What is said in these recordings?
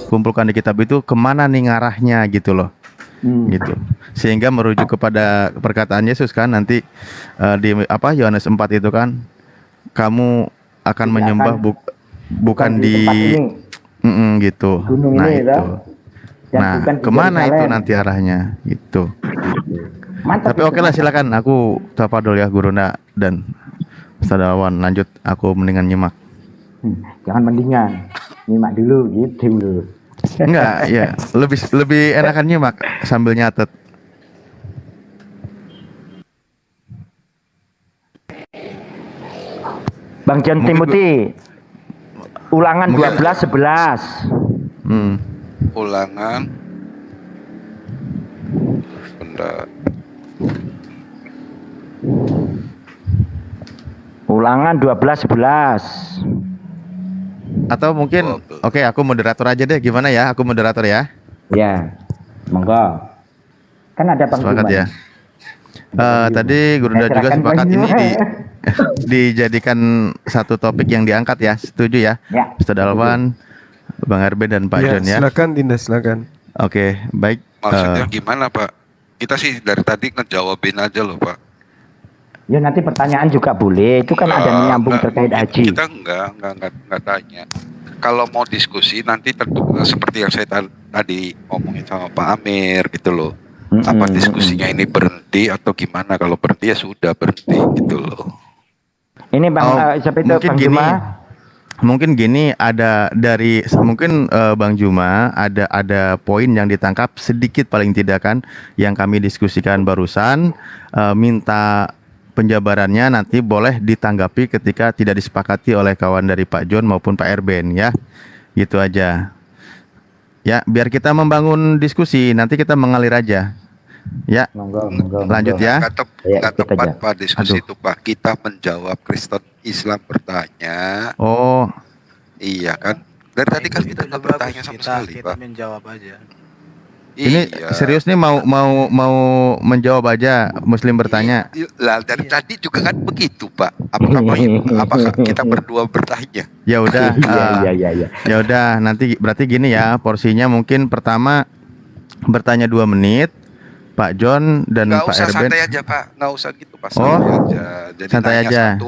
kumpulkan di kitab itu kemana nih ngarahnya gitu loh. Gitu. Sehingga merujuk kepada perkataan Yesus kan nanti di Yohanes 4 itu kan kamu akan menyembah bukan di gitu. Gunung nah ini, itu. Nah, kemana itu nanti arahnya gitu. Mantap. Tapi oke lah, silakan aku sapa dulu ya Gurunda dan Ustaz Alwan, lanjut aku mendingan nyimak. Jangan mendingan, nyimak dulu gitu loh. Enggak, ya lebih enakan nyimak sambil nyatet. Bang John Timothy, Ulangan 12:11. Ulangan. Bentar. Ulangan 12:11. Atau mungkin oke, aku moderator aja deh. Gimana ya? Aku moderator ya. Ya, monggo. Kan ada Bang Sepakat ya. Tadi Gurunda juga sepakat ini dijadikan satu topik yang diangkat ya. Setuju ya? Ustaz Alwan, Bang Arbe dan Pak John ya. Silakan Dinda, silakan. Oke, baik. Maksudnya gimana Pak? Kita sih dari tadi ngejawabin aja loh Pak. Ya nanti pertanyaan juga boleh. Itu kan ada menyambung terkait haji. Kita enggak tanya. Kalau mau diskusi nanti tentu seperti yang saya tadi ngomongin sama Pak Amir gitu loh. Apa diskusinya ini berhenti atau gimana? Kalau berhenti ya sudah berhenti gitu loh. Ini Bang siapa itu Bang Juma? Mungkin gini, ada dari Bang Juma ada poin yang ditangkap sedikit paling tidak kan yang kami diskusikan barusan, minta penjabarannya nanti boleh ditanggapi ketika tidak disepakati oleh kawan dari Pak John maupun Pak Erben ya. Gitu aja. Ya, biar kita membangun diskusi, nanti kita mengalir aja. Ya, lanjut ya. Nggak tepat Pak diskusi itu Pak. Kita menjawab Kristen Islam bertanya. Oh, iya kan. Dari tadi kan kita nggak bertanya sama sekali Pak. Kita menjawab aja. Ini serius nih mau menjawab aja Muslim bertanya. Lah dari tadi juga kan begitu Pak. Apakah kita berdua bertanya? Ya udah. Iya. Ya udah, nanti berarti gini ya, porsinya mungkin pertama bertanya 2 menit Pak John dan Pak Erben. Santai aja Pak, nggak usah gitu Pak. Santai aja. Jadi santai aja.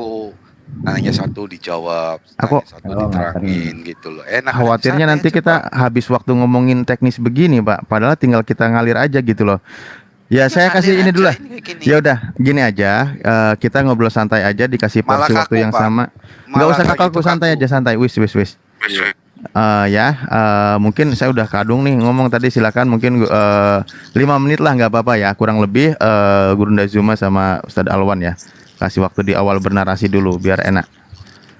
Nanya satu dijawab, satu diterangin gitu loh. Enak. Khawatirnya nanti kita habis waktu ngomongin teknis begini Pak, padahal tinggal kita ngalir aja gitu loh. Ya saya kasih ini dulu lah. Ya udah, gini aja, kita ngobrol santai aja, dikasih porsi waktu yang sama. Nggak usah kaku, santai aja, santai. Wis. Mungkin saya udah kadung nih ngomong tadi, silakan mungkin 5 menit lah, nggak apa-apa ya, kurang lebih Gurunda Zuma sama Ustadz Alwan ya. Kasih waktu di awal bernarasi dulu biar enak.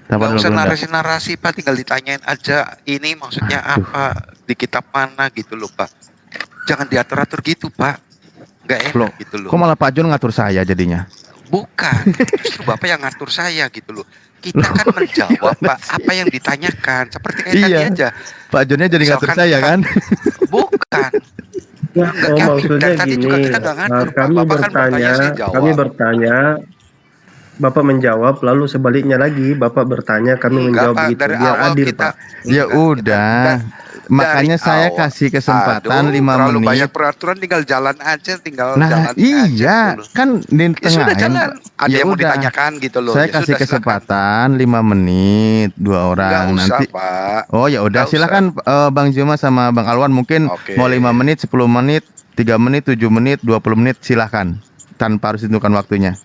Nggak usah narasi Pak, tinggal ditanyain aja ini maksudnya apa, di kitab mana gitu loh Pak. Jangan diatur-atur gitu Pak, nggak enak gitu loh. Kok malah Pak John ngatur saya jadinya? Bukan, justru Bapak yang ngatur saya gitu loh. Kita kan menjawab Pak apa yang ditanyakan, seperti kayak tadi aja. Pak Johnnya jadi ngatur saya kan? Bukan. Maksudnya gini, kami bertanya, Bapak menjawab, lalu sebaliknya lagi Bapak bertanya, kami menjawab gitu, biar adil Pak. Ya udah, makanya saya kasih kesempatan 5 menit. Terlalu banyak peraturan, tinggal jalan aja, jalan aja. Kan di tengah sudah jalan. Ada yang mau ditanyakan gitu loh. Saya kasih kesempatan 5 menit 2 orang. Nggak nanti usah, Pak. Oh ya udah, silakan Bang Juma sama Bang Alwan mungkin mau 5 menit, 10 menit, 3 menit, 7 menit, 20 menit, silahkan tanpa harus ditentukan waktunya.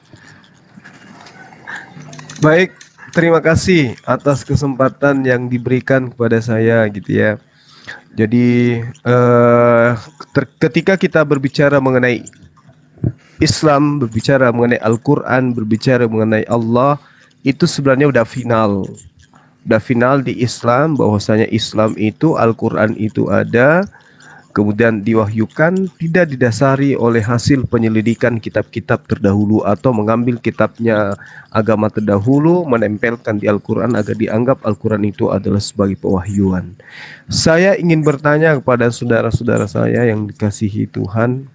Baik, terima kasih atas kesempatan yang diberikan kepada saya gitu ya. Jadi ketika kita berbicara mengenai Islam, berbicara mengenai Al-Quran, berbicara mengenai Allah, itu sebenarnya udah final. Udah final di Islam, bahwasanya Islam itu, Al-Quran itu ada, kemudian diwahyukan, tidak didasari oleh hasil penyelidikan kitab-kitab terdahulu atau mengambil kitabnya agama terdahulu, menempelkan di Al-Quran agar dianggap Al-Quran itu adalah sebagai pewahyuan. Saya ingin bertanya kepada saudara-saudara saya yang dikasihi Tuhan,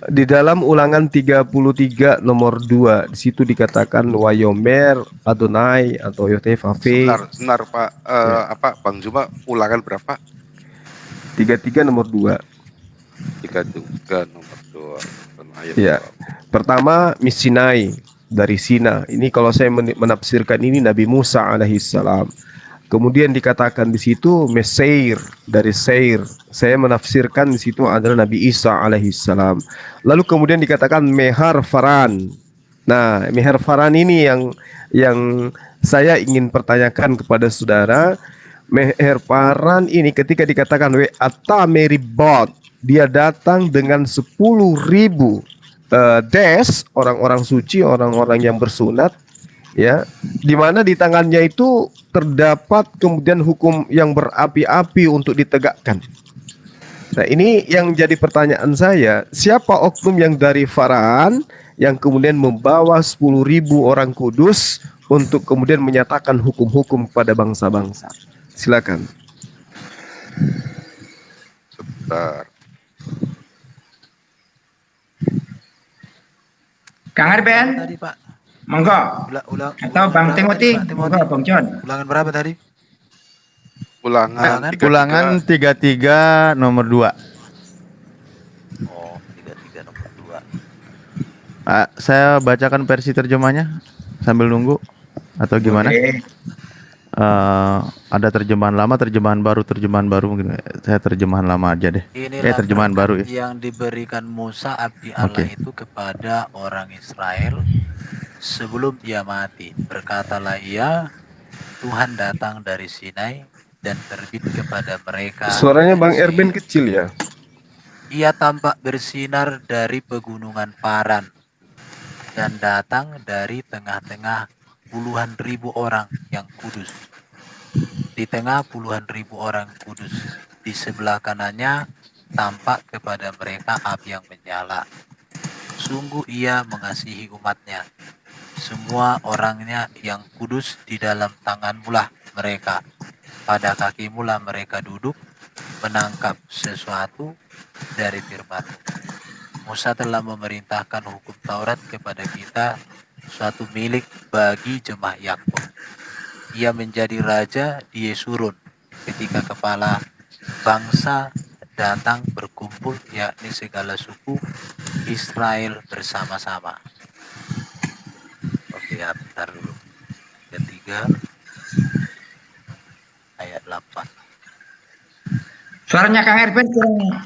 Di dalam Ulangan 33 nomor 2 di situ dikatakan Wayomer Adonai atau Yotevave. Sebentar Pak, apa Bang Zuma ulangan berapa? 33 nomor 2. 33 nomor 2 ayat Ya. 2. Pertama Misinai dari Sina. Ini kalau saya menafsirkan ini Nabi Musa alaihissalam. Kemudian dikatakan di situ Meseir dari Seir. Saya menafsirkan di situ adalah Nabi Isa alaihissalam. Lalu kemudian dikatakan Mehar Faran. Nah, Mehar Faran ini yang saya ingin pertanyakan kepada saudara. Mehar Faran ini ketika dikatakan Ata Meribot, dia datang dengan 10.000 des orang-orang suci, orang-orang yang bersunat, ya, di mana di tangannya itu terdapat kemudian hukum yang berapi-api untuk ditegakkan. Nah, ini yang jadi pertanyaan saya, siapa oknum yang dari Faraan yang kemudian membawa 10.000 orang kudus untuk kemudian menyatakan hukum-hukum kepada bangsa-bangsa? Silakan. Sebentar. Kang Arben, Tadi Pak. monggo. Atau Bang Timothy, monggo Bang John. Ulangan berapa tadi? Ulangan Ulangan 33 nomor 2. Oh, 33 nomor 2. Saya bacakan versi terjemahnya sambil nunggu atau gimana? Oke. Ada terjemahan lama, terjemahan baru mungkin. Saya terjemahan lama aja deh. Inilah Terjemahan baru ya. yang diberikan Musa abdi Allah Oke. itu kepada orang Israel sebelum ia mati. Berkatalah ia, Tuhan datang dari Sinai dan terbit kepada mereka. Suaranya Bang dari Erben Seir. kecil ya. Ia tampak bersinar dari pegunungan Paran dan datang dari tengah-tengah puluhan ribu orang yang kudus. Di tengah puluhan ribu orang kudus, di sebelah kanannya tampak kepada mereka api yang menyala. Sungguh ia mengasihi umatnya. Semua orangnya yang kudus di dalam tanganmulah mereka. Pada kakimulah mereka duduk, menangkap sesuatu dari firman. Musa telah memerintahkan hukum Taurat kepada kita, suatu milik bagi jemaah Yakub. Ia menjadi raja di Yesurun ketika kepala bangsa datang berkumpul, yakni segala suku Israel bersama-sama. Oke, ya, bentar dulu. Ketiga ayat 8. Suaranya Kang Arben kurang.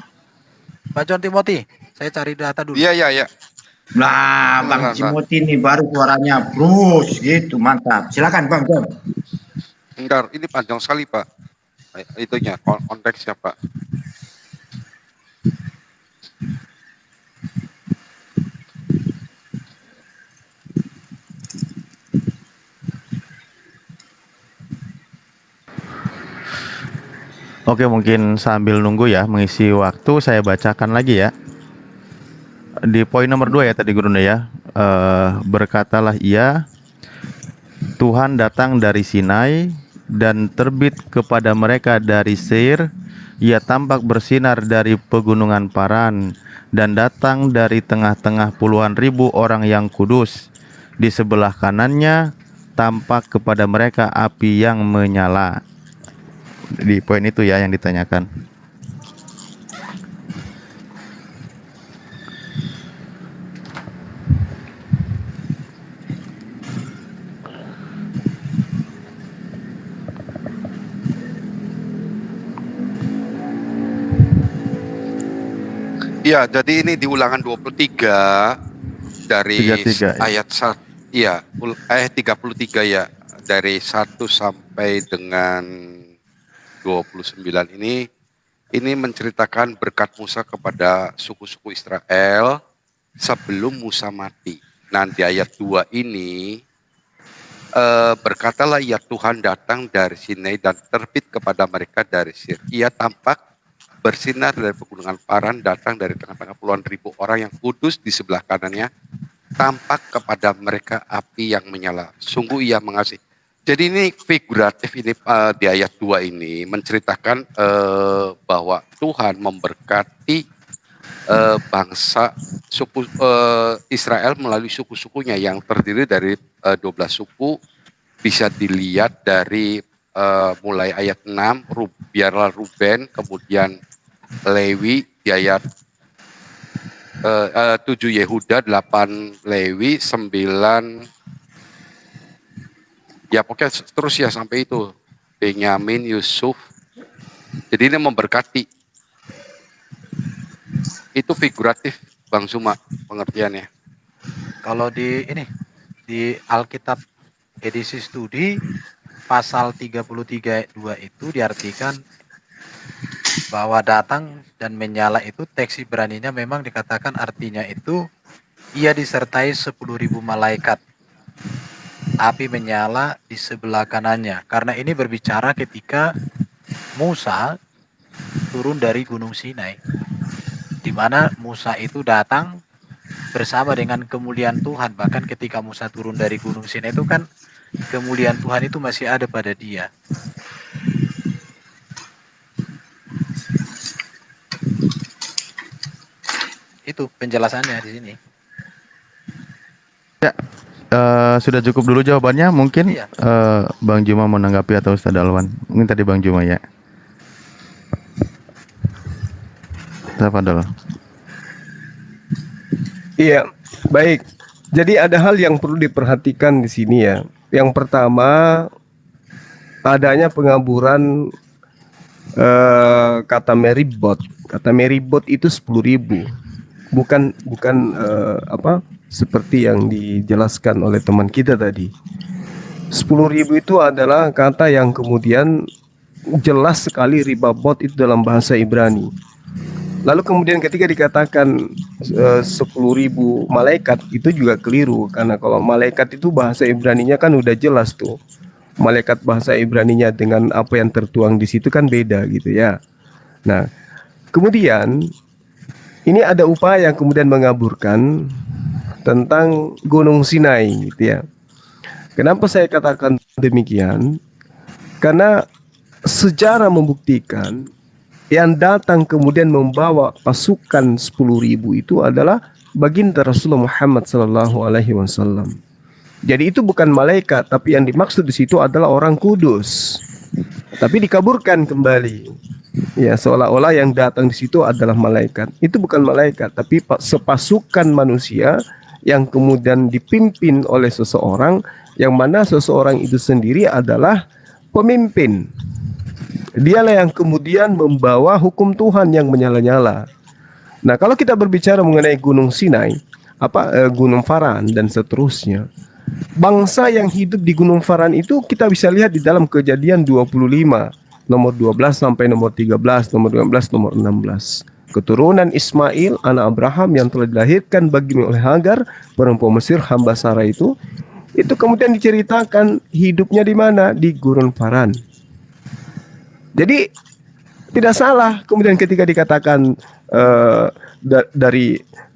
Pak John Timothy, saya cari data dulu. Iya. Lah, Bang Timothy ini baru suaranya brus gitu, mantap. Silakan Bang John. Bentar, ini panjang sekali Pak. Itunya konteksnya Pak. Oke, mungkin sambil nunggu ya, mengisi waktu saya bacakan lagi ya. Di poin nomor 2 ya tadi Gurunda ya. Berkatalah ia, Tuhan datang dari Sinai dan terbit kepada mereka dari Seir. Ia tampak bersinar dari pegunungan Paran dan datang dari tengah-tengah puluhan ribu orang yang kudus. Di sebelah kanannya tampak kepada mereka api yang menyala. Di poin itu ya yang ditanyakan. Iya, jadi ini di Ulangan 23 dari 33, ayat 1. Iya, ayat 33 ya, dari 1 sampai dengan 29 ini menceritakan berkat Musa kepada suku-suku Israel sebelum Musa mati. Nah, di ayat 2 ini berkatalah ya Tuhan datang dari Sinai dan terbit kepada mereka dari Seir. Ia tampak bersinar dari pegunungan Paran, datang dari tengah-tengah puluhan ribu orang yang kudus, di sebelah kanannya tampak kepada mereka api yang menyala. Sungguh ia mengasihi. Jadi ini figuratif, ini di ayat 2 ini menceritakan bahwa Tuhan memberkati bangsa suku Israel melalui suku-sukunya yang terdiri dari 12 suku. Bisa dilihat dari mulai ayat 6, biarlah Ruben, kemudian Lewi di ayat 7 Yehuda, 8 Lewi, 9 ya pokoknya terus ya sampai itu Benyamin, Yusuf. Jadi ini memberkati. Itu figuratif Bang Zuma pengertiannya. Kalau di ini di Alkitab edisi studi pasal 33 ayat 2 itu diartikan bahwa datang dan menyala itu teks Ibraninya memang dikatakan artinya itu ia disertai 10.000 malaikat. Api menyala di sebelah kanannya. Karena ini berbicara ketika Musa turun dari Gunung Sinai. Di mana Musa itu datang bersama dengan kemuliaan Tuhan. Bahkan ketika Musa turun dari Gunung Sinai itu kan kemuliaan Tuhan itu masih ada pada dia. Itu penjelasannya di sini. Ya, sudah cukup dulu jawabannya. Mungkin Iya. Bang Juma mau menanggapi atau Ustaz Alwan. Mungkin tadi Bang Juma ya. Tafadhol. Iya, baik. Jadi ada hal yang perlu diperhatikan di sini ya. Yang pertama, adanya pengaburan kata meribot. Kata meribot itu 10.000. Bukan seperti yang dijelaskan oleh teman kita tadi. 10.000 itu adalah kata yang kemudian jelas sekali ribabot itu dalam bahasa Ibrani. Lalu kemudian ketika dikatakan 10.000 malaikat itu juga keliru, karena kalau malaikat itu bahasa Ibraninya kan udah jelas tuh. Malaikat bahasa Ibraninya dengan apa yang tertuang di situ kan beda gitu ya. Nah, kemudian ini ada upaya yang kemudian mengaburkan tentang Gunung Sinai gitu ya. Kenapa saya katakan demikian? Karena sejarah membuktikan yang datang kemudian membawa pasukan 10.000 itu adalah baginda Rasulullah Muhammad SAW. Jadi itu bukan malaikat, tapi yang dimaksud di situ adalah orang kudus. Tapi dikaburkan kembali. Ya, seolah-olah yang datang di situ adalah malaikat. Itu bukan malaikat, tapi sepasukan manusia yang kemudian dipimpin oleh seseorang, yang mana seseorang itu sendiri adalah pemimpin. Dialah yang kemudian membawa hukum Tuhan yang menyala-nyala. Nah, kalau kita berbicara mengenai Gunung Sinai, Gunung Faran dan seterusnya, bangsa yang hidup di Gunung Faran itu kita bisa lihat di dalam Kejadian 25, nomor 12 sampai nomor 13, nomor 15, nomor 16. Keturunan Ismail, anak Abraham yang telah dilahirkan bagimu oleh Hagar, perempuan Mesir, hamba Sarah itu kemudian diceritakan hidupnya di mana? Di Gunung Faran. Jadi tidak salah kemudian ketika dikatakan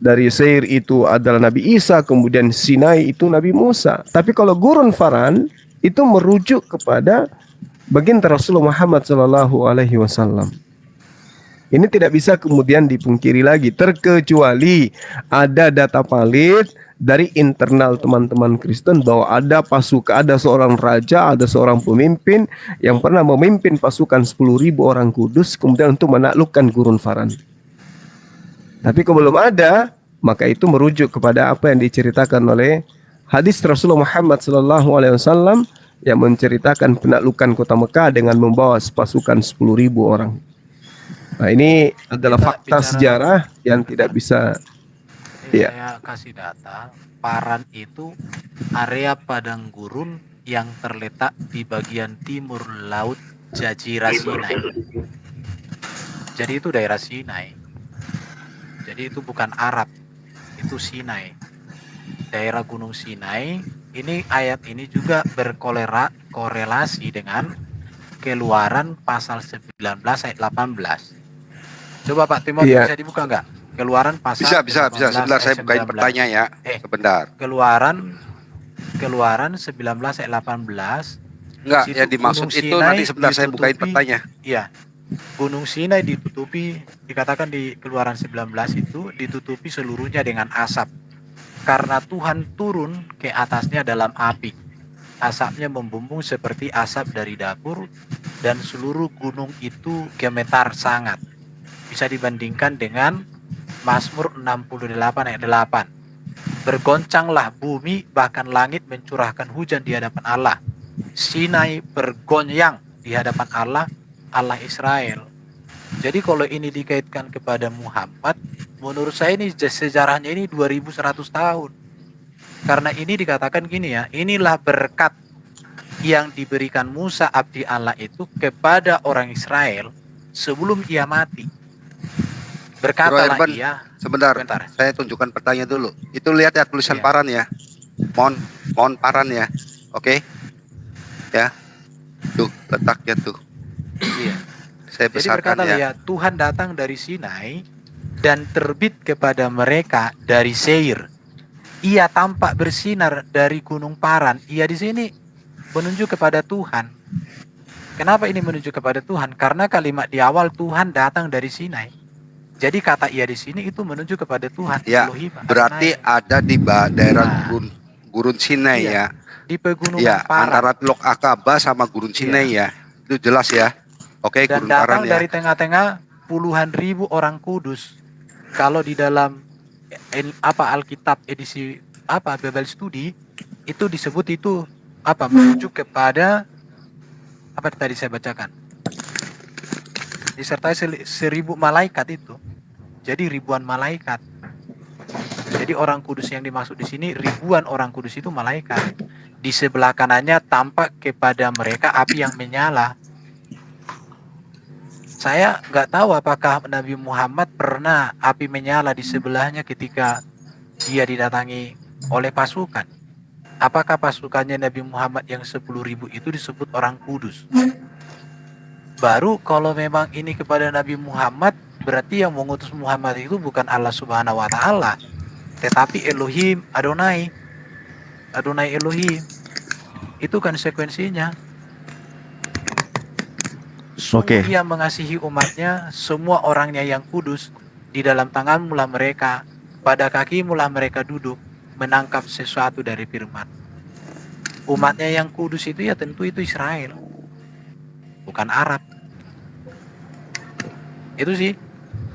dari Seir itu adalah Nabi Isa, kemudian Sinai itu Nabi Musa. Tapi kalau Gurun Faran itu merujuk kepada baginda Rasulullah Muhammad SAW. Ini tidak bisa kemudian dipungkiri lagi, terkecuali ada data valid dari internal teman-teman Kristen bahwa ada pasukan, ada seorang raja, ada seorang pemimpin yang pernah memimpin pasukan 10.000 orang kudus kemudian untuk menaklukkan Gurun Faran. Tapi kalau belum ada, maka itu merujuk kepada apa yang diceritakan oleh hadis Rasulullah Muhammad SAW yang menceritakan penaklukan kota Mekah dengan membawa pasukan 10.000 orang. Nah, ini adalah fakta sejarah yang tidak bisa. Ya. Saya kasih data, Paran itu area padang gurun yang terletak di bagian timur laut Jazirah Sinai. Jadi itu daerah Sinai. Jadi itu bukan Arab, itu Sinai. Daerah Gunung Sinai, ini ayat ini juga berkorelasi dengan Keluaran pasal 19 ayat 18. Coba Pak Timur bisa dibuka enggak? Keluaran pasal bisa. Sebentar saya bukain pertanyaan ya. Sebentar. Keluaran 19 ayat 18. Enggak, yang dimaksud itu nanti sebentar saya bukain pertanyaan. Iya. Gunung Sinai ditutupi, dikatakan di Keluaran 19 itu ditutupi seluruhnya dengan asap. Karena Tuhan turun ke atasnya dalam api. Asapnya membumbung seperti asap dari dapur dan seluruh gunung itu gemetar sangat. Bisa dibandingkan dengan Mazmur 68 ayat 8. Bergoncanglah bumi, bahkan langit mencurahkan hujan di hadapan Allah. Sinai bergoyang di hadapan Allah, Allah Israel. Jadi kalau ini dikaitkan kepada Muhammad, menurut saya ini sejarahnya ini 2100 tahun. Karena ini dikatakan gini ya, inilah berkat yang diberikan Musa abdi Allah itu kepada orang Israel sebelum ia mati. Berkatalah Bro Irfan, ia, sebentar, bentar. saya tunjukkan petanya dulu. Itu lihat ya tulisan Iya. Paran ya. Mohon Paran ya. Oke. Ya. Tuh, letaknya tuh. Iya. Saya Jadi besarkan berkatalah ya. ya, Tuhan datang dari Sinai dan terbit kepada mereka dari Seir. Ia tampak bersinar dari Gunung Paran. Ia di sini menunjuk kepada Tuhan. Kenapa ini menunjuk kepada Tuhan? Karena kalimat di awal Tuhan datang dari Sinai. Jadi kata ia di sini itu menunjuk kepada Tuhan. Ya, Elohim, berarti Adonai. ada di daerah Nah. Gurun Sinai Iya, ya. di pegunungan Ya, Paran. antara Teluk Akaba sama Gurun Sinai ya. Itu jelas ya. Oke, Dan Gurun Paran datang ya. dari tengah-tengah puluhan ribu orang kudus. Kalau di dalam Alkitab edisi Bible Study itu disebut itu merujuk kepada apa tadi saya bacakan. Disertai 1000 malaikat itu. Jadi ribuan malaikat. Jadi orang kudus yang dimaksud di sini ribuan orang kudus itu malaikat. Di sebelah kanannya tampak kepada mereka api yang menyala. Saya nggak tahu apakah Nabi Muhammad pernah api menyala di sebelahnya ketika dia didatangi oleh pasukan. Apakah pasukannya Nabi Muhammad yang 10.000 itu disebut orang kudus? Baru kalau memang ini kepada Nabi Muhammad, berarti yang mengutus Muhammad itu bukan Allah Subhanahu wa Ta'ala, tetapi Elohim, Adonai Elohim. Itu kan sekuensinya. Oke. Sungguh Ia mengasihi umatnya, semua orangnya yang kudus. Di dalam tangan mula mereka, pada kaki mula mereka duduk, menangkap sesuatu dari firman. Umatnya yang kudus itu ya tentu itu Israel, bukan Arab. Itu sih.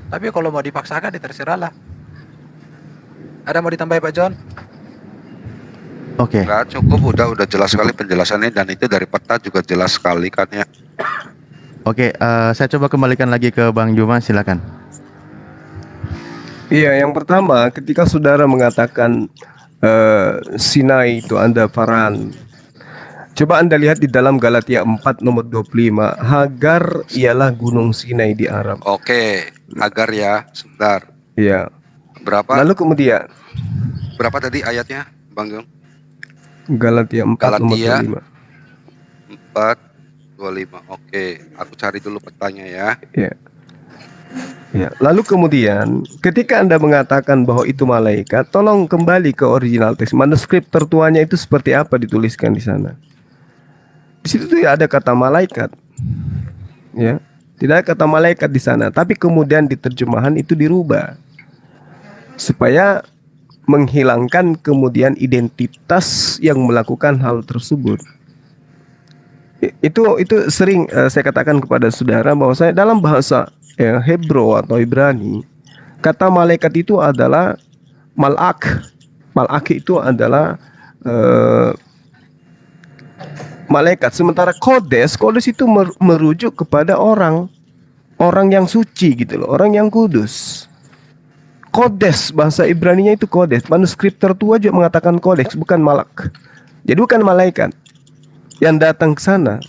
Tapi kalau mau dipaksakan ya terserahlah. Ada mau ditambahin Pak John? Oke. Enggak cukup, udah jelas sekali penjelasannya, dan itu dari peta juga jelas sekali kan ya. Oke, saya coba kembalikan lagi ke Bang Juma, silakan. Iya, yang pertama ketika saudara mengatakan Sinai itu Anda Paran. Coba Anda lihat di dalam Galatia 4 nomor 25, Hagar ialah gunung Sinai di Arab. Oke, Hagar ya, sebentar. Iya. Berapa Lalu kemudian tadi ayatnya, Bang Jung? Galatia 4 nomor Galatia 25. 4:25. Oke, aku cari dulu petanya ya. Ya. Ya, lalu kemudian ketika Anda mengatakan bahwa itu malaikat, tolong kembali ke original teks. Manuskrip tertuanya itu seperti apa dituliskan di sana? Di situ tuh ya ada kata malaikat. Ya, tidak ada kata malaikat di sana, tapi kemudian di terjemahan itu dirubah supaya menghilangkan kemudian identitas yang melakukan hal tersebut. Itu sering saya katakan kepada saudara bahwa saya dalam bahasa Hebrew atau Ibrani, kata malaikat itu adalah malak. Malak itu adalah malaikat. Sementara kodes itu merujuk kepada orang yang suci gitu loh, orang yang kudus. Kodes, bahasa Ibraninya itu kodes. Manuskrip tertua juga mengatakan kodes, bukan malak. Jadi bukan malaikat yang datang ke sana.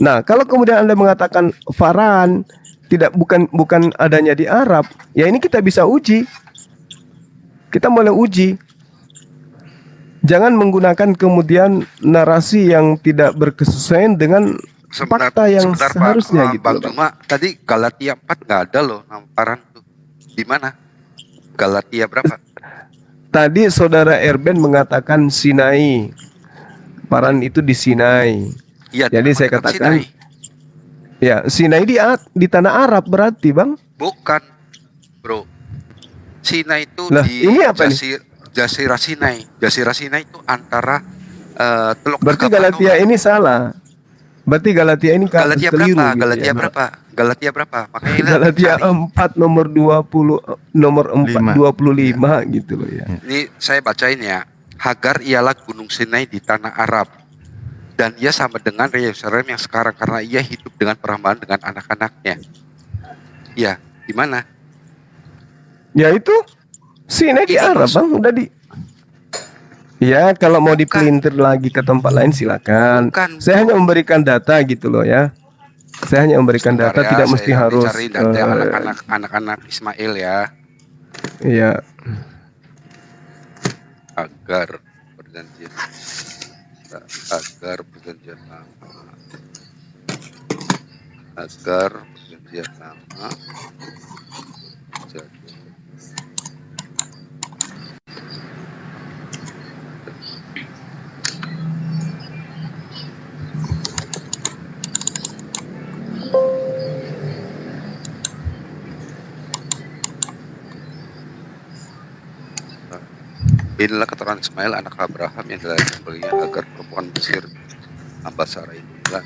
Nah, kalau kemudian Anda mengatakan Faran bukan adanya di Arab, ya ini kita bisa uji. Kita boleh uji. Jangan menggunakan kemudian narasi yang tidak berkesesuaian dengan fakta yang seharusnya Pak, gitu. Bang Pak. Juma, tadi Galatia 4 nggak ada loh nama Paran tuh. Di mana? Galatia berapa? Tadi saudara Erben mengatakan Sinai. Paran itu di Sinai. Iya. Jadi saya tetap katakan Sinai. Ya, Sinai di tanah Arab berarti, Bang. Bukan, bro. Sinai itu Lah, di ini apa nih? Jazirah Sinai. Jazirah Sinai itu antara Teluk Berarti Akaba, tahu Galatia nggak? ini salah. Berarti Galatia ini Galatia keliru berapa? gitu Galatia ya. berapa? Galatia berapa? Makanya Galatia cari. 4 nomor 20 nomor 4 Lima. 25 gitu loh ya. Ini saya bacain ya. Hagar ialah gunung Sinai di tanah Arab. Dan ia sama dengan Yerusalem yang sekarang karena ia hidup dengan perhambahan dengan anak-anaknya. Ya, gimana? Ya itu Sinai di Ini Arab, masuk- Bang, udah di. Ya, kalau mau dipelintir lagi ke tempat lain silakan. Bukan. Saya hanya memberikan data gitu loh ya. Saya hanya memberikan Sebentar data, ya, tidak saya mesti nanti harus cari data anak-anak Ismail ya. ya. Agar perjanjian lama. Agar perjanjian lama. Jadi, inilah keterangan Ismail anak Abraham yang dilahirkan baginya agar perempuan Mesir hamba Sarai inilah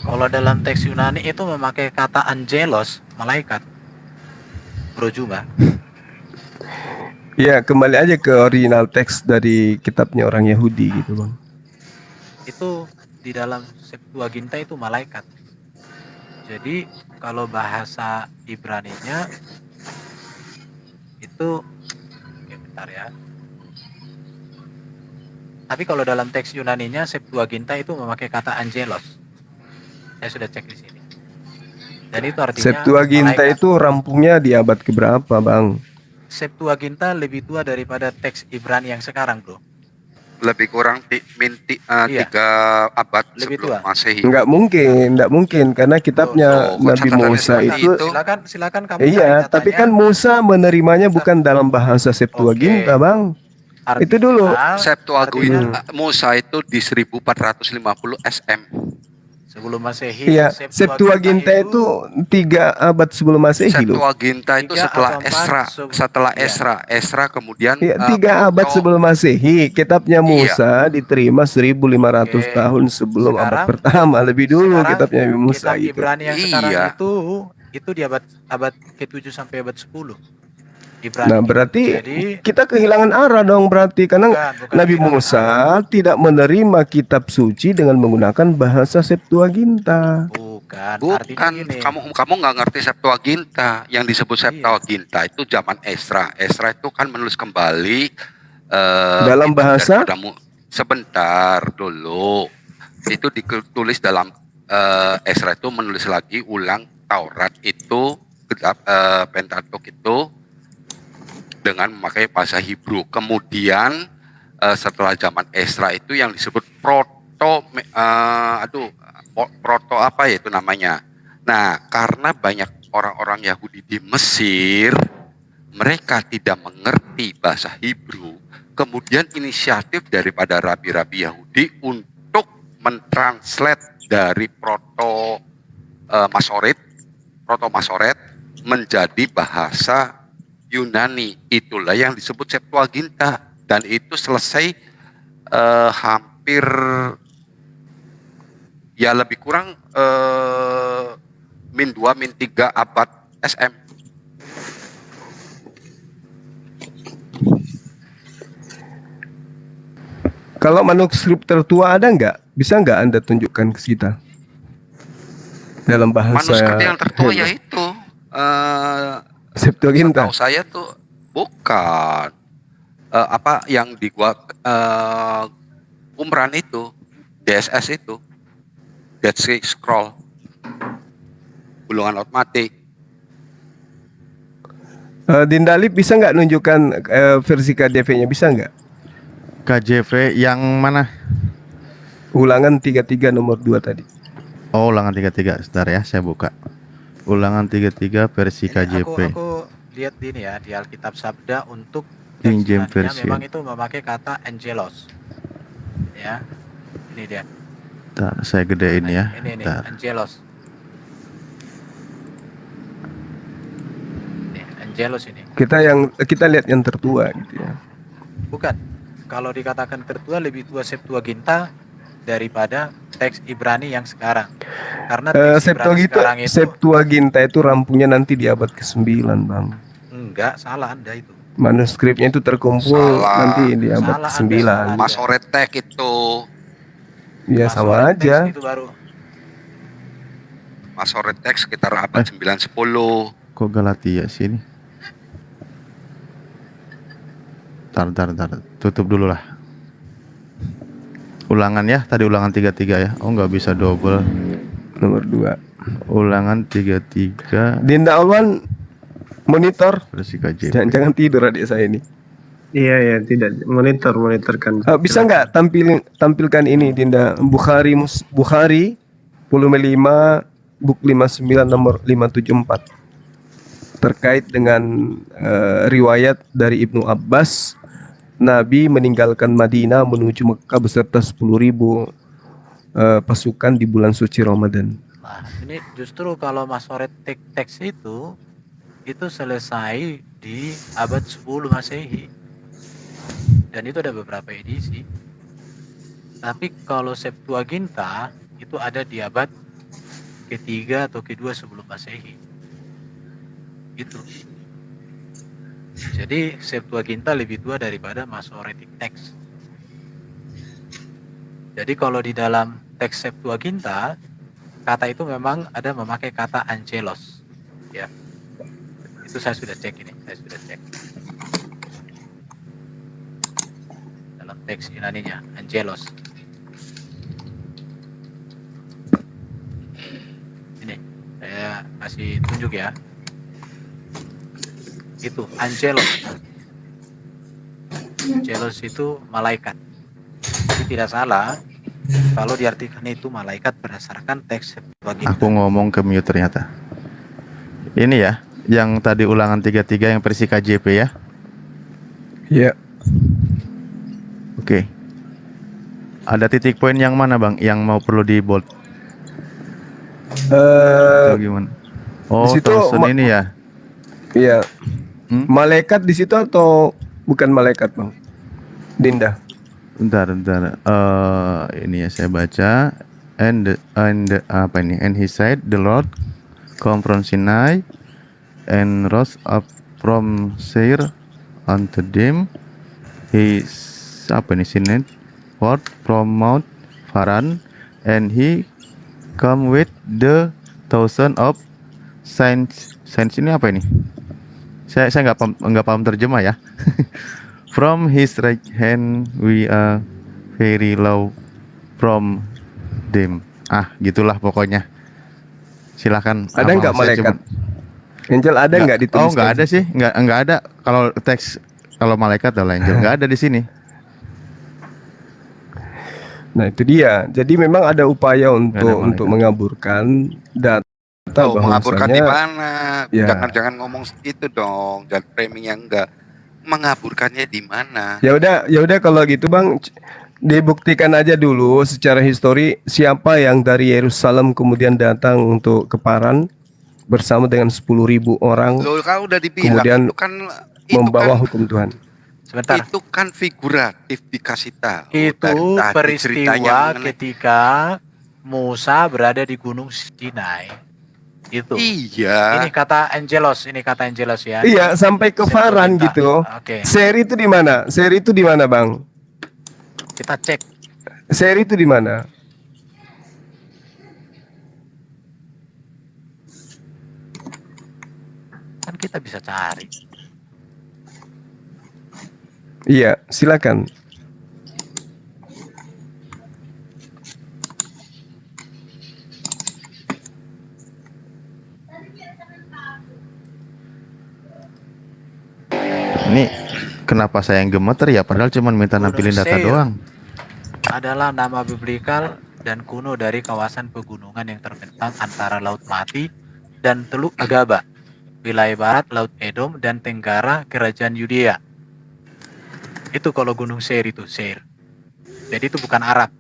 Kalau dalam teks Yunani itu memakai kata angelos, malaikat. Bro Juma. Ya, kembali aja ke original teks dari kitabnya orang Yahudi gitu, Bang. Itu di dalam Septuaginta itu malaikat. Jadi kalau bahasa Ibraninya itu oke, bentar ya. Tapi kalau dalam teks Yunaninya Septuaginta itu memakai kata angelos. Saya sudah cek di sini. Dan itu artinya Septuaginta malaikat. itu rampungnya di abad keberapa, Bang? Septuaginta lebih tua daripada teks Ibrani yang sekarang, bro. lebih kurang Iya. 3 abad Lebih sebelum tua. Masehi. Enggak mungkin karena kitabnya Loh, Nabi catatannya Musa seperti itu itu. Silakan kamu iya, cari tapi datanya. kan Musa menerimanya bukan dalam bahasa Septuaginta, Oke. Bang. Artinya- Itu dulu. Septuaginta Musa itu di 1450 SM. sebelum Masehi. Iya, Septuaginta itu 3 abad sebelum Masehi loh. Septuaginta itu 3 setelah atau 4 Esra, setelah Iya. Esra kemudian Iya, 3 abad Pluto. sebelum Masehi. Kitabnya Iya. Musa diterima 1500 Oke. tahun sebelum abad Sekarang- pertama. Lebih dulu Sekarang kitabnya Musa kitab itu. Ibrani yang sekarang Iya. itu di abad ke-7 sampai abad 10. Ibrani. Nah, berarti Jadi kita kehilangan arah dong berarti karena bukan Nabi kehilangan Musa tidak menerima kitab suci dengan menggunakan bahasa Septuaginta. bukan. Bukan, Artinya gini. kamu nggak ngerti Septuaginta. Yang disebut Iya. Septuaginta itu zaman Esra. Esra itu kan menulis kembali Dalam itu bahasa? daripada sebentar dulu. Itu ditulis dalam Esra itu menulis lagi ulang Taurat itu Pentateuch itu dengan memakai bahasa Hebrew. Kemudian setelah zaman Esra itu yang disebut proto apa ya itu namanya. Nah, karena banyak orang-orang Yahudi di Mesir, mereka tidak mengerti bahasa Hebrew. Kemudian inisiatif daripada rabi-rabi Yahudi untuk mentranslate dari proto Masoret menjadi bahasa Yunani. Itulah yang disebut Septuaginta, dan itu selesai hampir ya lebih kurang min 2 min 3 abad SM. Kalau manuskrip tertua ada nggak? Bisa nggak Anda tunjukkan ke kita? Dalam bahasa Manuskrip yang tertua Hebrew. yaitu Septuaginta. setahu saya tuh bukan apa yang di gua Qumran itu, DSS itu, Dead Sea Scroll, gulungan otomatik. Dindalip bisa nggak nunjukkan versi KJV-nya, bisa nggak? KJV yang mana? Ulangan 33 nomor 2 tadi. Oh, ulangan 33. Sebentar ya, saya buka. Ulangan 33 versi Ini KJV. lihat di ini ya, di Alkitab Sabda untuk King teks James Yunaninya Version. memang itu memakai kata angelos. Ya. Ini dia. Bentar, saya gedein ya. Ini Bentar. angelos. Nih, angelos ini. Kita lihat yang tertua gitu ya. Bukan. Kalau dikatakan tertua lebih tua Septuaginta daripada teks Ibrani yang sekarang. Karena teks Ibrani sekarang itu Septuaginta itu rampungnya nanti di abad ke-9, Bang. enggak, salah Anda itu. Manuskripnya itu terkumpul Salah. nanti di abad Salah, ke-9. Anda salah. Masoretek itu. Ya sama Masoretek aja. itu baru. Masoretek sekitar abad 9-10. Kok Galatia sih ini? Tar. Tutup dulu lah. Ulangan ya, tadi ulangan 33 ya. Oh, nggak bisa double. Nomor 2. Ulangan 33 Dinda Alwan monitor. versi KJP. Jangan tidur adik saya ini. Iya, tidak monitorkan. Bisa nggak tampilkan ini Dinda Bukhari volume 5 buk 59 nomor 574 terkait dengan riwayat dari Ibnu Abbas, Nabi meninggalkan Madinah menuju Mekah beserta 10.000 pasukan di bulan suci Ramadan. Nah, ini justru kalau Masoretek teks itu selesai di abad 10 Masehi. Dan itu ada beberapa edisi. Tapi kalau Septuaginta itu ada di abad ketiga atau kedua sebelum Masehi. Itu. Jadi Septuaginta lebih tua daripada Masoretic text. Jadi kalau di dalam teks Septuaginta, kata itu memang ada memakai kata angelos. Ya. Itu saya sudah cek ini, dalam teks Yunaninya, angelos. Ini, saya kasih tunjuk ya. Itu, angelos. Angelos itu malaikat. Jadi tidak salah kalau diartikan itu malaikat berdasarkan teks Septuaginta. Aku ngomong ke mute ternyata. Ini ya, yang tadi ulangan 33 yang versi KJP ya. Ya. Oke. Ada titik poin yang mana, Bang? Yang mau perlu di bold? Atau gimana? Oh, di situ Thompson ini ya. Iya. Hmm? Malaikat di situ atau bukan malaikat, Bang? Dinda. Bentar. Ini ya saya baca. And apa ini? And he said, the Lord come from Sinai and rose up from Seir unto them. He apa ini? Sinai forth from Mount Paran, and he come with the thousand of saints. Saints ini apa ini? Saya nggak paham terjemah ya. From his right hand we are very low from them. Gitulah pokoknya. Silakan. Ada nggak malaikat? Angel ada nggak ditulis? Oh, nggak ada sih. Nggak ada. Kalau teks kalau malaikat adalah angel. Nggak ada di sini. Nah itu dia. Jadi memang ada upaya Nggak ada untuk malaikat. mengaburkan data Mengaburkan di bahwasanya mana? Ya. Jangan ngomong itu dong. Jangan framing yang enggak. Mengaburkannya di mana? ya udah kalau gitu Bang, dibuktikan aja dulu secara histori siapa yang dari Yerusalem kemudian datang untuk ke Paran bersama dengan 10.000 orang Loh, kalau udah dibilang kemudian membawa hukum Tuhan. Sebentar. Itu kan figuratif dikasih tahu. Itu Dari tadi peristiwa ceritanya mengenai- ketika Musa berada di Gunung Sinai. Itu. Iya. Ini kata angelos ya. Iya, sampai ke Paran Septuaginta. gitu. Oke. Seri itu di mana? Seri itu di mana, Bang? Kita cek. Seri itu di mana? Kan kita bisa cari. Iya, silakan. Ini kenapa saya yang gemeter ya? Padahal cuma minta nampilin data Seir doang. adalah nama biblikal dan kuno dari kawasan pegunungan yang terbentang antara Laut Mati dan Teluk Agaba. wilayah barat Laut Edom, dan tenggara kerajaan Yudea. Itu kalau Gunung Seir itu, Seir. Jadi itu bukan Arab.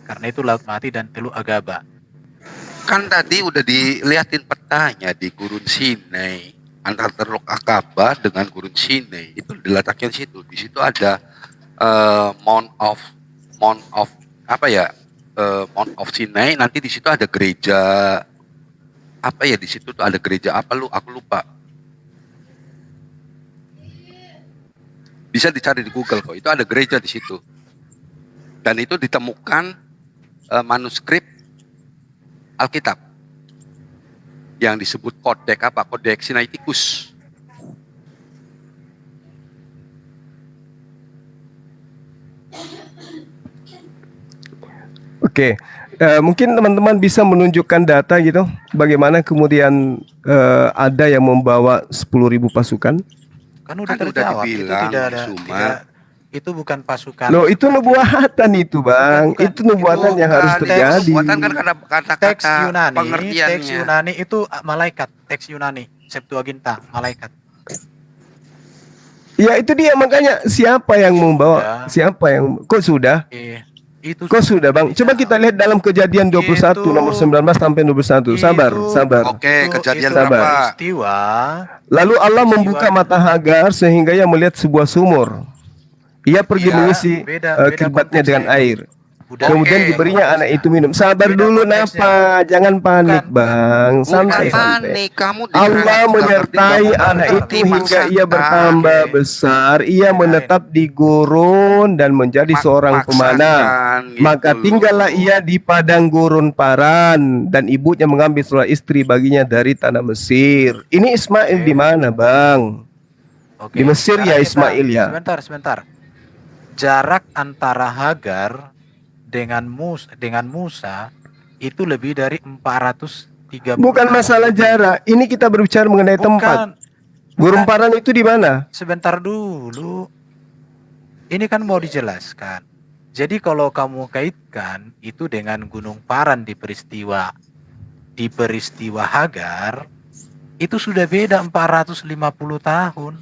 Karena itu Laut Mati dan Teluk Agaba. Kan tadi udah dilihatin petanya di Gurun Sinai. Antara Teluk Agaba dengan Gurun Sinai. Itu diletakkan situ. Di situ ada Mount of Sinai. Nanti di situ ada gereja. Apa ya di situ tuh ada gereja apa aku lupa. Bisa dicari di Google kok. Itu ada gereja di situ. Dan itu ditemukan manuskrip Alkitab yang disebut Kodek Sinaiticus. Oke, mungkin teman-teman bisa menunjukkan data gitu, bagaimana kemudian ada yang membawa 10.000 pasukan? Kan udah Kan udah terjawab. Itu dibilang, tidak ada. Suma. Itu bukan pasukan. Loh, itu nubuatan itu, Bang. Bukan. Itu nubuatan Itu yang harus bukan. terjadi. Buatan kan Teks kata-kata Yunani, pengertiannya. teks Yunani itu malaikat. Teks Yunani, Septuaginta, malaikat. Ya, itu dia, makanya siapa yang membawa? Sudah. Siapa yang kok sudah? Itu Kok sudah, Bang? Coba kita lihat dalam Kejadian 21 nomor 19 sampai 21. Sabar. Oke, kejadian itu berapa? peristiwa. Lalu Allah membuka mata Hagar sehingga ia melihat sebuah sumur. Ia pergi Iya, mengisi beda keribatnya konteksnya dengan itu. air. Udah Kemudian Oke. diberinya anak itu minum. Sabar Beda dulu, konteksnya. Napa? Jangan panik, Bukan. Bang. Bukan Santai. panik, kamu Allah menyertai anak itu hingga ia bertambah besar. Ia menetap di gurun dan menjadi seorang pemanah. Maka tinggallah ia di padang gurun Paran, dan ibunya mengambil seorang istri baginya dari tanah Mesir. Ini Ismail di mana, Bang? Oke, Di Mesir sekarang ya, kita- Ismail ya? Sebentar. Jarak antara Hagar dengan Musa itu lebih dari 430. Bukan masalah jarak. Ini kita berbicara mengenai tempat. Gurun Paran itu di mana? Sebentar dulu. Ini kan mau dijelaskan. Jadi kalau kamu kaitkan itu dengan Gunung Paran di peristiwa Hagar, itu sudah beda 450 tahun.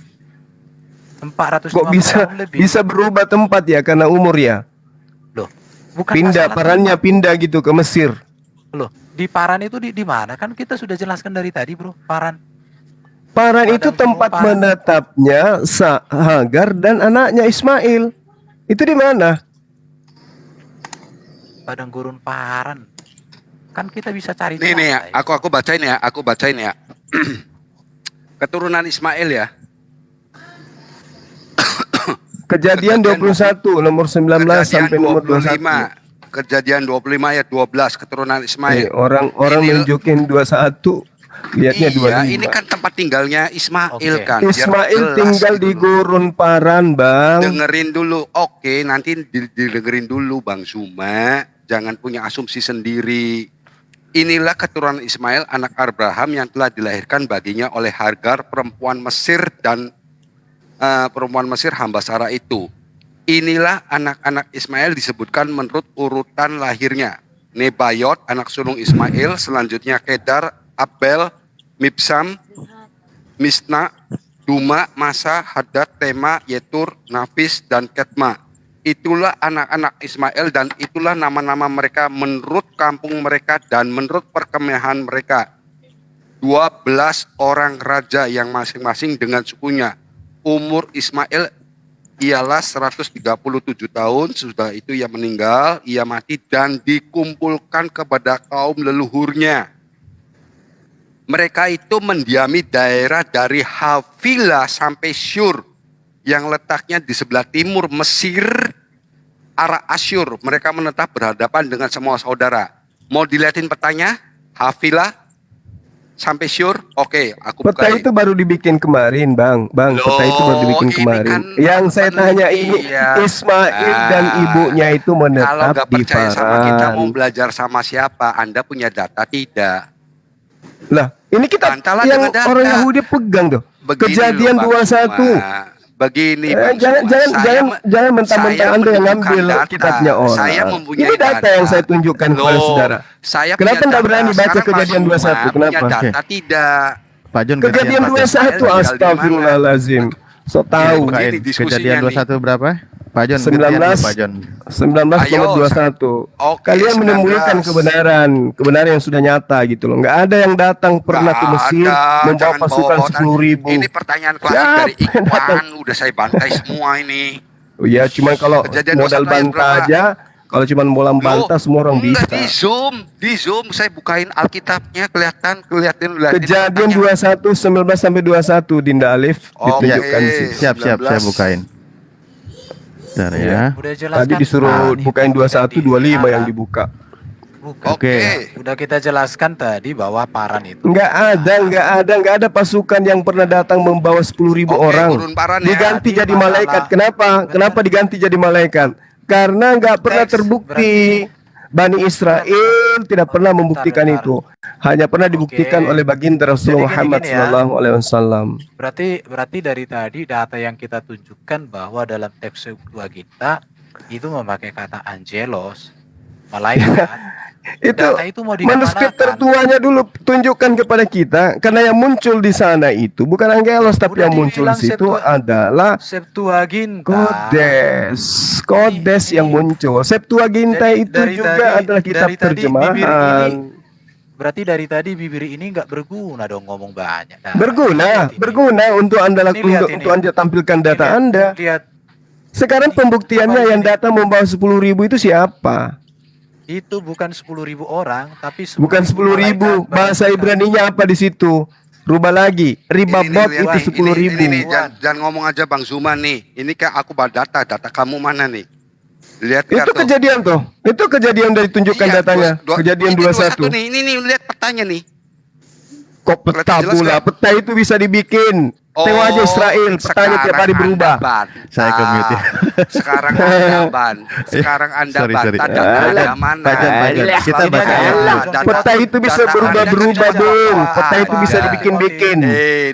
450 Kok tahun lebih. bisa berubah tempat ya karena umur ya? Loh, bukan Pindah, masalah Parannya pindah gitu ke Mesir. Loh, di Paran itu di mana? Kan kita sudah jelaskan dari tadi, Bro. Paran. Paran Padang itu Gunung tempat Paran. menetapnya Hagar dan anaknya Ismail. Itu di mana? Padang Gurun Paran. Kan kita bisa cari Nih data ya, ya. aku bacain ya. Keturunan Ismail ya. Kejadian 21 nomor 19 sampai nomor 21. Kejadian 25 ayat 12 keturunan Nih, Ismail. orang Ini- nunjukin 21, lihatnya Iya, 25. ini kan tempat tinggalnya Ismail Oke. kan. biar Ismail jelas tinggal gitu di loh. Gurun Paran, Bang. Dengerin dulu. Oke, nanti didengerin dulu Bang Suma. Jangan punya asumsi sendiri. Inilah keturunan Ismail, anak Abraham yang telah dilahirkan baginya oleh Hagar, perempuan Mesir dan perempuan Mesir hamba Sarah itu. Inilah anak-anak Ismail disebutkan menurut urutan lahirnya. Nebayot, anak sulung Ismail, selanjutnya Kedar, Abel, Mibsam, Misna, Duma, Masa, Hadad, Tema, Yetur, Nafis, dan Ketma. Itulah anak-anak Ismail dan itulah nama-nama mereka menurut kampung mereka dan menurut perkemahan mereka. 12 orang raja yang masing-masing dengan sukunya. Umur Ismail ialah 137 tahun, sudah itu ia meninggal, ia mati dan dikumpulkan kepada kaum leluhurnya. Mereka itu mendiami daerah dari Havilah sampai Syur yang letaknya di sebelah timur Mesir, arah Asyur. Mereka menetap berhadapan dengan semua saudara. Mau dilihatin petanya? Havilah sampai Syur. Oke, aku Peta bukain. itu baru dibikin kemarin, Bang. Peta itu baru dibikin Loh, ini kemarin. kan Yang saya tanya ini penelitian. Ismail dan ibunya itu Kalau menetap nggak di percaya sama kita mau Paran. belajar sama siapa? Anda punya data tidak? Lah, ini kita Bantahlah yang dengan data. orang Yahudi pegang tuh. Begini Kejadian loh, Bang 21. Suma. Begini Bang Jangan Suma. jangan mentang-mentang saya Anda yang menunjukkan ngambil data. kitabnya orang. Saya mempunyai Ini data yang saya tunjukkan kepada Loh, saudara. Saya Kenapa punya nggak data. berani baca Sekarang Kejadian Mas Suma 21? punya Kenapa? data tidak? Pak John Kejadian Pak John. 21 astagfirullahalazim. So tahu. Bukain Ini diskusinya kejadian 21 berapa? Pak John 19 gantian dulu, Pak John. 19 Ayo, nomor 21. Oke, Kalian 19. menemukan kebenaran yang sudah nyata gitu loh. Nggak ada yang datang pernah ke Nggak Mesir ada, membawa jangan pasukan bawa-bawa. 10.000. Ini pertanyaan klasik Siapa dari yang datang? Ikhwan, udah saya bantai semua ini. Oh iya, cuman kalau Kejadian modal 21 ayat bantah berapa? aja, kalau cuman bolam Loh, bantah semua orang enggak, bisa. di zoom saya bukain Alkitabnya, kelihatan. Kejadian 21 19 sampai 21 Dinda Alif Oke. ditunjukkan di sini. Siap, saya 19. bukain. Bentar ya. Udah jelas Tadi kan, disuruh Pak? bukain Ini 21 25 yang dibuka. Bukan. Oke. Udah kita jelaskan tadi bahwa Paran itu Nggak ada pasukan yang pernah datang membawa 10.000 Oke, orang. gurun paran ya. Diganti Jadi jadi malaikat. Kenapa diganti jadi malaikat? Karena nggak pernah Teks, terbukti. Bani Israel tidak pernah membuktikan Bentar. itu. Hanya pernah dibuktikan Oke. oleh baginda Rasulullah Jadi Muhammad gini ya. Sallallahu Alaihi Wasallam. berarti dari tadi data yang kita tunjukkan bahwa dalam teks kedua kita itu memakai kata angelos, malaikat. Itu Data itu mau manuskrip dikemanakan? tertuanya dulu tunjukkan kepada kita, karena yang muncul di sana itu bukan angelos, tapi Udah yang muncul di dibilang situ Septua- adalah Septuaginta. Kodes yang muncul. Septuaginta Jadi itu dari juga tadi- adalah kitab dari tadi bibir terjemahan. Berarti dari tadi bibir ini nggak berguna dong ngomong banyak. Nah, Berguna, lihat ini. untuk Ini lihat ini. untuk Anda tampilkan data Lihat- Anda. Lihat Sekarang pembuktiannya yang datang membawa 10.000 itu siapa? itu bukan 10.000 orang, tapi Bukan 10.000. malaikat. Bahasa Ibraninya apa di situ? Rubah lagi. Riba bot lihat itu nih, 10.000. Ini, jangan ngomong aja Bang Zuma nih. Ini kan aku bawa data kamu mana nih? Lihat Itu tuh. kejadian tuh. Itu kejadian dari tunjukkan Iya, datanya. Kejadian ini 21. nih. Ini lihat petanya nih. Kok peta Kelihatan jelas pula? nggak? Peta itu bisa dibikin. Tengok aja Israel, petanya tiap hari berubah. Saya ke mute ya. Sekarang Anda ban. Sekarang Anda Sorry, ban. sorry. Data Anda mana? Pak John, kita Selalu baca ada. dulu. Data- Peta itu bisa data berubah-berubah, Anda Bung. kan Peta itu bisa ada. dibikin-bikin.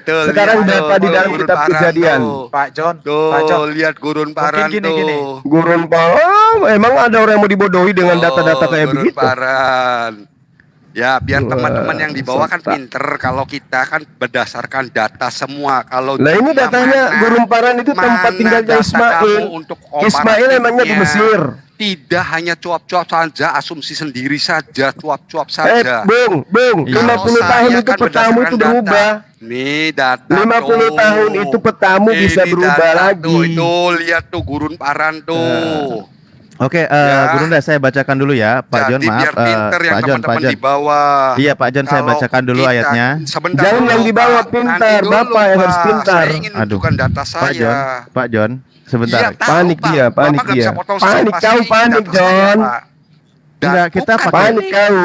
Tuh, Sekarang lihat data tuh, di dalam gurun kitab paran kejadian. tuh. Pak John, Tuh, Pak John. lihat gurun paran gini, tuh. gini. Gurun Paran, emang ada orang yang mau dibodohi dengan data-data kayak gurun begitu? paran. Ya, biar Wah, teman-teman yang di bawah kan sontak. pinter. Kalau kita kan berdasarkan data semua. Kalau Lah ini dia datanya mana- Gurun Paran itu tempat mana tinggalnya data Ismail. kamu untuk Ismail emangnya di komparatifnya? Mesir. Tidak hanya cuap-cuap saja, asumsi sendiri saja, cuap-cuap saja. Bung, Iya. 50 Kalau tahun saya itu kan petamu itu berdasarkan berubah. data. Nih data 50 tuh. tahun itu petamu bisa Ini berubah data lagi. Tuh, itu lihat tuh Gurun Paran tuh. Oke, Ya. Gurunda saya bacakan dulu ya, Pak John, Jadi maaf. biar pinter yang Pak John, Pak teman-teman John. di bawah. Iya, Pak John, saya Kalau bacakan dulu kita- ayatnya. Sebentar Jangan dulu, yang di bawah Pak. pintar, Nanti dulu, Bapak yang harus Pak. pintar. Saya ingin Aduh. menunjukkan data Pak saya. John, Pak John, sebentar. Iya, tahu, Panik Pak. dia, Bapak panik nggak bisa dia. potong Panik saya, kau, pasti panik, data saya, John. Pak. Dan Enggak, kita bukan pakai- Panik ini. kau.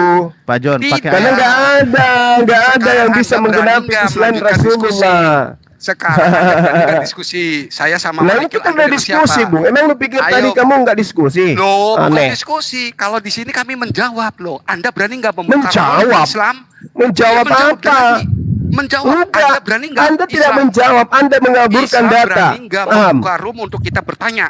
Pak John, Tidak. pakai Karena ayat. nggak ada yang Sekarang bisa Anda menggenapi berani nggak selain melanjutkan Rasulullah. Sekarang Anda berani diskusi. Saya sama Nah ini Malikil, kita Anda udah dengan diskusi, siapa? Bung. Emang lu pikir Ayo. tadi kamu nggak diskusi? Loh, bukan Aneh. diskusi. Kalau di sini kami menjawab loh. Anda berani nggak membuka Menjawab? ruang Islam? Menjawab Iya, apa? berani. Menjawab. Enggak. Anda berani nggak? Anda tidak Islam- menjawab, Anda mengaburkan Islam data. berani nggak Paham? membuka room untuk kita bertanya?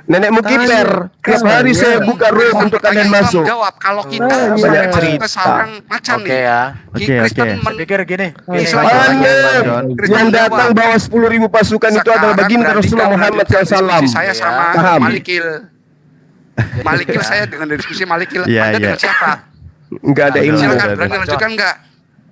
Nenekmu kiper. Tiap hari saya buka room untuk kalian Islam masuk. Jawab. Kalau kita Banyak sampai masuk cerita. ke sarang macan Oke nih. ya. Oke, Kristen oke. Saya men- pikir gini. Islam Pak berani. John. Kristen Yang menjawab. datang bawa 10.000 pasukan itu adalah Sekarang baginda berani Rasulullah nggak Muhammad melanjutkan SAW. diskusi Saya Iya. sama Paham. Malikil. Malikil saya dengan diskusi Malikil. Iya, Anda iya. dengan siapa? Enggak ada ilmu. Silakan Udah, berani udah. lanjutkan nggak?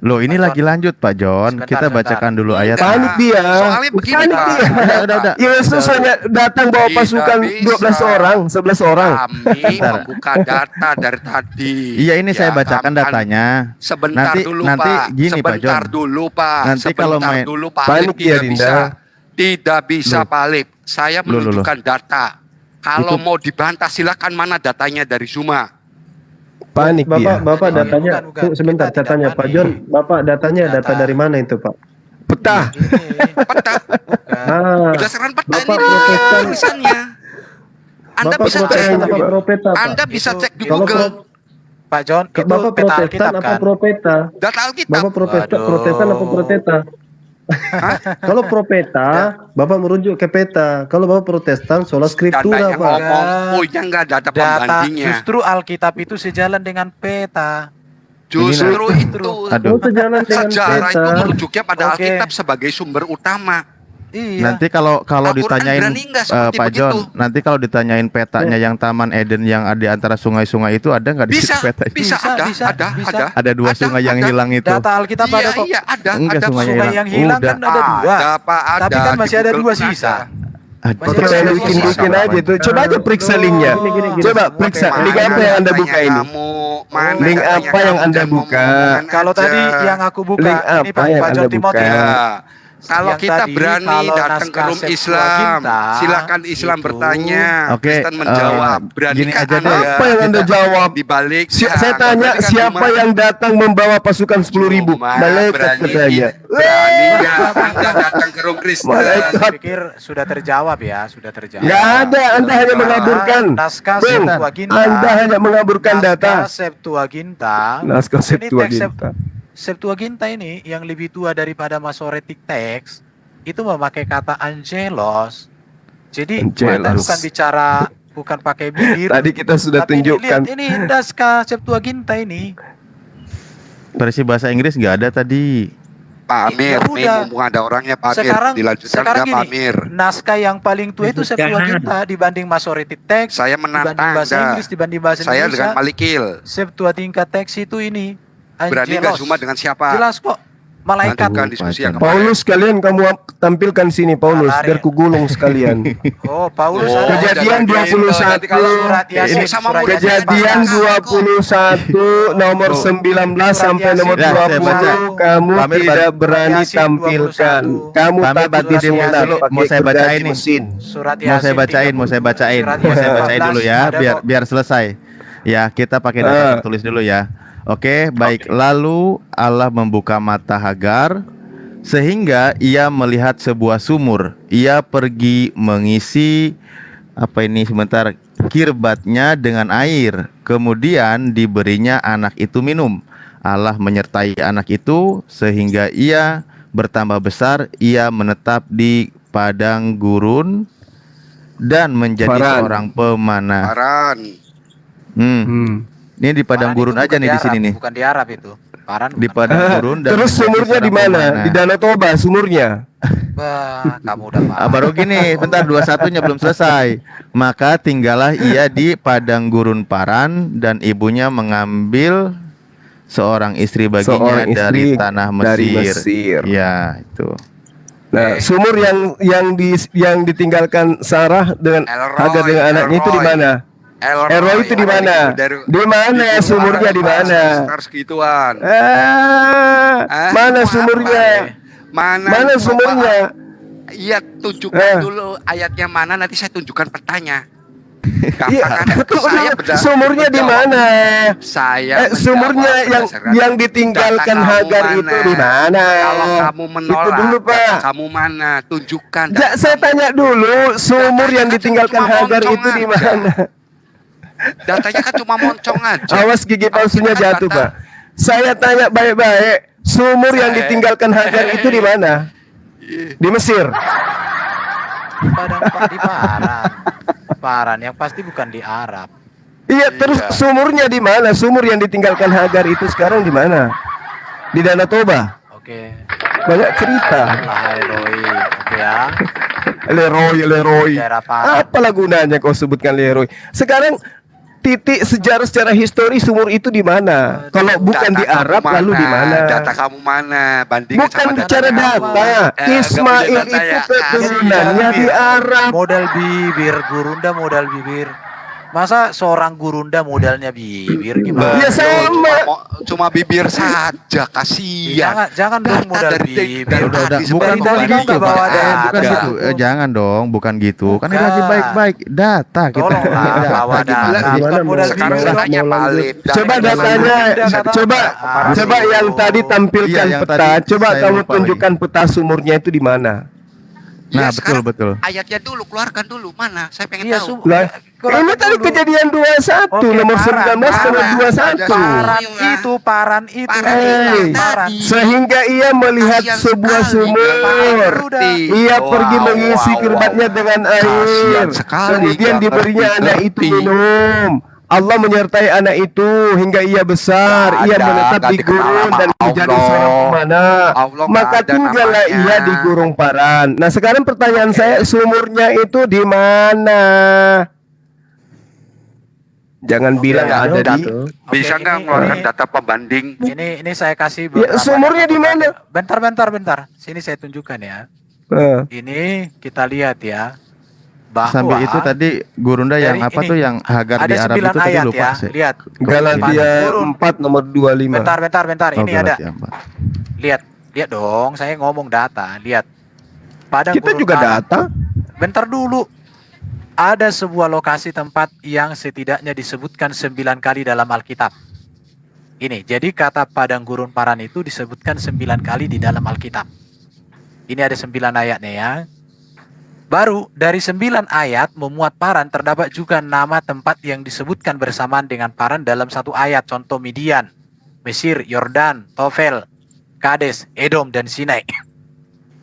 Loh, ini Pak lagi lanjut, Pak John. Sebentar, Kita sebentar. bacakan dulu ayat. Panik dia. Soalnya begini, Panik Pak. dia. Udah. Yesus hanya datang bawa Tidak pasukan bisa. 12 orang, 11 orang. Kami Bentar. membuka data dari tadi. Iya, ini saya Ya, bacakan kami- datanya. Sebentar Nanti- dulu nanti Pak. gini, Pak Sebentar John. dulu Pak. Nanti Sebentar kalau main- dulu Pak. Panik Alif dia, tidak Dinda. bisa. Tidak bisa Loh. Pak Alif. Saya Loh, loh, loh. menunjukkan data. Kalau Itu- mau dibantah silakan, mana datanya dari Zuma. Panik dia. Bapak Bukan, datanya bukan. tuh, sebentar Kita tidak datanya Pak panik. John, Bapak datanya Data. data dari mana itu Pak? Peta. Ini Peta. bukan. Ah, Berdasarkan peta Bapak ini Protestan. tulisannya. Anda Bapak bisa cek. Protestan apa Propeta Pak? Anda bisa Itu- cek di Kalau Google. Pak John, itu Bapak peta Protestan Alkitab apa kan? Propeta? Data Alkitab. Bapak Protestan, Waduh. Protestan apa Proteta? Kalau Propeta, Bapak merujuk ke peta. Kalau Bapak Protestan, sola Data scriptura yang Pak. ngomong. Oh, yang nggak data Data pembandingnya. justru Alkitab itu sejalan dengan peta. Justru itu Aduh. Oh, sejalan dengan sejarah itu peta. merujuknya pada Oke. Alkitab sebagai sumber utama. Iya. Nanti kalau Al-Quran ditanyain berani nggak seperti Pak John, begitu? nanti kalau ditanyain petanya yang Taman Eden yang ada di antara sungai-sungai itu ada nggak di Bisa, situ petanya? bisa, Bisa, ada. bisa. Ada dua Ada, sungai yang ada. hilang itu. Data Alkitab ada kok. Iya, ada. Enggak, Ada sungainya Sungai yang hilang Udah. kan ada dua. Ada, Pak, ada. Tapi kan Di masih ada Google dua pun sisa. Aduh, Masih Kita ada bikin-bikin dua aja tuh. Coba aja periksa linknya. Gini. Coba Semua periksa kayak link mana apa yang Anda buka ini. Mana Link datanya apa yang kamu? Anda Jangan buka? ngomong-ngomongan Kalau aja. tadi yang aku buka, Link ini apa yang Pak Anda John Timothy. buka? Ya. Kalau Yang kita tadi, berani kalau datang ke naskah room Septuaginta, Islam, silakan Islam itu- bertanya, Oke, Kristen menjawab. gini Beranikah aja deh. Anda Apa yang Anda jawab? dibalik? Saya tanya siapa yang datang membawa pasukan 10.000? Malaikat katanya. Berani nggak Anda datang ke room Kristen? Malaikat. Saya pikir sudah terjawab ya, sudah terjawab. Nggak ada, Anda hanya mengaburkan. Naskah Bung, Septuaginta. Anda hanya mengaburkan data. Naskah Septuaginta. Naskah Ini teks Septuaginta. Septuaginta ini yang lebih tua daripada Masoretic Text itu memakai kata angelos. Jadi kita Angelos. bukan pakai bibir. Tadi kita sudah tapi tunjukkan. ini naskah Septuaginta ini. versi bahasa Inggris nggak ada tadi. Pak Amir, Ya nih udah. mumpung ada orangnya Pak Amir, Sekarang dilanjutkan nggak Pak gini, Amir? naskah yang paling tua itu Septuaginta dibanding Masoretic Text, Saya dibanding menantang, bahasa dah. Inggris, dibanding bahasa Saya Indonesia. dengan Malikil. Septuaginta Text itu ini Berani nggak cuma dengan siapa? Jelas kok. Malaikat. Bukan diskusi yang Paulus. kemarin. Paulus, kalian kamu tampilkan sini Paulus Lari. biar kugulung sekalian. Oh, Paulus Oh, ada. Kejadian jangan gitu, 21. nanti kalau Surat Yasin, ini sama surat murid Yasin. Kejadian 21 nomor 19 sampai nomor Ya, saya 20 baca. kamu Pak Amir, tidak berani Yasin tampilkan. 21. Kamu Pak Amir, takut bantu dia disunat dulu. Mau pakai saya bacain gergaji nih. mesin. Surat Mau saya Yasin bacain, 30. mau saya bacain, Surat mau saya Yasin bacain 14 dulu ya, ada biar kok. biar selesai. Ya, kita pakai data tertulis dulu ya. Oke, baik. Lalu Allah membuka mata Hagar sehingga ia melihat sebuah sumur. Ia pergi mengisi kirbatnya dengan air. Kemudian diberinya anak itu minum. Allah menyertai anak itu sehingga ia bertambah besar. Ia menetap di padang gurun dan menjadi Paran. seorang pemanah. Paran. Ini di padang Paran gurun itu aja bukan nih di Arab, sini nih. Bukan di Arab itu. Paran Di bukan padang Arab. gurun dan Terus menjadi sumurnya di seorang mana? pemanah. Di Danau Toba sumurnya. Wah, kamu udah paham. Baru gini, bentar 21-nya belum selesai. Maka tinggallah ia di padang gurun Paran dan ibunya mengambil seorang istri baginya Seorang istri dari tanah Mesir. dari Mesir. Ya, itu. Nah, sumur yang ditinggalkan Sarah dengan Elroy, Hagar dengan anaknya itu di Elroy. mana? Elroy itu di mana? Di mana sumurnya di mana? Harus gituan. Mana mau sumurnya? Mana Mana sumurnya? Iya, tunjukkan Eh. dulu ayatnya mana, nanti saya tunjukkan petanya. Iya, Gampang kan? Saya beda- sumurnya di menjawab. mana? Saya Sumurnya menjawab berdasarkan yang ditinggalkan data kamu Hagar mana. itu di mana? Kalau kamu menolak, Itu dulu, Pak. data kamu mana? Tunjukkan. data Saya kamu. tanya dulu, sumur Datanya yang kan ditinggalkan cuma Hagar moncong itu di aja. mana? Datanya kan cuma moncong aja. Awas gigi palsunya Kan jatuh, data- Pak. Saya tanya baik-baik, sumur yang Saya- ditinggalkan Hagar itu di mana? Di Mesir. Padang Pak di Paran. Paran yang pasti bukan di Arab. Iya, terus sumurnya di mana? Sumur yang ditinggalkan Hagar itu sekarang di mana? Di Danau Toba. Oke. Banyak cerita. Lah Roy. Oke ya. Leroy. Daerah Paran. Apalah gunanya kau sebutkan Leroy? Sekarang titik sejarah secara histori sumur itu di mana? Kalau bukan Data di kamu Arab lalu di mana? Data kamu mana? Bandingkan Bukan sama bicara kamu. data. Nggak Ismail punya data itu ya. keturunannya di Arab. Modal bibir, gurunda modal bibir. Masa seorang gurunda modalnya bibir gimana? Ya sama. Cuma bibir saja, kasihan. Jangan dong modal dari bibir. Udah, tadi bukan Dari gitu, kita bawa Pak. data. Bukan gitu. Jangan dong, bukan gitu. Kan ini Bukan. lagi baik-baik data kita. Tolonglah Data bawa gimana data. sih? Bukan modal Sekarang bibir. saya tanya Pak Alif. Coba datanya, coba yang tadi tampilkan Iya, yang peta. tadi Coba saya kamu lupa tunjukkan peta sumurnya itu di mana. Nah, Ya, betul sekarang betul. Ayatnya dulu, keluarkan dulu. Mana? Saya pengen Iya, tahu. Lah, Keluarkan ini tadi dulu. kejadian 21 Oke, nomor Paran, 19 sama Paran. 21. Paran itu. Paran itu Paran. Sehingga ia melihat Kasihan sebuah sekali, sumur. nggak ngerti. Ia Wow, pergi mengisi wow, kirbatnya wow. dengan Kasihan air. sekali, Kemudian nggak diberinya ngerti, anak itu ngerti. minum. Allah menyertai anak itu hingga ia besar, Nggak ia ada, menetap nggak di dikenal gurun sama dan menjadi Allah. seorang pemana. Allah nggak Maka ada tinggallah namanya. ia di gurun paran. Nah sekarang pertanyaan saya, sumurnya itu di mana? Jangan bilang ya, ada udah di. tuh. Bisa Oke, nggak ini- mengeluarkan ini- data pembanding? Ini saya kasih Ya, sumurnya di mana? Bentar. Sini saya tunjukkan ya. Ini kita lihat ya. Bahwa Sambil itu tadi Gurunda yang dari apa ini, tuh yang Hagar ada di Arab 9 itu tadi ayat lupa ya. sih. Lihat. Galatia Turun. 4 nomor 25. Bentar. Oh, Ini ada. Galatia 4. Lihat dong. Saya ngomong data. Lihat. Padang Kita gurun juga paran. data. Bentar dulu. Ada sebuah lokasi tempat yang setidaknya disebutkan 9 kali dalam Alkitab. Ini, jadi kata padang gurun paran itu disebutkan 9 kali di dalam Alkitab. Ini ada 9 ayatnya ya. Baru dari 9 ayat memuat paran terdapat juga nama tempat yang disebutkan bersamaan dengan paran dalam satu ayat. Contoh Midian, Mesir, Yordan, Tofel, Kades, Edom, dan Sinai.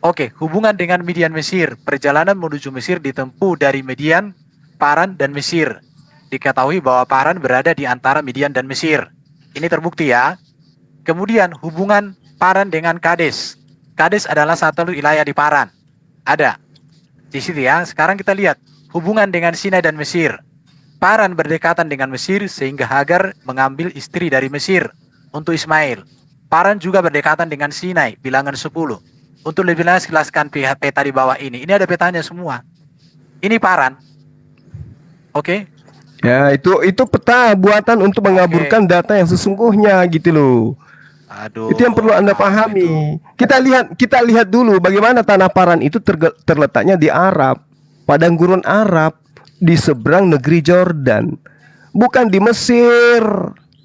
Oke, hubungan dengan Midian Mesir. Perjalanan menuju Mesir ditempuh dari Midian, Paran, dan Mesir. Diketahui bahwa Paran berada di antara Midian dan Mesir. Ini terbukti ya. Kemudian hubungan Paran dengan Kades. Kades adalah satu wilayah di Paran. Ada. Di situ ya. Sekarang kita lihat hubungan dengan Sinai dan Mesir. Paran berdekatan dengan Mesir sehingga Hagar mengambil istri dari Mesir untuk Ismail. Paran juga berdekatan dengan Sinai, bilangan 10. Untuk lebih lanjut jelaskan peta di bawah ini. Ini ada petanya semua. Ini Paran. Oke. Ya, itu peta buatan untuk mengaburkan data yang sesungguhnya gitu loh. Aduh. Itu yang perlu Anda pahami. Kita lihat dulu bagaimana tanah Paran itu terletaknya di Arab, padang gurun Arab, di seberang negeri Jordan. Bukan di Mesir,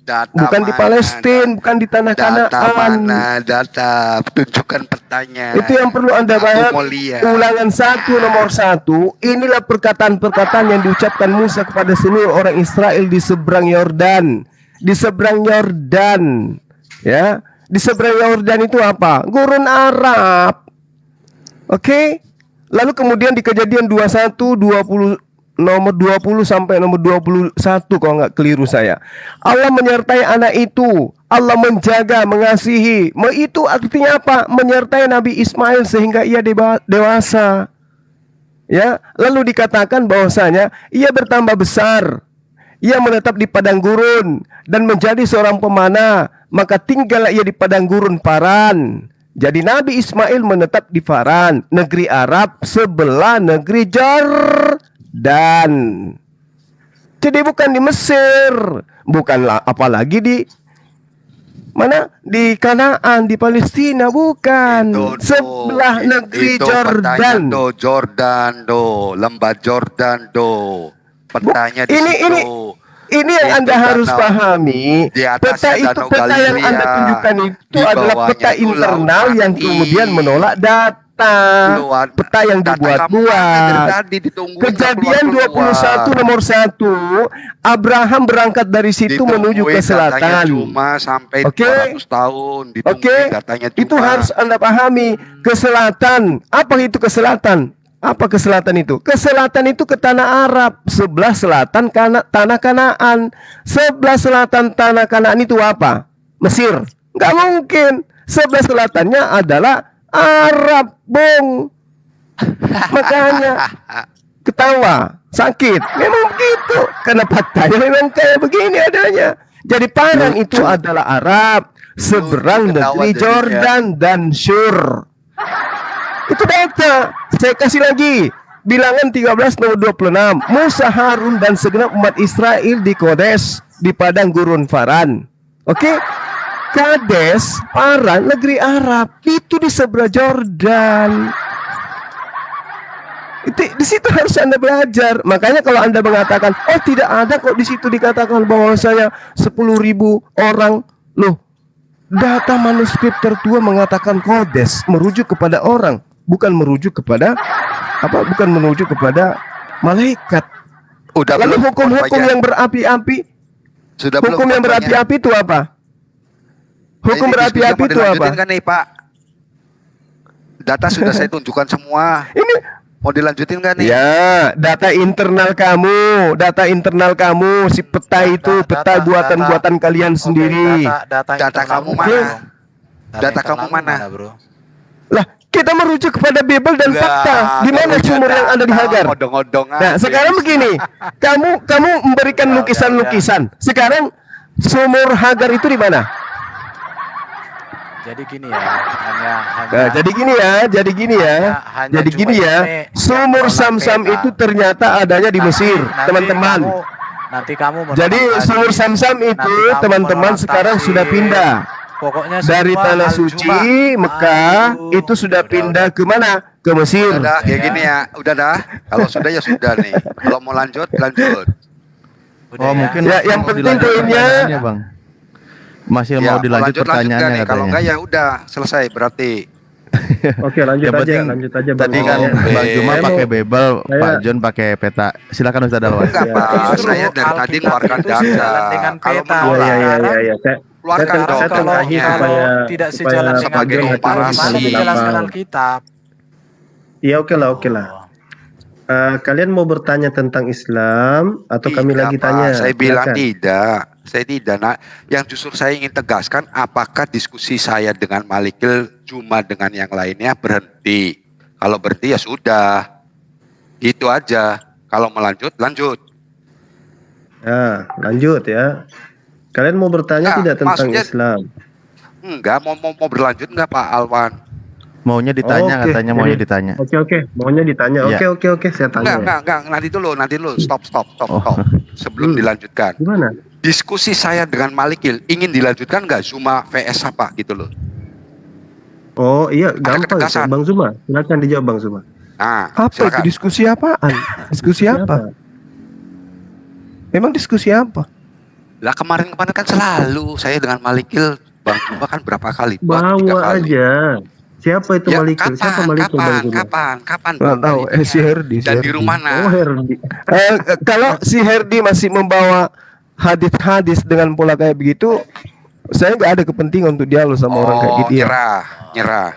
Data bukan di mana? Palestina, bukan di tanah Data Kanaan. mana? Data. Tunjukkan petanya. Itu yang perlu Anda Aku bayar. mau lihat. Ulangan 1 nomor 1. Inilah perkataan-perkataan yang diucapkan Musa kepada seluruh orang Israel di seberang Yordan. Di seberang Yordan. Ya, di seberang Yordan itu apa? Gurun Arab. Oke? Lalu kemudian di Kejadian 21 20 nomor 20 sampai nomor 21 kalau nggak keliru saya. Allah menyertai anak itu. Allah menjaga, mengasihi. Itu artinya apa? Menyertai Nabi Ismail sehingga ia dewasa. Ya, lalu dikatakan bahwasanya ia bertambah besar. Ia menetap di padang gurun dan menjadi seorang pemanah. Maka tinggallah ia di padang gurun Paran. Jadi Nabi Ismail menetap di Paran, negeri Arab sebelah negeri Jordan. Jadi bukan di Mesir, bukanlah apalagi di mana? Di Kanaan, di Palestina, bukan. Sebelah negeri itu petanya Jordan. Jordan lembah Jordan petanya di situ. Ini yang Itu Anda harus danau. pahami. Di Peta atasnya itu, Danau peta yang Galilea. Anda tunjukkan itu Di adalah bawahnya peta itu internal Laut yang Mati. kemudian menolak data. Keluar. Peta yang Data kamu mana dari dibuat-buat. tadi ditungguin Kejadian nggak keluar-keluar. 21 nomor 1, Abraham berangkat dari situ menuju ke Ditungguin datanya selatan. cuma sampai Oke. 200 tahun. Ditungguin Oke, datanya cuma. itu harus Anda pahami. Ke selatan. Apa itu ke selatan? Apa ke selatan itu? Ke selatan itu ke tanah Arab. Sebelah selatan tanah Kanaan. Sebelah selatan tanah Kanaan itu apa? Mesir. Nggak mungkin. Sebelah selatannya adalah Arab, Bung. Makanya ketawa, sakit. Memang begitu. Karena patahnya memang kayak begini adanya. Jadi Paran itu adalah Arab. Seberang Ketawa negeri jadinya. Jordan dan Syur. Itu data. Saya kasih lagi. Bilangan 13 nomor 26. Musa, Harun dan segenap umat Israel di Kodes di padang gurun Paran. Oke? Kades, Paran, negeri Arab. Itu di sebelah Jordan. Itu di situ harus Anda belajar. Makanya kalau Anda mengatakan, "Oh, tidak ada kok di situ dikatakan bahwa saya 10.000 orang." Loh, data manuskrip tertua mengatakan Kodes merujuk kepada orang, bukan merujuk kepada apa? Bukan merujuk kepada malaikat. Udah Lalu belum hukum-hukum pokoknya? yang berapi-api, Sudah belum hukum yang pokoknya? berapi-api itu apa? Hukum Ini berapi-api diskusinya mau itu apa? dilanjutin kan nih Pak? Data sudah saya tunjukkan semua. Ini Mau dilanjutin nggak nih? Ya, data internal kamu, si peta itu, peta buatan kalian Oke, sendiri. Data internal kamu lu mana? dong? Data kamu internal lu mana? bro? Lah, kita merujuk kepada Bible dan fakta. Di mana sumber yang ada di Hagar? Odong-odong Nah, sekarang begini, kamu memberikan Udah, lukisan-lukisan. Sekarang sumur Hagar itu di mana? Jadi gini ya, hanya Nah, jadi gini ya. hanya Jadi cuma gini ya. ini Sumur yang Sam-Sam peta. itu ternyata adanya di Mesir, teman-teman. Nanti kamu menolak Jadi lagi. sumur Sam-Sam Nanti itu kamu teman-teman menolak sekarang tafsir. sudah pindah Pokoknya dari semua tanah Al-Juma. suci Mekah Aduh, itu sudah udah, pindah ke mana? Ke Mesir. Udah dah, kayak gini ya. Udah dah. Kalau sudah ya sudah nih. Kalau mau lanjut, lanjut. Udah Oh, ya. mungkin Ya, yang mau penting dilanjut poinnya- pertanyaannya, Bang. Masih mau dilanjut lanjut pertanyaannya nih. Kalau katanya. enggak ya udah selesai berarti. Oke, lanjut Yang aja, penting lanjut aja Bang. Tadi kan Saya- Bang Juma saya pakai mau- Bible, saya- Pak John pakai peta. Silakan Ustaz Alwan. Enggak, Ya, Pak. justru Saya dari tadi Alkitab ngeluarkan itu data. sejalan dengan Kalau peta. menolak, Iya. keluarkan Saya dong tengkahi contohnya. supaya tidak supaya sejalan dengan sebagai peta, komparasi. gimana Lebih menjelaskan lapang. Alkitab? Iya, oke lah. Kalian mau bertanya tentang Islam atau kami Tidak, lagi Pak. tanya? Saya bilang Silakan. tidak. Saya tidak. Nah, yang justru saya ingin tegaskan, apakah diskusi saya dengan Malikil Juma dengan yang lainnya berhenti? Kalau berhenti ya sudah. Gitu aja. Kalau melanjut, lanjut. Ya, lanjut ya. Kalian mau bertanya Nah, tidak tentang maksudnya- Islam? Enggak, mau berlanjut enggak Pak Alwan? Maunya ditanya Oke, katanya jadi- maunya ditanya. Oke. Maunya ditanya. Iya. Oke, saya tanya. Enggak. Nanti dulu. Stop. Oh. Sebelum dilanjutkan. Gimana? Diskusi saya dengan Malikil ingin dilanjutkan enggak Zuma VS apa gitu loh. Oh iya, Ada gampang. ketegasan. Bang Zuma, silakan dijawab Bang Zuma. Nah, Apa silakan. itu diskusi apaan? Diskusi apa? Memang diskusi apa? Lah kemarin kan selalu saya dengan Malikil Bang Zuma kan berapa kali? 2, 3 Bawa kali. aja. Siapa itu Ya, Malikil? Siapa Malikil Bang Zuma? kapan? Nggak tahu. Si Herdi. Dan di rumah mana? Oh Herdi. Kalau si Herdi masih membawa hadis-hadis dengan pola kayak begitu, saya nggak ada kepentingan untuk dialog sama orang kayak gitu ya. Nyerah.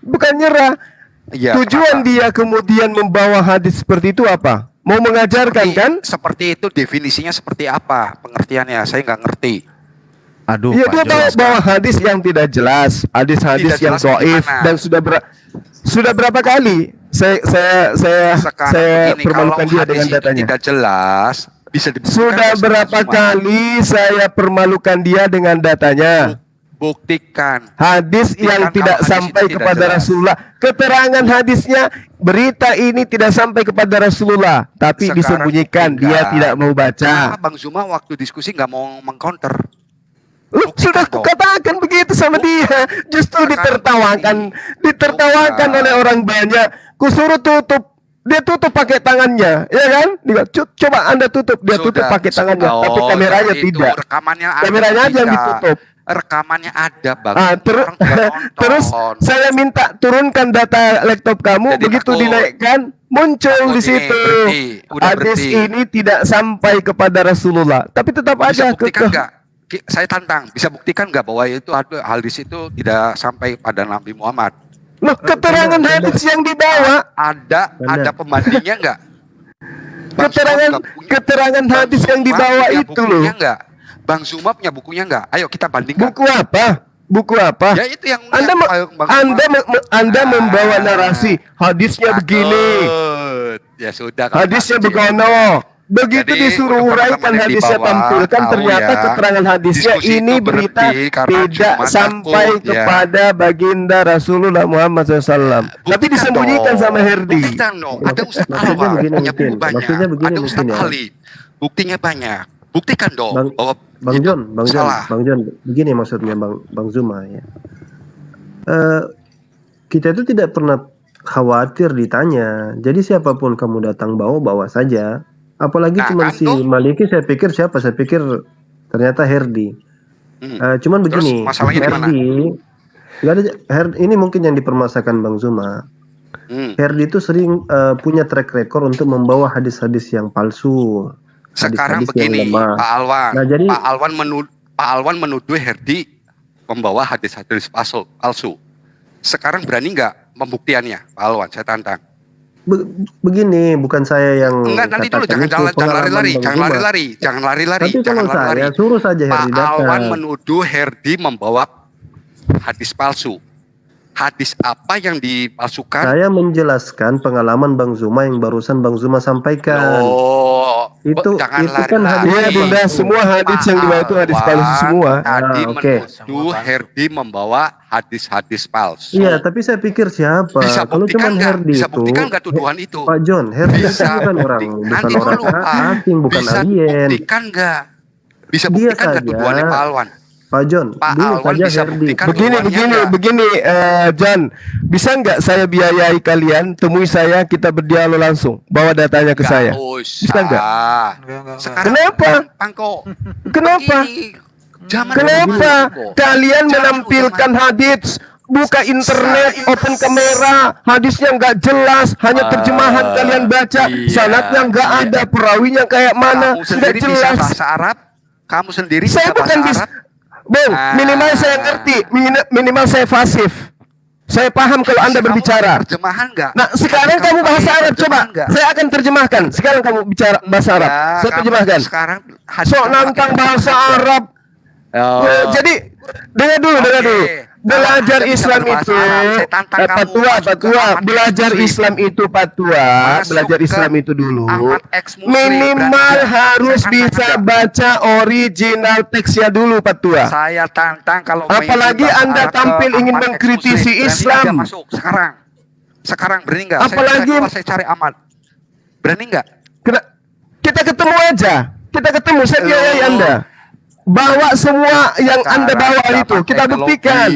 Bukan nyerah. Iya. Tujuan kenapa? dia kemudian membawa hadis seperti itu apa? Mau mengajarkan kan? Seperti itu definisinya seperti apa? Pengertiannya saya nggak ngerti. Aduh, Iya, Pak dia John. bawa hadis yang tidak jelas, hadis-hadis Tidak yang jelas dhaif gimana? dan sudah berapa kali saya Sekarang begini, permalukan kalau dia hadis dengan itu datanya. tidak jelas, bisa dibuktikan Sudah nggak sama berapa Zuma? kali saya permalukan dia dengan datanya. Buktikan. Hadis yang Buktikan tidak kalau hadis sampai itu tidak kepada jelas. Rasulullah. Keterangan hadisnya, berita ini tidak sampai kepada Rasulullah, tapi Sekarang disembunyikan. buktikan. Dia tidak mau baca. Kenapa Bang Zuma waktu diskusi nggak mau mengcounter? Lu Buktikan sudah dong. kukatakan begitu sama dia. Justru Sekarang ditertawakan Bukan. oleh orang banyak. Kusuruh tutup. Dia tutup pakai tangannya, ya kan? Coba Anda tutup, dia tutup pakai tangannya, tapi kameranya itu, tidak. Rekamannya ada. Kameranya aja yang tidak. ditutup. Rekamannya ada, Bang. Orang tidak nonton. Terus saya minta turunkan data laptop kamu, Jadi begitu takut. dinaikkan muncul Takut di ini, situ. berhenti. Udah Hadis berhenti. ini tidak sampai kepada Rasulullah, tapi tetap Bisa aja buktikan nggak? Saya tantang, bisa buktikan nggak bahwa itu hadis itu tidak sampai pada Nabi Muhammad? Loh, keterangan hadis yang dibawa, Ada pembandingnya nggak? Bang Zuma nggak punya- keterangan Bang hadis yang Zuma dibawa punya itu loh. bukunya nggak? Bang Zuma punya bukunya nggak? Ayo kita bandingkan. Buku apa? Buku apa? Ya itu yang Anda yang me- Bang Anda Zuma. me- Anda membawa narasi hadisnya begini, Takut. Ya sudah. kalau hadisnya takut, begono. Begitu Jadi, disuruh untuk uraikan teman-teman yang hadisnya di bawah, tampilkan, tahu ternyata ya, keterangan hadisnya diskusi ini itu berita berhenti karena tidak cuma sampai takut, ya. kepada baginda Rasulullah Muhammad SAW. Tapi Buktikan disembunyikan dong. sama Herdi. Buktikan dong. Ada Ustaz Maksudnya Alwan begini punya buku mungkin. banyak. Maksudnya begini Ada Ustaz mungkin ya. Ali. Buktinya banyak. Buktikan dong Bang- bahwa Bang itu John, salah. Bang John, begini maksudnya Bang Zuma ya. Kita itu tidak pernah khawatir ditanya. Jadi siapapun kamu datang bawa saja. Apalagi Nah, cuma kan si tuh. Maliki, saya pikir siapa? Saya pikir ternyata Herdi. Cuman Terus begini, masalahnya di mana? nggak ada ini mungkin yang dipermasakan Bang Zuma. Herdi itu sering punya track record untuk membawa hadis-hadis yang palsu. Sekarang hadis-hadis yang begini, lemah. Pak Alwan. Nah, jadi- Pak Alwan menuduh Herdi membawa hadis-hadis palsu. Sekarang berani nggak pembuktiannya, Pak Alwan? Saya tantang. Begini, bukan saya yang Enggak, nanti dulu katakan jangan itu, pengalaman lari-lari, Bang jangan Zuma. lari-lari, jangan lari-lari, Tapi jangan kalau lari-lari. saya suruh saja Pak Herdi datang. Alwan menuduh Herdi membawa hadis palsu. Hadis apa yang dipalsukan? Saya menjelaskan pengalaman Bang Zuma yang barusan Bang Zuma sampaikan. Oh, Itu jangan kan lari-lari. hadis Iya Bunda, semua hadis yang dibawa itu hadis palsu semua. Tadi oke. menuduh Herdi membawa hadis-hadis palsu. Iya, tapi saya pikir siapa? Bisa Kalau buktikan cuma nggak? Herdi Bisa itu, buktikan nggak tuduhan itu? Pak John, Herdi Bisa itu bukan orang, bukti- bukan nanti orang dulu, Pak. asing, bukan Bisa alien. buktikan nggak? Bisa Dia buktikan nggak saja. tuduhannya Pak Alwan? Pak John, Pak dulu Alwan saja bisa Herdi. buktikan Begini, tuduhannya begini, nggak? John, bisa nggak saya biayai kalian, temui saya, kita berdialog langsung, bawa datanya ke saya. Bisa nggak? Enggak. Sekarang Kenapa? gampang kok. Kenapa? Begini, zaman Kenapa dulu kok. kalian Zaman menampilkan dulu, hadis? Buka internet, open kamera, hadisnya nggak jelas, hanya terjemahan kalian baca, iya, sanadnya nggak iya. ada, perawinya kayak mana, Kamu nggak sendiri bisa jelas. bahasa Arab? Kamu sendiri Saya bisa bukan bahasa bisa, Arab? Bung, minimal saya ngerti, minimal saya fasih. Saya paham kalau Anda Bisa kamu berbicara. pakai terjemahan nggak? Nah, sekarang kamu bahasa pakai Arab, coba. terjemahan nggak? Saya akan terjemahkan. Sekarang kamu bicara bahasa Arab. Ya, Saya kamu terjemahkan. Sekarang hadis Sok kamu nantang pakai bahasa terjemahan. Arab. Oh. Jadi dengar dulu. Oke. Belajar Kalau Anda bisa Islam berbahasa itu, Arab, saya tantang kamu Patua, masuk ke Ahmad belajar Ex-Muslim. Islam itu Patua, Masuk belajar ke Islam itu dulu. Ahmad Ex-Muslim. Minimal Berarti harus saya bisa tantang baca original teksnya dulu Patua. Saya tantang kalau Apalagi mengikuti bahasa Anda Arab ke tampil ingin Ahmad mengkritisi Ex-Muslim. Berani Islam. nggak masuk sekarang. Sekarang berani nggak? Apalagi- saya cari Ahmad. Berani nggak? Kita ketemu aja. Kita ketemu, saya biayai Loh. Anda. Bawa semua yang Sekarang Anda bawa zaman itu, kita teknologi. buktikan.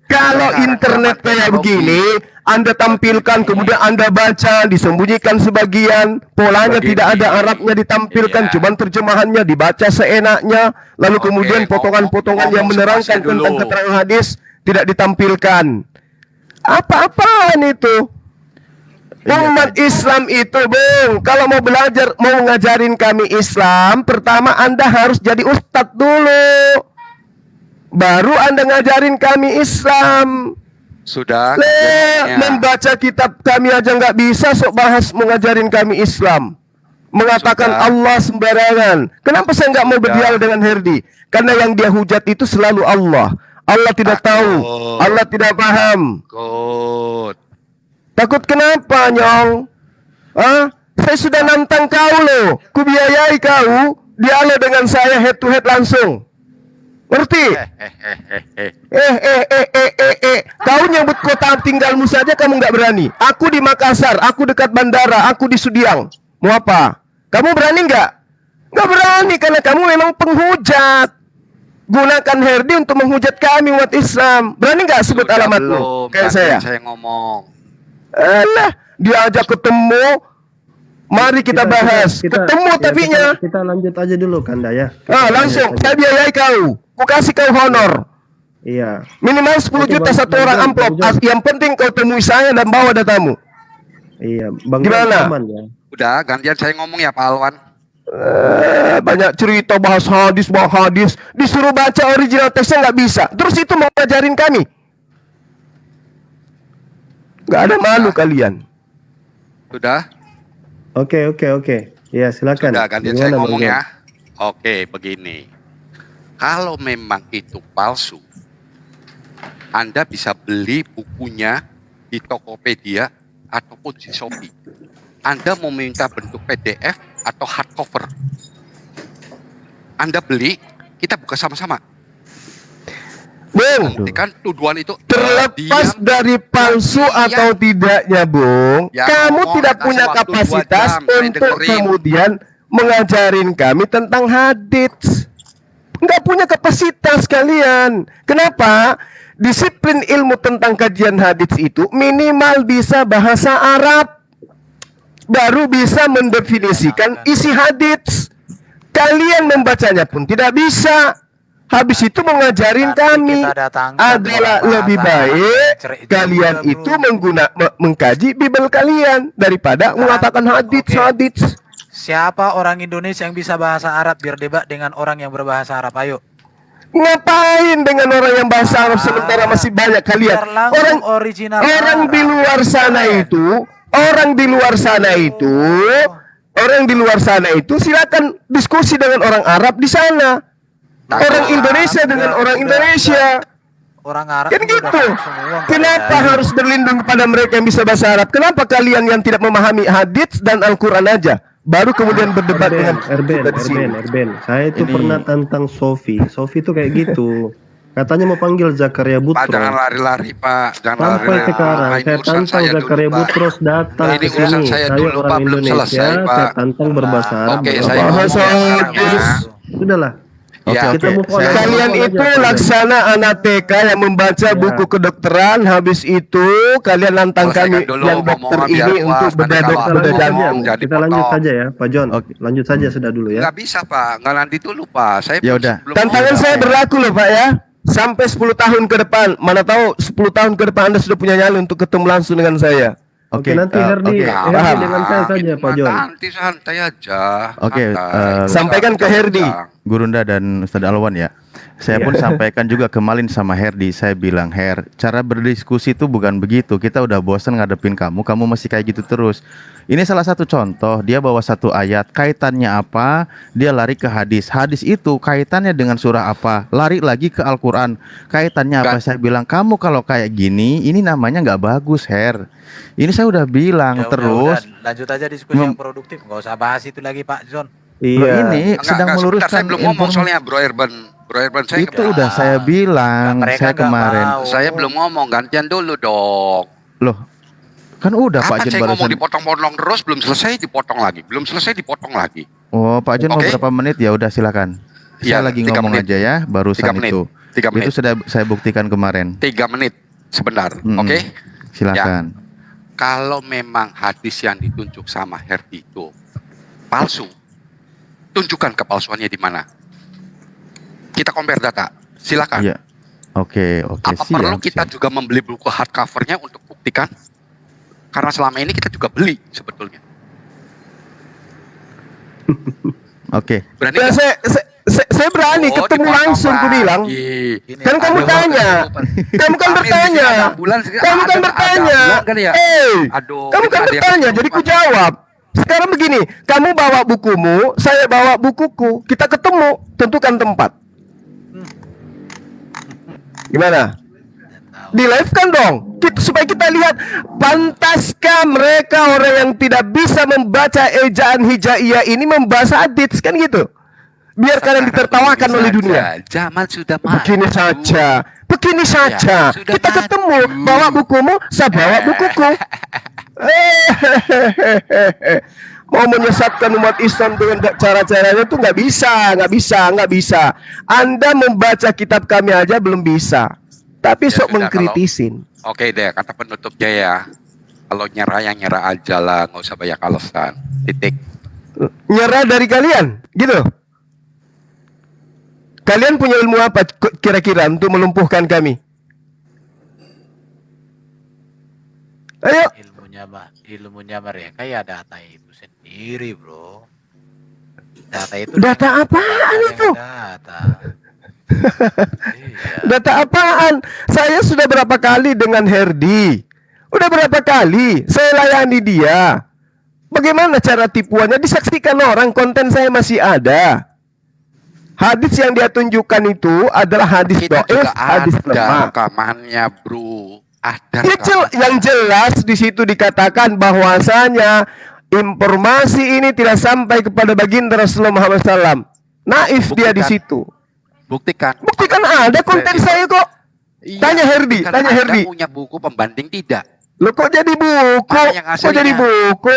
Kalau Sekarang internet zaman kayak teknologi. begini, Anda tampilkan, kemudian Anda baca, disembunyikan sebagian, polanya Begini. tidak ada Arabnya ditampilkan, Iya. cuman terjemahannya dibaca seenaknya, lalu Oke, kemudian potongan-potongan yang ngomong menerangkan situasi tentang dulu. keterangan hadis tidak ditampilkan. Apa-apaan itu? Umat Islam itu, Bung, kalau mau belajar, mau ngajarin kami Islam, pertama Anda harus jadi ustadz dulu. Baru Anda ngajarin kami Islam. Sudah. Le, membaca kitab kami aja nggak bisa, sok bahas mau ngajarin kami Islam. Mengatakan Sudah. Allah sembarangan. Kenapa saya nggak mau Sudah. berdialog dengan Herdi? Karena yang dia hujat itu selalu Allah. Allah tidak tahu, Allah tidak paham. Good. Takut kenapa, Nyong? Hah? Saya sudah nantang kau loh. Kubiayai kau dialog dengan saya head to head langsung. Ngerti? Kau nyebut kota tinggalmu saja kamu nggak berani. Aku di Makassar, aku dekat bandara, aku di Sudiang. Mau apa? Kamu berani nggak? Nggak berani karena kamu memang penghujat. Gunakan Herdi untuk menghujat kami umat Islam. Berani nggak sebut Sudah alamatmu? belum, Kayak gantian saya. saya ngomong. Alah, diajak ketemu. Mari kita bahas. Ketemu tapinya. Kita lanjut aja dulu Kanda ya. Langsung. Saya biayai kau. Ku kasih kau honor. Iya. Minimal 10 Oke, juta Bang- satu Bang orang John, amplop. Bang John. Yang penting kau temui saya dan bawa datamu. Iya, Bang Gimana? John aman ya. Udah, gantian saya ngomong ya Pak Alwan. Banyak cerita bahas hadis. Disuruh baca original teksnya nggak bisa. Terus itu mau ngajarin kami. Nggak ada malu kalian. Sudah? Oke. Ya, silakan. Sudah, gantian Gimana, saya Bang ngomong John? ya. Oke, begini. Kalau memang itu palsu, Anda bisa beli bukunya di Tokopedia ataupun di Shopee. Anda mau minta bentuk PDF atau hardcover. Anda beli, kita buka sama-sama. Bung, Membuktikan tuduhan itu terlepas diam. dari palsu atau tidaknya, Bung, Ya, kamu ngomong, tidak kasih punya waktu 2 kapasitas jam, saya untuk dengerin. kemudian mengajarin kami tentang hadits. Nggak punya kapasitas kalian. Kenapa? Disiplin ilmu tentang kajian hadits itu minimal bisa bahasa Arab, baru bisa mendefinisikan isi hadits. Kalian membacanya pun tidak bisa. Habis itu mengajarin Nanti kami kita datangkan adalah orang lebih bahasa baik cerai juga, kalian bro. itu mengkaji Bible kalian daripada mengatakan hadits. Siapa orang Indonesia yang bisa bahasa Arab biar debat dengan orang yang berbahasa Arab? Ayo. Ngapain dengan orang yang bahasa Arab sementara masih banyak kalian? Biar langsung Orang original orang Arab. di luar sana itu, orang di luar sana itu, orang di luar sana itu silakan diskusi dengan orang Arab di sana. Orang Indonesia dengan orang Indonesia. Orang Arab Kan juga udah gitu. langsung semua, Kenapa Pak. harus berlindung kepada mereka yang bisa bahasa Arab? Kenapa kalian yang tidak memahami hadits dan Al-Quran aja baru kemudian berdebat dengan kita di sini? Erben. Saya itu Ini- pernah tantang Sofi. Sofi itu kayak gitu. Katanya mau panggil Zakaria Pak, Butros. jangan lari-lari, Pak. Jangan Sampai lari-lari. sekarang Ini saya urusan tantang saya dulu, Zakaria Pak. Butros datang Ini ke urusan sini. saya Saya dulu, orang Pak. Belum Indonesia, selesai, saya Pak. tantang berbahasa Arab. Oke, berbahasa saya Arab. mau Bahasa sekarang ya. Sudahlah. Oke, Ya. oke. Kita move on Saya- aja. Kalian itu laksana anak TK yang membaca buku kedokteran, habis itu kalian nantang kami Selesaikan dulu yang dokter ngomong, biar ini puas. untuk Nanti bedah kalau dokter aku bedah ngomong, jantung. jangan Kita lanjut dipotong. saja ya, Pak John. Oke. Lanjut saja sudah dulu ya. Nggak bisa, Pak. Nggak nanti dulu, Pak. Saya Ya udah. Tantangan saya berlaku loh Pak ya. Sampai 10 tahun ke depan. Mana tahu 10 tahun ke depan Anda sudah punya nyali untuk ketemu langsung dengan saya. Oke, nanti Herdi, oke. Herdi dengan saya saja, Pak John. Nanti santai aja. Oke, santai. Sampaikan ke Herdi. Gurunda dan Ustaz Alwan ya. Saya pun sampaikan juga kemarin sama Herdi, saya bilang, Her, cara berdiskusi itu bukan begitu. Kita udah bosan ngadepin kamu masih kayak gitu terus. Ini salah satu contoh, dia bawa satu ayat, kaitannya apa, dia lari ke hadis. Hadis itu kaitannya dengan surah apa, lari lagi ke Al-Quran. Kaitannya apa, saya bilang, kamu kalau kayak gini, ini namanya nggak bagus, Her. Ini saya udah bilang Ya terus. udah, lanjut aja diskusi yang produktif, nggak usah bahas itu lagi Pak John. Loh, ini Enggak, sedang sebentar, meluruskan saya belum ngomong informasi. soalnya Bro Erban. Bro Erban saya Itu udah saya bilang, Nah, mereka saya nggak kemarin. mau. Saya belum ngomong, gantian dulu dong. Loh, kan udah Pak Kapan Jen saya ngomong barusan. dipotong-potong terus, belum selesai dipotong lagi. Belum selesai dipotong lagi. Oh, Pak Jen mau Oke. berapa menit? Ya udah silakan. Iya, Saya lagi 3 ngomong menit. aja ya, 3 barusan menit. itu. 3 menit. Itu sudah saya buktikan kemarin. 3 menit sebentar. Mm-mm. Oke. Silakan. Kalau memang hadis yang ditunjuk sama Herdi itu palsu, tunjukkan kepalsuannya di mana. Kita compare data. Silakan. Iya. Oke, Apa perlu kita siap. juga membeli buku hardcovernya untuk buktikan? Karena selama ini kita juga beli sebetulnya. Oke. Berani Ya, nggak? saya berani Oh, ketemu dipotong langsung ku bilang. lagi. Ini Kan kamu Aduh, tanya. Kamu kan Amir, bertanya. di sini ada bulan, Kamu kan ada bertanya. bulan kan ya? Aduh, Kamu kan ada yang bertanya, jadi ku jawab. Sekarang begini, kamu bawa bukumu, saya bawa bukuku, kita ketemu, tentukan tempat. Gimana? Di live kan dong, supaya kita lihat pantaskah mereka orang yang tidak bisa membaca ejaan hijaiyah ini membahas hadits kan gitu. Biar kalian ditertawakan oleh dunia. Zaman sudah maju. Begini saja. sudah Kita maju. ketemu, bawa bukumu, saya bawa bukuku. Mau menyesatkan umat Islam dengan cara-caranya itu nggak bisa. Anda membaca kitab kami aja belum bisa. Tapi Ya sok sudah, mengkritisin. Oke deh, kata penutupnya ya. Kalau nyerah yang nyerah aja lah, nggak usah banyak alasan. Titik. Nyerah dari kalian, gitu. Kalian punya ilmu apa kira-kira untuk melumpuhkan kami? Ayo. Ilmunya mereka ya data itu sendiri, bro. Data itu Data apaan itu? Data. Iya. Data apaan? Saya sudah berapa kali dengan Herdi. Udah berapa kali saya layani dia. Bagaimana cara tipuannya? Disaksikan orang, konten saya masih ada. Hadis yang dia tunjukkan itu adalah hadis Kita doif, juga hadis ada lemah. rekamannya, bro. Ada. Ya, yang jelas di situ dikatakan bahwasanya informasi ini tidak sampai kepada baginda Rasulullah Muhammad SAW. Naif dia di Buktikan. situ. Buktikan. Buktikan ada konten saya kok. Iya, Tanya Herdi, kan tanya Anda Herdi. punya buku pembanding tidak? Loh kok jadi buku? Mana yang Kok jadi aslinya? buku?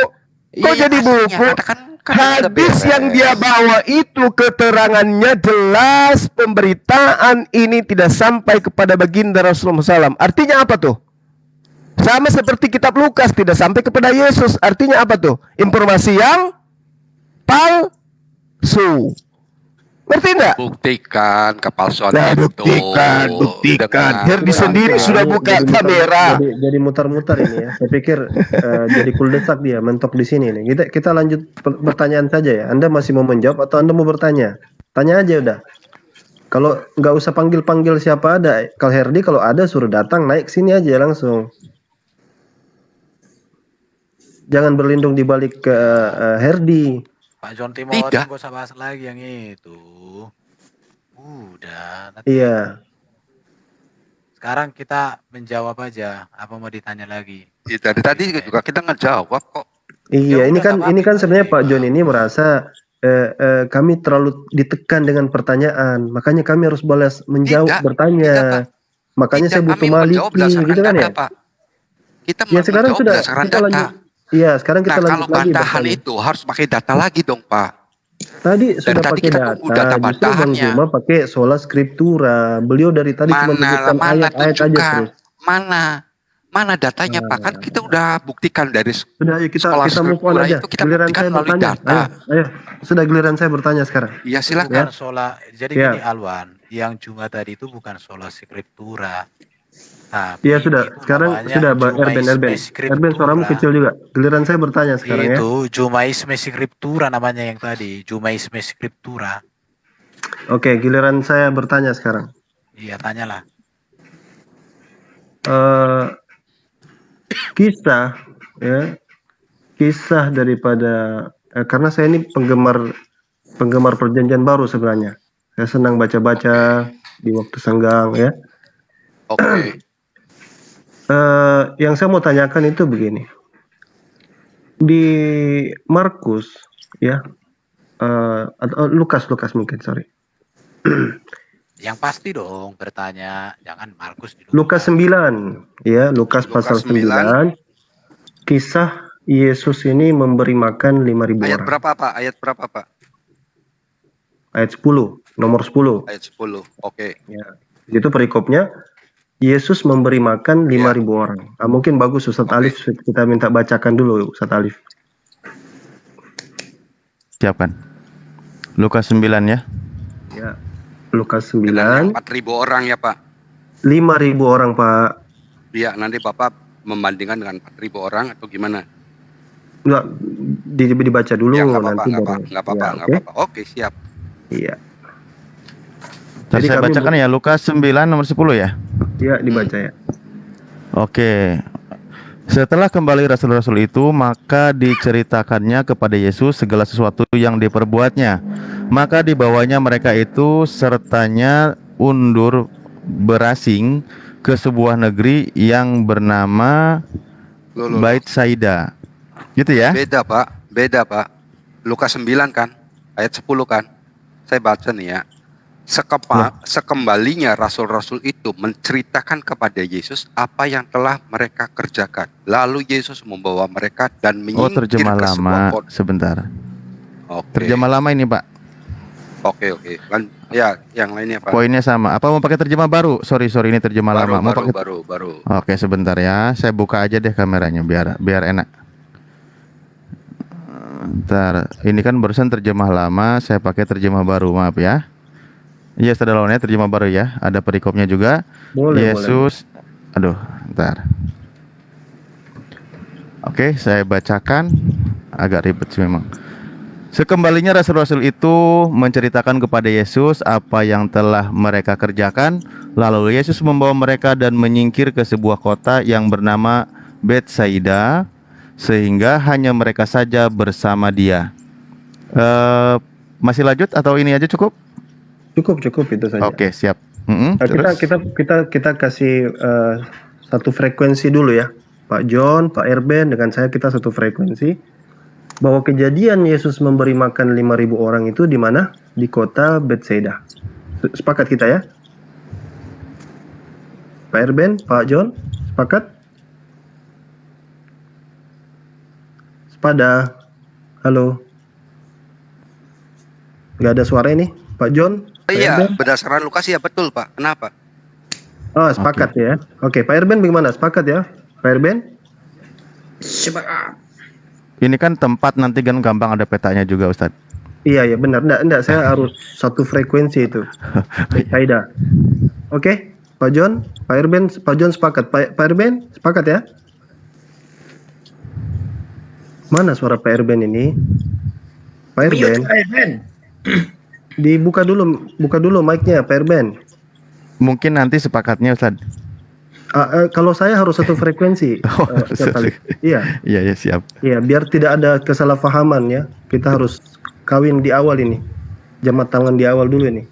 Kok Iya, jadi aslinya. buku? Katakan udah Hadis beres. yang dia bawa itu keterangannya jelas pemberitaan ini tidak sampai kepada baginda Rasulullah SAW. Artinya apa tuh? Sama seperti kitab Lukas tidak sampai kepada Yesus. Artinya apa tuh? Informasi yang palsu. Ngerti enggak? Buktikan kepalsuan Nah, itu. buktikan. Dengan- Herdi sendiri sudah buka kamera. Jadi mutar-mutar ini ya. Saya pikir jadi kuldesak dia mentok di sini nih. Kita lanjut pertanyaan saja ya. Anda masih mau menjawab atau Anda mau bertanya? Tanya aja udah. Kalau nggak usah panggil-panggil siapa ada. Kalau Herdi kalau ada suruh datang naik sini aja langsung. Jangan berlindung di balik ke Herdi. Pak John Timothy Tidak. gak usah bahas lagi yang itu. Udah. Nanti Iya. sekarang kita menjawab aja. Apa mau ditanya lagi? Ya, dari tadi juga kita ngejawab kok. Iya, Ya ini udah, kan nggak apa-apa, sebenarnya itu Pak aja. John ini merasa kami terlalu ditekan dengan pertanyaan, makanya kami harus balas menjawab Tidak, bertanya. tidak, Pak. Makanya Tidak, saya butuh kami menjawab Maliki, berdasarkan gitu kan data, ya? Pak. Kita Ya sekarang menjawab sudah berdasarkan kita data. lanjut. Iya, sekarang kita Nah, lanjut kalau lagi bantahan bertanya. itu harus pakai data lagi dong, Pak. Tadi Dari sudah tadi pakai kita data, tunggu data justru Bang bantahannya. Zuma pakai sola scriptura. Beliau dari tadi cuma menyebutkan Mana ayat-ayat aja tunjukkan? terus. Mana datanya, Pak? Kan kita udah buktikan dari Sudah, ayo kita sekolah move on scriptura aja. itu kita Giliran buktikan saya melalui bertanya. data. Ayo, sudah giliran saya bertanya sekarang. Iya, silakan. Bukan sola. Jadi Ya. gini Alwan, yang Juma tadi itu bukan sola scriptura. Tapi Iya sudah. itu Sekarang namanya sudah Jumaisme Erben Scriptura. suaramu kecil juga. Giliran saya bertanya sekarang ya. Itu Jumaisme Scriptura namanya yang tadi, Jumaisme Scriptura. Oke, giliran saya bertanya sekarang. Iya, tanyalah. Kisah ya, kisah daripada karena saya ini penggemar perjanjian baru sebenarnya. Saya senang baca-baca di waktu senggang ya. Oke. Yang saya mau tanyakan itu begini. Di Markus ya, atau Lukas mungkin, sorry. Yang pasti dong bertanya, jangan Markus dulu. Lukas 9 ya, Lukas pasal Lukas 9. 9. Kisah Yesus ini memberi makan 5.000 Ayat orang. berapa, Pak? Ayat berapa, Pak? Ayat 10, nomor 10. Ayat 10. Oke. Ya. Itu perikopnya Yesus memberi makan 5.000 orang. Nah, mungkin bagus Ustadz Oke. Alif kita minta bacakan dulu Ustadz Alif. Siapkan. Lukas 9 ya. Ya. Lukas Dengan 9, 4.000 orang ya, Pak. 5.000 orang Pak. Iya, nanti Bapak membandingkan dengan 4.000 orang atau gimana? Enggak, dibaca dulu Ya, nggak apa-apa, nanti nggak baru. apa-apa, nggak apa-apa, Ya, nggak oke? apa-apa. Oke, siap. Iya. Jadi saya kami bacakan ya Lukas 9 nomor 10 ya. Ya, dibaca ya. Oke. Setelah kembali rasul-rasul itu, maka diceritakannya kepada Yesus segala sesuatu yang diperbuatnya. Maka dibawanya mereka itu sertanya undur berasing ke sebuah negeri yang bernama Loh. Bait Saida. Gitu ya? Beda, Pak. Beda, Pak. Lukas 9 kan? Ayat 10 kan? Saya baca nih ya. Sekembalinya rasul-rasul itu menceritakan kepada Yesus apa yang telah mereka kerjakan. Lalu Yesus membawa mereka dan Oh, menyingkir terjemah ke sebuah lama. kota. Sebentar. Oke. Terjemah lama ini, Pak. Oke. Ya, yang lainnya Pak. Poinnya sama. Apa mau pakai terjemah baru? Sorry, ini terjemah lama. Mau pakai baru. Oke, sebentar ya. Saya buka aja deh kameranya biar enak. Ntar, ini kan barusan terjemah lama, saya pakai terjemah baru, maaf ya. Iya, saudara ya, terjemah baru ya. Ada perikopnya juga. Boleh, Yesus, aduh, ntar. Oke, saya bacakan. Agak ribet sih memang. Sekembalinya rasul-rasul itu menceritakan kepada Yesus apa yang telah mereka kerjakan. Lalu Yesus membawa mereka dan menyingkir ke sebuah kota yang bernama Betsaida, sehingga hanya mereka saja bersama dia. Masih lanjut atau ini aja cukup? Cukup itu saja. Oke, siap. Nah, Terus? kita kasih satu frekuensi dulu ya, Pak John, Pak Erben dengan saya kita satu frekuensi bahwa kejadian Yesus memberi makan 5.000 orang itu di mana? Di kota Betsaida. Sepakat kita ya? Pak Erben, Pak John, sepakat? Sepada, halo. Gak ada suara ini, Pak John. Pak Iya, Erben? berdasarkan Lukas ya betul Pak. Kenapa? Oh, sepakat ya. Oke, Pak Erben bagaimana? Sepakat ya, Pak Erben? Sepakat. Ini kan tempat nanti kan gampang ada petanya juga, Ustadz. Iya benar. Enggak, saya harus satu frekuensi itu. Aida. Oke, Pak John, Pak Erben, Pak John sepakat. Pak Erben sepakat ya? Mana suara Pak Erben ini? Pak Erben. Mute, Erben. Dibuka dulu, buka dulu mic-nya Pak Erben. Mungkin nanti sepakatnya Ustaz. Kalau saya harus satu frekuensi, Oh, Ustaz Alif. Iya, Iya, ya siap. iya, biar tidak ada kesalahpahaman ya. Kita harus kawin di awal ini. Jamat tangan di awal dulu ini.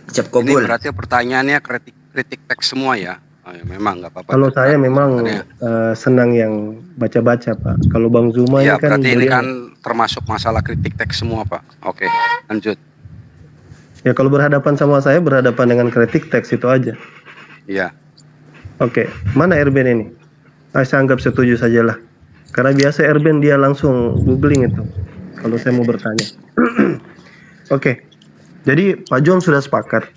Ucap Ini kabul. berarti pertanyaannya kritik teks semua ya? Oh, ya memang nggak apa-apa. Kalau saya memang Sebenarnya. senang yang baca-baca Pak. Kalau Bang Zuma Ya, ini kan berarti ini beliau- kan termasuk masalah kritik teks semua, Pak. Oke, lanjut. ya kalau berhadapan sama saya berhadapan dengan kritik teks itu aja. Iya. Oke, mana Erben ini? Saya anggap setuju sajalah. Karena biasa Erben dia langsung googling itu. Kalau saya mau bertanya. Oke, jadi Pak John sudah sepakat.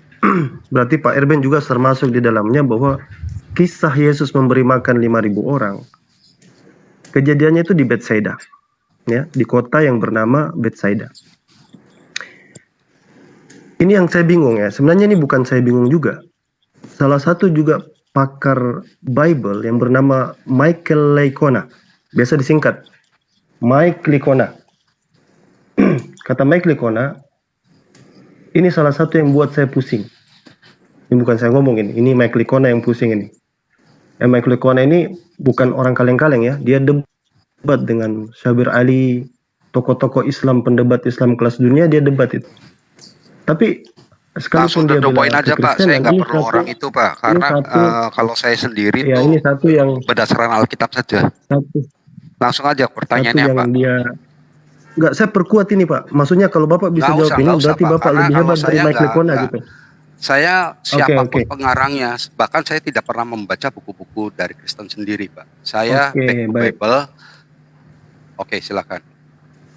Berarti Pak Erben juga termasuk di dalamnya bahwa kisah Yesus memberi makan 5.000 orang. Kejadiannya itu di Betsaida, ya, di kota yang bernama Betsaida. Ini yang saya bingung ya. Sebenarnya ini bukan saya bingung juga. Salah satu juga pakar Bible yang bernama Michael Licona, biasa disingkat Mike Licona. Kata Mike Licona, ini salah satu yang buat saya pusing. Ini bukan saya ngomong ini Mike Licona yang pusing ini. Mike Licona ini bukan orang kaleng-kaleng ya, dia debat dengan Syabir Ali, tokoh-tokoh Islam, pendebat Islam kelas dunia, dia debat itu. Tapi Langsung sekalipun dia to the point bela aja, Pak. kekristenan, Saya nggak ini perlu satu- orang itu, Pak. Karena kalau saya sendiri ya tuh ini satu yang berdasarkan Alkitab saja. Langsung aja satu pertanyaannya, yang Pak. dia nggak, saya perkuat ini Pak. Maksudnya kalau Bapak bisa Nggak jawab usah, ini nggak usah, berarti Pak. Bapak Karena lebih kalau hebat dari saya Mike nggak- Licona nggak. gitu. Saya siapapun oke. pengarangnya, bahkan saya tidak pernah membaca buku-buku dari Kristen sendiri, Pak. Saya Oke, back to baik. Bible. Oke, silakan.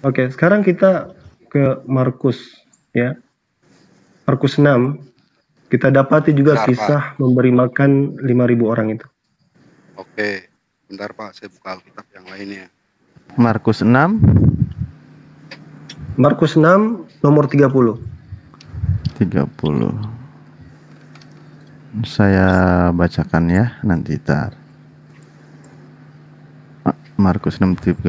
Oke, sekarang kita ke Markus ya. Markus 6 kita dapati juga Benar, kisah memberi makan 5.000 orang itu. Oke, bentar Pak, saya buka Alkitab yang lainnya. Markus 6 Markus 6 nomor 30. 30. Saya bacakan ya nanti tar. Markus 6:30.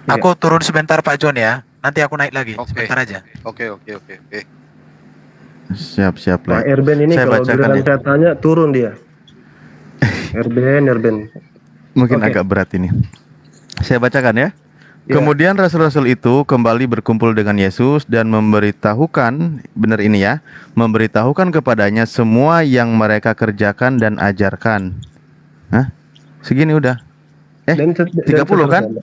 Iya. Aku turun sebentar Pak John ya. Nanti aku naik lagi. Oke. Sebentar aja. Oke. Siap-siap Pak lah. Erben ini Saya kalau bacakan giliran ya. saya tanya turun dia. Erben. Mungkin Oke. agak berat ini. Saya bacakan ya. Ya. Kemudian rasul-rasul itu kembali berkumpul dengan Yesus dan memberitahukan, benar ini ya, memberitahukan kepadanya semua yang mereka kerjakan dan ajarkan. Hah? Segini udah. Dan 30 kan?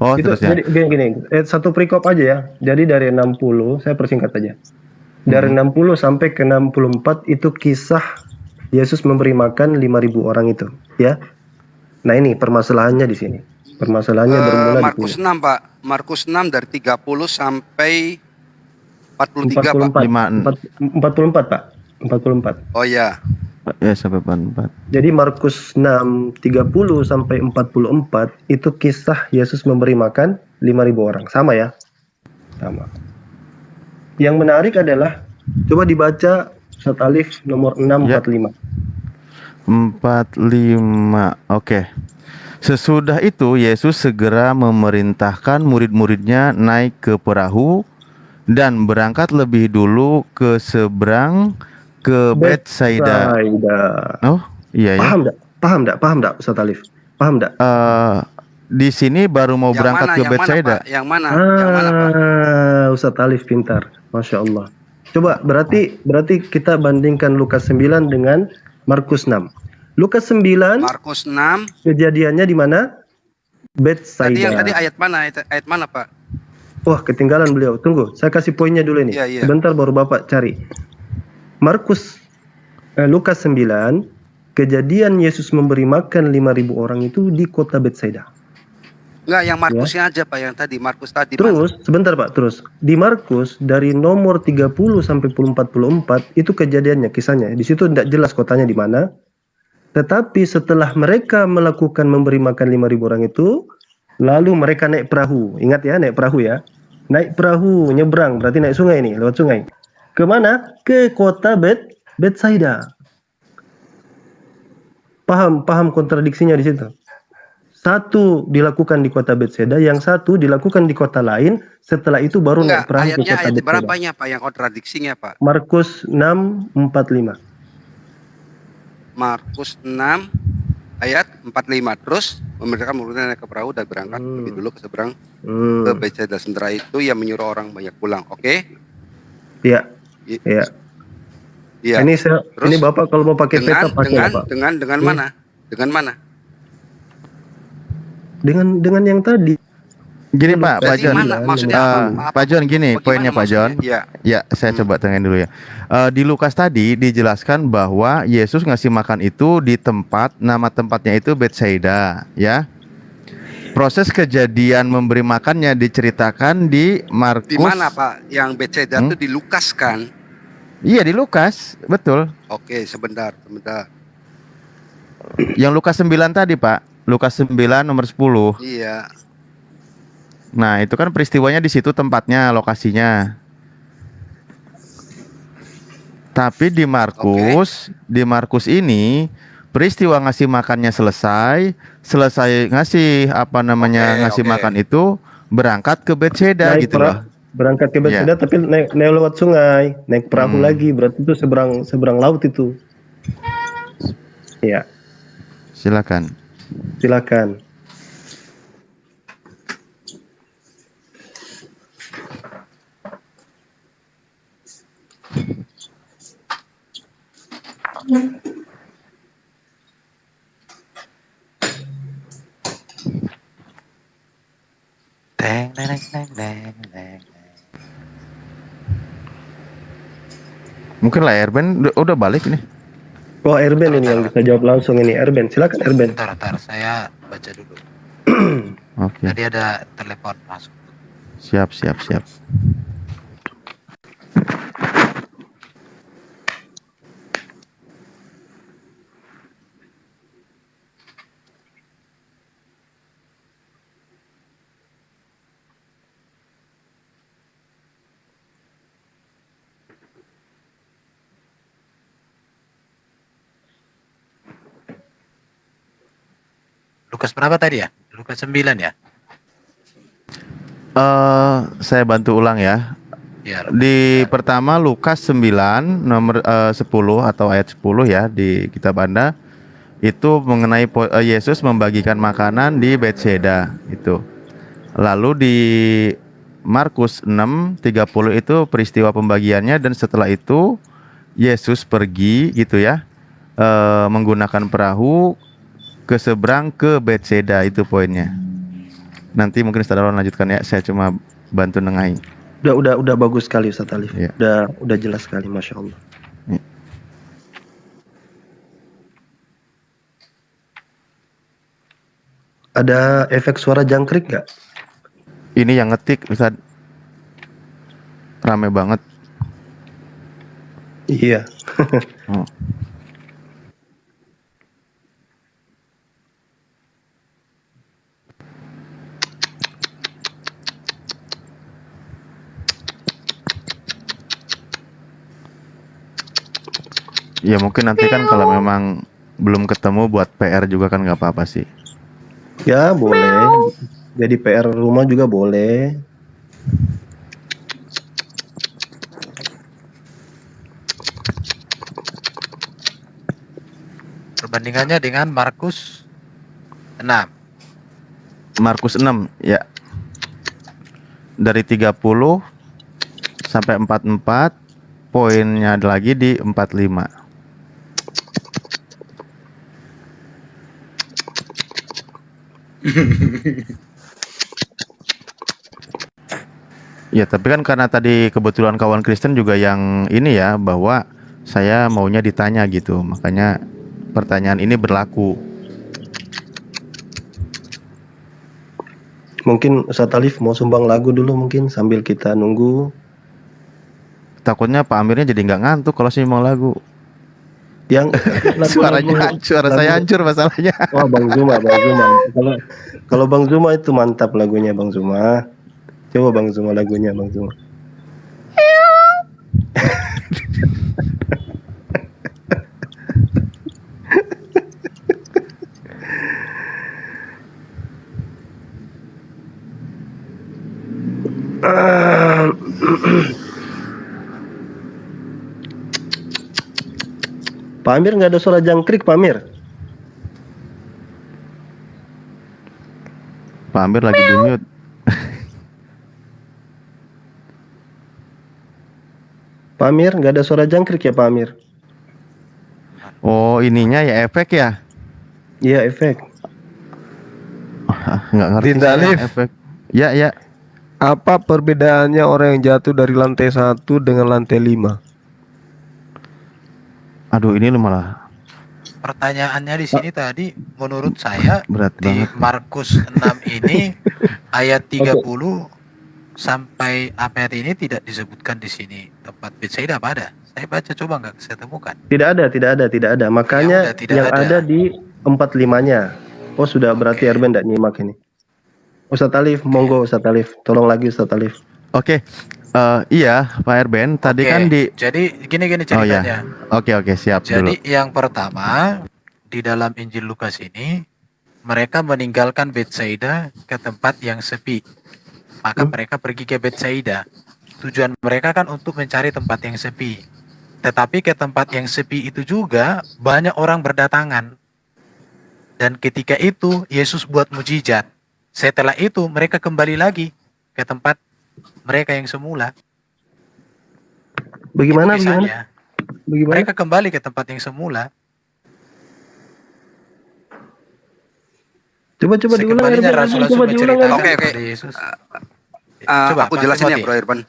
Oh, Itu terus ya. jadi gini, satu perikop aja ya. Jadi dari 60, saya persingkat aja. Dari 60 sampai ke 64 itu kisah Yesus memberi makan 5.000 orang itu, ya. Nah, ini permasalahannya di sini. Permasalahannya bermula di Markus sini. 6, Pak. Markus 6 dari 30 sampai 43, Pak. 44, Pak. 44. Oh iya. Ya sampai 44. Jadi Markus 6 30 sampai 44 itu kisah Yesus memberi makan 5.000 orang. Sama ya? Sama. Yang menarik adalah coba dibaca Ustaz Alif nomor 645. 45. Oke. Sesudah itu Yesus segera memerintahkan murid-muridnya naik ke perahu dan berangkat lebih dulu ke seberang ke Betsaida. Oh, iya ya. Paham enggak Ustaz Alif? Paham enggak? Di sini baru mau berangkat ke Betsaida. Yang mana, Pak? Ustaz Alif pintar. Masya Allah. Coba berarti kita bandingkan Lukas 9 dengan Markus 6. Lukas 9 Markus 6. kejadiannya di mana? Betsaida. Tadi ayat mana? Ayat mana, Pak? Wah, ketinggalan beliau. Tunggu, saya kasih poinnya dulu ini. Iya. Sebentar baru Bapak cari. Lukas 9, kejadian Yesus memberi makan 5.000 orang itu di kota Betsaida. Enggak, yang Markusnya aja, Pak, yang tadi Markus tadi. Terus, sebentar Pak, terus. Di Markus dari nomor 30 sampai 44 itu kejadiannya, kisahnya. Di situ tidak jelas kotanya di mana. Tetapi setelah mereka melakukan memberi makan 5.000 orang itu, lalu mereka naik perahu. Ingat ya, naik perahu ya. Naik perahu, nyebrang, berarti naik sungai ini, lewat sungai. Kemana? Ke kota Betsaida. Paham kontradiksinya di situ. Satu dilakukan di kota Betseda, yang satu dilakukan di kota lain. Setelah itu baru naik Enggak, perahu ke ayatnya kota ayat Betseda. berapanya Pak yang kontradiksinya Pak? Markus 6:45. Markus 6 ayat 45. Terus memerintahkan muridnya naik ke perahu dan berangkat lebih dulu ke seberang ke Betseda. Sementara itu ia menyuruh orang banyak pulang. Oke? Iya. I- Iya. Iya. Terus Ini Bapak kalau mau pakai peta pakai Pak. dengan mana? Dengan mana? Dengan yang tadi. Gini Pak Dari John. mana? Maksudnya apa? Pak John gini, Bagaimana poinnya Pak John. maksudnya? Iya. Ya, saya coba tengahin dulu ya. Di Lukas tadi dijelaskan bahwa Yesus ngasih makan itu di tempat, nama tempatnya itu Betsaida, ya. Proses kejadian memberi makannya diceritakan di Markus. Di mana Pak? Yang Betseda itu di Lukas kan? Iya, di Lukas, betul. Oke, sebentar. Yang Lukas 9 tadi, Pak. Lukas 9 nomor 10. Iya. Nah, itu kan peristiwanya di situ tempatnya, lokasinya. Tapi di Markus ini peristiwa ngasih makannya selesai ngasih ngasih makan itu berangkat ke Betseda Naik gitu loh. berangkat ke Betseda tapi naik lewat sungai, naik perahu lagi, berarti itu seberang laut itu. Iya, Silakan. silakan. Deng, deng, deng, deng, deng. Mungkin lah Erben udah balik nih. Oh, Erben ini yang bisa jawab langsung ini. Erben, silakan Erben. Bentar, saya baca dulu. Oke. Tadi ada telepon masuk. Siap. Lukas berapa tadi ya? Lukas 9 ya? Saya bantu ulang ya. Ya. Di pertama Lukas 9 nomor 10 atau ayat 10 ya di kitab Anda itu mengenai Yesus membagikan makanan di Betseda itu. Lalu di Markus 6:30 itu peristiwa pembagiannya dan setelah itu Yesus pergi gitu ya menggunakan perahu ke seberang ke Betseda, itu poinnya. Nanti mungkin saudara lanjutkan ya, saya cuma bantu nengahin. Udah bagus sekali Ustaz Alif. Iya. Udah jelas sekali, Masya Allah. Iya. Ada efek suara jangkrik nggak? Ini yang ngetik Ustaz. Rame banget. Iya. Oh. Ya mungkin nanti kan kalau memang belum ketemu buat PR juga kan nggak apa-apa sih. Ya boleh. Jadi PR rumah juga boleh. Perbandingannya dengan Markus 6. Markus 6 ya. Dari 30 sampai 44, poinnya lagi di 45. Ya, tapi kan karena tadi kebetulan kawan Kristen juga yang ini ya, bahwa saya maunya ditanya gitu. Makanya pertanyaan ini berlaku. Mungkin Ustaz Alif mau sumbang lagu dulu mungkin sambil kita nunggu. Takutnya Pak Amirnya jadi nggak ngantuk kalau sih mau lagu. Yang Suara saya hancur masalahnya. Wah, Bang Zuma. Kalau Bang Zuma itu mantap lagunya Bang Zuma. Coba Bang Zuma lagunya Bang Zuma. Pak Amir nggak ada suara jangkrik, Pak Amir. Pak Amir lagi di mute. Pak Amir nggak ada suara jangkrik ya Pak Amir? Oh, ininya ya efek ya? Iya efek. Nggak ngerti Dinda saya Alif. efek. Ya, ya. Apa perbedaannya orang yang jatuh dari lantai 1 dengan lantai 5? Aduh, ini malah Pertanyaannya di sini tadi menurut saya berat di banget. Markus 6 ini ayat 30 sampai ayat ini tidak disebutkan di sini tempat Betsaida apa ada? Saya baca coba nggak saya temukan. Tidak ada. Makanya Ya udah, tidak yang ada. ada di 45-nya. Oh sudah, berarti Oke. Erben tidak nyimak ini. Ustadz Alif, monggo Ustadz Alif. Tolong lagi Ustadz Alif. Oke. Iya, Pak Erben. Tadi Oke, kan di jadi gini Oh ya. ceritanya. Oke, siap dulu. Jadi yang pertama di dalam Injil Lukas ini mereka meninggalkan Betsaida ke tempat yang sepi. Maka mereka pergi ke Betsaida. Tujuan mereka kan untuk mencari tempat yang sepi. Tetapi ke tempat yang sepi itu juga banyak orang berdatangan. Dan ketika itu Yesus buat mujizat. Setelah itu mereka kembali lagi ke tempat mereka yang semula. Bagaimana? Itu kisahnya. Bagaimana? Mereka kembali ke tempat yang semula. Coba diulang. Sekembalinya Erben. Rasul Coba diulang. menceritakan Oke. kepada Yesus. Aku Pak jelasin ya Timothy. Bro Irfan.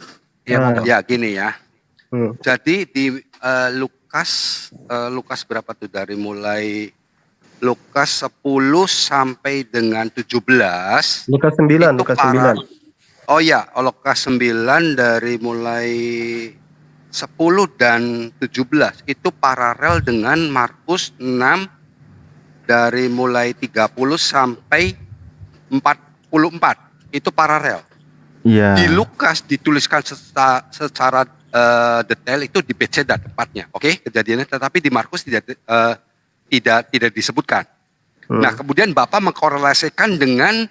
Ya, monggo. Ya gini ya. Hmm. Jadi di Lukas berapa tuh, dari mulai Lukas 10 sampai dengan 17. Lukas 9, itu Lukas para- 9. Oh ya, Lukas 9 dari mulai 10 dan 17 itu paralel dengan Markus 6 dari mulai 30 sampai 44. Itu paralel. Iya. Di Lukas dituliskan secara detail itu di Betsaida tepatnya, oke, kejadiannya. Tetapi di Markus tidak disebutkan. Nah, kemudian Bapak mengkorelasikan dengan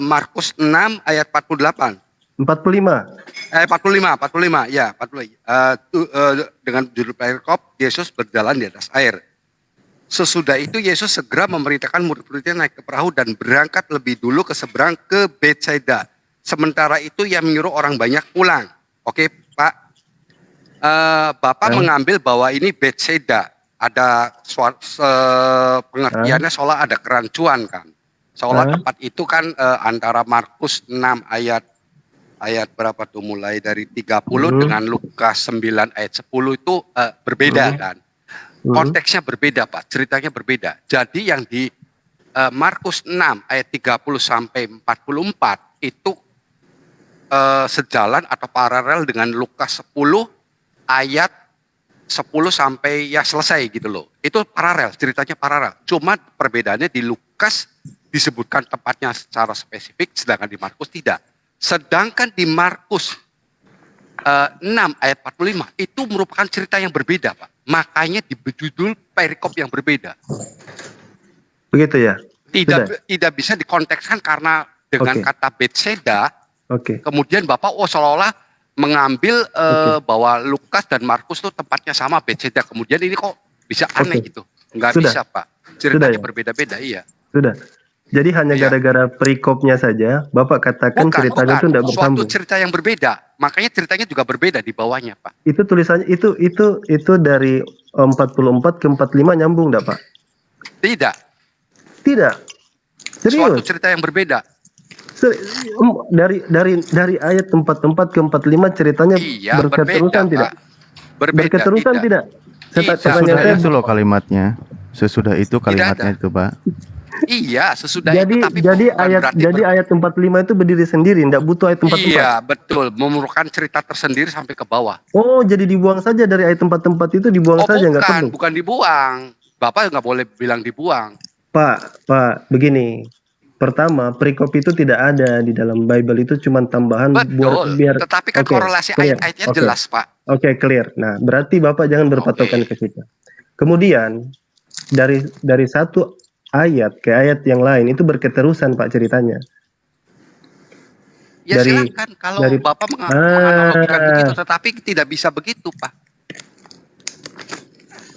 Markus 6 ayat 48. 45. 45 ya, 45. Dengan judul perikop Yesus berjalan di atas air. Sesudah itu Yesus segera memerintahkan murid-muridnya naik ke perahu dan berangkat lebih dulu ke seberang ke Betsaida. Sementara itu ia menyuruh orang banyak pulang. Oke, Pak. Bapak mengambil bahwa ini Betsaida. Ada pengertiannya seolah ada kerancuan kan. Seolah tempat itu kan antara Markus 6 ayat berapa tuh, mulai dari 30 dengan Lukas 9 ayat 10 itu berbeda kan. Konteksnya berbeda Pak, ceritanya berbeda. Jadi yang di Markus 6 ayat 30 sampai 44 itu sejalan atau paralel dengan Lukas 10 ayat 10 sampai ya selesai gitu loh. Itu paralel, ceritanya paralel. Cuma perbedaannya di Lukas disebutkan tempatnya secara spesifik, sedangkan di Markus tidak. Sedangkan di Markus 6 ayat 45 itu merupakan cerita yang berbeda Pak. Makanya diberi perikop yang berbeda. Begitu ya? Tidak bisa dikontekskan karena dengan kata Betsaida. Oke. Kemudian Bapak seolah-olah mengambil bahwa Lukas dan Markus itu tempatnya sama, Betsaida. Kemudian ini kok bisa aneh gitu. Enggak bisa Pak. Ceritanya berbeda-beda, iya. Sudah. Jadi hanya Iya. gara-gara perikopnya saja Bapak katakan ceritanya itu tidak Suatu bersambung. cerita yang berbeda. Makanya ceritanya juga berbeda di bawahnya Pak. Itu tulisannya itu dari 44 ke 45 nyambung enggak, Pak? Tidak. Tidak. Suatu Serius. cerita yang berbeda. Dari ayat 44 ke 45 ceritanya Iya, berketerusan berbeda, tidak? Pak. Berbeda, Berketerusan tidak? Tidak. Sesudah Pertanyaan itu loh kalimatnya. Sesudah itu kalimatnya ada. itu, Pak. Iya, sesudah jadi itu tapi jadi bukan ayat berarti jadi ayat 45 itu berdiri sendiri, enggak butuh ayat 44. Iya, betul. Memerlukan cerita tersendiri sampai ke bawah. Oh, jadi dibuang saja dari ayat 44 itu dibuang saja enggak perlu. Bukan dibuang. Bapak nggak boleh bilang dibuang. Pak, begini. Pertama, perikop itu tidak ada di dalam Bible, itu cuma tambahan Betul. biar Tetapi kan Oke, korelasi clear. ayat-ayatnya Oke. jelas, Pak. Oke, clear. Nah, berarti Bapak jangan berpatokan ke situ. Kemudian dari satu ayat ke ayat yang lain itu berketerusan Pak ceritanya. Ya Dari- silakan kalau dari- Bapak menganalogikan begitu, tetapi tidak bisa begitu, Pak.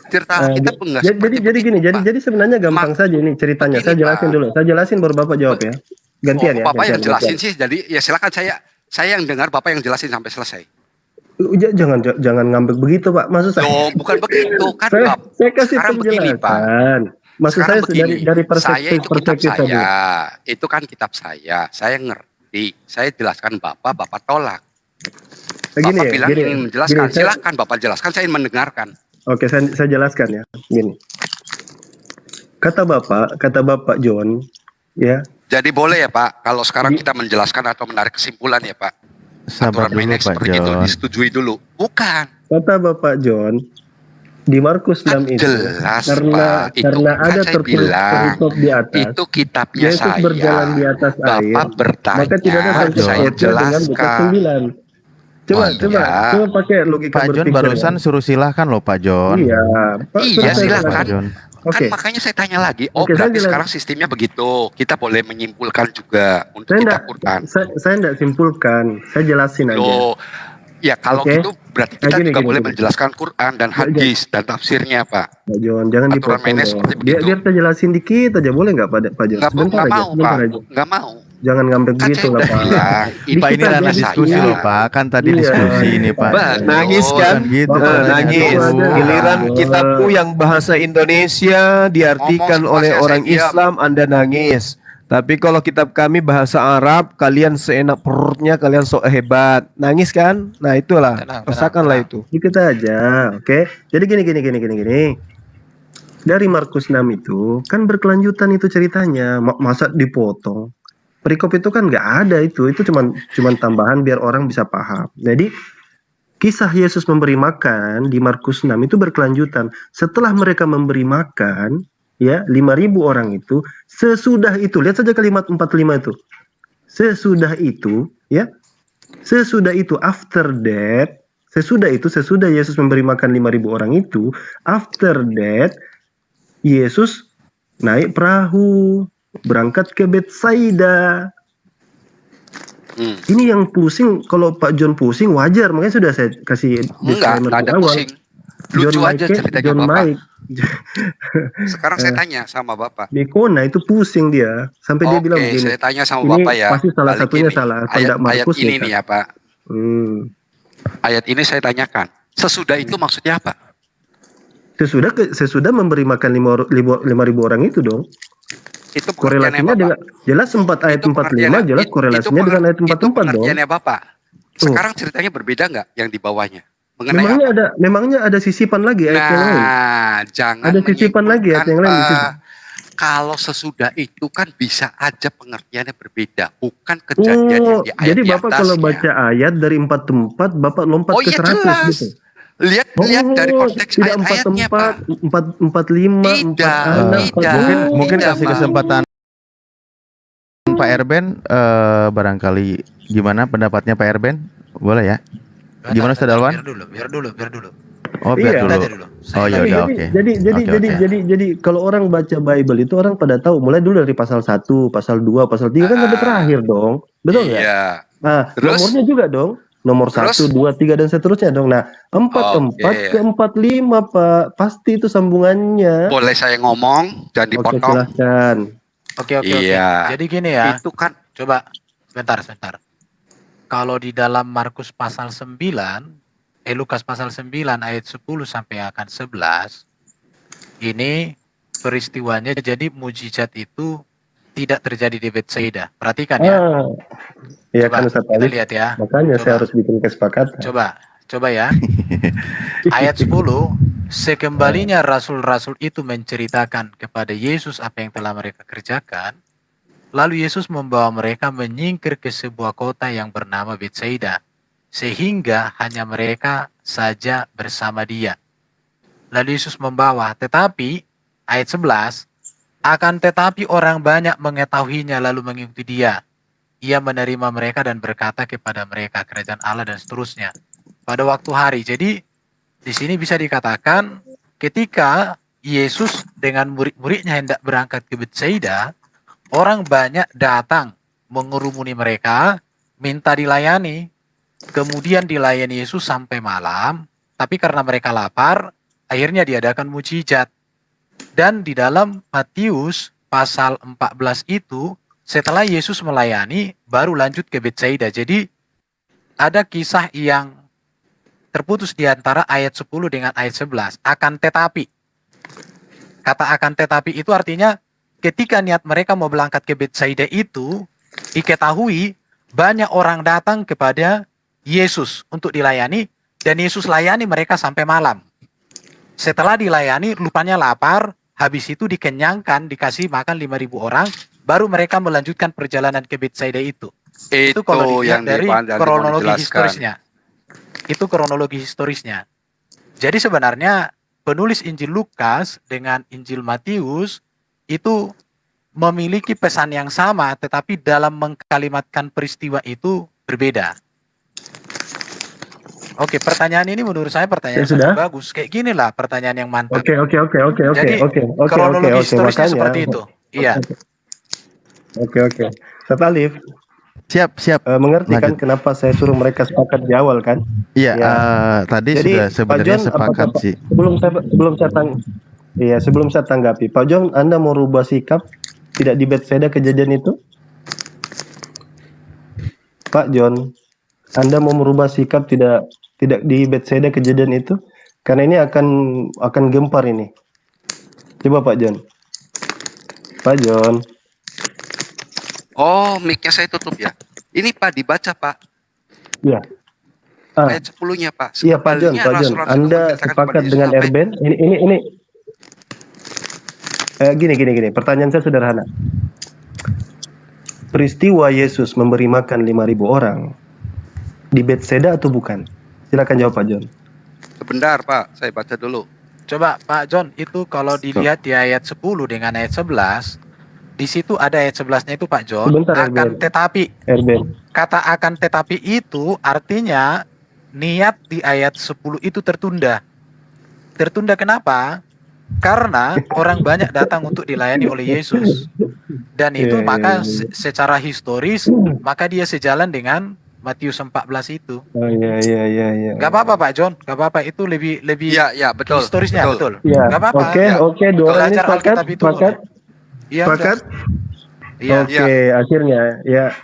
cerita kita enggak jadi gini, jadi sebenarnya gampang saja ini ceritanya. Saya jelasin dulu. Saya jelasin baru Bapak jawab ya. Gantian ya. Bapak yang gantian. jelasin sih, jadi ya silakan saya yang dengar, Bapak yang jelasin sampai selesai. Jangan ngambek begitu Pak. Maksud saya. Loh, bukan begitu kan, saya kasih sekarang begini, Pak. penjelasan. Maksud Sekarang saya dari saya itu kitab perspektif tadi. itu kan kitab saya ngerti, saya jelaskan Bapak tolak. Gini Bapak ya, bilang gini, ingin menjelaskan, gini, silakan Bapak jelaskan, saya ingin mendengarkan. Oke, saya jelaskan ya. Gini. Kata Bapak John, ya. Jadi boleh ya Pak, kalau sekarang kita menjelaskan atau menarik kesimpulan ya Pak. Sabar Aturan dulu mainnya Pak seperti itu, John. disetujui dulu. Bukan. Kata Bapak John, di Markus 6 itu Jelas karena Pak, itu kan ada saya tertulis bilang, di atas, itu kitabnya Yesus saya. berjalan di atas air, Bapak bertanya, maka tidak ada sangkut saya pautnya dengan buku jelaskan. 9. Coba Iya. pakai logika Pak John berpikir. barusan suruh silahkan loh Pak John. Iya, Pak, Iya, suruh silakan. Pak John. Oke. Kan makanya saya tanya lagi, Oke, saya berarti jelas- sekarang sistemnya begitu. Kita boleh menyimpulkan juga untuk Saya kitab enggak, Quran. saya enggak simpulkan, saya jelasin aja. Loh, ya kalau Oke. gitu berarti kita Gini, juga gini, boleh gini. menjelaskan Quran dan hadis dan tafsirnya Pak. Pak John, jangan Aturan dipotong mainnya dong. seperti Biar begitu. saya jelasin dikit aja, boleh nggak Pak John? Nggak mau Pak, aja. nggak mau. Jangan ngambek Kan gitu saya lah udah Pak. bilang, Pak ini kita ranah jadi diskusi iya. loh Pak, kan tadi Iya. diskusi ini Pak. Pak, nangis kan? Bukan gitu. Bapak Pak. Nangis. Bapak ada. Giliran Bapak. kitabku yang bahasa Indonesia diartikan Ngomong oleh sepuasnya, orang saya diam. Islam, Anda nangis. Tapi kalau kitab kami bahasa Arab, kalian seenak perutnya, kalian sok hebat. Nangis kan? Nah itulah, Tenang, rasakanlah tenang. itu. Dikit aja, oke? Jadi gini. Dari Markus 6 itu kan berkelanjutan itu ceritanya, masa dipotong? Perikop itu kan nggak ada itu cuman tambahan biar orang bisa paham. Jadi kisah Yesus memberi makan di Markus 6 itu berkelanjutan. Setelah mereka memberi makan, ya 5.000 orang itu, sesudah itu, lihat saja kalimat 45 itu. Sesudah itu, after that, sesudah Yesus memberi makan 5.000 orang itu, after that, Yesus naik perahu, berangkat ke Betsaida. Ini yang pusing, kalau Pak John pusing wajar, makanya sudah saya kasih disclaimer Enggak di ada awal. pusing. Lucu aja ceritanya John Bapak. Mike. Sekarang saya tanya sama Bapak. Dekona itu pusing dia, sampai dia bilang Oke, begini. saya tanya sama Ini Bapak ya. pasti salah Balik satunya ini. salah, Ayat, Sandak ayat Markus ini ya, nih ya Pak. Ayat ini saya tanyakan. Sesudah itu maksudnya apa? Sesudah memberi makan 5.000 orang itu dong. Itu Korelasinya dengan jelas 4 ayat 45 jelas korelasinya dengan ayat 44 Itu dong. pengertiannya Bapak. Sekarang ceritanya berbeda nggak yang di bawahnya? Mengenai Memangnya ada sisipan lagi ayat yang lain? jangan Ada sisipan lagi ayat yang lain di situ. Kalau sesudah itu kan bisa aja pengertiannya berbeda, bukan kejadian yang di ayat Jadi di Bapak kalau atasnya. baca ayat dari 4 tempat, Bapak lompat Oh ke iya 100 jelas. gitu. Lihat dari konteks tidak ayat-ayatnya Pak. 45, 46, Tidak. Mungkin Tidak, kasih Pak. kesempatan Pak Erben, barangkali gimana pendapatnya Pak Erben? Boleh ya? Gimana, Ustaz Alwan? Biar dulu. Oh biar Iya. dulu. Tanya dulu. Oh ya udah oke. Jadi kalau orang baca Bible itu orang pada tahu mulai dulu dari pasal 1, pasal 2, pasal 3 kan sampai terakhir dong. Betul nggak? Iya. Nah, Terus? nomornya juga dong. Nomor Terus? 1, 2, 3 dan seterusnya dong. Nah, 44 Oke. ke 45 Pak, pasti itu sambungannya. Boleh saya ngomong, jangan Oke, dipotong. silahkan. Oke. Iya. Jadi gini ya. Itu kan Coba sebentar. Kalau di dalam Markus pasal 9, Lukas pasal 9 ayat 10 sampai akan 11, ini peristiwanya jadi mujizat itu tidak terjadi di Betsaida. Perhatikan ya. Iya Coba kan Ustaz kita Alif. lihat ya. Makanya Coba. saya harus bikin kesepakatan. Coba ya. Ayat 10, sekembalinya rasul-rasul itu menceritakan kepada Yesus apa yang telah mereka kerjakan. Lalu Yesus membawa mereka menyingkir ke sebuah kota yang bernama Betsaida, sehingga hanya mereka saja bersama dia. Lalu Yesus membawa, tetapi, ayat 11, akan tetapi orang banyak mengetahuinya lalu mengikuti dia. Ia menerima mereka dan berkata kepada mereka kerajaan Allah dan seterusnya. Pada waktu hari, jadi di sini bisa dikatakan ketika Yesus dengan murid-muridnya hendak berangkat ke Betsaida, orang banyak datang mengurumuni mereka, minta dilayani. Kemudian dilayani Yesus sampai malam, tapi karena mereka lapar, akhirnya diadakan mujizat. Dan di dalam Matius pasal 14 itu, setelah Yesus melayani, baru lanjut ke Betsaida. Jadi ada kisah yang terputus di antara ayat 10 dengan ayat 11. Akan tetapi, kata akan tetapi itu artinya ketika niat mereka mau berangkat ke Betsaida itu, diketahui banyak orang datang kepada Yesus untuk dilayani, dan Yesus layani mereka sampai malam. Setelah dilayani, rupanya lapar, habis itu dikenyangkan, dikasih makan 5.000 orang, baru mereka melanjutkan perjalanan ke Betsaida itu. Itu kalau dilihat yang dari Pak Andi mau kronologi jelaskan. historisnya. Itu kronologi historisnya. Jadi sebenarnya penulis Injil Lukas dengan Injil Matius itu memiliki pesan yang sama, tetapi dalam mengkalimatkan peristiwa itu berbeda. Oke, pertanyaan ini menurut saya pertanyaan Ya, sudah. sangat bagus. Kayak gini lah pertanyaan yang mantap. Oke. Jadi Oke. kronologi historisnya Makanya, seperti itu. Iya. Oke. Ustaz Alif, Siap. mengerti kan Lanjut. kenapa saya suruh mereka sepakat di awal kan? Iya, Ya. tadi Jadi sudah Pak sebenarnya John, sepakat apakah- sih. sebelum saya tanggapi, Pak John, Anda mau rubah sikap tidak di Bethsaida kejadian itu? Pak John, Anda mau merubah sikap tidak di Bethsaida kejadian itu? Karena ini akan gempar ini. Coba Pak John. Pak John. Oh, mic-nya saya tutup ya. Ini Pak dibaca Pak. Ya. Ayat 10-nya Pak. Iya Pak John. Anda sepakat dengan Erben? Ini gini. Pertanyaan saya sederhana. Peristiwa Yesus memberi makan 5.000 orang di Bethsaida atau bukan? Silakan jawab Pak John. Sebentar Pak, saya baca dulu. Coba Pak John, itu kalau dilihat di ayat 10 dengan ayat 11, di situ ada ayat 11-nya itu Pak John, Sebentar, akan Erben. tetapi. Erben. Kata akan tetapi itu artinya niat di ayat 10 itu tertunda. Tertunda kenapa? Karena orang banyak datang untuk dilayani oleh Yesus. Dan itu maka secara historis, maka dia sejalan dengan Matius 14 itu. Oh iya. Gak apa-apa Pak John, gak apa-apa, itu lebih Iya, betul. historisnya betul. Ya, Gak apa-apa. oke, dua orang ini Belajar Alkitab itu sepakat. Iya, Sepakat? Iya. Oke,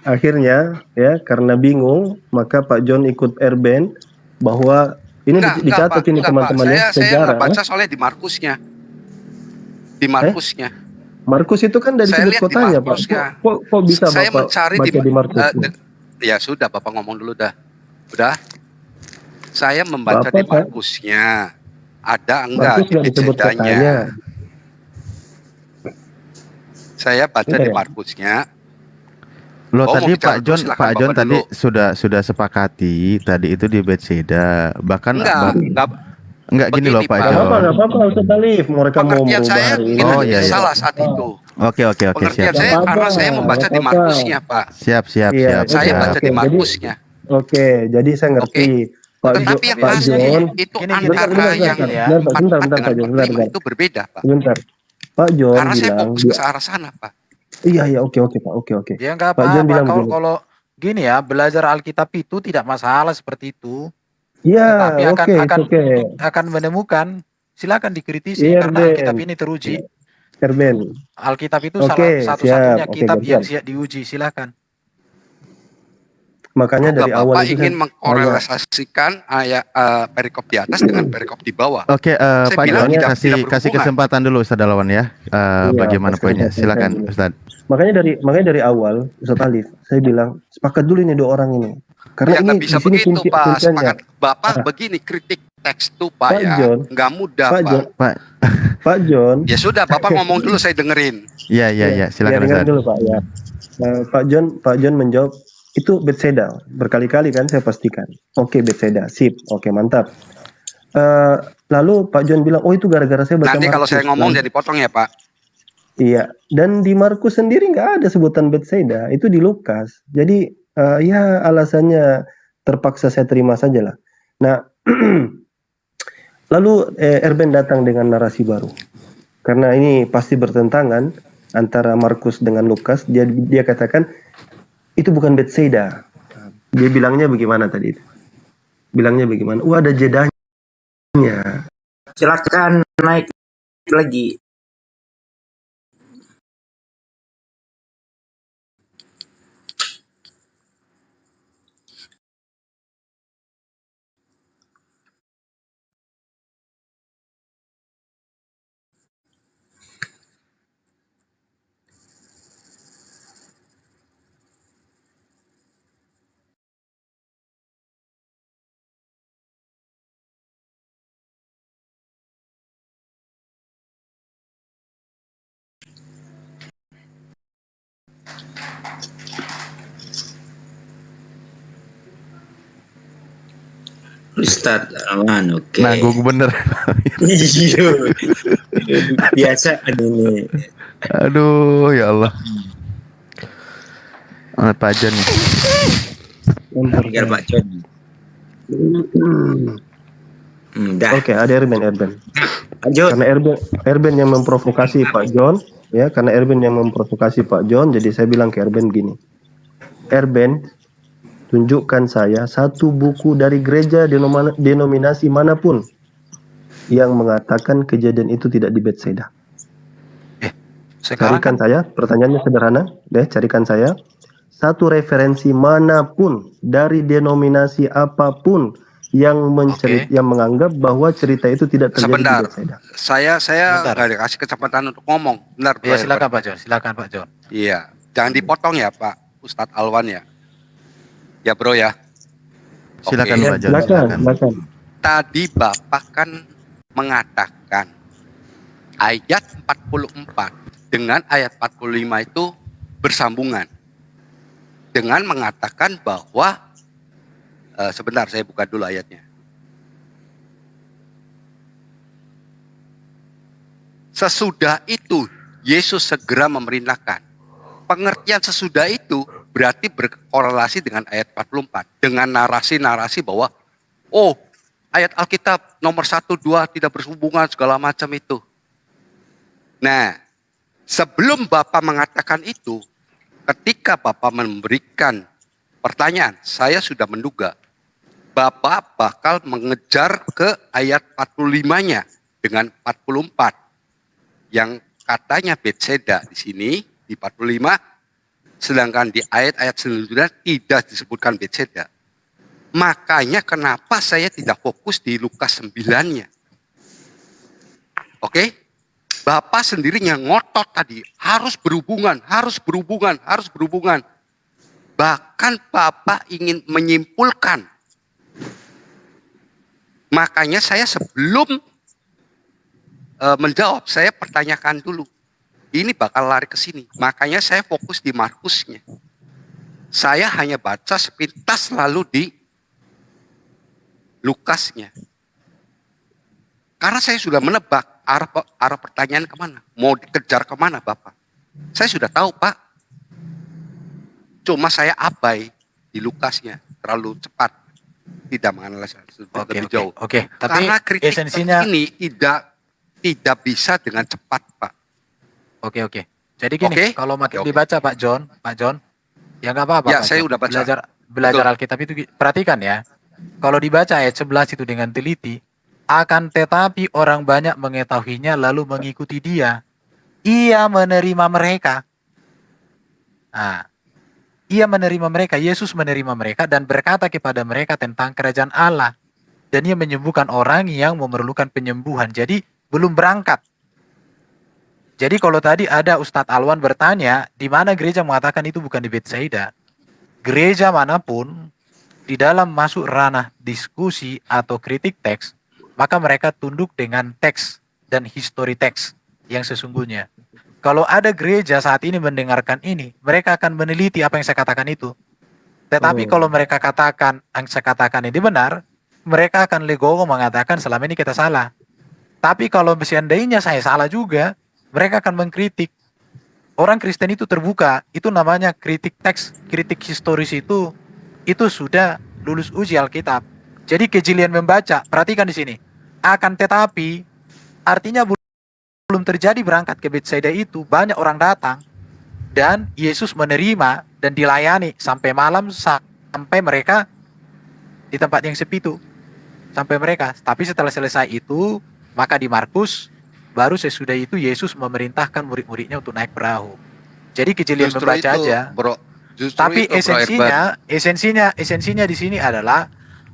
akhirnya ya karena bingung maka Pak John ikut Erben bahwa ini dicatat ini teman-teman ya Saya sejarah. nggak baca soalnya di Markusnya. Di Markusnya. Markus itu kan dari Saya sudut lihat di kotanya Pak. Markusnya. Kok bisa Saya Bapak mencari baca di Markus? ya sudah Bapak ngomong dulu dah. Udah. Saya membaca Bapak, di Markusnya. Ada enggak Markus nggak disebut kotanya. Betsaidanya? Saya baca Enggak di ya? Markusnya. Loh, Oh, tadi mau bicara Pak John, dulu, silakan Bapak tadi dulu. sudah sepakati tadi itu di Bethsaida. Bahkan Enggak gini loh begini, Pak Pak. John. Nggak apa-apa Ustaz Alif, mereka mau Pengertian merubah saya hari ini. mungkin Oh, ada iya, iya. salah saat itu. Oke, Pengertian siap. saya Nggak karena apa-apa, saya membaca nggak di apa-apa. Markusnya, Pak. Siap. Iya, Saya oke, baca oke. di Jadi- Markusnya. Oke, jadi saya ngerti. Tetapi yang Pak asli John, itu Gini, antara bentar, yang ya. Bentar, 44 Pak John, dengan 45 bentar. itu berbeda, Pak. Sebentar. Pak John Karena saya bilang, fokus ke arah sana, Pak. iya, oke Pak, oke. Ya nggak Pak John apa-apa, bilang kalau begini. kalau gini ya, belajar Alkitab itu tidak masalah seperti itu. Iya, Tetapi oke. akan menemukan, silakan dikritisi Iya, karena Ben. Alkitab ini teruji. Erben. Alkitab itu Oke, salah satu-satunya siap. Oke, kitab yang gantian. siap diuji, silakan. Makanya dari Enggak, awal Bapak itu ingin saya mengkorelasikan ayat perikop di atas dengan perikop di bawah. Oke, Saya Pak bilang John tidak kasih berhubungan. kesempatan dulu Ustaz Dalawan ya. Bagaimana kasih poinnya? kesempatan Silakan saya dulu. Ustaz. makanya dari awal Ustaz Alif saya bilang sepakat dulu ini dua orang ini. Karena Ya ini nggak bisa di sini begitu, Pak. kuncinya. Sepakat Bapak begini kritik teks itu, Pak, Pak ya. John. Nggak mudah, Pak Pak. John. Pak. Pak John. Ya sudah, Bapak ngomong dulu, saya dengerin. Iya, silakan dengar Ustaz. dulu Pak ya. Pak John menjawab itu Bethsaida berkali-kali kan saya pastikan. Oke, Bethsaida, sip. Oke, mantap. Lalu Pak John bilang, oh itu gara-gara saya baca Nanti kalau Markus. saya ngomong jadi potong ya, Pak. Iya, dan di Markus sendiri nggak ada sebutan Bethsaida, itu di Lukas. Jadi ya alasannya terpaksa saya terima saja lah. Nah, lalu Erben datang dengan narasi baru. Karena ini pasti bertentangan antara Markus dengan Lukas. Dia katakan itu bukan Bethsaida. Dia bilangnya bagaimana tadi itu? Bilangnya bagaimana? Ada jedanya. silakan naik lagi. Ustadz aman, oke. Nanggung bener. Iya. Biasa ini. Aduh, ya Allah. Pak Jan nih. Biar Pak John. Dah. Oke, ada Erben. Pak John. Karena Erben yang memprovokasi Pak John, ya, karena Erben yang memprovokasi Pak John, jadi saya bilang ke Erben gini. Erben, tunjukkan saya satu buku dari gereja denominasi manapun yang mengatakan kejadian itu tidak di Bethsaida. Sekarang Carikan saya, pertanyaannya sederhana, carikan saya satu referensi manapun dari denominasi apapun yang yang menganggap bahwa cerita itu tidak terjadi Sebentar. di Bethsaida. Saya Sebentar. nggak dikasih kesempatan untuk ngomong. Benar, ya Bro silakan Herbert. Pak John, silakan Pak John. Iya, jangan dipotong ya Pak Ustadz Alwan ya. Ya Bro ya. Silakan Oke. Pak Jan. Silakan. Tadi Bapak kan mengatakan ayat 44 dengan ayat 45 itu bersambungan. Dengan mengatakan bahwa sebentar saya buka dulu ayatnya. Sesudah itu Yesus segera memerintahkan. Pengertian sesudah itu berarti berkorelasi dengan ayat 44. Dengan narasi-narasi bahwa, oh ayat Alkitab nomor 1, 2 tidak berhubungan segala macam itu. Nah, sebelum Bapak mengatakan itu, ketika Bapak memberikan pertanyaan, saya sudah menduga Bapak bakal mengejar ke ayat 45-nya dengan 44 yang katanya Bethsaida di sini di 45, sedangkan di ayat-ayat selanjutnya tidak disebutkan Bethsaida. Makanya kenapa saya tidak fokus di Lukas 9-nya. Oke? Bapak sendiri yang ngotot tadi, harus berhubungan. Bahkan Bapak ingin menyimpulkan. Makanya saya sebelum menjawab, saya pertanyakan dulu. Ini bakal lari ke sini. Makanya saya fokus di Markusnya. Saya hanya baca sepintas lalu di Lukasnya. Karena saya sudah menebak arah pertanyaan kemana. Mau dikejar kemana Bapak. Saya sudah tahu Pak. Cuma saya abai di Lukasnya. Terlalu cepat. Tidak menganalisa lebih jauh. Oke. Tapi Karena kritik esensinya ini tidak bisa dengan cepat Pak. Oke. Jadi gini, Oke? kalau makin Oke. dibaca Pak John, ya nggak apa-apa. Ya, Pak saya John. udah baca. Belajar Betul. Alkitab itu perhatikan ya. Kalau dibaca ayat 11 itu dengan teliti, akan tetapi orang banyak mengetahuinya lalu mengikuti dia. Ia menerima mereka. Nah, ia menerima mereka, Yesus menerima mereka dan berkata kepada mereka tentang kerajaan Allah. Dan ia menyembuhkan orang yang memerlukan penyembuhan. Jadi belum berangkat. Jadi kalau tadi ada Ustadz Alwan bertanya, di mana gereja mengatakan itu bukan di Bethsaida? Gereja manapun, di dalam masuk ranah diskusi atau kritik teks, maka mereka tunduk dengan teks dan histori teks yang sesungguhnya. Kalau ada gereja saat ini mendengarkan ini, mereka akan meneliti apa yang saya katakan itu. Tetapi kalau mereka katakan, yang saya katakan ini benar, mereka akan legowo mengatakan selama ini kita salah. Tapi kalau seandainya saya salah juga, mereka akan mengkritik. Orang Kristen itu terbuka, itu namanya kritik teks, kritik historis itu sudah lulus uji Alkitab. Jadi kejelian membaca, perhatikan di sini. Akan tetapi, artinya belum terjadi berangkat ke Bethsaida itu, banyak orang datang, dan Yesus menerima dan dilayani sampai malam, sampai mereka di tempat yang sepi itu. Sampai mereka. Tapi setelah selesai itu, Maka di Markus, baru sesudah itu Yesus memerintahkan murid-muridnya untuk naik perahu. Jadi kejelian Justru membaca itu, aja. bro. Justru Tapi itu, Bro Irban. esensinya di sini adalah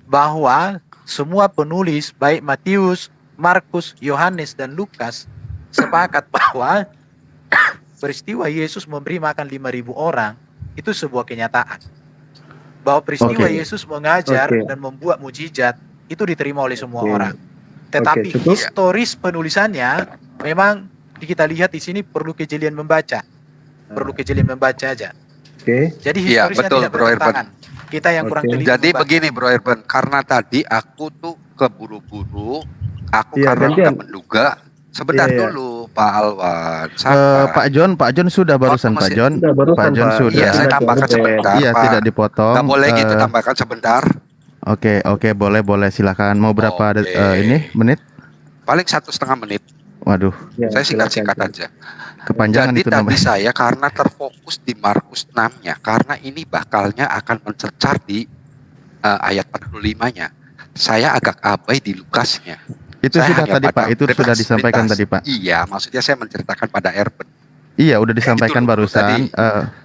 bahwa semua penulis baik Matius, Markus, Yohanes dan Lukas sepakat bahwa peristiwa Yesus memberi makan 5.000 orang itu sebuah kenyataan. Bahwa peristiwa Oke. Yesus mengajar Oke. dan membuat mujizat itu diterima oleh semua Oke. orang. Tetapi cukup. historis penulisannya memang kita lihat di sini perlu kejelian membaca. Perlu kejelian membaca aja. Oke. Jadi Iya, historisnya betul, tidak Bro Irfan. bertentangan. Kita yang kurang Oke. teliti Jadi membaca. begini Bro Irban, karena tadi aku tuh keburu-buru, aku Iya, karena gantian. udah menduga. Sebentar Iya, iya. dulu, Pak Alwan. Pak John sudah barusan Waktu Pak masih- John. Sudah barusan, Pak John Pak. sudah. Iya, saya Sudah, tambahkan sudah. sebentar, Iya, Pak. tidak dipotong. Nggak boleh gitu, Eh, tambahkan sebentar. Oke, boleh silakan. Mau berapa Oke. ini menit? Paling 1,5 menit. Waduh, Ya, Saya singkat-singkat silakan. aja. kepanjangan Jadi itu tadi namanya. saya karena terfokus di Markus 6-nya, karena ini bakalnya akan mencecar di ayat 45-nya. Saya agak abai di Lukasnya. Itu Saya sudah hanya tadi pada Pak, itu sudah disampaikan tadi Pak. Iya, maksudnya saya menceritakan pada Erben. Iya, udah disampaikan Gitu loh, barusan. tadi.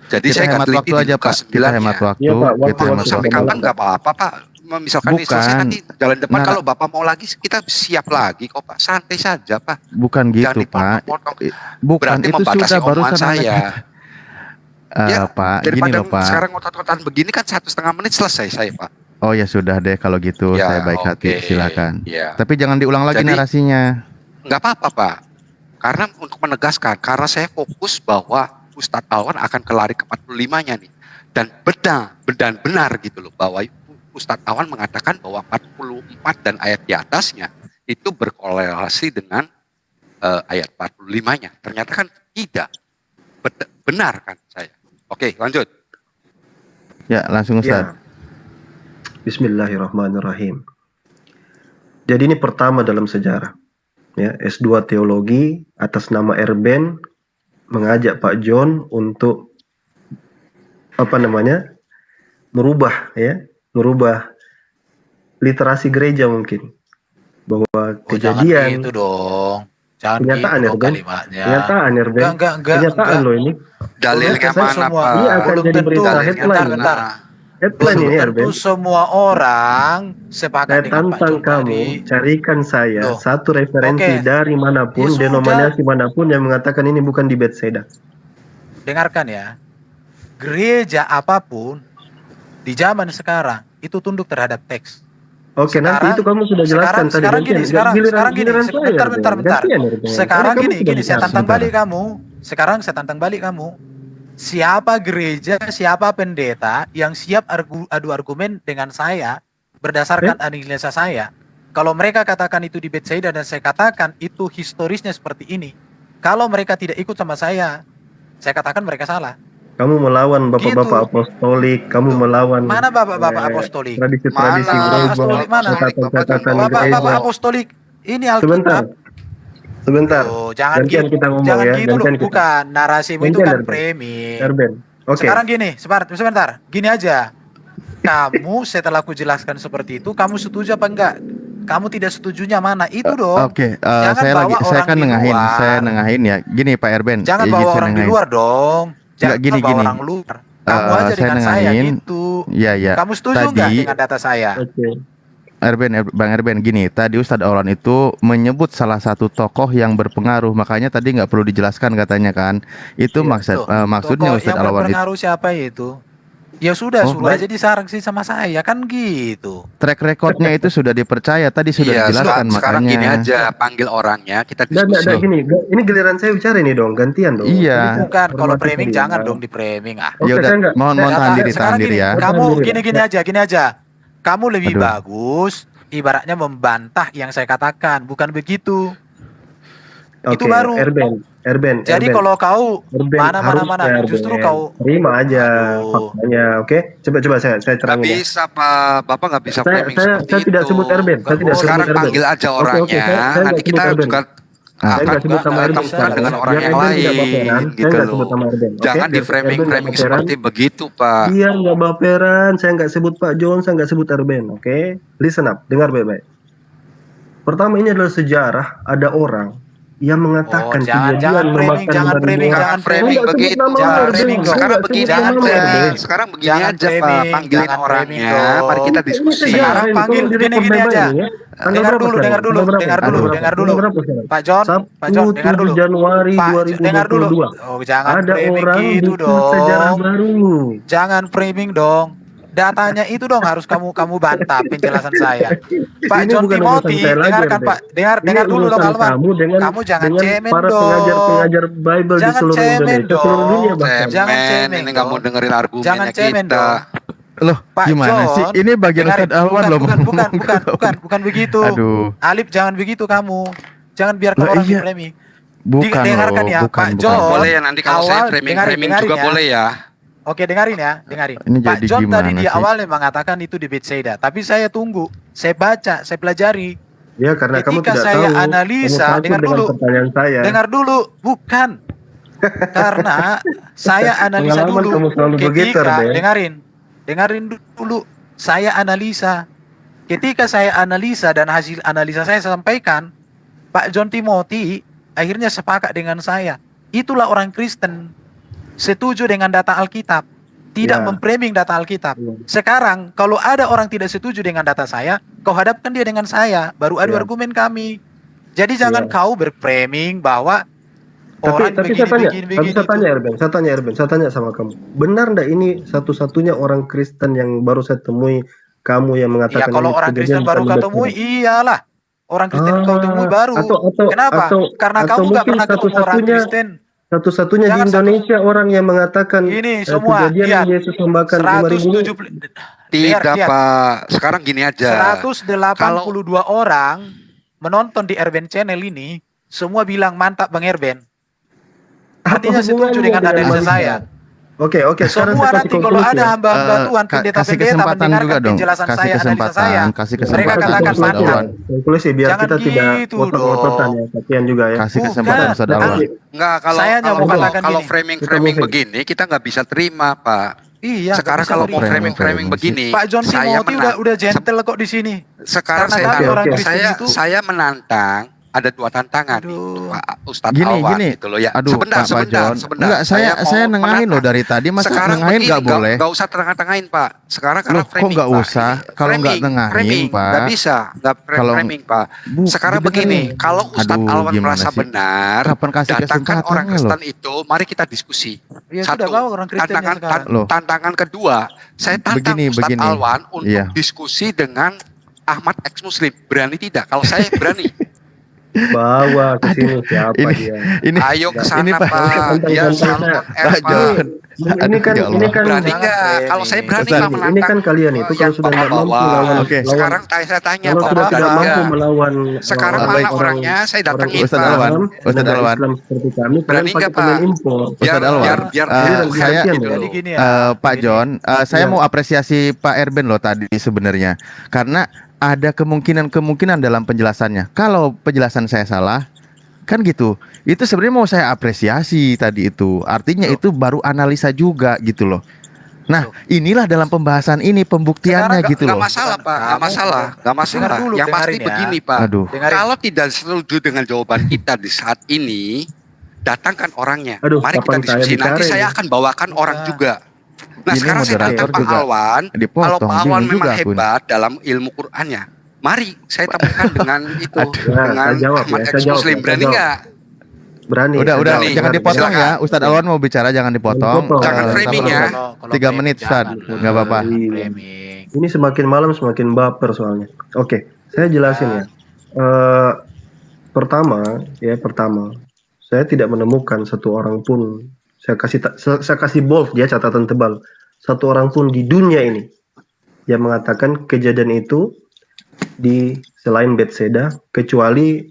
Jadi Kita saya hemat teliti waktu di aja Lukas Pak. Kita 9-nya. hemat waktu. Iya, Pak, Kita waktu- hemat Mau sampai waktu. kapan nggak apa-apa Pak. Misalkan Bukan. selesai nanti jalan depan, Nah. kalau Bapak mau lagi kita siap lagi kok Pak. Santai saja Pak. Bukan Jangan gitu Pak. dipotong-potong. Bukan, Berarti itu membatasi sudah omongan barusan saya. Ya, Pak, gini Daripada loh Pak. sekarang ngotot-ngototan begini kan 1,5 menit selesai saya Pak. Oh ya sudah deh kalau gitu, Ya, saya baik hati, oke. silakan. Ya. Tapi jangan diulang lagi Jadi- narasinya. Nggak apa-apa Pak. Karena untuk menegaskan, karena saya fokus bahwa Ustadz Alwan akan kelari ke 45-nya nih. Dan benar gitu loh, bahwa Ustadz Alwan mengatakan bahwa 44 dan ayat di atasnya itu berkorelasi dengan ayat 45-nya. Ternyata kan tidak. Benar kan saya. Oke, lanjut. Ya, langsung Ustaz. Ya. Bismillahirrahmanirrahim. Jadi ini pertama dalam sejarah. Ya, S2 Teologi atas nama Erben mengajak Pak John untuk merubah literasi gereja mungkin. Bahwa Oh, jangan kejadian gitu dong. Jangan Kenyataan, gitu dong Erben. kalimatnya. kenyataan Erben, Enggak. kenyataan loh ini. Dalilnya Belum mana semua. Pak? Ini akan Belum jadi tentu. berita Dalilnya headline. Bentar. Headline Belum ini tentu Erben. semua orang sepakat Saya dengan Pak tantang John kamu, tadi. carikan saya Loh. satu referensi Oke. dari manapun, Ya sudah. denominasi manapun yang mengatakan ini bukan di Bethsaida. Dengarkan ya. Gereja apapun di zaman sekarang itu tunduk terhadap teks. Oke, nanti Sekarang- itu kamu sudah jelaskan tadi. Sekarang gini, Gantian, sekarang gini. giliran saya, Bentar. Erben. Gantian, Erben. Sekarang Tadi kamu gini, sudah saya bicara. tantang balik kamu. Sekarang saya tantang balik kamu. Siapa gereja, siapa pendeta yang siap adu argumen dengan saya berdasarkan analisa saya. Kalau mereka katakan itu di Bethsaida dan saya katakan itu historisnya seperti ini. Kalau mereka tidak ikut sama saya katakan mereka salah. Kamu melawan bapak-bapak Gitu. apostolik, kamu melawan Mana bapak-bapak apostolik? tradisi-tradisi Mana gereja, apostolik mana? catatan-catatan Bapak-bapak gereja. apostolik. Ini Sebentar, Alkitab. sebentar. Loh, jangan Gantian gitu, kita ngomong jangan ya, gitu loh. gantian kita. Bukan, narasimu itu Gantian, kan Erben. premium. Erben, oke. Sekarang gini, sebentar. Gini aja. Kamu setelah aku jelaskan seperti itu, kamu setuju apa enggak? Kamu tidak setujunya mana? Itu dong. Oke, Jangan saya bawa saya orang kan di nengahin, luar. saya nengahin ya. Gini Pak Erben, Jangan izin bawa saya orang di nengahin. luar dong. Jangan gini, bawa gini. orang luar. Kamu aja Saya dengan saya nengahin. gitu. Iya, iya. Kamu setuju enggak Tadi dengan data saya? Oke. Bang Erben gini, tadi Ustadz Aulan itu menyebut salah satu tokoh yang berpengaruh, makanya tadi nggak perlu dijelaskan katanya kan. Itu maksudnya Tokoh Ustadz yang Aulan itu berpengaruh siapa itu? Ya sudah, Oh, suruh baik. aja disangsi sama saya kan gitu. track recordnya itu sudah dipercaya, tadi sudah Iya, dijelaskan sekarang makanya. gini aja, panggil orangnya, kita Nggak, diskusi. gini. Ini giliran saya bicara ini dong, gantian dong. Iya. Tadi saya Bukan, kalau hormati framing tadi. jangan dong di framing ah. Oke, Ya udah, saya nggak- mohon saya- tahan diri, Sekarang gini, ya. kamu Tahan diri. gini aja. Kamu lebih Aduh. bagus, ibaratnya membantah yang saya katakan, bukan begitu. Itu Oke, baru. Erben. Jadi kalau kau Erben mana, harusnya, justru Erben. kau terima aja Aduh. faktanya, oke? Coba saya Nggak terangin. ya. bisa Pak, Bapak nggak bisa framing Saya seperti tidak itu. sebut Erben. Saya Nggak tidak sebut Sekarang Erben. panggil aja Oke, orangnya, saya nggak nanti sebut kita Erben. juga Saya akan nggak sebut nama Erben temukan dengan sekarang. orang Biar yang Erben tidak lain baperan. Saya gitu nggak loh. sebut nama Erben. oke? Jangan di Biar Erben framing nggak seperti baperan. begitu Pak. Biar nggak baperan, saya nggak sebut Pak John, saya nggak sebut Erben, oke? Listen up, dengar baik-baik. Pertama, ini adalah sejarah, ada orang yang mengatakan jangan framing, jangan framing, jangan framing Enggak sebut begitu. nama Jangan Erbin. framing. Saya Sekarang enggak sebut begini jangan nama aja. Erbin. Sekarang begini Jangan aja, Pak. framing, Panggilin jangan orangnya. framing, Mari kita Ini diskusi. sejarah, Sekarang ini panggil tolong gini direkod aja. baik-baik ya. Tanggal Dengar berapa dulu, sekarang? dengar dulu, Tanggal berapa? dengar Tanggal dulu, berapa? dengar Tanggal dulu. berapa sekarang? Pak John, Pak John, Sabtu dengar 7 dulu. Januari Pak, dengar dulu. 2022. Oh, jangan Ada framing orang gitu bikin sejarah dong. baru. Jangan framing dong. Datanya itu dong harus kamu bantah penjelasan saya. Pak Ini John bukan urusan Timothy, saya lagi, dengarkan Erbin. Pak, dengar Ini dulu dong urusan Alman. kamu Kamu jangan cemen para dong. pengajar-pengajar Bible di Jangan seluruh cemen Indonesia, seluruh dong. dunia bahkan. Jangan Cemen, cemen ini nggak mau dong. dengerin Jangan argumennya cemen kita. dong. Loh, Pak gimana John, sih? Ini bagian dengarin. Ustadz Alwan loh. Bukan begitu. Aduh. Alif jangan begitu kamu. Jangan biarkan Loh, orang iya. di-framing. Bukan Dengarkan loh, ya, bukan, Pak bukan. John. Boleh ya nanti kalau saya Awal, framing dengarin juga ya. boleh ya. Oke, dengarin ya, dengarin. Ini Pak jadi John tadi gimana di sih? awalnya mengatakan itu di Bethsaida, tapi saya tunggu, saya baca, saya pelajari. Ya, karena kamu Ketika tidak saya tahu. analisa, Kamu takut dengar dengan dulu. pertanyaan saya. Dengar dulu, bukan. Karena saya analisa Pengalaman dulu. kamu selalu begitu, Ketika, Erde. dengarin dulu. Saya analisa. Ketika saya analisa dan hasil analisa saya sampaikan, Pak John Timothy akhirnya sepakat dengan saya. Itulah orang Kristen. Setuju dengan data Alkitab. Tidak Ya. memframing data Alkitab. Ya. Sekarang, kalau ada orang tidak setuju dengan data saya, kau hadapkan dia dengan saya. Baru adu Ya. argumen kami. Jadi jangan Ya. kau berframing bahwa orang Tapi begini, saya tanya, begini, saya tanya Erben, saya tanya sama kamu. Benar ndak ini satu-satunya orang Kristen yang baru saya temui kamu yang Ya mengatakan kalau ini orang kejadian Kristen baru bukan kau temui, betul? iyalah. Orang Kristen kau temui baru. Kenapa? Karena atau kamu gak mungkin pernah ketemu orang satu-satunya Kristen. satu-satunya di Jangan Indonesia orang yang mengatakan Ini semua, kejadian lihat. Yesus membakar 5.000 ini. 170 Tidak, lihat. Pak. Sekarang gini aja. 182 orang menonton di Erben Channel ini, semua bilang mantap Bang Erben. Artinya Apa setuju hubungannya dengan analisa manusia? saya. Oke, sekarang Semua saya nanti kasih kalau konklusi ada ya. hamba-hamba Tuhan, kasih pendeta-pendeta kesempatan mendengarkan juga dong. penjelasan Kasih saya, analisa kesempatan, saya. kasih Mereka kesempatan katakan Ustadz mantap. Alwan. Konklusi biar Jangan kita tidak gitu ngotot-ngototan dong. ya, kasihan juga ya. Kasih Bukan. kesempatan Ustadz Alwan. Enggak, kalau Saya hanya kalau mau kalau, katakan kalau gini. framing begini kita nggak bisa terima, Pak. Iya. Sekarang nggak bisa kalau mau terima. framing begini, Pak John saya Timothy menang. udah gentle kok di sini. Sekarang Karena saya kami orang Kristen saya menantang ada dua tantangan nih, Aduh. Pak Ustadz Gini, Alwan gini. gitu loh ya. Aduh, sebentar. Enggak, saya mau nengahin loh menantang. dari tadi, masa Sekarang nengahin begini, nggak boleh? Nggak usah tengah-tengahin, Pak. Sekarang karena Loh, kok framing, nggak Pak. usah? Ini Kalau nggak nengahin, framing, Pak. nggak bisa, nggak Kalau- framing, Pak. Sekarang Gimana begini, nih? kalau Ustadz Aduh, Alwan gimana merasa sih? benar, Kapan kasih datangkan kesempatannya orang loh? Kristen itu, mari kita diskusi. Ya Satu, sudah, kau orang Kristennya tantangan sekarang. Loh. tantangan kedua, saya tantang Ustadz Begini. Alwan untuk Iya. diskusi dengan Ahmad ex-Muslim. Berani tidak? Kalau saya berani. Bawa ke sini siapa Ini, dia? ini, Ayo ke ini sana, Pak. Pak. Dia selalu on air, Pak Pak. John. Ini kan Aduh, ya ini kan Berani Jangan nggak? framing. Kalau saya berani Ustaz, Pak menantang. ini kan kalian itu kalau yang sudah nggak mampu bawa-bawa. lawan, Oke. Sekarang saya tanya kalau Pak sudah tidak Berani mampu nggak? melawan Sekarang orang- mana orang- orangnya? Saya datangin, Ustadz Pak. Alwan. Ustadz negara Alwan. Islam seperti kami, Berani kalian pakai nggak, Pak? pemain impor. Ustadz Alwan. biar saya gitu Jadi loh. gini ya. Pak Gini. John, saya Iya. mau apresiasi Pak Erben loh tadi sebenarnya, karena ada kemungkinan dalam penjelasannya. Kalau penjelasan saya salah, kan gitu. Itu sebenarnya mau saya apresiasi tadi itu. Artinya itu baru analisa juga gitu loh. Nah, inilah dalam pembahasan ini pembuktiannya Sekarang gitu Nggak loh. masalah, Pak. Nggak Kamu- masalah. Nggak masalah. Dengar dulu, Yang pasti dengerin ya. begini, Pak. Aduh. Dengarin. Kalau tidak setuju dengan jawaban kita di saat ini, datangkan orangnya. Aduh, Mari kita kapan saya diskusi. Nanti bicara saya ini? akan bawakan orang Udah. juga. Nah, Ini sekarang saya moderator tantang Pak juga Alwan. dipotong, Kalau Pak Alwan bingung memang juga aku. hebat dalam ilmu Qur'annya, mari saya temukan dengan itu, Nah, dengan saya jawab Ahmad ya, saya ex-Muslim. jawab, Berani saya nggak? Berani. Udah, Berani. jangan dipotong Silakan. ya. Ustadz Alwan mau bicara, jangan dipotong. Jangan Jangan Eh, framing sabar, ya. sabar. 3 menit, Ustadz. Nggak apa-apa. Framing. Ini semakin malam semakin baper soalnya. Oke, saya jelasin ya. Pertama, saya tidak menemukan satu orang pun. Saya kasih bold ya, catatan tebal. Satu orang pun di dunia ini yang mengatakan kejadian itu di selain Bethsaida, kecuali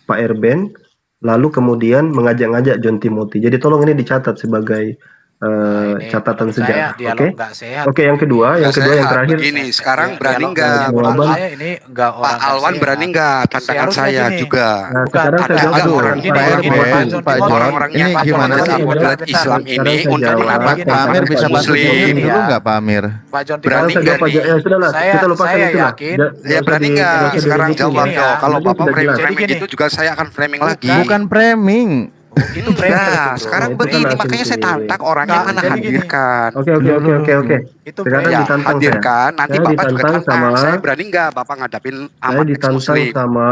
Pak Erben, lalu kemudian mengajak-ngajak John Timothy. Jadi tolong ini dicatat sebagai catatan menurut saya sejarah. Oke. dialog nggak sehat. Oke, yang kedua, yang terakhir. Begini, sekarang Dialog berani nggak nggak sehat. Menurut Jawaban. saya ini nggak Pak orang nggak Alwan sehat. berani nggak tantangan Seharusnya saya gini. juga? Nah, Bukan, sekarang saya ada jawab. nggak orang gini, Pak gini, Erben, Pak John Pak Timothy. John, orang-orangnya ini Pak gimana John sih? Abdullah Bentar. Islam Sekarang ini saya untuk jawab. melawan Pak Amir bisa Muslim. bantu Muslim. jawab Ini dulu ya. nggak Pak Amir? Pak John Berani Sekarang saya Timothy. jawab nggak aja. nih? Ya sudahlah, kita lupakan Saya itulah. yakin. Ya berani nggak sekarang jawab Gini ya. dong. Kalau Ini Bapak sudah jelas. framing Jadi itu juga saya akan framing lagi. Bukan framing. Itu framing itu, Enggak, bro. sekarang Nah, itu kan begini asumsi. makanya saya tantang orangnya Enggak, mana jadi gini. hadirkan. Oke. Itu Sekarang Ya, ditantang hadirkan. saya. Nanti Saya Bapak juga ditantang tantang. sama Saya berani nggak Bapak ngadapin saya amat ditantang ex-muslim? sama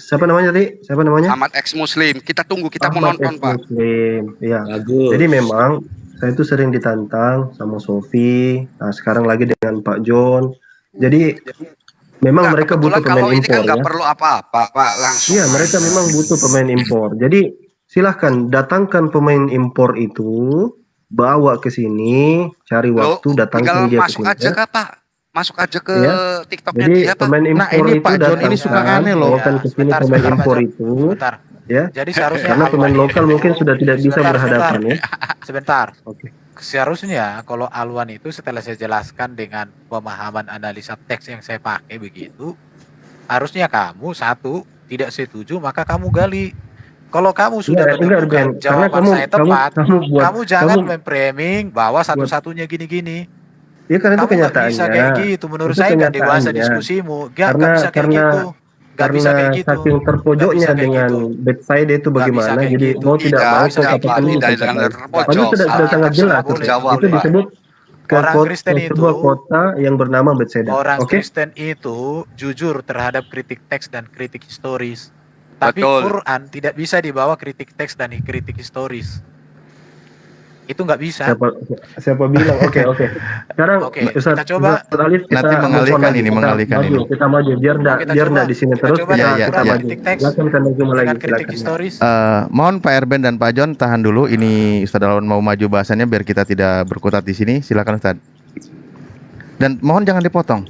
siapa namanya tadi? Siapa namanya? Amat ex-muslim. Kita tunggu, kita mau Ahmad nonton Pak. Muslim. Iya. Jadi memang saya itu sering ditantang sama Sofi. Nah, sekarang lagi dengan Pak John. Jadi memang Nah, mereka butuh kebetulan kalau pemain ini kan impor nggak ya. perlu apa-apa Pak, langsung. Iya, mereka memang butuh pemain impor. Jadi silahkan datangkan pemain impor itu, bawa ke sini, cari Loh, waktu, datangkan tinggal dia ke masuk sini. aja kak Pak. Masuk aja ke Iya. TikToknya Jadi dia Pak. pemain impor Nah, ini itu Pak John ini suka datangkan, aneh loh. bawakan ke sini Sebentar, pemain sebentar, Pak impor John. itu, Sebentar. ya. Jadi seharusnya Karena pemain Alwan lokal itu- mungkin sudah tidak bisa Sebentar, berhadapan ya. Sebentar. Oke. Seharusnya kalau Alwan itu setelah saya jelaskan dengan pemahaman analisa teks yang saya pakai begitu, harusnya kamu satu tidak setuju maka kamu gali. Kalau kamu sudah Enggak, menemukan Ben. Karena jawaban saya tepat, kamu jangan memframing bahwa satu-satunya gini-gini. Ya kan itu Kamu nggak bisa kenyataannya. kayak gitu. Menurut Itu saya nggak dewasa kenyataannya. diskusimu. Nggak Karena bisa kayak gitu. Nggak bisa karena kayak gitu. saking terpojoknya Nggak bisa kayak dengan gitu. backside itu Nggak bisa bagaimana, kayak jadi gitu. mau tidak mau Tidak, saya tidak, katakan Pak. dulu. Tidak, Pak. jangan Padahal terpojok. sudah Ah, sangat jelas. boleh, terjawab, Itu Pak. disebut ke Orang Kristen itu- sebuah kota yang bernama Bethsaida. Orang Oke? Kristen itu jujur terhadap kritik teks dan kritik historis. Tapi Betul. Quran tidak bisa dibawa kritik teks dan kritik historis. Itu nggak bisa. Siapa bilang? Oke. Sekarang Oke, Ustaz, kita coba. Ustaz Alif, kita Nanti mengalihkan move on ini, lagi. mengalihkan Kita ini. maju, Kita maju biar Kita biar coba. enggak di sini Kita terus coba kita dari kita Quran maju. kritik teks Silakan Kanda Juma lagi. dengan kritik Silakan. historis. Mohon Pak Erben dan Pak John tahan dulu. Ini Ustadz Alwan mau maju bahasannya biar kita tidak berkutat di sini. Silakan Ustadz. Dan mohon jangan dipotong.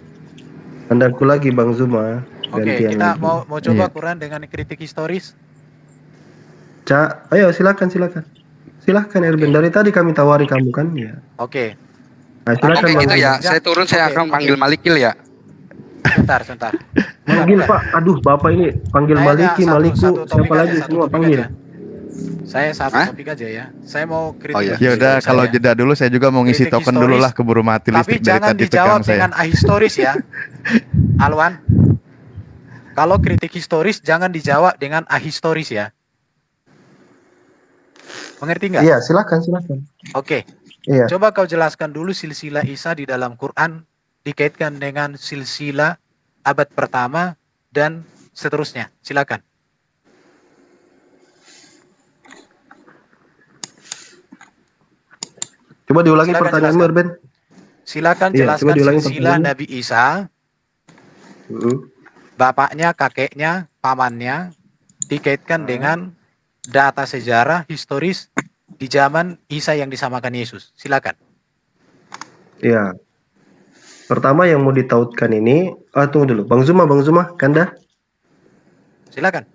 Pandanganku lagi Bang Zuma. Oke, Gantian kita lagi. mau coba Iya. Quran dengan kritik historis. Cak, ayo silakan. Silahkan Erben. Dari tadi kami tawari kamu kan ya. Oke, Nah, silakan Oke Bang gitu Zuma. ya. Saya turun, saya Oke, akan oke. panggil Malikil ya. sebentar. Manggil Pak. Aduh, Bapak ini panggil Saya Maliki, satu- Maliku, satu topik siapa aja, lagi satu semua topik panggil. aja. Saya satu Hah? topik aja ya. Saya mau kritik. Oh, iya. Ya udah historis kalau saya. jeda dulu saya juga mau ngisi Kritik token dulu historis, lah keburu mati Tapi listrik dari jangan tadi dijawab pegang saya. dengan ahistoris ya. Alwan. Kalau kritik historis jangan dijawab dengan ahistoris ya. Mengerti nggak? Iya, silakan. Oke. Iya. Coba kau jelaskan dulu silsilah Isa di dalam Quran dikaitkan dengan silsilah abad pertama dan seterusnya. Silakan. Coba diulangi Silakan pertanyaanmu jelaskan. Erben. Silakan Iya, jelaskan coba diulangi silsilah pertanyaannya. Nabi Isa, bapaknya, kakeknya, pamannya dikaitkan dengan data sejarah historis di zaman Isa yang disamakan Yesus. Silakan. Iya. Pertama yang mau ditautkan ini, tunggu dulu. Bang Zuma, Kanda. Silakan.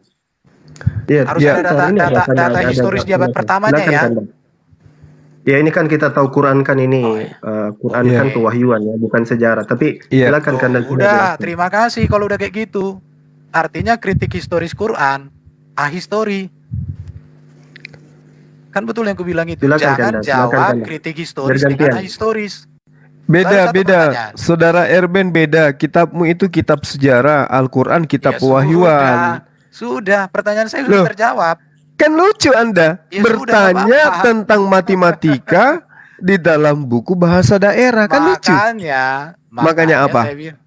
Iya, Harus iya, ada ini data ada historis di abad silakan. pertamanya Silakan, ya. Kanda. Ya ini kan kita tahu Quran kan ini, Oh, iya. Quran Iya. kan kewahyuan ya, bukan sejarah. Tapi Iya. silakan Kanda. Oh, udah, terima kasih kalau udah kayak gitu. Artinya kritik historis Quran, ahistori. Kan betul yang kubilang itu. Silakan, Jangan Kanda. Silakan, jawab Kanda. kritik historis Bergantian. dengan ahistoris. Beda, Baru satu pertanyaan. Saudara Erben beda. Kitabmu itu kitab sejarah, Al-Quran kitab Ya pewahyuan. Sudah, pertanyaan saya Loh. sudah terjawab. Kan lucu Anda Ya sudah, bertanya nggak apa-apa. tentang matematika di dalam buku bahasa daerah. Kan lucu. Makanya apa? saya bilang,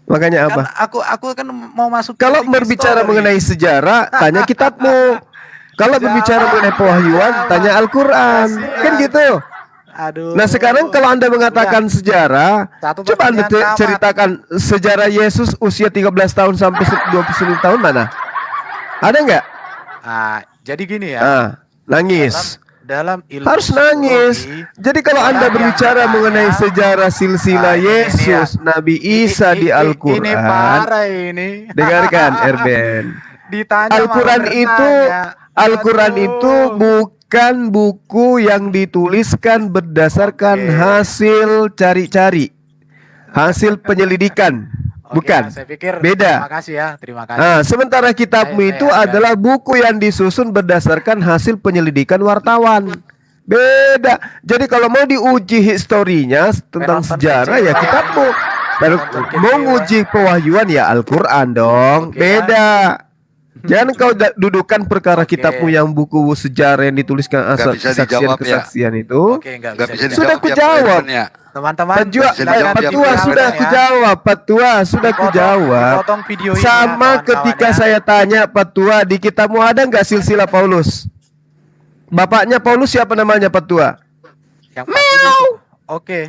Makanya kan apa? aku kan mau masuk Kalau kritik berbicara historis. mengenai sejarah, tanya kitabmu. Kalau berbicara mengenai pewahyuan, tanya Al-Quran. Kan gitu. Aduh. Nah sekarang kalau Anda mengatakan sejarah, Satu coba Anda pertanyaan tamat. ceritakan sejarah Yesus usia 13 tahun sampai 29 tahun mana? Ada nggak? Ah, jadi gini ya. Ah, nangis. Dalam ilmu Harus nangis. psikologi, Jadi kalau Anda orang yang berbicara bertanya, mengenai sejarah silsilah ini Yesus, Nabi Isa di Ini Al-Quran, parah ini. dengarkan Erben. Ditanya Al-Quran malah itu bertanya. Al-Quran Aduh. itu bukan buku yang dituliskan berdasarkan hasil cari-cari, hasil penyelidikan. Oke, Bukan. saya pikir Beda. terima kasih ya, terima kasih. Nah, sementara kitabmu Saya itu adalah buku yang disusun berdasarkan hasil penyelidikan wartawan. Beda. Jadi kalau mau diuji historinya tentang Penonton sejarah kecewa ya ya. kitabmu. Kalau Penonton mau kecewa. nguji pewahyuan ya Al-Quran dong. Oke, Beda. Jangan kau dudukan perkara Oke. kitabmu yang buku sejarah yang dituliskan asal bisa dijawab, ya. kesaksian itu. Oke, nggak Nggak bisa bisa Sudah dijawab ku ya, jawab. Pak Irfan, ya. Teman-teman, Petua, bisa dijawab ya, Petua Pak. sudah ku jawab, Petua sudah ku Dipotong- jawab. dipotong video ini ya, Sama kawan-kawan ketika ya. saya tanya Petua, di kitabmu ada nggak silsilah Paulus? Bapaknya Paulus siapa namanya Petua? yang pasti itu. Oke.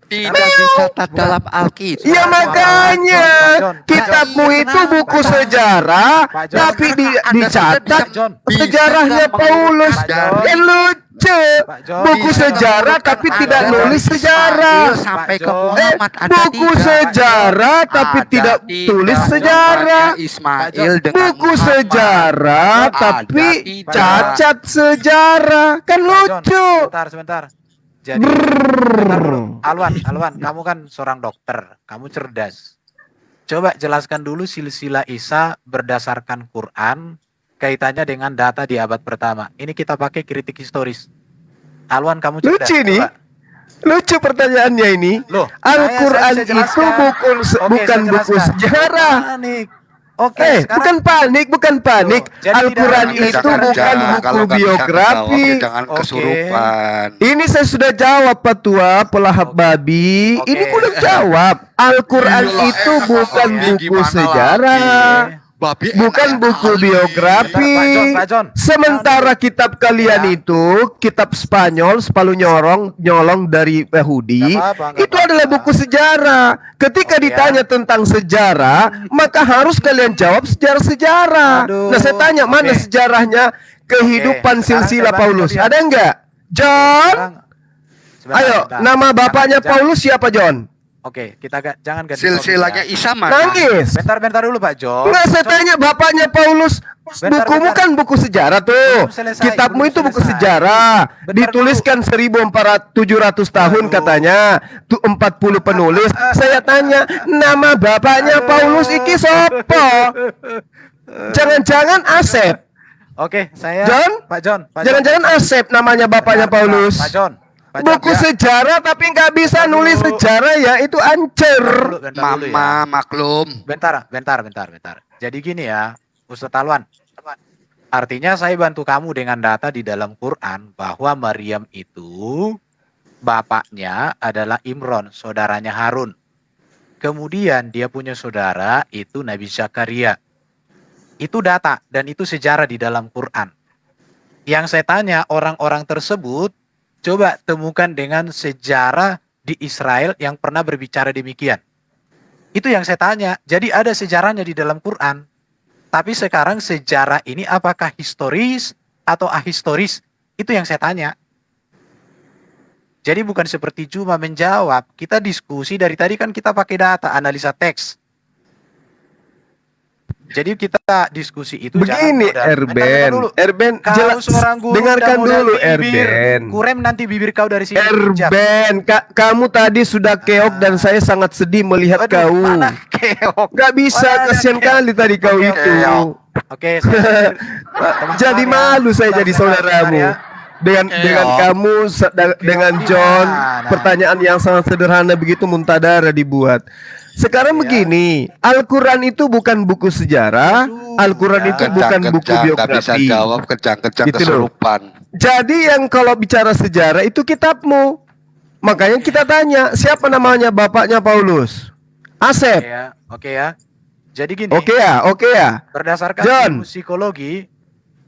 Tidak dicatat dalam Alkitab. Ya makanya John, kitabmu itu buku sejarah, Pak John. tapi Anda dicatat Pak John. sejarahnya Bisa Paulus. mengadakan- Kan lucu. Pak John. Buku Bisa sejarah mengurutkan tapi ada tidak dari nulis Ismail sejarah. sampai Pak ke John. Muhammad ada Buku tidak. sejarah tapi Ada tidak tulis tidak sejarah. namanya Ismail Pak John. dengan Buku Muhammad. sejarah Ada tapi tidak. cacat sejarah. Kan Pak John, lucu. sebentar. Jadi, sebentar dulu. Alwan, kamu kan seorang dokter, kamu cerdas. Coba jelaskan dulu silsilah Isa berdasarkan Quran, kaitannya dengan data di abad pertama. Ini kita pakai kritik historis. Alwan, kamu cerdas. Lucu nih. Coba. Lucu pertanyaannya ini. Loh, Al-Quran saya bisa itu jelaskan. bukan Oke, bukan saya buku jelaskan. sejarah. Panik. Oke, Bukan panik. Loh, jadi Al-Quran tidak- itu Jangan, bukan jangan. buku Kalau nggak bisa biografi. dijawab, ya jangan Oke. kesurupan. Ini saya sudah jawab Petua pelahap Oke. babi. Oke. Ini belum jawab. Al-Quran Iyalah, itu enak bukan ini buku gimana sejarah. Babi Bukan enak buku sekali. biografi. Bentar, Pak John. Sementara kitab kalian Ya. itu kitab Spanyol, Spalu nyolong dari Yahudi, Nggak apa-apa, nggak itu adalah apa-apa. buku sejarah. Ketika Oke, ditanya tentang sejarah, maka harus kalian jawab sejarah-sejarah. Aduh, Nah, saya tanya mana oke. sejarahnya kehidupan Oke, sekarang silsilah saya bantu Paulus? dia. Ada enggak? John? Sebentar, Ayo, sebentar. nama bapaknya Jangan- Paulus siapa, John? Oke, jangan ganti Silsilahnya topik ya. Isa mana? Nangis. Bentar dulu Pak Jo. Enggak, saya tanya bapaknya Paulus. Bentar, Bukumu bentar. kan buku sejarah tuh. Belum selesai, Kitabmu belum itu buku selesai. sejarah. Bentar Dituliskan 1400 tahun Aduh. katanya. Tuh 40 penulis. Saya tanya, nama bapaknya Paulus iki sopo? Jangan-jangan Asep. Oke, saya John? Pak John. Jangan-jangan Asep namanya bapaknya Bentar, Paulus. Pak John. Pak John. Buku sejarah tapi nggak bisa Bentar nulis dulu. sejarah ya itu ancur. Bentar dulu ya. Mama maklum. Bentar. Jadi gini ya, Ustadz Alwan. Artinya saya bantu kamu dengan data di dalam Quran bahwa Maryam itu bapaknya adalah Imron, saudaranya Harun. Kemudian dia punya saudara itu Nabi Zakaria. Itu data dan itu sejarah di dalam Quran. Yang saya tanya orang-orang tersebut coba temukan dengan sejarah di Israel yang pernah berbicara demikian. Itu yang saya tanya. Jadi ada sejarahnya di dalam Quran. Tapi sekarang sejarah ini apakah historis atau ahistoris? Itu yang saya tanya. Jadi bukan seperti cuma menjawab. Kita diskusi dari tadi kan kita pakai data, analisa teks. Jadi kita diskusi itu Begini jangan Erben, Erben Kalau seorang guru dengarkan udah modal dulu bibir, Erben. kurem nanti bibir kau dari sini. Jap. Erben, kamu tadi sudah keok dan saya sangat sedih melihat Aduh, kau. mana keok? Gak bisa, Mana kasihan keok? kali tadi kau Oke, itu. Oke, teman-teman Jadi ya. malu saya jadi Bisa saudaramu. ya. Dengan kamu dengan John, gimana? pertanyaan yang sangat sederhana begitu muntadara dibuat. Sekarang Ya. begini, Al-Quran itu bukan buku sejarah, Al-Quran itu bukan buku Nggak bisa biografi. jawab kejang-kejang Gitu loh. kesurupan. Jadi yang kalau bicara sejarah itu kitabmu. Makanya kita tanya, siapa namanya bapaknya Paulus? Asep. Oke ya. Jadi gini, Oke ya. berdasarkan John. ilmu psikologi,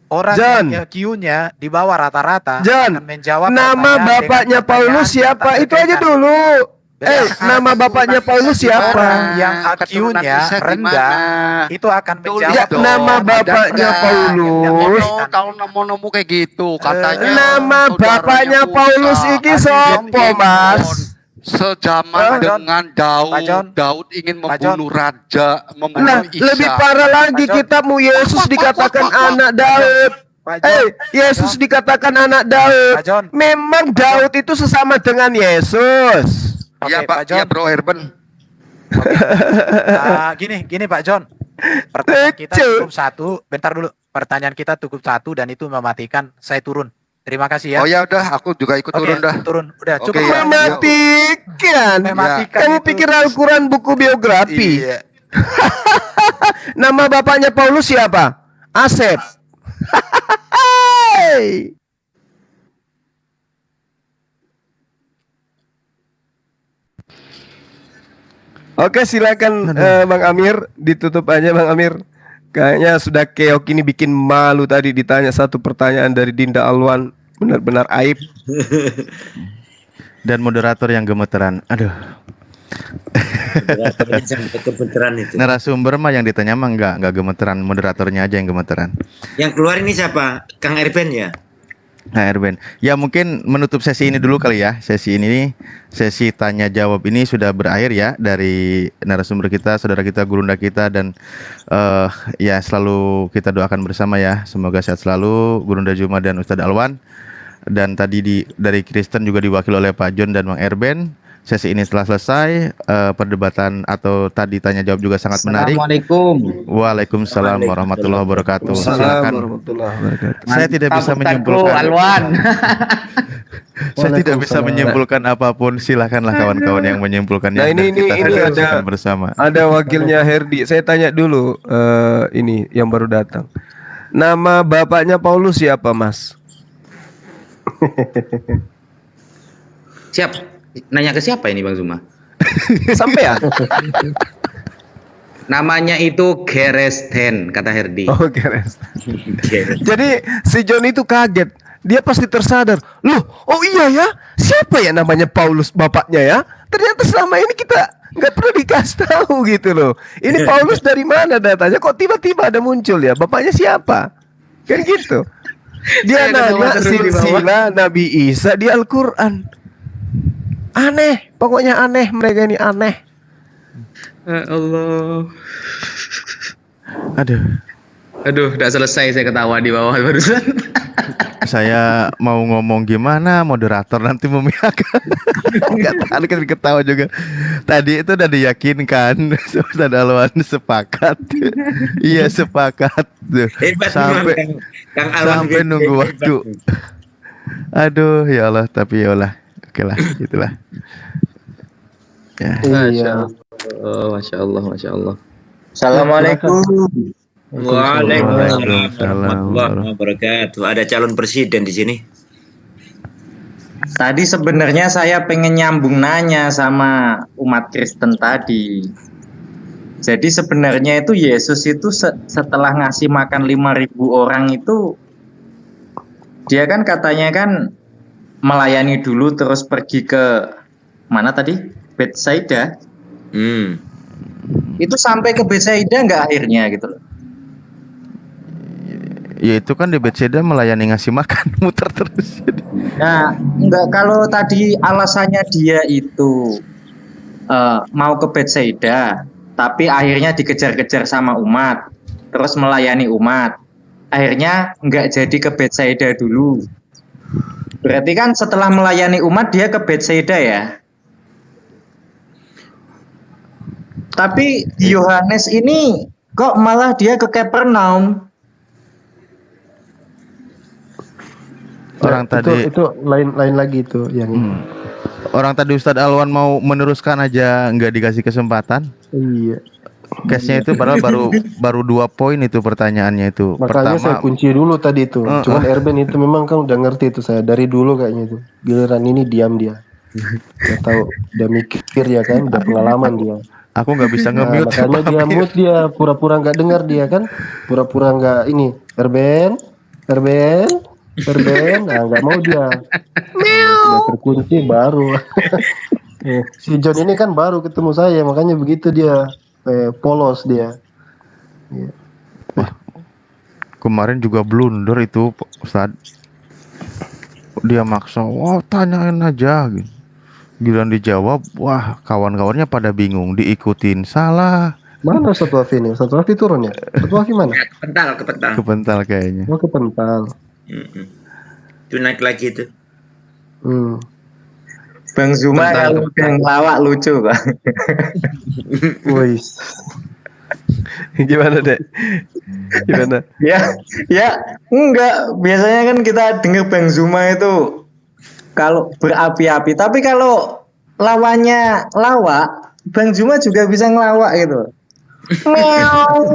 orang John. yang IQ-nya di bawah rata-rata John, akan menjawab nama pertanyaan bapaknya dengan Paulus pertanyaan siapa? yang Itu aja berkaitan. dulu. Berdasarkan Nama bapaknya Paulus siapa? Orang yang Keturunan IQ-nya Isa rendah gimana? itu akan Tulis menjawab dong, nama ada bapaknya enggak? Paulus. Tahu nemu kayak gitu katanya. Nama saudaranya bapaknya Musa. Paulus iki sopo, Mas? Sejaman Pak John. dengan Pak John. Daud ingin Pak John. membunuh raja, membunuh Nah, Isa. lebih parah lagi Pak John. kitabmu Yesus dikatakan anak Daud. Pak John, Yesus dikatakan anak Daud. Pak John. Memang Daud itu sesama dengan Yesus. Iya Oke, Pak, iya John. Bro Herben. Gini Pak John. Pertanyaan kita Lucu. cukup satu. Bentar dulu. Pertanyaan kita cukup satu dan itu mematikan. Saya turun. Terima kasih ya. Oh ya udah, aku juga ikut Oke, turun dah. turun. Udah Oke, cukup. ya. Mematikan. Mematikan Kamu itu. pikir Al-Quran buku biografi? Iya. Nama bapaknya Paulus siapa? Asep. Hey. Oke, silakan Bang Amir, ditutup aja Bang Amir. Kayaknya sudah keok ini bikin malu tadi ditanya satu pertanyaan dari Dinda Alwan, benar-benar aib. Dan moderator yang gemeteran. Aduh. Narasumber mah yang ditanya mah enggak gemeteran, moderatornya aja yang gemeteran. Yang keluar ini siapa? Kang Erben ya? Nah, Erben. Ya mungkin menutup sesi ini dulu kali ya. Sesi ini, sesi tanya jawab ini sudah berakhir ya dari narasumber kita, saudara kita, gurunda kita dan ya selalu kita doakan bersama ya. Semoga sehat selalu Gurunda Juma dan Ustadz Alwan. Dan tadi dari Kristen juga diwakili oleh Pak John dan Bang Erben. Sesi ini setelah selesai, perdebatan atau tadi tanya jawab juga sangat menarik. Assalamualaikum. Waalaikumsalam warahmatullahi wabarakatuh. Silakan. warahmatullahi wabarakatuh. Saya tidak bisa Ustadku menyimpulkan. Alwan. Saya tidak bisa menyimpulkan apapun. Silakanlah kawan-kawan yang menyimpulkannya. Nah, ini dan kita diskusikan ada- bersama. Ada wakilnya Herdi. Saya tanya dulu ini yang baru datang. Nama bapaknya Paulus siapa, Mas? Siap. Nanya ke siapa ini Bang Zuma? Sampai ya? Namanya itu Geresten, kata Herdi. Oh, Geres. Jadi si John itu kaget. Dia pasti tersadar. Loh, oh iya ya. Siapa ya namanya Paulus bapaknya ya? Ternyata selama ini kita nggak pernah dikasih tahu gitu loh. Ini Paulus dari mana datanya? Kok tiba-tiba ada muncul ya? Bapaknya siapa? Kan gitu. Dia Saya ada nanya terus di bawah. silsilah Nabi Isa di Al-Quran. Aneh, pokoknya aneh, mereka ini aneh. Ya Allah. Aduh, Aduh, udah selesai saya ketawa di bawah barusan. saya mau ngomong gimana, moderator nanti memihak. Nggak tahan kan ketawa juga. Tadi itu udah diyakinkan, Ustadz Alwan sepakat. Iya sepakat. Tuh. Hebat Sampai memang, Kang Alwan sampai hebat, nunggu hebat. waktu. Aduh, ya Allah, tapi ya Allah. Oke lah, gitulah. Ya. Iya. Oh, Masya Allah, Masya Allah. Assalamualaikum. Waalaikumsalam. Waalaikumsalam warahmatullahi wabarakatuh. Ada calon presiden di sini. Tadi sebenarnya saya pengen nyambung nanya sama umat Kristen tadi. Jadi sebenarnya itu Yesus itu setelah ngasih makan 5.000 orang itu, dia kan katanya kan melayani dulu terus pergi ke mana tadi? Betsaida. Itu sampai ke Betsaida nggak akhirnya gitu loh. Ya itu kan di Bethsaida melayani ngasih makan, muter terus. Nah, enggak, kalau tadi alasannya dia itu mau ke Betsaida, tapi akhirnya dikejar-kejar sama umat, terus melayani umat. Akhirnya enggak jadi ke Betsaida dulu. Berarti kan setelah melayani umat dia ke Betsaida ya. Tapi Yohanes ini kok malah dia ke Kapernaum? Orang Ya, tadi itu lain lagi itu yang orang tadi Ustadz Alwan mau meneruskan aja nggak dikasih kesempatan. iya. Case-nya itu padahal baru 2 poin itu pertanyaannya itu. Makanya saya Pertama, kunci dulu tadi itu. Cuman Erben itu memang kan udah ngerti itu saya dari dulu kayaknya itu. Giliran ini diam dia. Nggak tahu, udah mikir ya kan, udah pengalaman dia. aku nggak bisa Nah, nge-mute. makanya dia mute dia, pura-pura nggak dengar dia kan, pura-pura nggak ini. Erben, nah nggak mau dia. Udah terkunci baru. Si John ini kan baru ketemu saya, makanya begitu dia polos dia. Kemarin juga blunder itu Ustadz. Dia maksa, wah tanyain aja gitu. Giliran dijawab, wah kawan-kawannya pada bingung, diikutin salah, Mana Ustaz Wafi ini? Ustaz Wafi turun ya? Ustaz Wafi mana? Kepental. Kepental kayaknya. Oh, ke Pental. Itu naik lagi itu. Bang Zuma yang lawak lucu kok. Wih. Gimana dek? Gimana? Ya, enggak. Biasanya kan kita dengar Bang Zuma itu kalau berapi-api, tapi kalau lawannya lawak, Bang Zuma juga bisa ngelawak gitu. Meow.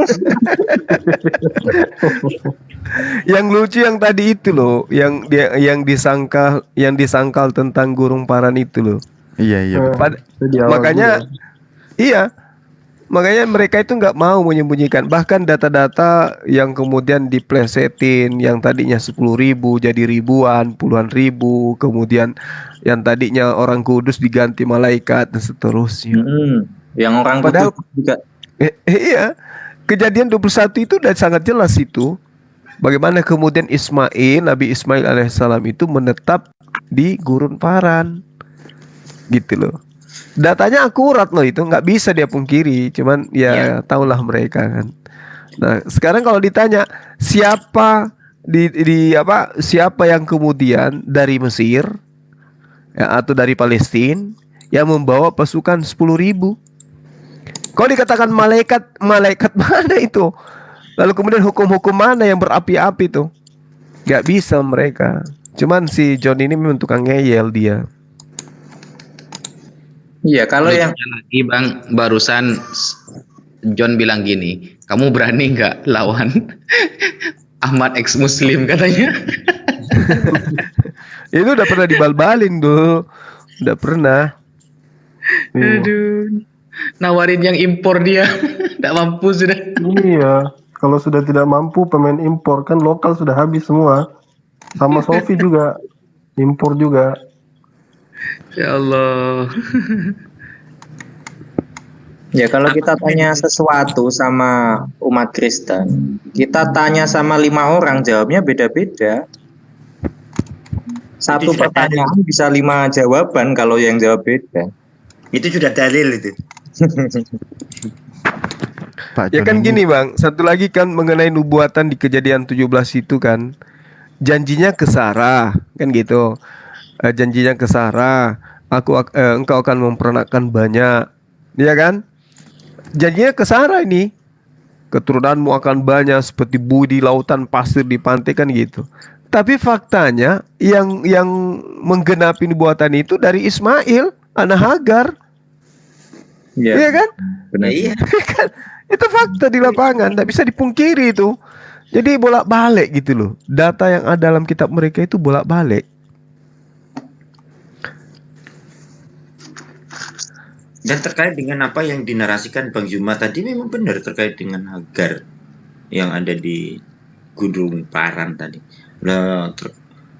Yang lucu yang tadi itu loh, yang disangkal tentang Gurung Paran itu loh. Iya. Makanya iya. Makanya mereka itu nggak mau menyembunyikan. Bahkan data-data yang kemudian diplesetin, yang tadinya 10.000 jadi ribuan, puluhan ribu, kemudian yang tadinya orang kudus diganti malaikat dan seterusnya. Yang orang Padahal kudus juga. Iya, kejadian 21 itu udah sangat jelas itu. Bagaimana kemudian Nabi Ismail alaihissalam itu menetap di Gurun Paran, gitu loh. Datanya akurat loh itu, nggak bisa dia pungkiri. Cuman ya tahulah mereka kan. Nah sekarang kalau ditanya siapa siapa yang kemudian dari Mesir ya, atau dari Palestina yang membawa pasukan 10.000? Kalau dikatakan malaikat mana itu? Lalu kemudian hukum-hukum mana yang berapi-api tuh? Gak bisa mereka. Cuman si John ini memang tukang ngeyel dia. Iya, kalau yang lagi Bang, barusan John bilang gini, kamu berani nggak lawan Ahmad ex Muslim katanya? Itu udah pernah dibal-balin tuh. Udah pernah. Aduh, nawarin yang impor dia, nggak mampu sudah. Iya, kalau sudah tidak mampu pemain impor kan lokal sudah habis semua. Sama Sofi juga impor juga. Ya Allah. ya kalau kita tanya sesuatu sama umat Kristen, kita tanya sama 5 orang, jawabnya beda-beda. Satu pertanyaan bisa 5 jawaban kalau yang jawab beda. Itu sudah dalil itu. Ya kan gini Bang, satu lagi kan mengenai nubuatan di Kejadian 17 itu kan, janjinya ke Sarah kan gitu. Janjinya ke Sarah, engkau akan memperanakkan banyak, ya kan? Janjinya ke Sarah ini, keturunanmu akan banyak seperti budi lautan pasir di pantai kan gitu. Tapi faktanya yang menggenapi nubuatan itu dari Ismail, anak Hagar. Iya kan? Benar. Iya. Itu fakta di lapangan, tidak bisa dipungkiri itu. Jadi bolak-balik gitu loh. Data yang ada dalam kitab mereka itu bolak-balik. Dan terkait dengan apa yang dinarasikan Bang Zuma tadi memang benar terkait dengan Hagar yang ada di Gurun Paran tadi. Nah,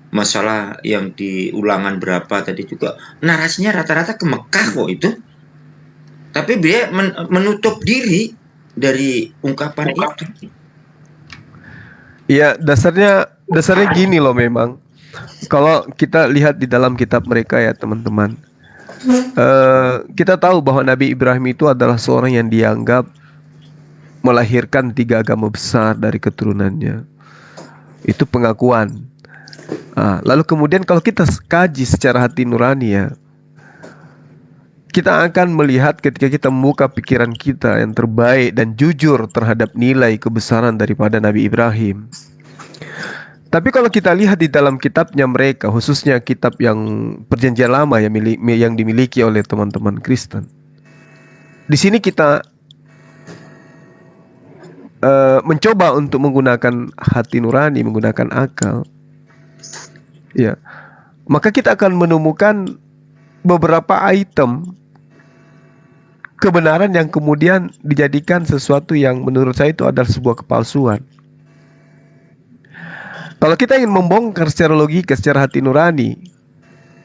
masalah yang di ulangan berapa tadi juga narasinya rata-rata ke Mekah kok itu. Tapi dia menutup diri dari ungkapan itu. Iya, dasarnya gini loh memang. Kalau kita lihat di dalam kitab mereka ya teman-teman, kita tahu bahwa Nabi Ibrahim itu adalah seorang yang dianggap melahirkan 3 agama besar dari keturunannya. Itu pengakuan. Lalu kemudian kalau kita kaji secara hati nurani ya, kita akan melihat ketika kita membuka pikiran kita yang terbaik dan jujur terhadap nilai kebesaran daripada Nabi Ibrahim. Tapi kalau kita lihat di dalam kitabnya mereka, khususnya kitab yang Perjanjian Lama yang dimiliki oleh teman-teman Kristen, di sini kita mencoba untuk menggunakan hati nurani, menggunakan akal, ya, maka kita akan menemukan beberapa item kebenaran yang kemudian dijadikan sesuatu yang menurut saya itu adalah sebuah kepalsuan. Kalau kita ingin membongkar secara logika, secara hati nurani,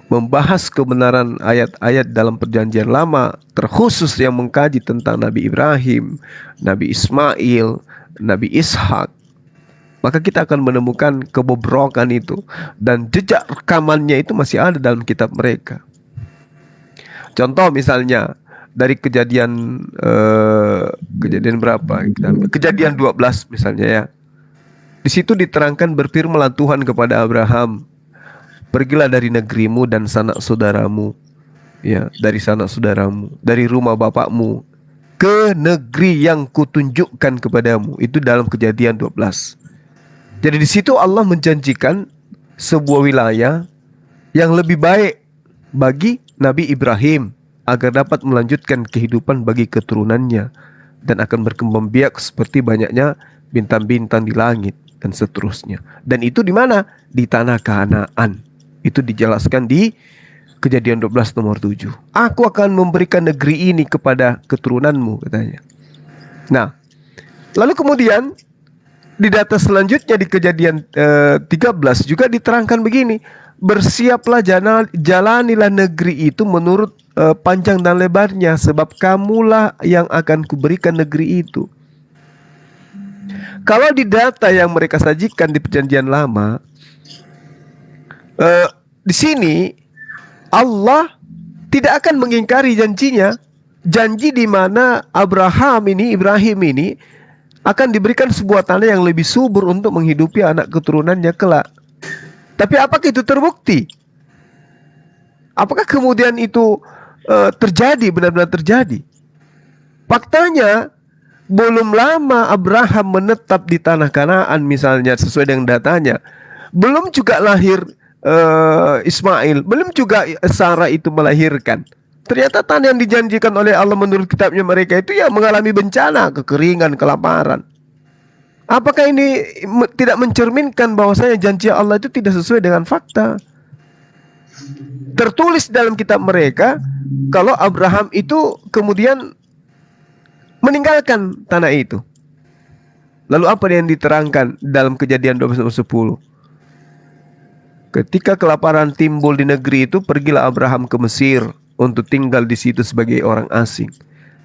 membahas kebenaran ayat-ayat dalam Perjanjian Lama, terkhusus yang mengkaji tentang Nabi Ibrahim, Nabi Ismail, Nabi Ishak, maka kita akan menemukan kebobrokan itu, dan jejak rekamannya itu masih ada dalam kitab mereka. Contoh misalnya dari kejadian kejadian berapa? Kejadian 12 misalnya ya. Di situ diterangkan berfirmanlah Tuhan kepada Abraham, pergilah dari negerimu dan sanak saudaramu, ya, dari sanak saudaramu, dari rumah bapakmu ke negeri yang kutunjukkan kepadamu. Itu dalam Kejadian 12. Jadi di situ Allah menjanjikan sebuah wilayah yang lebih baik bagi Nabi Ibrahim agar dapat melanjutkan kehidupan bagi keturunannya dan akan berkembang biak seperti banyaknya bintang-bintang di langit dan seterusnya. Dan itu di mana? Di tanah Kanaan. Itu dijelaskan di Kejadian 12 nomor 7. Aku akan memberikan negeri ini kepada keturunanmu, katanya. Nah, lalu kemudian di data selanjutnya di Kejadian 13 juga diterangkan begini, bersiaplah jalanilah negeri itu menurut panjang dan lebarnya, sebab kamulah yang akan kuberikan negeri itu. Kalau di data yang mereka sajikan di Perjanjian Lama, di sini Allah tidak akan mengingkari janjinya, janji di mana Ibrahim ini akan diberikan sebuah tanah yang lebih subur untuk menghidupi anak keturunannya kelak. Tapi apakah itu terbukti? Apakah kemudian itu terjadi, benar-benar terjadi? Faktanya, belum lama Abraham menetap di tanah Kanaan misalnya sesuai dengan datanya. Belum juga lahir Ismail, belum juga Sarah itu melahirkan. Ternyata tanah yang dijanjikan oleh Allah menurut kitabnya mereka itu ya mengalami bencana, kekeringan, kelaparan. Apakah ini tidak mencerminkan bahwasanya janji Allah itu tidak sesuai dengan fakta? Tertulis dalam kitab mereka kalau Abraham itu kemudian meninggalkan tanah itu. Lalu apa yang diterangkan dalam Kejadian 12:10? Ketika kelaparan timbul di negeri itu, pergilah Abraham ke Mesir untuk tinggal di situ sebagai orang asing,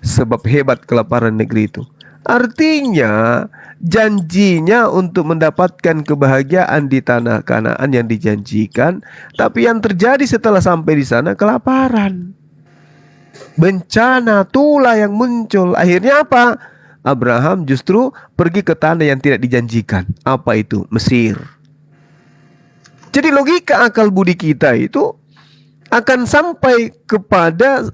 sebab hebat kelaparan negeri itu. Artinya janjinya untuk mendapatkan kebahagiaan di tanah Kanaan yang dijanjikan, tapi yang terjadi setelah sampai di sana kelaparan, bencana, itulah yang muncul. Akhirnya apa? Abraham justru pergi ke tanah yang tidak dijanjikan. Apa itu? Mesir. Jadi logika akal budi kita itu akan sampai kepada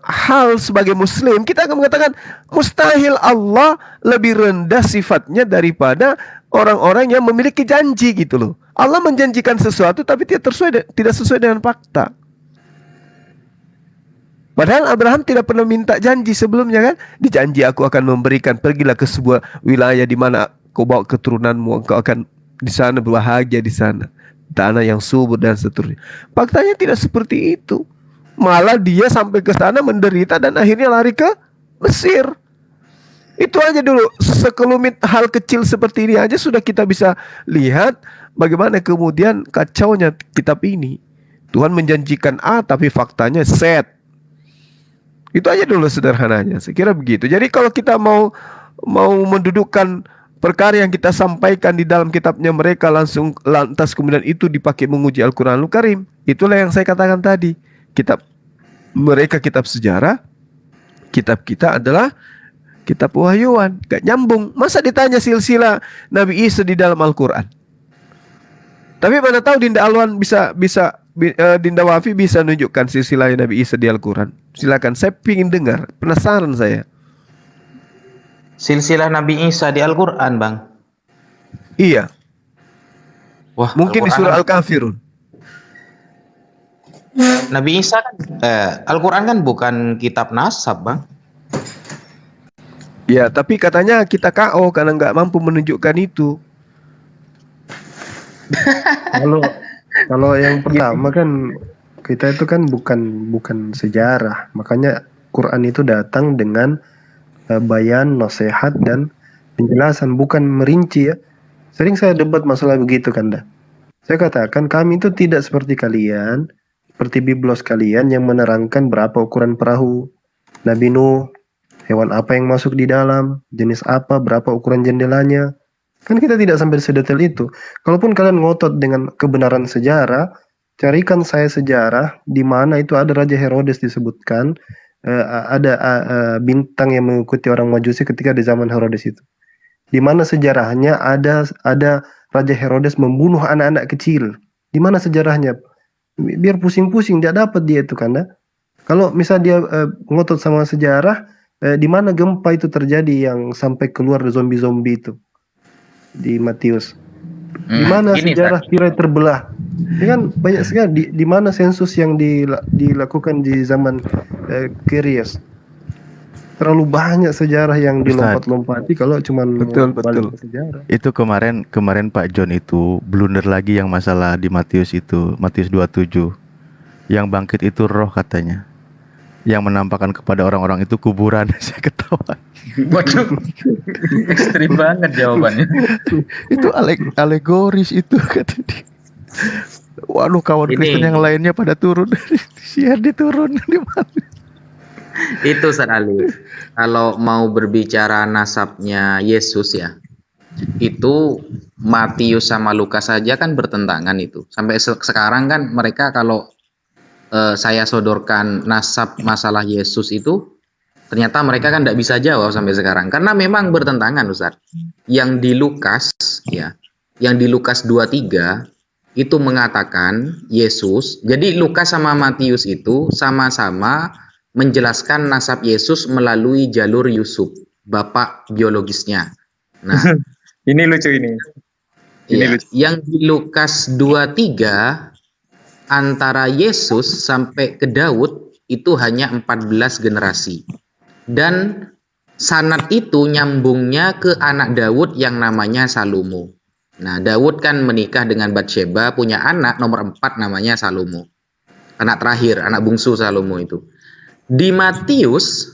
hal sebagai muslim, kita akan mengatakan mustahil Allah lebih rendah sifatnya daripada orang-orang yang memiliki janji gitu loh. Allah menjanjikan sesuatu tapi tidak sesuai dengan fakta. Padahal Abraham tidak pernah minta janji sebelumnya kan? Dijanji aku akan memberikan, pergilah ke sebuah wilayah di mana kau bawa keturunanmu, engkau akan di sana berbahagia di sana. Tanah yang subur dan seterusnya. Faktanya tidak seperti itu. Malah dia sampai ke sana menderita dan akhirnya lari ke Mesir. Itu aja dulu. Sekelumit hal kecil seperti ini aja sudah kita bisa lihat bagaimana kemudian kacaunya kitab ini. Tuhan menjanjikan A tapi faktanya Z. Itu aja dulu sederhananya. Saya kira begitu. Jadi kalau kita mau mendudukkan perkara yang kita sampaikan di dalam kitabnya mereka lantas kemudian itu dipakai menguji Al-Quranul Karim, itulah yang saya katakan tadi. Kitab mereka kitab sejarah, kitab kita adalah kitab wahyuan. Gak nyambung. Masa ditanya silsilah Nabi Isa di dalam Al-Quran? Tapi mana tahu Dinda Alwan Dinda Wafi bisa nunjukkan silsilah Nabi Isa di Al-Quran. Silakan, saya ingin dengar, penasaran saya. Silsilah Nabi Isa di Al-Quran, Bang. Iya. Wah, mungkin di surah Al-Kafirun. Nabi Isa kan Al-Quran kan bukan kitab nasab, Bang. Ya, tapi katanya kita KO karena nggak mampu menunjukkan itu. Kalau yang pertama kan kita itu kan bukan sejarah, makanya Quran itu datang dengan bayan, nasihat dan penjelasan, bukan merinci ya. Sering saya debat masalah begitu kan dah. Saya katakan kami itu tidak seperti kalian, seperti biblos kalian yang menerangkan berapa ukuran perahu Nabi Nuh, hewan apa yang masuk di dalam, jenis apa, berapa ukuran jendelanya. Kan kita tidak sampai sedetail itu. Kalaupun kalian ngotot dengan kebenaran sejarah, carikan saya sejarah di mana itu ada Raja Herodes disebutkan, bintang yang mengikuti orang Majusi ketika di zaman Herodes itu. Di mana sejarahnya ada Raja Herodes membunuh anak-anak kecil. Di mana sejarahnya? Biar pusing-pusing dia dapat dia itu kan. Kalau misal dia ngotot sama sejarah, di mana gempa itu terjadi yang sampai keluar zombie-zombie itu di Matius. Di mana sejarah tirai terbelah? Ini kan banyak sekali. Di mana sensus yang dilakukan di zaman Kyrios? Terlalu banyak sejarah yang dilompat-lompati kalau cuman balik ke sejarah. Itu kemarin Pak John itu blunder lagi yang masalah di Matius itu, Matius 27. Yang bangkit itu roh katanya. Yang menampakkan kepada orang-orang itu kuburan. Saya ketawa. Waduh, ekstrim banget jawabannya. Itu alegoris itu katanya. Waduh, kawan Kristen yang lainnya pada turun. Siar diturun di mana? Itu Ustaz Ali, kalau mau berbicara nasabnya Yesus ya, itu Matius sama Lukas saja kan bertentangan itu. Sampai sekarang kan mereka kalau saya sodorkan nasab masalah Yesus itu, ternyata mereka kan tidak bisa jawab sampai sekarang. Karena memang bertentangan Ustaz. Yang di Lukas ya, yang di Lukas 23 itu mengatakan Yesus, jadi Lukas sama Matius itu sama-sama menjelaskan nasab Yesus melalui jalur Yusuf, bapak biologisnya. Nah, ini lucu ini. Iya, yang di Lukas 23 antara Yesus sampai ke Daud itu hanya 14 generasi. Dan sanad itu nyambungnya ke anak Daud yang namanya Salomo. Nah, Daud kan menikah dengan Batsheba, punya anak nomor 4 namanya Salomo. Anak terakhir, anak bungsu Salomo itu. Di Matius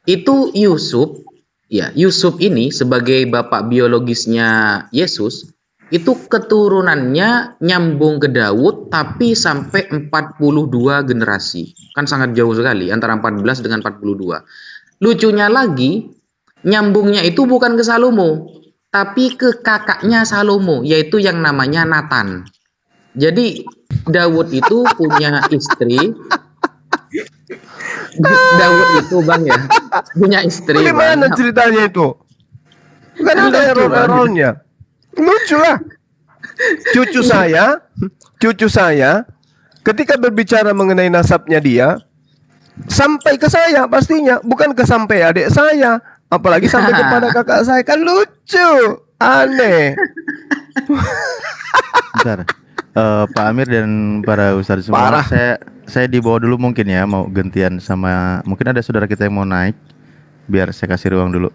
itu Yusuf, ya Yusuf ini sebagai bapak biologisnya Yesus, itu keturunannya nyambung ke Daud tapi sampai 42 generasi. Kan sangat jauh sekali antara 14 dengan 42. Lucunya lagi, nyambungnya itu bukan ke Salomo, tapi ke kakaknya Salomo, yaitu yang namanya Nathan. Jadi Daud itu punya istri. Daud itu Bang ya punya istri. Bagaimana ceritanya itu? Kan ada error-errornya. Lucu lah. Cucu saya ketika berbicara mengenai nasabnya dia sampai ke saya pastinya, bukan ke sampai adik saya, apalagi sampai kepada kakak saya. Kan lucu, aneh. Bentar. Pak Amir dan para ustadz semua, saya dibawa dulu mungkin ya, mau gantian sama mungkin ada saudara kita yang mau naik, biar saya kasih ruang dulu.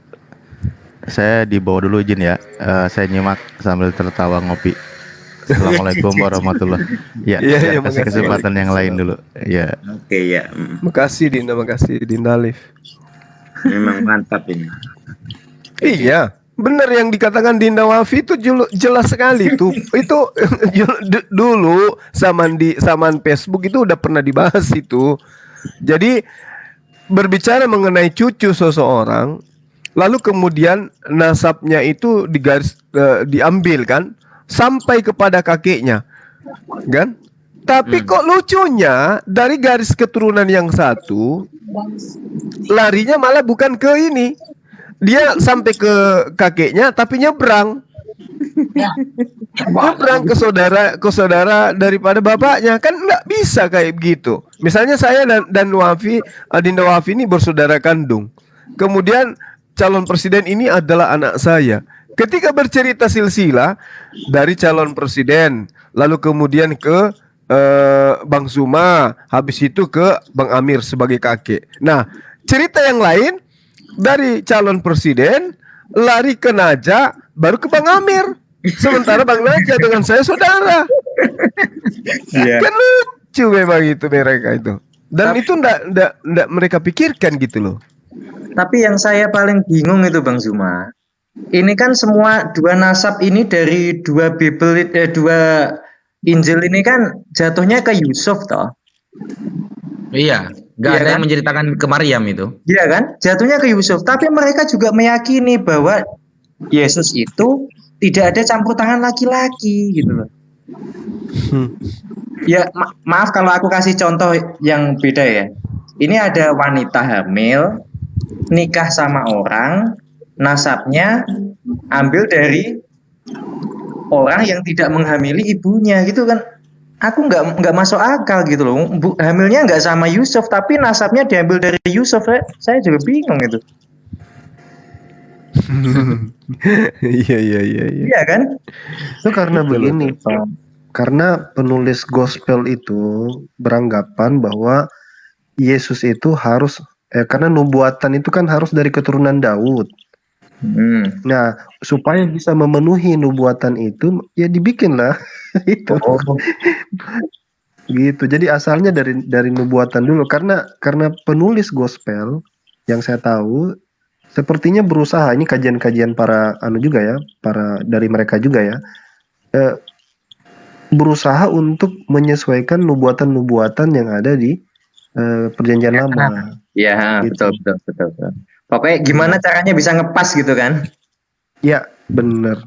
Saya dibawa dulu izin ya, saya nyimak sambil tertawa ngopi. Assalamualaikum warahmatullahi wabarakatuh. Ya, kasih kesempatan yang lain dulu. Ya. Oke ya. Makasih Dinda Alif. Memang mantap ini. Iya. Benar yang dikatakan Dinda Wafi itu jelas sekali tuh. Itu dulu zaman Facebook itu udah pernah dibahas itu. Jadi berbicara mengenai cucu seseorang, lalu kemudian nasabnya itu diambil kan sampai kepada kakeknya, kan? Tapi kok lucunya dari garis keturunan yang satu larinya malah bukan ke ini. Dia sampai ke kakeknya tapi nyebrang ke saudara daripada bapaknya. Kan nggak bisa kayak begitu. Misalnya saya dan Wafi, Dinda Wafi ini bersaudara kandung. Kemudian calon presiden ini adalah anak saya. Ketika bercerita silsilah dari calon presiden, lalu kemudian ke Bang Zuma, habis itu ke Bang Amir sebagai kakek. Nah, cerita yang lain dari calon presiden lari ke Naja, baru ke Bang Amir. Sementara Bang Naja dengan saya saudara. Kan lucu memang itu mereka itu. Dan itu ndak mereka pikirkan gitu loh. Tapi yang saya paling bingung itu Bang Zuma. Ini kan semua dua nasab ini dari dua Injil ini kan jatuhnya ke Yusuf toh. Iya, nggak ada yang menceritakan ke Maryam itu. Iya kan, jatuhnya ke Yusuf. Tapi mereka juga meyakini bahwa Yesus itu tidak ada campur tangan laki-laki gitu loh. Ya maaf kalau aku kasih contoh yang beda ya. ini ada wanita hamil, nikah sama orang, nasabnya ambil dari orang yang tidak menghamili ibunya gitu kan. Aku nggak masuk akal gitu loh. Hamilnya nggak sama Yusuf, tapi nasabnya diambil dari Yusuf. Saya juga bingung itu. Iya. Iya kan? Itu karena begini, Pak. Karena penulis gospel itu beranggapan bahwa Yesus itu harus karena nubuatan itu kan harus dari keturunan Daud. Nah, supaya bisa memenuhi nubuatan itu, ya dibikinlah itu. Gitu. Jadi asalnya dari nubuatan dulu, karena penulis gospel yang saya tahu sepertinya berusaha, ini kajian-kajian para juga ya, para dari mereka juga ya, berusaha untuk menyesuaikan nubuatan-nubuatan yang ada di Perjanjian Lama. Ya, Gitu. betul. Pokoknya gimana caranya bisa ngepas gitu kan? Ya, benar.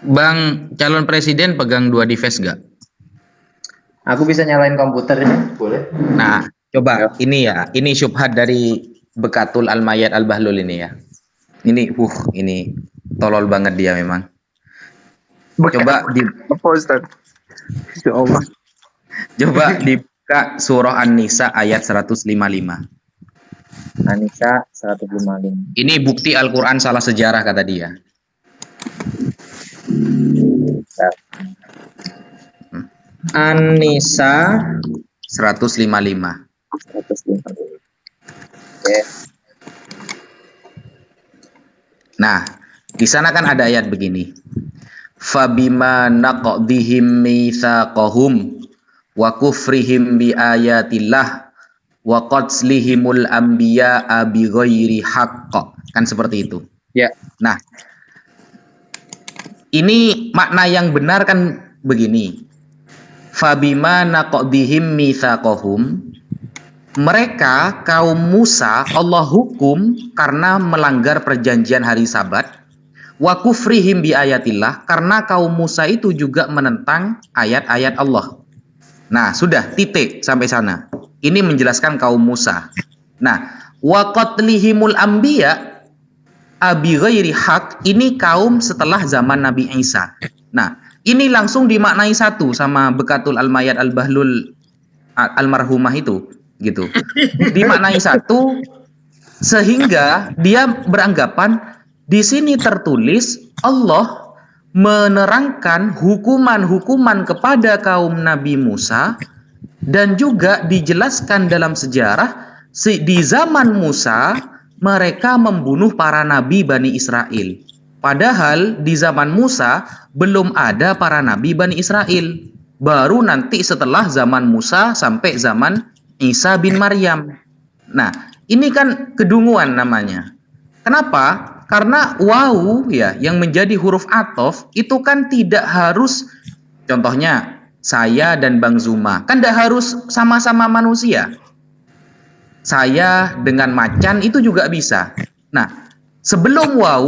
Bang, calon presiden pegang 2 device gak? Aku bisa nyalain komputer ini, boleh? Nah, coba ini syubhat dari Bekatul Al-Mayat Al-Bahlul ini ya. Ini tolol banget dia memang. Coba Ya Allah. Coba dibuka surah An-Nisa ayat 155. Anissa 155. Ini bukti Al-Quran salah sejarah kata dia. Anissa 155. 155. Oke. Nah, di sana kan ada ayat begini. Fabima naqdihim mitsaqahum wa kufrihim bi ayatillah wa qatslihimul anbiya'a bighairi haqq. Kan seperti itu. Ya. Nah, ini makna yang benar kan begini. Fabima naqdihim mitsaqahum, mereka kaum Musa Allah hukum karena melanggar perjanjian hari Sabat. Wa kufrihim bi ayatillah, karena kaum Musa itu juga menentang ayat-ayat Allah. Nah, sudah titik sampai sana. Ini menjelaskan kaum Musa. Nah, wa qatlihimul anbiya abi ghairi haq, ini kaum setelah zaman Nabi Isa. Nah, ini langsung dimaknai satu sama Bekatul Al-Mayat Al-Bahlul almarhumah itu, gitu. Dimaknai satu sehingga dia beranggapan di sini tertulis Allah menerangkan hukuman-hukuman kepada kaum Nabi Musa, dan juga dijelaskan dalam sejarah di zaman Musa mereka membunuh para nabi Bani Israel. Padahal di zaman Musa belum ada para nabi Bani Israel. Baru nanti setelah zaman Musa sampai zaman Isa bin Maryam. Nah, ini kan kedunguan namanya. Kenapa? Karena waw ya yang menjadi huruf athof itu kan tidak harus, contohnya saya dan Bang Zuma kan tidak harus sama-sama manusia. Saya dengan macan itu juga bisa. Nah, sebelum waw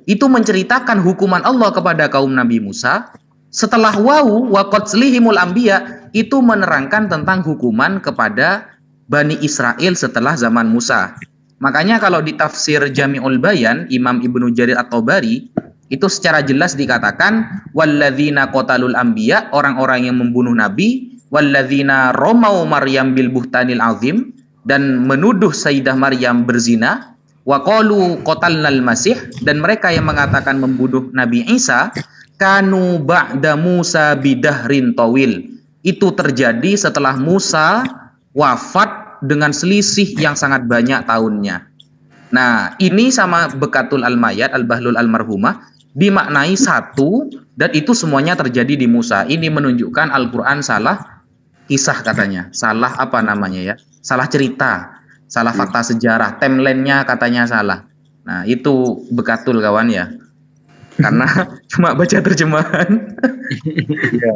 itu menceritakan hukuman Allah kepada kaum Nabi Musa. Setelah waw wa qatslihimul anbiya itu menerangkan tentang hukuman kepada Bani Israel setelah zaman Musa. Makanya kalau di tafsir Jami'ul Bayan Imam Ibnu Jarir At-Tabari itu secara jelas dikatakan walladzina qatalul anbiya, orang-orang yang membunuh nabi, walladzina romau Maryam bil buhtanil azim, dan menuduh Sayyidah Maryam berzina, wa qalu qatalnal masih, dan mereka yang mengatakan membunuh Nabi Isa, kanu ba'da Musa bidahrin tawil, itu terjadi setelah Musa wafat dengan selisih yang sangat banyak tahunnya. Nah, ini sama Bekatul Al-Mayat Al-Bahlul Almarhumah dimaknai satu, dan itu semuanya terjadi di Musa. Ini menunjukkan Al-Quran salah kisah katanya, salah apa namanya ya, salah cerita, salah fakta sejarah, timeline-nya katanya salah. Nah, itu Bekatul kawan ya, karena cuma baca terjemahan. Ya.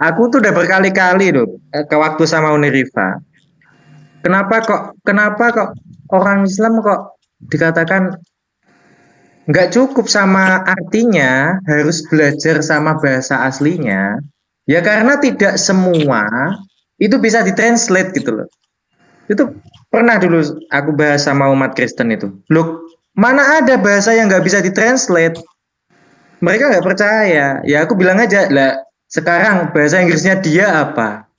Aku tuh udah berkali-kali loh ke waktu sama Unirifa. Kenapa kok orang Islam kok dikatakan nggak cukup sama artinya, harus belajar sama bahasa aslinya? Ya karena tidak semua itu bisa ditranslate gitu loh. Itu pernah dulu aku bahas sama umat Kristen itu. Loh, mana ada bahasa yang nggak bisa ditranslate? Mereka nggak percaya. Ya aku bilang aja, lah sekarang bahasa Inggrisnya dia apa?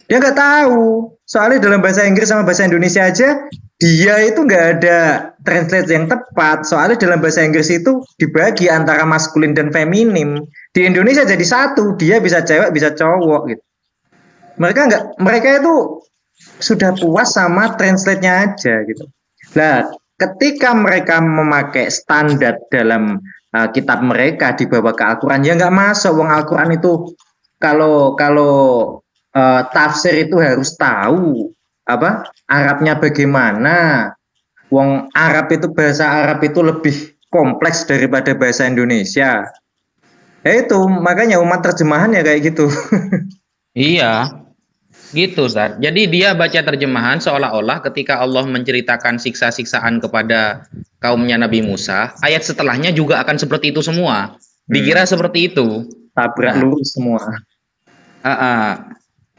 Dia nggak tahu. Soalnya dalam bahasa Inggris sama bahasa Indonesia aja, dia itu nggak ada translate yang tepat. Soalnya dalam bahasa Inggris itu dibagi antara maskulin dan feminim. Di Indonesia jadi satu, dia bisa cewek, bisa cowok gitu. Mereka itu sudah puas sama translate-nya aja gitu. Nah, ketika mereka memakai standar dalam kitab mereka dibawa ke Al-Quran, ya nggak masuk. Wong Al-Quran itu kalau tafsir itu harus tahu apa Arabnya bagaimana. Wong Arab itu, bahasa Arab itu lebih kompleks daripada bahasa Indonesia. Ya itu makanya umat terjemahan ya kayak gitu. Iya, gitu Ustaz. Jadi dia baca terjemahan seolah-olah ketika Allah menceritakan siksa-siksaan kepada kaumnya Nabi Musa, ayat setelahnya juga akan seperti itu semua. Dikira seperti itu. Tabrak lurus semua.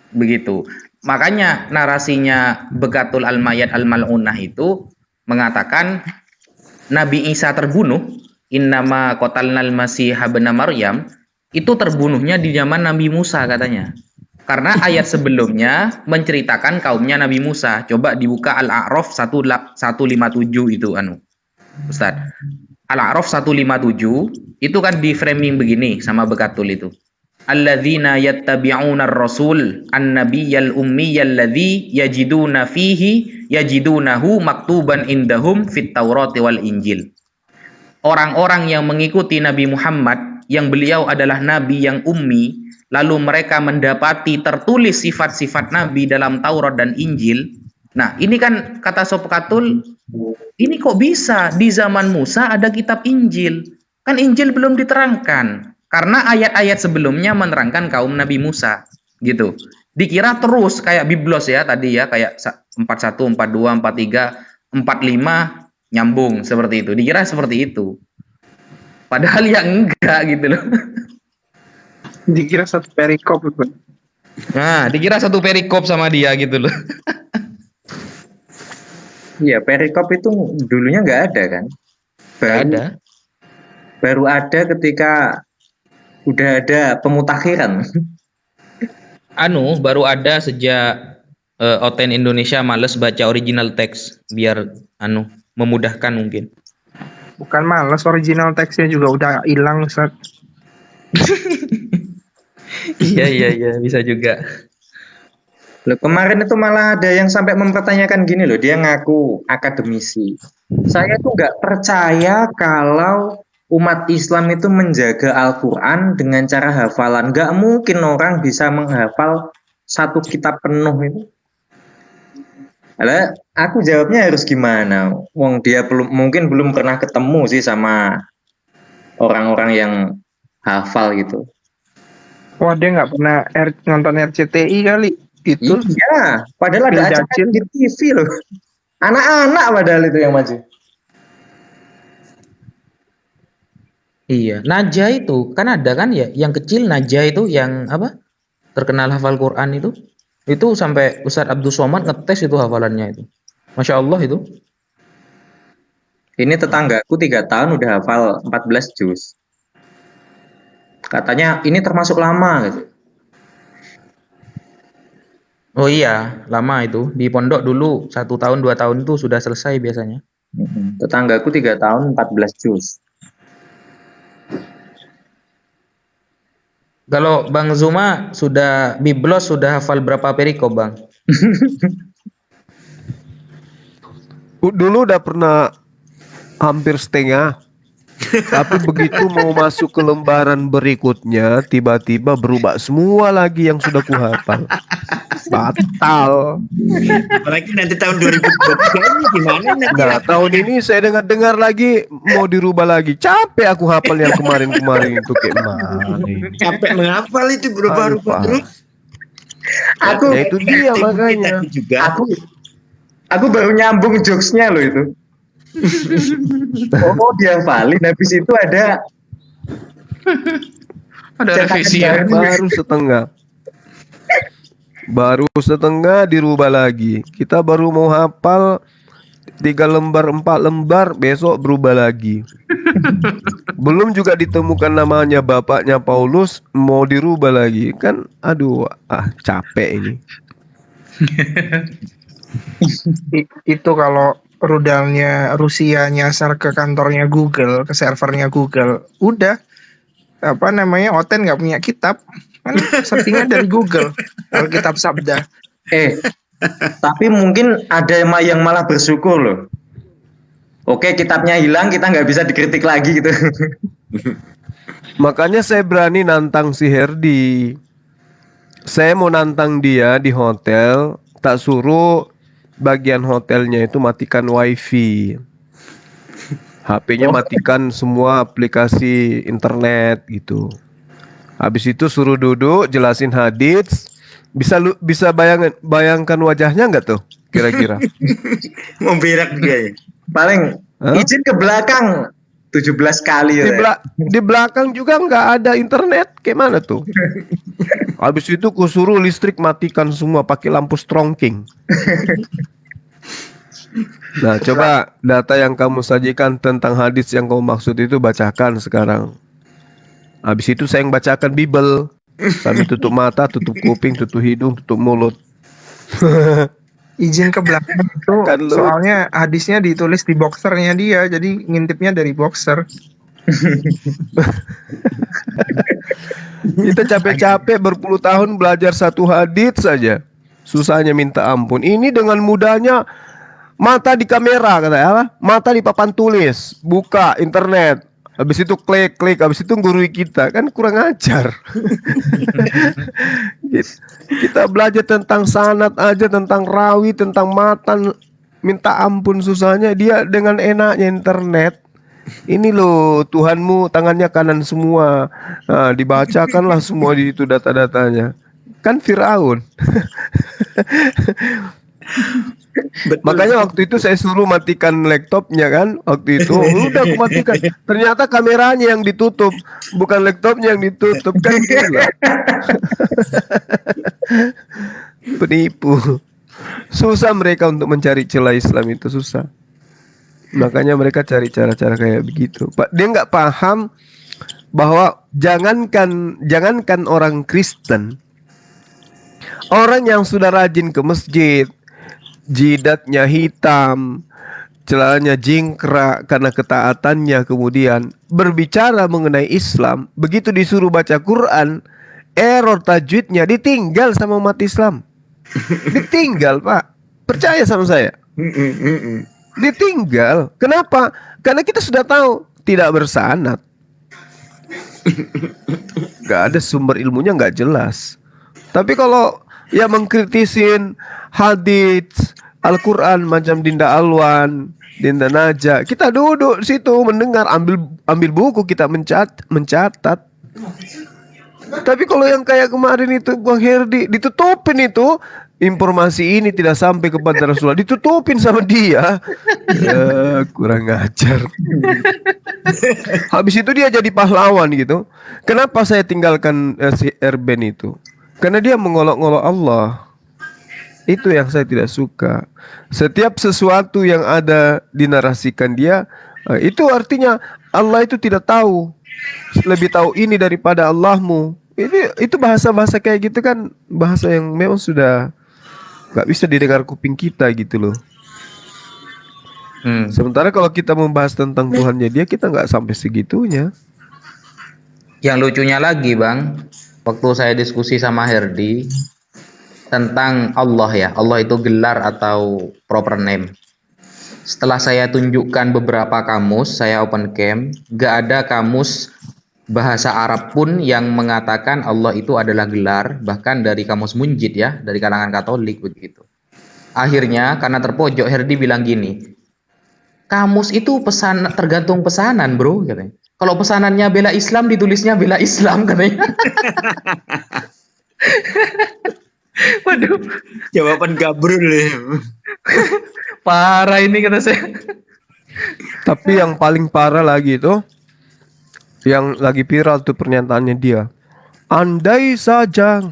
Begitu. Makanya narasinya Begatul Al-Mayat Al-Mal'unah itu mengatakan Nabi Isa terbunuh, innama qatalnal masih ibna Maryam, itu terbunuhnya di zaman Nabi Musa katanya. Karena ayat sebelumnya menceritakan kaumnya Nabi Musa. Coba dibuka Al-A'raf 157 itu Ustaz. Al-A'raf 157 itu kan di framing begini sama Begatul itu. Alladzina yattabi'una ar-rasul an-nabiyyal ummiyyal ladzi yajidunahu maktuban indahum fit Taurati wal Injil. Orang-orang yang mengikuti Nabi Muhammad yang beliau adalah nabi yang ummi, lalu mereka mendapati tertulis sifat-sifat nabi dalam Taurat dan Injil. Nah, ini kan kata Sob Katul, ini kok bisa di zaman Musa ada kitab Injil? Kan Injil belum diterangkan. Karena ayat-ayat sebelumnya menerangkan kaum Nabi Musa, gitu. Dikira terus kayak Biblos ya tadi ya, kayak 41, 42, 43, 45 nyambung seperti itu. Dikira seperti itu. Padahal ya enggak gitu loh. Dikira satu perikop. Nah, dikira satu perikop sama dia gitu loh. Iya, perikop itu dulunya nggak ada kan? Baru ada ketika udah ada pemutakhiran. Baru ada sejak Oten Indonesia males baca original teks biar memudahkan mungkin. Bukan males, original teksnya juga udah hilang, Ustaz. Iya, bisa juga. Loh, kemarin itu malah ada yang sampai mempertanyakan gini loh, dia ngaku akademisi. Saya tuh nggak percaya kalau umat Islam itu menjaga Al-Quran dengan cara hafalan. Nggak mungkin orang bisa menghafal satu kitab penuh itu. Alah, aku jawabnya harus gimana? Wong dia mungkin belum pernah ketemu sih sama orang-orang yang hafal gitu. Wah, dia nggak pernah nonton RCTI kali. Gitu. Iya, padahal ada acara di TV loh. Anak-anak padahal itu yang maju. Iya, Najah itu kan ada kan ya, yang kecil Najah itu yang apa? Terkenal hafal Quran itu sampai Ustadz Abdul Somad ngetes itu hafalannya itu. Masya Allah itu. Ini tetanggaku 3 tahun udah hafal 14 juz. Katanya ini termasuk lama gitu. Oh iya, lama itu. Di pondok dulu 1 tahun 2 tahun itu sudah selesai biasanya. Tetanggaku 3 tahun 14 juz. Kalau Bang Zuma sudah Biblos sudah hafal berapa perikop, Bang? Dulu udah pernah hampir setengah. Tapi begitu mau masuk ke lembaran berikutnya, tiba-tiba berubah semua lagi yang sudah kuhafal. Batal. Apalagi nanti tahun 2023 ini gimana nanti? Nah, tahun ini saya dengar lagi mau dirubah lagi. Capek aku hafal yang kemarin-kemarin itu kayak mana. Capek menghafal itu berubah-ubah terus. Aku ya, itu dia makanya. Juga. Aku baru nyambung jokesnya loh itu. Oh, dia valid. Habis itu ada revisi baru setengah. Baru setengah dirubah lagi. Kita baru mau hafal 3 lembar, 4 lembar, besok berubah lagi. Belum juga ditemukan namanya bapaknya Paulus, mau dirubah lagi. Kan aduh, capek ini. Itu kalau rudalnya Rusia nyasar ke kantornya Google, ke servernya Google, udah Oten nggak punya kitab, kan searchingnya dari Google, Alkitab Sabda. Tapi mungkin ada yang malah bersyukur loh. Oke, kitabnya hilang, kita nggak bisa dikritik lagi gitu. Makanya saya berani nantang si Herdi. Saya mau nantang dia di hotel, tak suruh bagian hotelnya itu matikan wifi. HP-nya matikan semua aplikasi internet gitu. Habis itu suruh duduk, jelasin hadits. Bisa bayangkan wajahnya nggak tuh kira-kira? Memberak dia ya. Paling izin ke belakang 17 kali ya. Di belakang juga nggak ada internet, kayak mana tuh? Habis itu kusuruh listrik matikan semua pakai lampu strongking. Nah, coba data yang kamu sajikan tentang hadis yang kamu maksud itu bacakan sekarang. Habis itu saya yang bacakan Bible sambil tutup mata, tutup kuping, tutup hidung, tutup mulut. Izin ke belakang itu kan soalnya hadisnya ditulis di boxernya dia, jadi ngintipnya dari boxer. Kita capek-capek berpuluh tahun belajar satu hadits saja, susahnya minta ampun. Ini dengan mudahnya mata di kamera, katanya mata di papan tulis, buka internet, habis itu klik, habis itu gurui kita, kan kurang ajar. Kita belajar tentang sanad aja, tentang rawi, tentang matan, minta ampun susahnya. Dia dengan enaknya internet. Ini loh Tuhanmu tangannya kanan semua, dibacakanlah semua di itu data-datanya. Kan Firaun. Betul. Makanya waktu itu saya suruh matikan laptopnya kan. Waktu itu udah aku matikan. Ternyata kameranya yang ditutup, bukan laptopnya yang ditutup. Kan gila. Penipu. Susah mereka untuk mencari celah Islam itu, susah. Makanya mereka cari cara-cara kayak begitu. Dia nggak paham bahwa jangankan orang Kristen, orang yang sudah rajin ke masjid, jidatnya hitam, celananya jingkrak karena ketaatannya, kemudian berbicara mengenai Islam, begitu disuruh baca Quran, error tajwidnya ditinggal sama umat Islam. Ditinggal, Pak. Percaya sama saya. Ditinggal. Kenapa? Karena kita sudah tahu tidak bersanad. Gak ada sumber ilmunya, gak jelas. Tapi kalau ya mengkritisin hadits Al-Quran macam Dinda Alwan, Dinda Naja, kita duduk situ mendengar, ambil buku, kita mencatat. Tapi kalau yang kayak kemarin itu Bang Herdi, ditutupin itu, informasi ini tidak sampai kepada Rasulullah, ditutupin sama dia. Ya, kurang ajar. Habis itu dia jadi pahlawan gitu. Kenapa saya tinggalkan si Erben itu? Karena dia mengolok-olok Allah. Itu yang saya tidak suka. Setiap sesuatu yang ada dinarasikan dia, itu artinya Allah itu tidak tahu. Lebih tahu ini daripada Allahmu. Itu bahasa-bahasa kayak gitu kan, bahasa yang memang sudah gak bisa didengar kuping kita gitu loh. Sementara kalau kita membahas tentang Tuhannya dia, kita nggak sampai segitunya. Yang lucunya lagi Bang, waktu saya diskusi sama Herdi tentang Allah ya, Allah itu gelar atau proper name. Setelah saya tunjukkan beberapa kamus, saya open cam, gak ada kamus bahasa Arab pun yang mengatakan Allah itu adalah gelar, bahkan dari kamus Munjid ya, dari kalangan Katolik begitu. Akhirnya karena terpojok, Herdi bilang gini, kamus itu tergantung pesanan bro, katanya. Kalau pesanannya bela Islam, ditulisnya bela Islam katanya. Waduh, jawaban gabrul ya. Parah ini kata saya. Tapi yang paling parah lagi itu, yang lagi viral tuh pernyataannya dia. Andai saja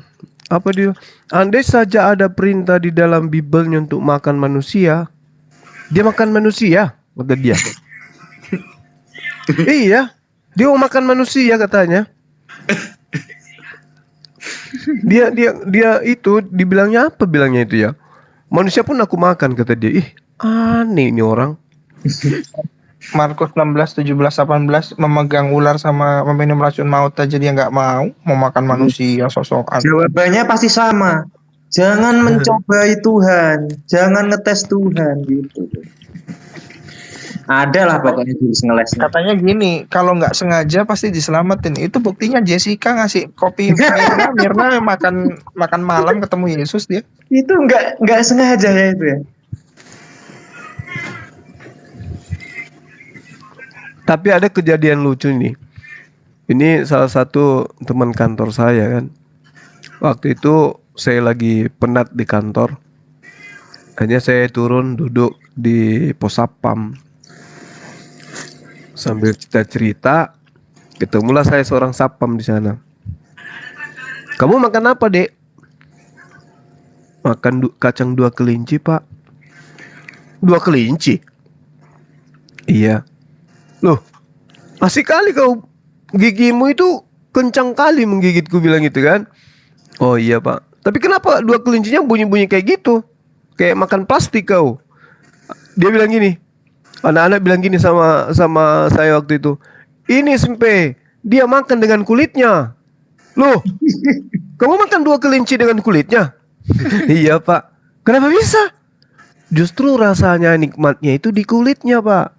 Apa dia? Andai saja ada perintah di dalam Bible-nya untuk makan manusia, dia makan manusia, kata dia. Iya, dia mau makan manusia katanya. Dia itu dibilangnya apa? Bilangnya itu ya. Manusia pun aku makan, kata dia. Ih, aneh ini orang. Markus 16, 17, 18 memegang ular sama meminum racun maut aja dia nggak mau makan manusia sosokan. Jawabannya pasti sama. Jangan mencobai Tuhan, jangan ngetes Tuhan gitu. Ada lah pokoknya jurus ngelesnya. Katanya gini, kalau nggak sengaja pasti diselamatin. Itu buktinya Jessica ngasih kopi Mirna makan malam ketemu Yesus dia. Itu nggak sengaja ya itu ya. Tapi ada kejadian lucu nih. Ini salah satu teman kantor saya kan. Waktu itu saya lagi penat di kantor. Hanya saya turun duduk di pos satpam. Sambil cerita-cerita, ketemulah saya seorang satpam di sana. Kamu makan apa, Dek? Makan kacang 2 kelinci, Pak. 2 kelinci? Iya. Loh, asik kali kau, gigimu itu kencang kali menggigitku, bilang gitu kan. Oh iya Pak, tapi kenapa 2 kelincinya bunyi-bunyi kayak gitu? Kayak makan plastik kau. Dia bilang gini, anak-anak bilang gini sama saya waktu itu. Ini Sempe, dia makan dengan kulitnya. Loh, kamu makan 2 kelinci dengan kulitnya? Iya Pak. Kenapa bisa? Justru rasanya nikmatnya itu di kulitnya Pak.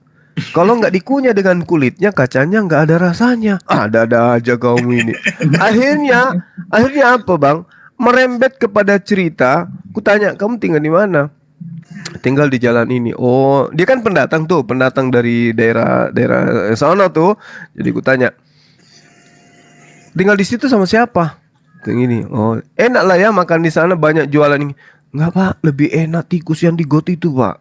Kalau nggak dikunyah dengan kulitnya, kacanya nggak ada rasanya. Ada aja kamu ini. Akhirnya apa Bang? Merembet kepada cerita. Kutanya, kamu tinggal di mana? Tinggal di jalan ini. Oh, dia kan pendatang dari daerah sana tuh. Jadi kutanya, tinggal di situ sama siapa? Kayak gini. Oh, enak lah ya makan di sana, banyak jualan ini. Nggak Pak, lebih enak tikus yang di got itu Pak.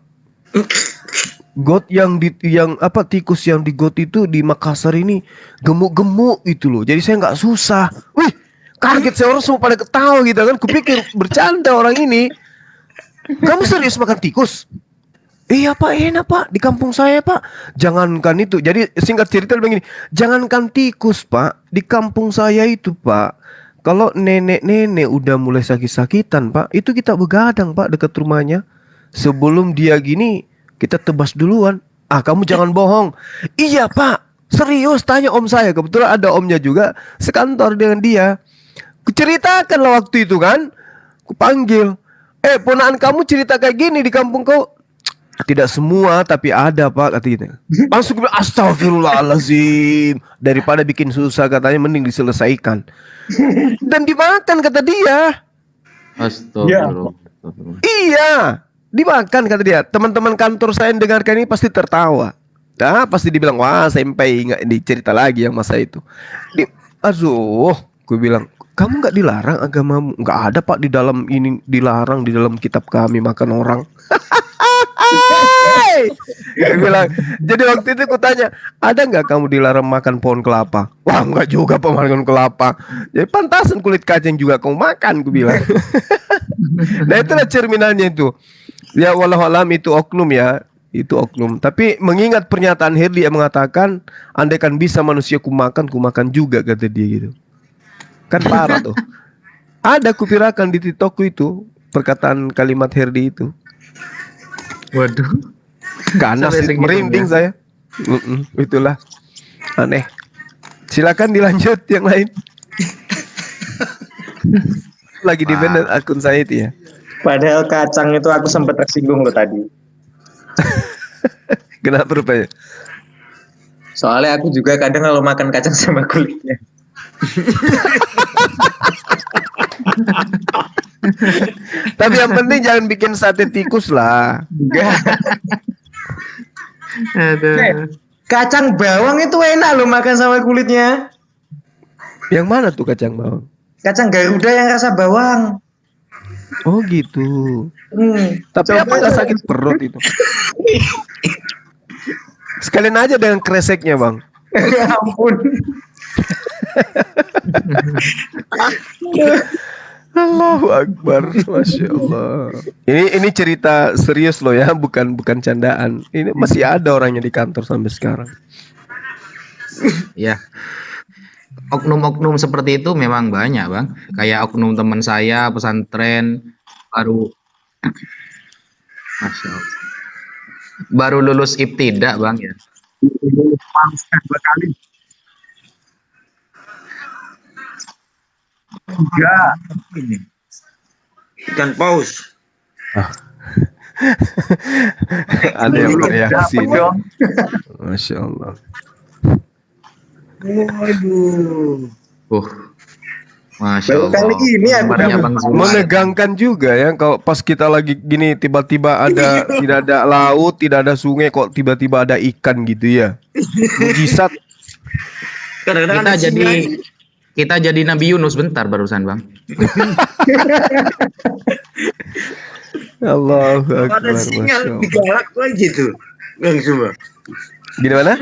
Tikus yang di got itu di Makassar ini gemuk-gemuk itu loh. Jadi saya nggak susah. Wih, kaget saya, orang semua pada ketawa gitu kan. Kupikir bercanda orang ini. Kamu serius makan tikus? Iya Pak, enak Pak. Di kampung saya Pak. Jangankan itu. Jadi singkat cerita begini. Jangankan tikus Pak. Di kampung saya itu Pak. Kalau nenek-nenek udah mulai sakit-sakitan Pak, itu kita begadang Pak dekat rumahnya. Sebelum dia gini, kita tebas duluan. Ah, kamu jangan bohong. Iya Pak, serius, tanya om saya. Kebetulan ada omnya juga sekantor dengan dia. Kuceritakanlah waktu itu kan. Kupanggil, ponakan kamu cerita kayak gini di kampung kau. Tidak semua, tapi ada Pak, katanya. Langsung bilang, astagfirullahaladzim. Daripada bikin susah, katanya mending diselesaikan. Dan dimakan, kata dia. Astagfirullah. Iya, dimakan, kata dia. Teman-teman kantor saya yang dengarkan ini pasti tertawa. Nah, pasti dibilang, wah sampai nggak dicerita lagi yang masa itu. Aduh, gue bilang, kamu nggak dilarang agamamu? Nggak ada Pak, di dalam ini dilarang, di dalam kitab kami makan orang. Gue bilang, jadi waktu itu aku tanya, ada nggak kamu dilarang makan pohon kelapa? Wah, nggak juga Pak, makan kelapa. Jadi pantasan kulit kacang juga kamu makan, gue bilang. Nah itulah cerminannya itu. Ya wallahualam itu oknum ya. Itu oknum. Tapi mengingat pernyataan Herdi yang mengatakan, andaikan bisa manusia kumakan juga, kata dia gitu. Kan parah tuh. Ada kupirakan di TikTokku itu perkataan kalimat Herdi itu. Waduh. Ganas, merinding saya. Itulah aneh. Silakan dilanjut yang lain. Lagi di ban akun saya itu ya. Padahal kacang itu aku sempat tersinggung loh tadi. Kenapa rupanya? Soalnya aku juga kadang kalau makan kacang sama kulitnya. Tapi yang penting jangan bikin sate tikus lah. Enggak. Kacang bawang itu enak loh makan sama kulitnya. Yang mana tuh kacang bawang? Kacang Garuda yang rasa bawang. Oh gitu. Tapi apa nggak sakit perut itu? Sekalian aja dengan kreseknya Bang. Ya ampun. Allahu Akbar, Masya Allah. Ini cerita serius loh ya, bukan candaan. Ini masih ada orangnya di kantor sampai sekarang. Ya, oknum-oknum seperti itu memang banyak bang. Kayak oknum teman saya pesantren baru, Masya Allah, baru lulus ibtidak bang ya. Ikan paus. Ada yang bereaksi. Masya Allah. Masya Allah. Kali ini aku Kamarnya Bang Zuma. Menegangkan juga ya kalau pas kita lagi gini tiba-tiba ada tidak ada laut, tidak ada sungai, kok tiba-tiba ada ikan gitu ya. Mujizat. Kadang-kadang Kita ada jadi singa. kita jadi Nabi Yunus bentar barusan bang. Allahu Kalau Akbar. ada singa Masya lebih Allah. galak lagi tuh, Bang Zuma. Gimana?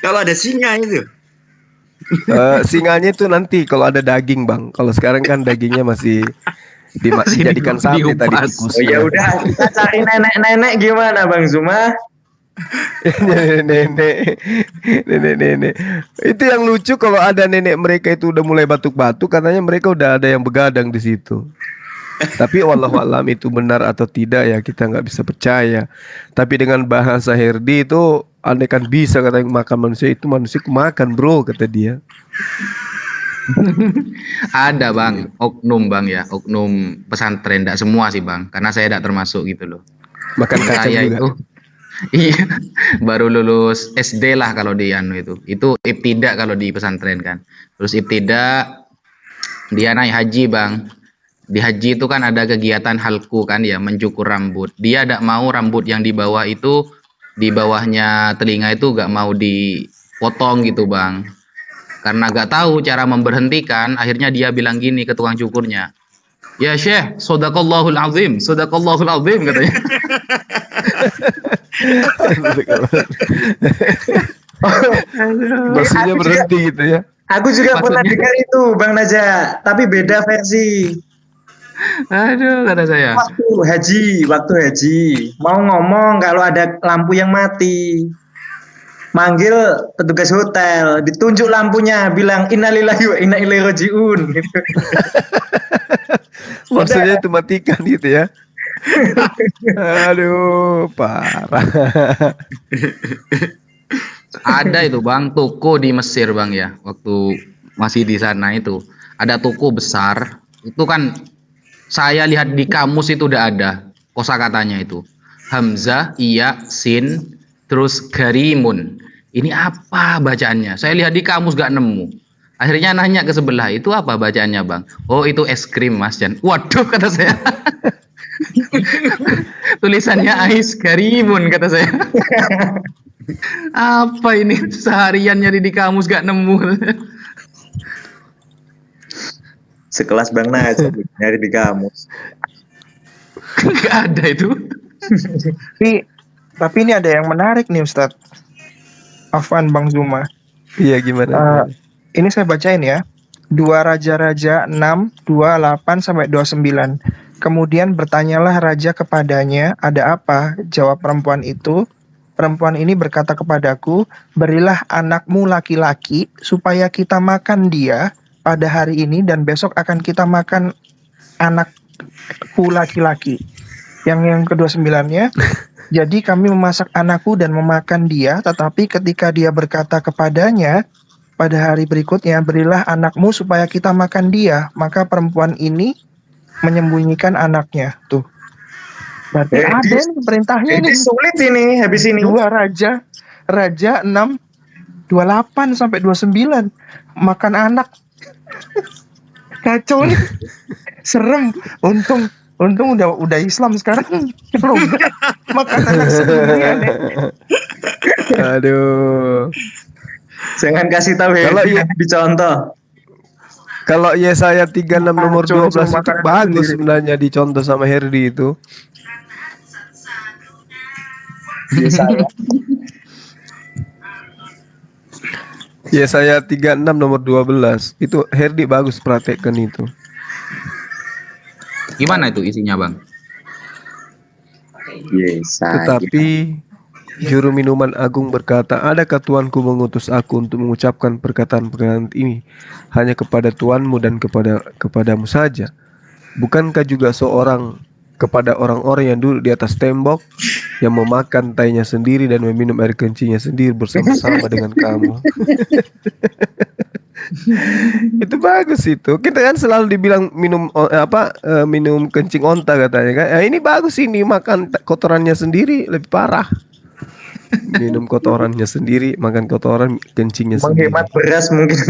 Kalau ada singa itu. Singanya itu nanti kalau ada daging bang. Kalau sekarang kan dagingnya masih dijadikan sate tadi Dikupas. tikus. Oh ya udah, kita cari nenek-nenek gimana Bang Zuma? nenek. Itu yang lucu kalau ada nenek mereka itu udah mulai batuk-batuk, katanya mereka udah ada yang begadang di situ. Tapi wallahu alam itu benar atau tidak ya kita nggak bisa percaya. Tapi dengan bahasa Herdi itu andai kan bisa kata yang makan manusia itu manusia makan bro kata dia. Ada bang, oknum bang ya, oknum pesantren, tidak semua sih bang, karena saya tidak termasuk gitu loh. Makan kacang Saya juga. itu, iya, baru lulus SD lah kalau di anu itu ibtidak kalau di pesantren kan. Terus ibtidak dia naik haji bang. Di haji itu kan ada kegiatan halku kan ya, mencukur rambut. Dia tidak mau rambut yang di bawah itu, di bawahnya telinga itu gak mau dipotong gitu bang. Karena gak tahu cara memberhentikan, akhirnya dia bilang gini ke tukang cukurnya. Ya Syekh, sodaqallahul azim katanya. Maksudnya berhenti gitu ya. Aku juga pernah Maksudnya- dengar itu Bang Naja, tapi beda versi. Aduh kata saya. Waktu haji, mau ngomong kalau ada lampu yang mati. Manggil petugas hotel, ditunjuk lampunya, bilang innalillahi wa inna ilaihi rajiun gitu. Maksudnya itu matikan gitu ya. Aduh, parah. Ada itu bang, toko di Mesir bang ya, waktu masih di sana itu ada toko besar. Itu kan saya lihat di kamus itu udah ada kosakatanya itu Hamzah, Iya, Sin, terus Garimun. Ini apa bacaannya? Saya lihat di kamus gak nemu. Akhirnya nanya ke sebelah, itu apa bacaannya bang? Oh itu es krim mas Jan. Waduh kata saya. Tulisannya Ais Garimun kata saya. Apa ini seharian nyari di kamus gak nemu. Sekelas Bang Naja nyari di kamus. Gak ada itu. Tapi ini ada yang menarik nih Ustadz. Afwan Bang Zuma. Iya gimana? Ini saya bacain ya. 2 Raja-Raja 6, 28 sampai 29. Kemudian bertanyalah raja kepadanya, ada apa? Jawab perempuan itu. Perempuan ini berkata kepadaku, berilah anakmu laki-laki supaya kita makan dia pada hari ini dan besok akan kita makan anakku laki-laki. Yang ke-29-nya, jadi kami memasak anakku dan memakan dia, tetapi ketika dia berkata kepadanya, pada hari berikutnya, berilah anakmu supaya kita makan dia. Maka perempuan ini menyembunyikan anaknya. Tuh. Berarti ada nih perintahnya Ini nih. sulit ini habis ini. 2 Raja 6, 28 sampai 29. Makan anak. Kacau nih. Serem. Untung udah Islam sekarang. Kalau enggak, makan anak sendirian ya. Aduh. Jangan kasih tahu Kalau ya, iya- dicontoh. Kalau Yesaya 36 nomor Kacau, 12 itu makanan bagus sendiri. sebenarnya dicontoh sama Herdi itu. Yesaya 36 nomor 12 itu Herdi bagus praktekkan itu. Gimana itu isinya, Bang? Tetapi juru minuman agung berkata, adakah tuanku mengutus aku untuk mengucapkan perkataan-perkataan ini hanya kepada tuanmu dan kepadamu saja? Bukankah juga seorang kepada orang-orang yang duduk di atas tembok, yang memakan tainya sendiri dan meminum air kencingnya sendiri bersama-sama dengan kamu? Itu bagus itu. Kita kan selalu dibilang minum kencing onta katanya kan. Ini bagus, ini makan kotorannya sendiri lebih parah. Minum kotorannya sendiri, makan kotoran kencingnya sendiri. Menghemat beras mungkin.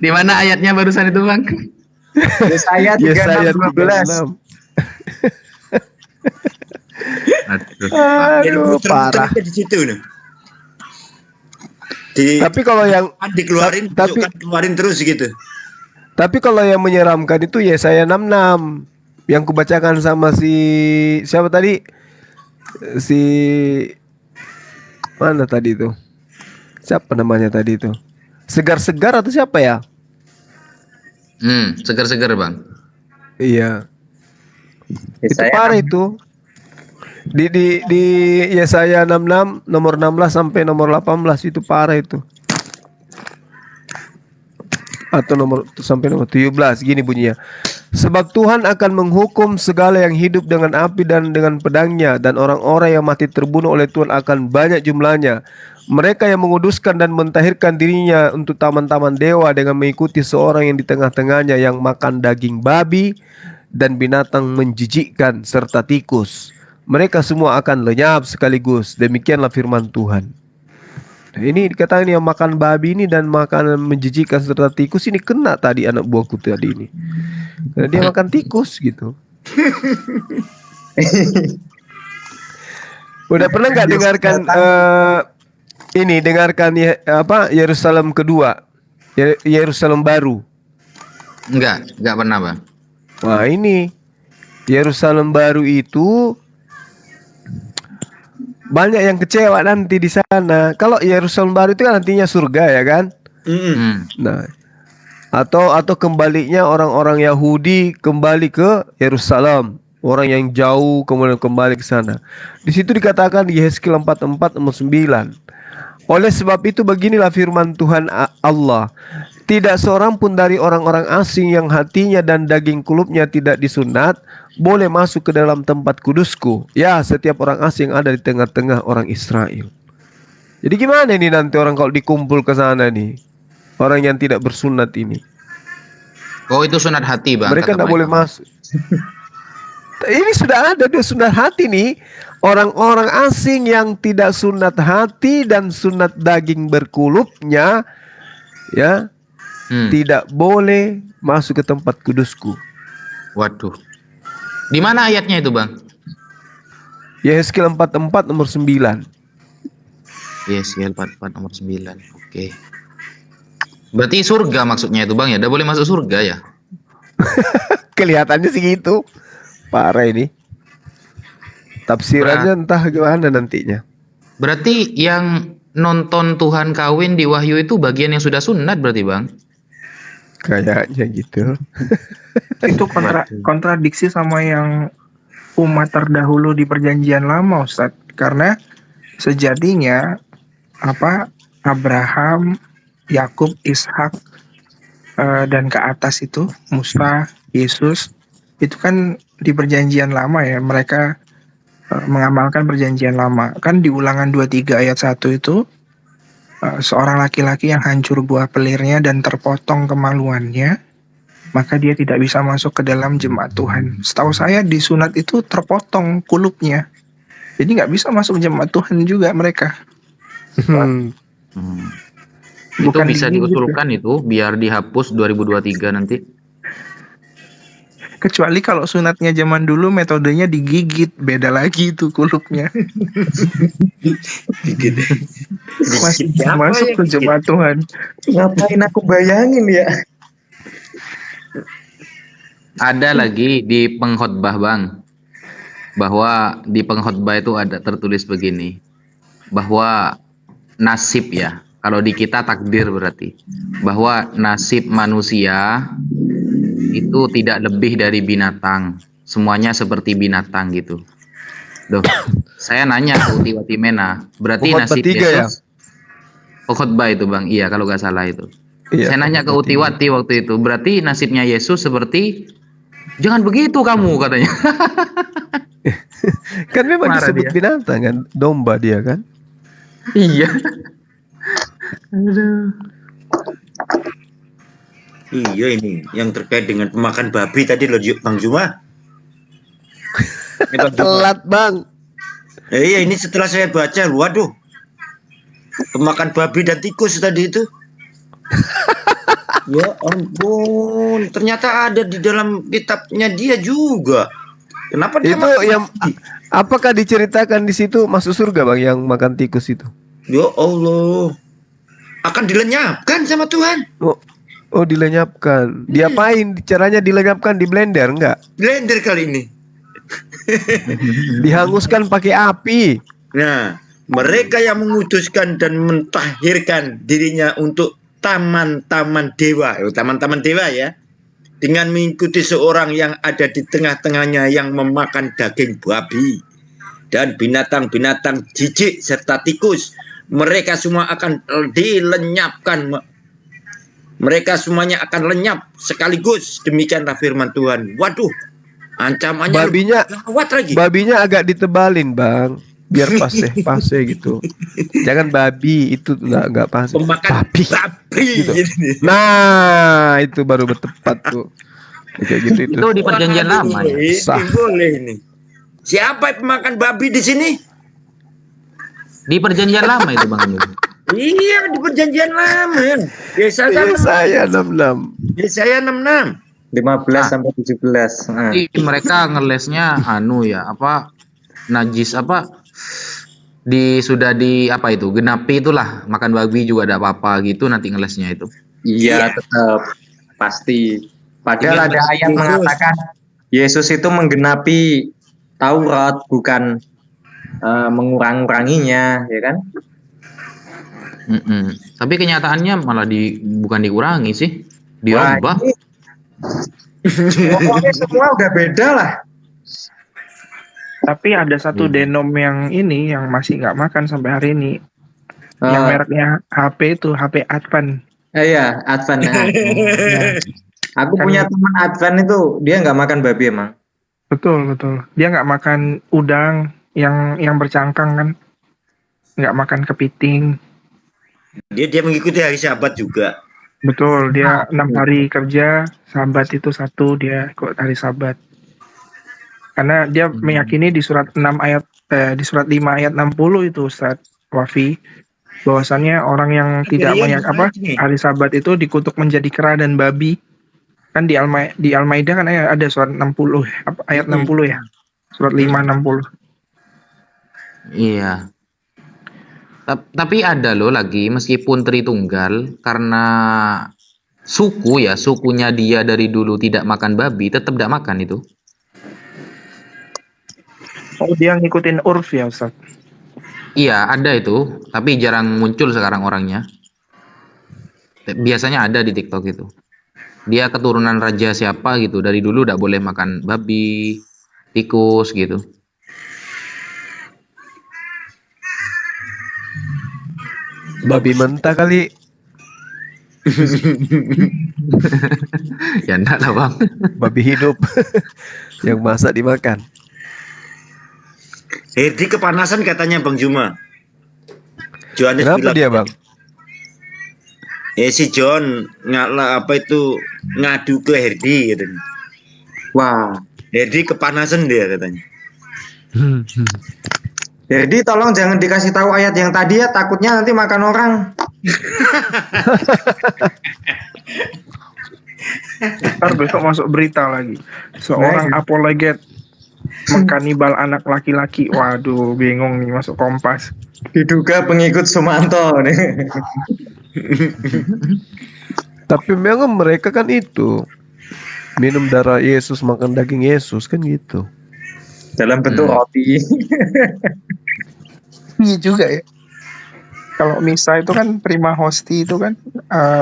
Di mana ayatnya barusan itu, Bang? Yesaya 36:12. Aduh, parah. Di situ nih. Tapi kalau yang dikeluarin, keluarin terus gitu. Tapi kalau yang menyeramkan itu Yesaya 66 yang kubacakan sama siapa tadi? Si mana tadi itu? Siapa namanya tadi itu? Segar-segar atau siapa ya? Segar-segar, Bang. Iya. Itu parah itu. Di Yesaya 66 nomor 16 sampai nomor 18 itu parah itu. Atau sampai nomor 17 gini bunyinya. Sebab Tuhan akan menghukum segala yang hidup dengan api dan dengan pedangnya, dan orang-orang yang mati terbunuh oleh Tuhan akan banyak jumlahnya. Mereka yang menguduskan dan mentahirkan dirinya untuk taman-taman dewa dengan mengikuti seorang yang di tengah-tengahnya yang makan daging babi dan binatang menjijikkan serta tikus. Mereka semua akan lenyap sekaligus. Demikianlah firman Tuhan. Nah, ini dikatakan yang makan babi ini dan makan menjijikkan serta tikus ini kena tadi anak buahku tadi ini. Karena dia makan tikus gitu. Udah pernah nggak dengarkan dengarkan Yerusalem kedua, Yerusalem baru? Enggak pernah, Bang. Wah, ini Yerusalem baru itu banyak yang kecewa nanti di sana. Kalau Yerusalem baru itu kan nantinya surga ya kan? Nah, atau kembalinya orang-orang Yahudi kembali ke Yerusalem, orang yang jauh kemudian kembali ke sana. Di situ dikatakan di Yehezkiel 44 ayat 9. Oleh sebab itu beginilah firman Tuhan Allah. Tidak seorang pun dari orang-orang asing yang hatinya dan daging kulupnya tidak disunat boleh masuk ke dalam tempat kudusku. Ya, setiap orang asing ada di tengah-tengah orang Israel. Jadi gimana nih nanti orang kalau dikumpul ke sana nih, orang yang tidak bersunat ini? Oh, itu sunat hati, Bang. Mereka tidak boleh masuk. Ini sudah ada sunat hati nih. Orang-orang asing yang tidak sunat hati dan sunat daging berkulupnya, ya, tidak boleh masuk ke tempat kudusku. Waduh. Di mana ayatnya itu, Bang? Yehezkiel 44 nomor 9. Yehezkiel 44 nomor 9. Oke. Berarti surga maksudnya itu, Bang ya? Udah boleh masuk surga ya? Kelihatannya sih gitu. Parah ini. Tafsirannya entah gimana nantinya. Berarti yang nonton Tuhan kawin di Wahyu itu bagian yang sudah sunat berarti, Bang? Kayaknya gitu. Itu kontradiksi sama yang umat terdahulu di perjanjian lama, Ustadz. Karena sejatinya Abraham, Yakub, Ishak dan ke atas itu Musa, Yesus itu kan di perjanjian lama ya, mereka mengamalkan perjanjian lama. Kan di Ulangan 23 ayat 1 itu seorang laki-laki yang hancur buah pelirnya dan terpotong kemaluannya, maka dia tidak bisa masuk ke dalam jemaat Tuhan. Setahu saya di sunat itu terpotong kulupnya, jadi nggak bisa masuk jemaat Tuhan juga mereka. Itu bisa diusulkan itu biar dihapus 2023 nanti. Kecuali kalau sunatnya zaman dulu metodenya digigit, beda lagi itu kulupnya. Masuk ke jemaat Tuhan. Ngapain aku bayangin ya? Ada lagi di pengkhotbah, Bang, bahwa di pengkhotbah itu ada tertulis begini, bahwa nasib ya, kalau di kita takdir berarti, bahwa nasib manusia itu tidak lebih dari binatang, semuanya seperti binatang gitu. Loh, saya nanya ke Uti Watimena, berarti Khotbah nasib 3 ya? Yesus? Oh, khotbah itu Bang, iya kalau nggak salah itu. Iya, Saya nanya ke khotbah Uti 3. Wati waktu itu, berarti nasibnya Yesus seperti, jangan begitu kamu katanya. Kan memang Marah disebut dia. binatang kan, domba dia kan. Iya. Aduh. Iya ini yang terkait dengan pemakan babi tadi loh Bang Juma. Ini Bang Juma. Telat bang. Iya ini setelah saya baca, waduh, pemakan babi dan tikus tadi itu. Ya ampun, ternyata ada di dalam kitabnya dia juga. Kenapa dia Itu yang apakah diceritakan di situ masuk surga bang yang makan tikus itu? Ya Allah, akan dilenyapkan sama Tuhan. Oh dilenyapkan. Diapain? Caranya dilenyapkan di blender enggak? Blender kali ini. Dihanguskan pakai api. Nah, mereka yang memutuskan dan mentahirkan dirinya untuk taman-taman dewa, taman-taman dewa ya, dengan mengikuti seorang yang ada di tengah-tengahnya yang memakan daging babi dan binatang-binatang jijik serta tikus. Mereka semua akan dilenyapkan. Mereka semuanya akan lenyap sekaligus. Demikianlah firman Tuhan. Waduh, ancamannya Babinya, gawat lagi. babinya agak ditebalin bang, biar pase gitu. Jangan babi itu nggak pas. Pemakan Babi. Gitu. Nah itu baru bertepat tuh. Kayak gitu itu. Itu di perjanjian lama ya. Sah. Boleh ini. Siapa yang pemakan babi di sini? Di perjanjian lama itu Bang Yus. Iya, di perjanjian lama. Yesaya 66. Yesaya 66. 15 sampai 17. Nah. Jadi mereka ngelesnya najis sudah di apa itu genapi itulah, makan babi juga ada apa-apa gitu nanti ngelesnya itu. Iya, tetap pasti. Padahal ada ayat mengatakan Yesus itu menggenapi Taurat, bukan mengurang-uranginya, ya kan? Tapi kenyataannya malah bukan dikurangi sih, dirubah. Pokoknya semua udah beda lah. Tapi ada satu denom yang ini yang masih nggak makan sampai hari ini. Yang mereknya HP itu, HP Advan. Iya, Advan. Aku punya teman Advan itu, dia nggak makan babi emang. Betul. Dia nggak makan udang yang bercangkang kan. Nggak makan kepiting. Dia mengikuti hari Sabat juga. Betul, dia 6 hari kerja, Sabat itu 1, dia ikut hari Sabat. Karena dia meyakini di surat 6 ayat di surat 5 ayat 60 itu Ustaz Wafi, bahwasannya orang yang tidak hari Sabat itu dikutuk menjadi kera dan babi. Kan di Al-Maidah kan ada surat 60 ayat 60 ya. Surat 5 60. Iya. Tapi ada loh lagi, meskipun Tritunggal, karena sukunya dia dari dulu tidak makan babi, tetap tidak makan itu. Oh, dia ngikutin urf ya Ustaz? Iya, ada itu, tapi jarang muncul sekarang orangnya. Biasanya ada di TikTok itu. Dia keturunan raja siapa gitu, dari dulu tidak boleh makan babi, tikus gitu. Babi mentah kali. Ya enggak lah Bang. Babi hidup yang masak dimakan. Herdi kepanasan katanya Bang Juma. Johannes Kenapa bilang, dia bang? si John ngadu ke Herdi katanya. Wah, Herdi kepanasan dia katanya. jadi tolong jangan dikasih tahu ayat yang tadi ya, takutnya nanti makan orang. Ntar besok masuk berita lagi. Seorang apologet mengkanibal anak laki-laki. Waduh, bingung nih masuk Kompas. Diduga pengikut Sumanto nih. Tapi memang mereka kan itu minum darah Yesus, makan daging Yesus kan gitu. Dalam bentuk roti. Iya juga ya. Kalau misa itu kan prima hosti itu kan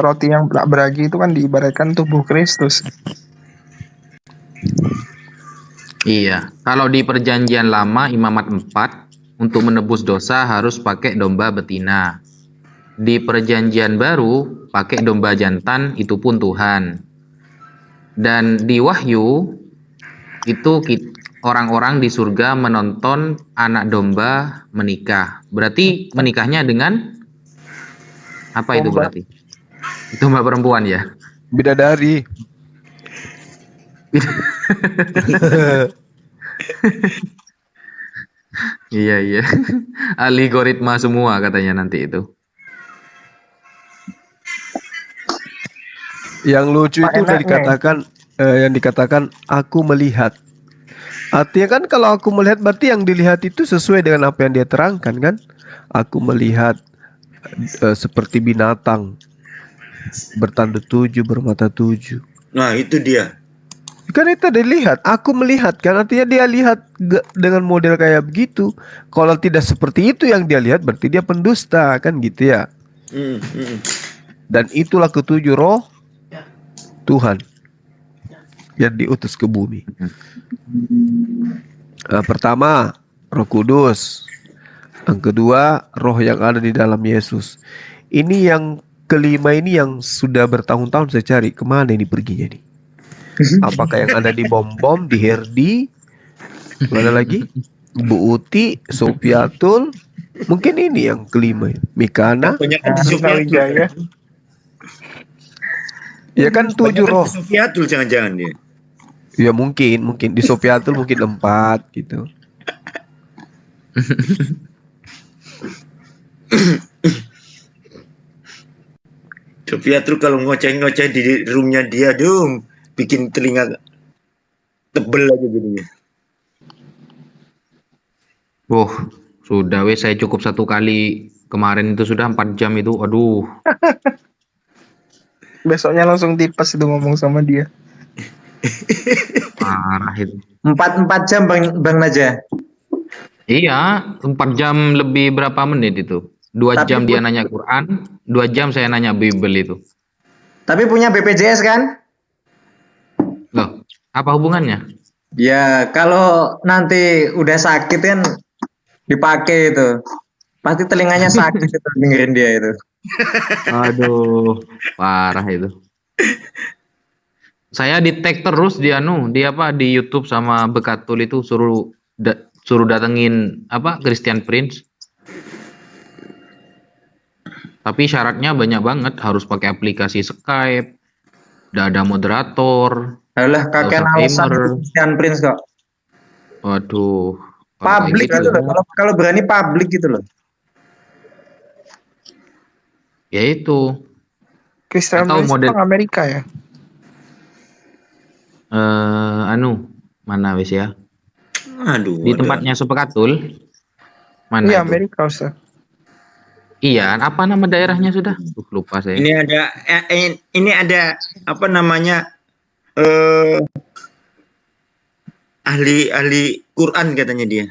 roti yang tak beragi itu kan diibaratkan tubuh Kristus. Iya, kalau di perjanjian lama imamat 4 untuk menebus dosa harus pakai domba betina. Di perjanjian baru pakai domba jantan, itu pun Tuhan. Dan di Wahyu itu orang-orang di surga menonton anak domba menikah. Berarti menikahnya dengan apa itu Domba. berarti? Domba perempuan ya? Bidadari. Iya. Algoritma semua katanya nanti itu. Yang lucu Pak itu udah enaknya. dikatakan yang dikatakan aku melihat. Artinya kan kalau aku melihat berarti yang dilihat itu sesuai dengan apa yang dia terangkan kan? Aku melihat seperti binatang bertanduk 7, bermata 7. Nah, itu dia. Kan itu dilihat, aku melihat kan artinya dia lihat dengan model kayak begitu. Kalau tidak seperti itu yang dia lihat berarti dia pendusta kan gitu ya. Dan itulah ketujuh roh Tuhan yang diutus ke bumi. Pertama, Roh Kudus. Yang kedua, roh yang ada di dalam Yesus. Ini yang kelima ini yang sudah bertahun-tahun saya cari kemana ini perginya nih. Apakah yang ada di Bom-Bom, di Herdi, mana lagi? Bu Uti, Sofiatul, mungkin ini yang kelima. Mikana, Banyak kan di Wijaya. ya kan 7 roh. Sofiatul jangan-jangan dia. Ya mungkin di Sofiatul mungkin 4 gitu. Sofiatul kalau ngoceh-ngoceh di roomnya dia dong, bikin telinga tebel aja jadinya. Sudah wes saya cukup 1 kali kemarin itu sudah 4 jam itu. Aduh. Besoknya langsung tipes itu ngomong sama dia. Parah itu. 4 jam Bang Naja. Iya, 4 jam lebih berapa menit itu? 2 Tapi jam dia nanya Quran, 2 jam saya nanya Bible itu. Tapi punya BPJS kan? Loh, apa hubungannya? Ya, kalau nanti udah sakit kan dipakai itu. Pasti telinganya sakit itu dengerin dia itu. Aduh, parah itu. Saya di tag terus di di YouTube sama Bekatul itu suruh datengin Christian Prince. Tapi syaratnya banyak banget, harus pakai aplikasi Skype, udah ada moderator. Alah, kakek alasan Christian Prince kok. Waduh. Publik gitu loh. Kalau berani publik gitu loh. Ya itu. Christian Atau Prince orang Amerika ya? Mana wis ya? Aduh. Di tempatnya Supekatul. Mana Iya, itu? Amerika Ustaz. Iya, apa nama daerahnya sudah? Lupa saya. Ini ada apa namanya? Ahli Quran katanya dia.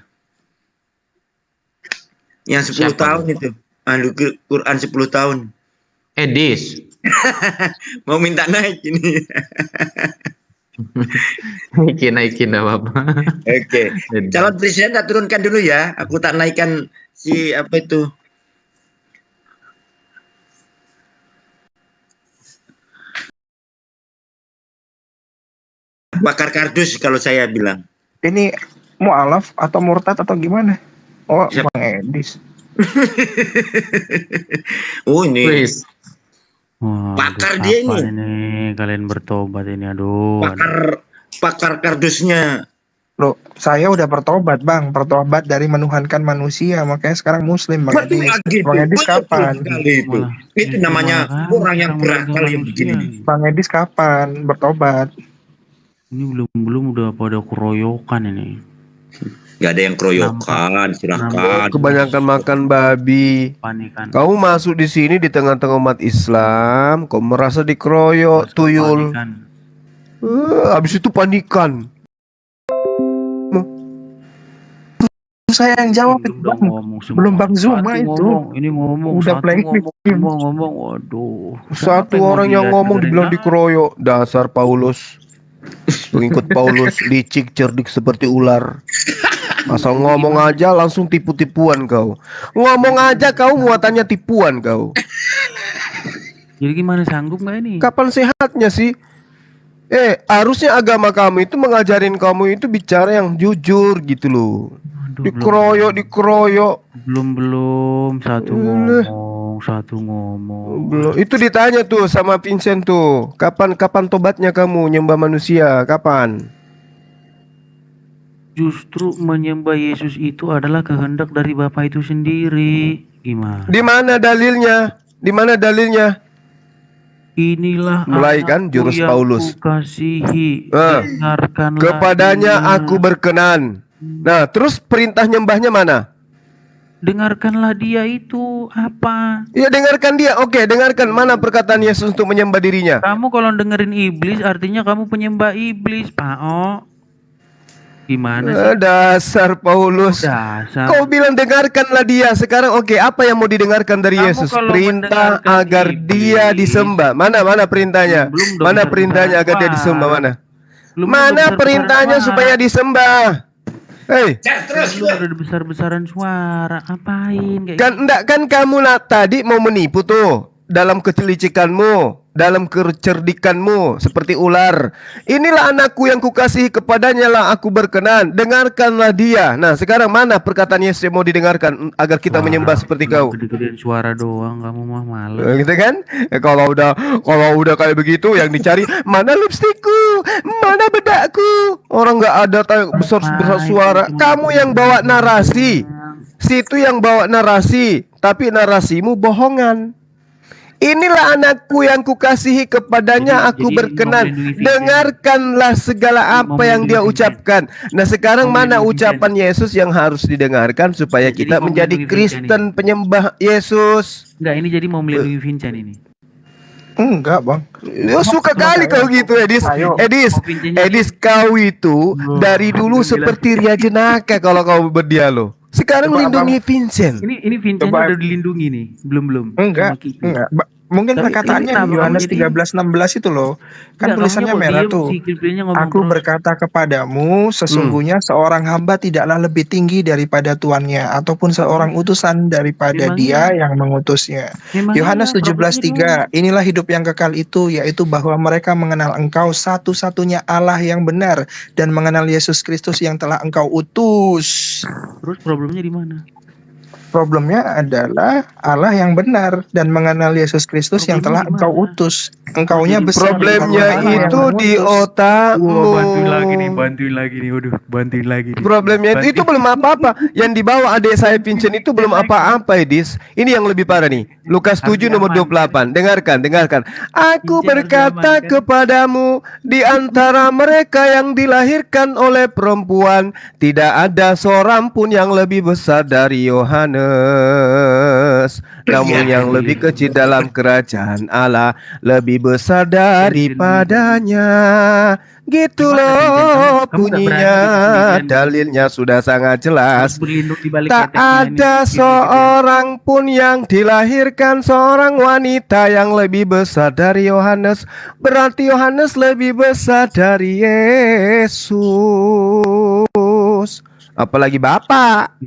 Yang 10 Siapa tahun itu. Ahli Quran 10 tahun. Edis. Mau minta naik ini. Naikin apa? Oke. Calon presiden tak turunkan dulu ya. Aku tak naikkan si apa itu. Bakar kardus kalau saya bilang. Ini mualaf atau murtad atau gimana? Oh, Siapa? Bang Edis. Oh ini. Wis. Wah, Pakar aduh, dia kapan ini. kalian bertobat ini, aduh. Pakar kardusnya. Loh, saya udah bertobat, Bang. Bertobat dari menuhankan manusia, makanya sekarang muslim, Bang Edis. Bang Edis kapan? Itu namanya orang yang berakal yang begini. Bang Edis kapan bertobat? Ini belum udah pada keroyokan ini. Gak ada yang keroyokan, silahkan. Kebanyakan makan babi. Panikan. Kamu masuk di sini di tengah-tengah umat Islam, kau merasa dikeroyok, tuyul. Habis itu panikan. Saya yang jawab itu, Bang. Belum Bang Zuma itu. Ini ngomong Udah satu blank ngomong, waduh. Satu orang yang ngomong dibilang dikeroyok, dasar Paulus. Pengikut Paulus licik cerdik seperti ular. Asal ngomong aja langsung tipu-tipuan kau. Ngomong aja kau muatannya tipuan kau. Jadi gimana, sanggup nggak ini? Kapan sehatnya sih? Harusnya agama kamu itu mengajarin kamu itu bicara yang jujur gitu loh. Aduh, Dikeroyok. belum satu ngomong. Belum. Itu ditanya tuh sama Vincent tuh. Kapan tobatnya kamu nyembah manusia? Kapan? Justru menyembah Yesus itu adalah kehendak dari Bapa itu sendiri. Gimana? Di mana dalilnya? Inilah Mulai kan anakku jurus yang Paulus. kukasihi, dengarkanlah Kepadanya dia. aku berkenan. Nah, terus perintah nyembahnya mana? Dengarkanlah dia itu apa? Ya dengarkan dia. Oke, dengarkan mana perkataan Yesus untuk menyembah dirinya. Kamu kalau dengerin iblis artinya kamu penyembah iblis, Pak O. Gimana sih? Dasar Paulus. Dasar. Kau bilang dengarkanlah dia. Sekarang oke, apa yang mau didengarkan dari Kamu Yesus? kalau Perintah mendengarkan agar dia iblis. disembah. Mana perintahnya? Belum dong Mana besar-besaran perintahnya agar dia disembah? suara. Belum Mana besar-besaran perintahnya suara. supaya disembah? Hei, Belum ada besar-besaran suara. Apain kayak kan kamu tadi mau menipu tuh dalam kecelicikanmu, dalam kecerdikanmu seperti ular. Inilah anakku yang kukasihi, kepadanya lah aku berkenan. Dengarkanlah dia. Nah, sekarang mana perkataan Yesus yang mau didengarkan agar kita menyembah seperti kau? gede-gedean suara doang, kamu mah males. Gitu kan? Kalau udah kayak begitu yang dicari mana lipstikku, mana bedakku. Orang nggak ada besar suara. Kamu yang bawa narasi, situ yang bawa narasi, tapi narasimu bohongan. Inilah anakku yang kukasihi, kepadanya aku berkenan. Dengarkanlah segala apa yang dia ucapkan. Nah, sekarang mana ucapan Yesus yang harus didengarkan supaya kita menjadi Kristen penyembah Yesus? Enggak, ini jadi mau melindungi Vincent ini. Enggak, Bang. Suka kali kau gitu, Edis. Edis, kau itu dari dulu seperti Ria Jenaka kalau kau berdialog. Sekarang lindungi Vincent. Ini Vincent udah dilindungi nih, belum. Enggak. Mungkin Tapi perkataannya ini di Yohanes kenapa 13:16 itu loh. Kan Enggak, tulisannya kamunya kok merah diem tuh. sih, Kiplinnya ngomong Aku terus. berkata kepadamu, sesungguhnya seorang hamba tidaklah lebih tinggi daripada tuannya, ataupun seorang utusan daripada Memangnya- dia yang mengutusnya. Memangnya Yohanes problemnya 17:3, inilah hidup yang kekal itu, yaitu bahwa mereka mengenal engkau satu-satunya Allah yang benar, dan mengenal Yesus Kristus yang telah engkau utus. Terus problemnya di mana? Problemnya adalah Allah yang benar dan mengenal Yesus Kristus yang telah engkau utus. Engkaunya besar. Problemnya Allah yang itu di mengutus. otakmu. bantuin lagi nih. Waduh, bantuin lagi nih. Problemnya itu belum apa-apa. Yang dibawa adik saya Vincent itu belum apa-apa, Edis. Ini yang lebih parah nih. Lukas 7 nomor 28. Dengarkan. Aku berkata kepadamu, di antara mereka yang dilahirkan oleh perempuan, tidak ada seorang pun yang lebih besar dari Yohanes. Namun yang lebih kecil dalam kerajaan Allah lebih besar daripadanya. Gitu loh bunyinya. Dalilnya sudah sangat jelas. Tak ada seorang pun yang dilahirkan seorang wanita yang lebih besar dari Yohanes. Berarti Yohanes lebih besar dari Yesus. Apalagi Bapak.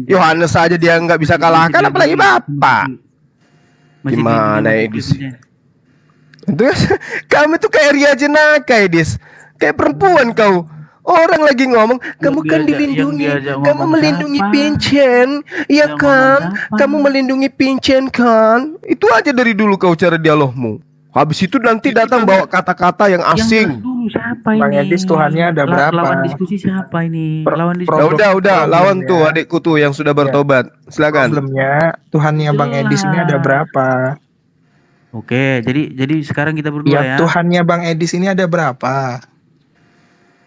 Yohanes saja dia nggak bisa kalahkan, apalagi Bapak. Gimana, Edis? Itu kamu tuh kayak Ria Jenaka, Edis. Kayak perempuan kau. Orang lagi ngomong, kamu kan dilindungi, kamu melindungi Vincent, ya kan? Kamu melindungi Vincent kan? Itu aja dari dulu kau cara dialogmu. Habis itu nanti datang bawa kata-kata yang asing. Siapa ini? Bang Edis, Tuhannya ada berapa? Lawan diskusi siapa ini? Lawan diskusi. Udah, lawan tuh adikku tuh yang sudah bertobat. Silakan. Problemnya Tuhannya Bang Edis ini ada berapa? Oke, jadi sekarang kita berdua ya. Tuhannya Bang Edis ini ada berapa?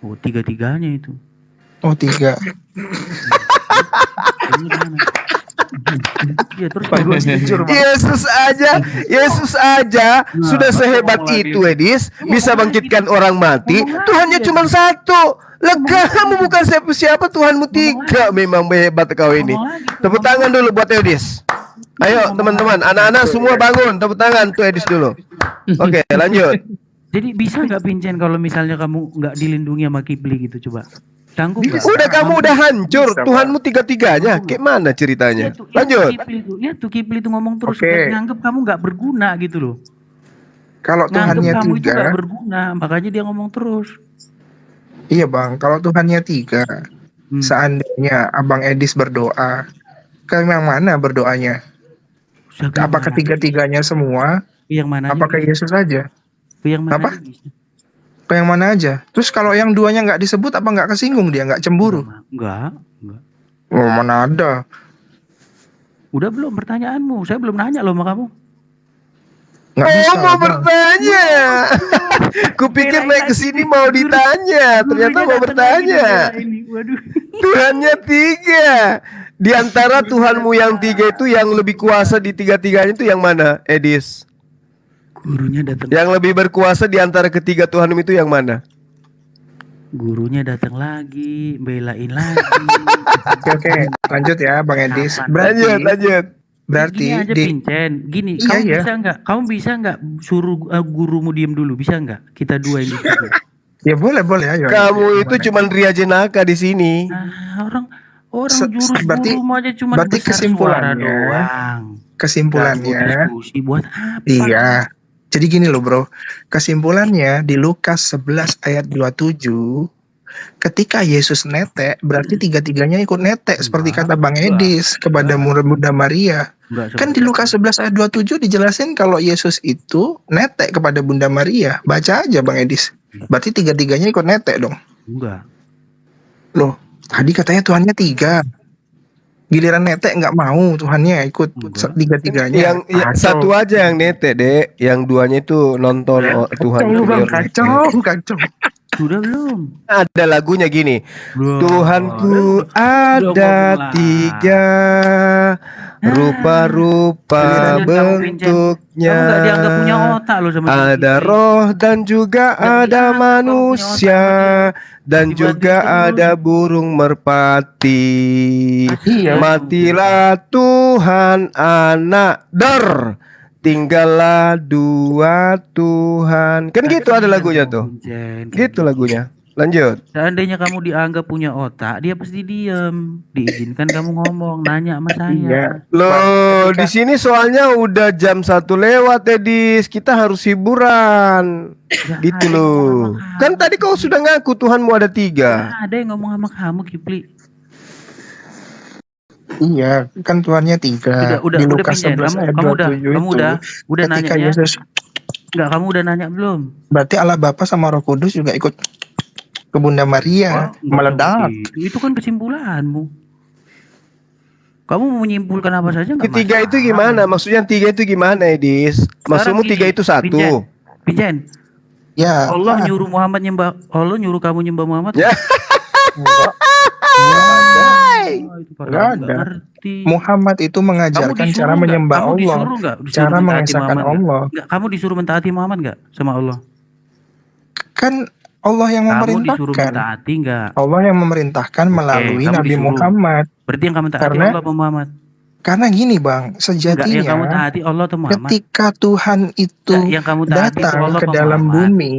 Oh, tiga-tiganya itu. Oh, 3. Iya, terus Yesus aja sudah sehebat itu, Edis, bisa bangkitkan orang mati. Tuhannya cuma satu. Kamu bukan siapa-siapa, Tuhanmu 3. Memang hebat kau ini. Tepuk tangan dulu buat Edis. Ayo teman-teman, anak-anak semua bangun, tepuk tangan tuh Edis dulu. Oke, lanjut. Jadi bisa nggak Pincen kalau misalnya kamu nggak dilindungi sama Kipli gitu, coba? Sanggup nggak? Udah kamu udah hancur, Bisa, Tuhanmu tiga-tiganya. Kayak mana ceritanya? Lanjut. Lihat tuh Kipli tuh ngomong terus, Oke. nganggep kamu nggak berguna gitu loh. Kalau Nganggep Tuhannya kamu itu tiga, nggak berguna, makanya dia ngomong terus. iya bang. Kalau Tuhannya tiga, Hmm. seandainya Abang Edis berdoa, ke yang mana berdoanya? Siapa yang Apakah mana? tiga-tiganya semua? Yang mana? Apakah Yesus saja? Yang mana? Apa? aja bisa. Ke yang mana aja? Terus kalau yang duanya nggak disebut, apa nggak kesinggung dia? Nggak cemburu? Enggak. Oh, mana ada? Udah belum pertanyaanmu? Saya belum nanya loh sama kamu. Nggak bisa. Oh, mau Bang. bertanya. Kupikir naik ke sini mau ditanya, ternyata mau bertanya. Waduh. Tuhannya tiga. Di antara Tuhanmu yang tiga itu yang lebih kuasa di tiga-tiganya itu yang mana, Edis? Gurunya datang. Yang lebih berkuasa di antara ketiga Tuhanmu itu yang mana? Gurunya datang lagi, belain lagi. Oke, lanjut ya, Bang Edis. Lanjut. Berarti Gini aja di Pincen, gini, Iya, kamu iya. bisa nggak? Kamu bisa nggak suruh gurumu diem dulu? Bisa nggak? Kita dua yang diskusi. ya boleh ayo. Kamu itu cuman Ria Jenaka di sini. orang Se- jurus berarti- gurumu aja cuma berarti besar suara kesimpulannya- doang. Kesimpulannya, Ganggu diskusi buat apa? iya. Jadi gini loh bro, kesimpulannya di Lukas 11 ayat 27, ketika Yesus netek, berarti tiga-tiganya ikut netek, seperti kata Bang Edis kepada Bunda Maria. Enggak, Kan di Lukas 11 ayat 27 dijelasin kalau Yesus itu netek kepada Bunda Maria. Baca aja Bang Edis. Berarti tiga-tiganya ikut netek dong. Enggak. Loh, tadi katanya Tuhannya tiga. Giliran netek nggak mau Tuhannya ikut Enggak. tiga-tiganya. Yang satu aja yang netek, Dek. Yang duanya itu nonton Tuhan. Kacau bang, beliau. kacau. Sudah belum? Ada lagunya gini. Belum. Tuhanku ada ngomong lah. tiga, rupa-rupa Giliran kamu, Pincen. bentuknya. Kamu nggak dianggap punya otak loh sama Ada Kipli. roh dan juga Nggak ada dianggap kamu punya manusia dan Dibantu juga terus. ada burung merpati. Iya. Matilah Tuhan anak der, tinggallah dua Tuhan. Kan gitu ada lagunya tuh. Pincen, Gitu lagunya. Lanjut. Seandainya kamu dianggap punya otak, dia pasti diem. Diizinkan kamu ngomong, nanya sama saya. Iya. Loh, di sini soalnya udah jam 1 lewat, Edis. Kita harus hiburan. Nggak Gitu ada yang loh. ngomong sama Kan kamu. tadi kau sudah ngaku Tuhanmu ada tiga. Nggak ada yang ngomong sama kamu, Kipli. Iya, kan Tuhannya tiga. Udah Di Lukas Pincen. 11 ayat Kamu 27 udah ketika nanya ya? Yesus, Enggak, kamu udah nanya belum? berarti Allah Bapa sama Roh Kudus juga ikut ke Bunda Maria, Nggak meledak. begitu. Itu kan kesimpulanmu. Kamu mau menyimpulkan apa saja nggak Ketiga masalah. itu gimana? Maksudnya tiga itu gimana, Edis? Maksudmu Sekarang tiga gini, itu satu. Pincen, Ya, Allah nyuruh Muhammad nyembah, Allah nyuruh kamu nyembah Muhammad. Ya. enggak, Oh, itu para Nggak orang ada. nggak ngerti. Muhammad itu Kamu mengajarkan disuruh cara nggak? menyembah Kamu Allah, disuruh nggak? Disuruh cara mentaati mengesahkan Muhammad nggak? Allah. Nggak, kamu disuruh mentaati Muhammad nggak sama Allah? Kan Allah yang Kamu disuruh memerintahkan. mentaati nggak? Allah yang memerintahkan melalui kamu Nabi disuruh. Muhammad. Berarti yang kamu taati Karena- Allah apa Muhammad? Karena gini bang, Enggak, yang kamu sejatinya taati Allah atau Muhammad? ketika Tuhan itu Enggak, yang kamu taati itu datang Allah ke apa dalam Muhammad? bumi,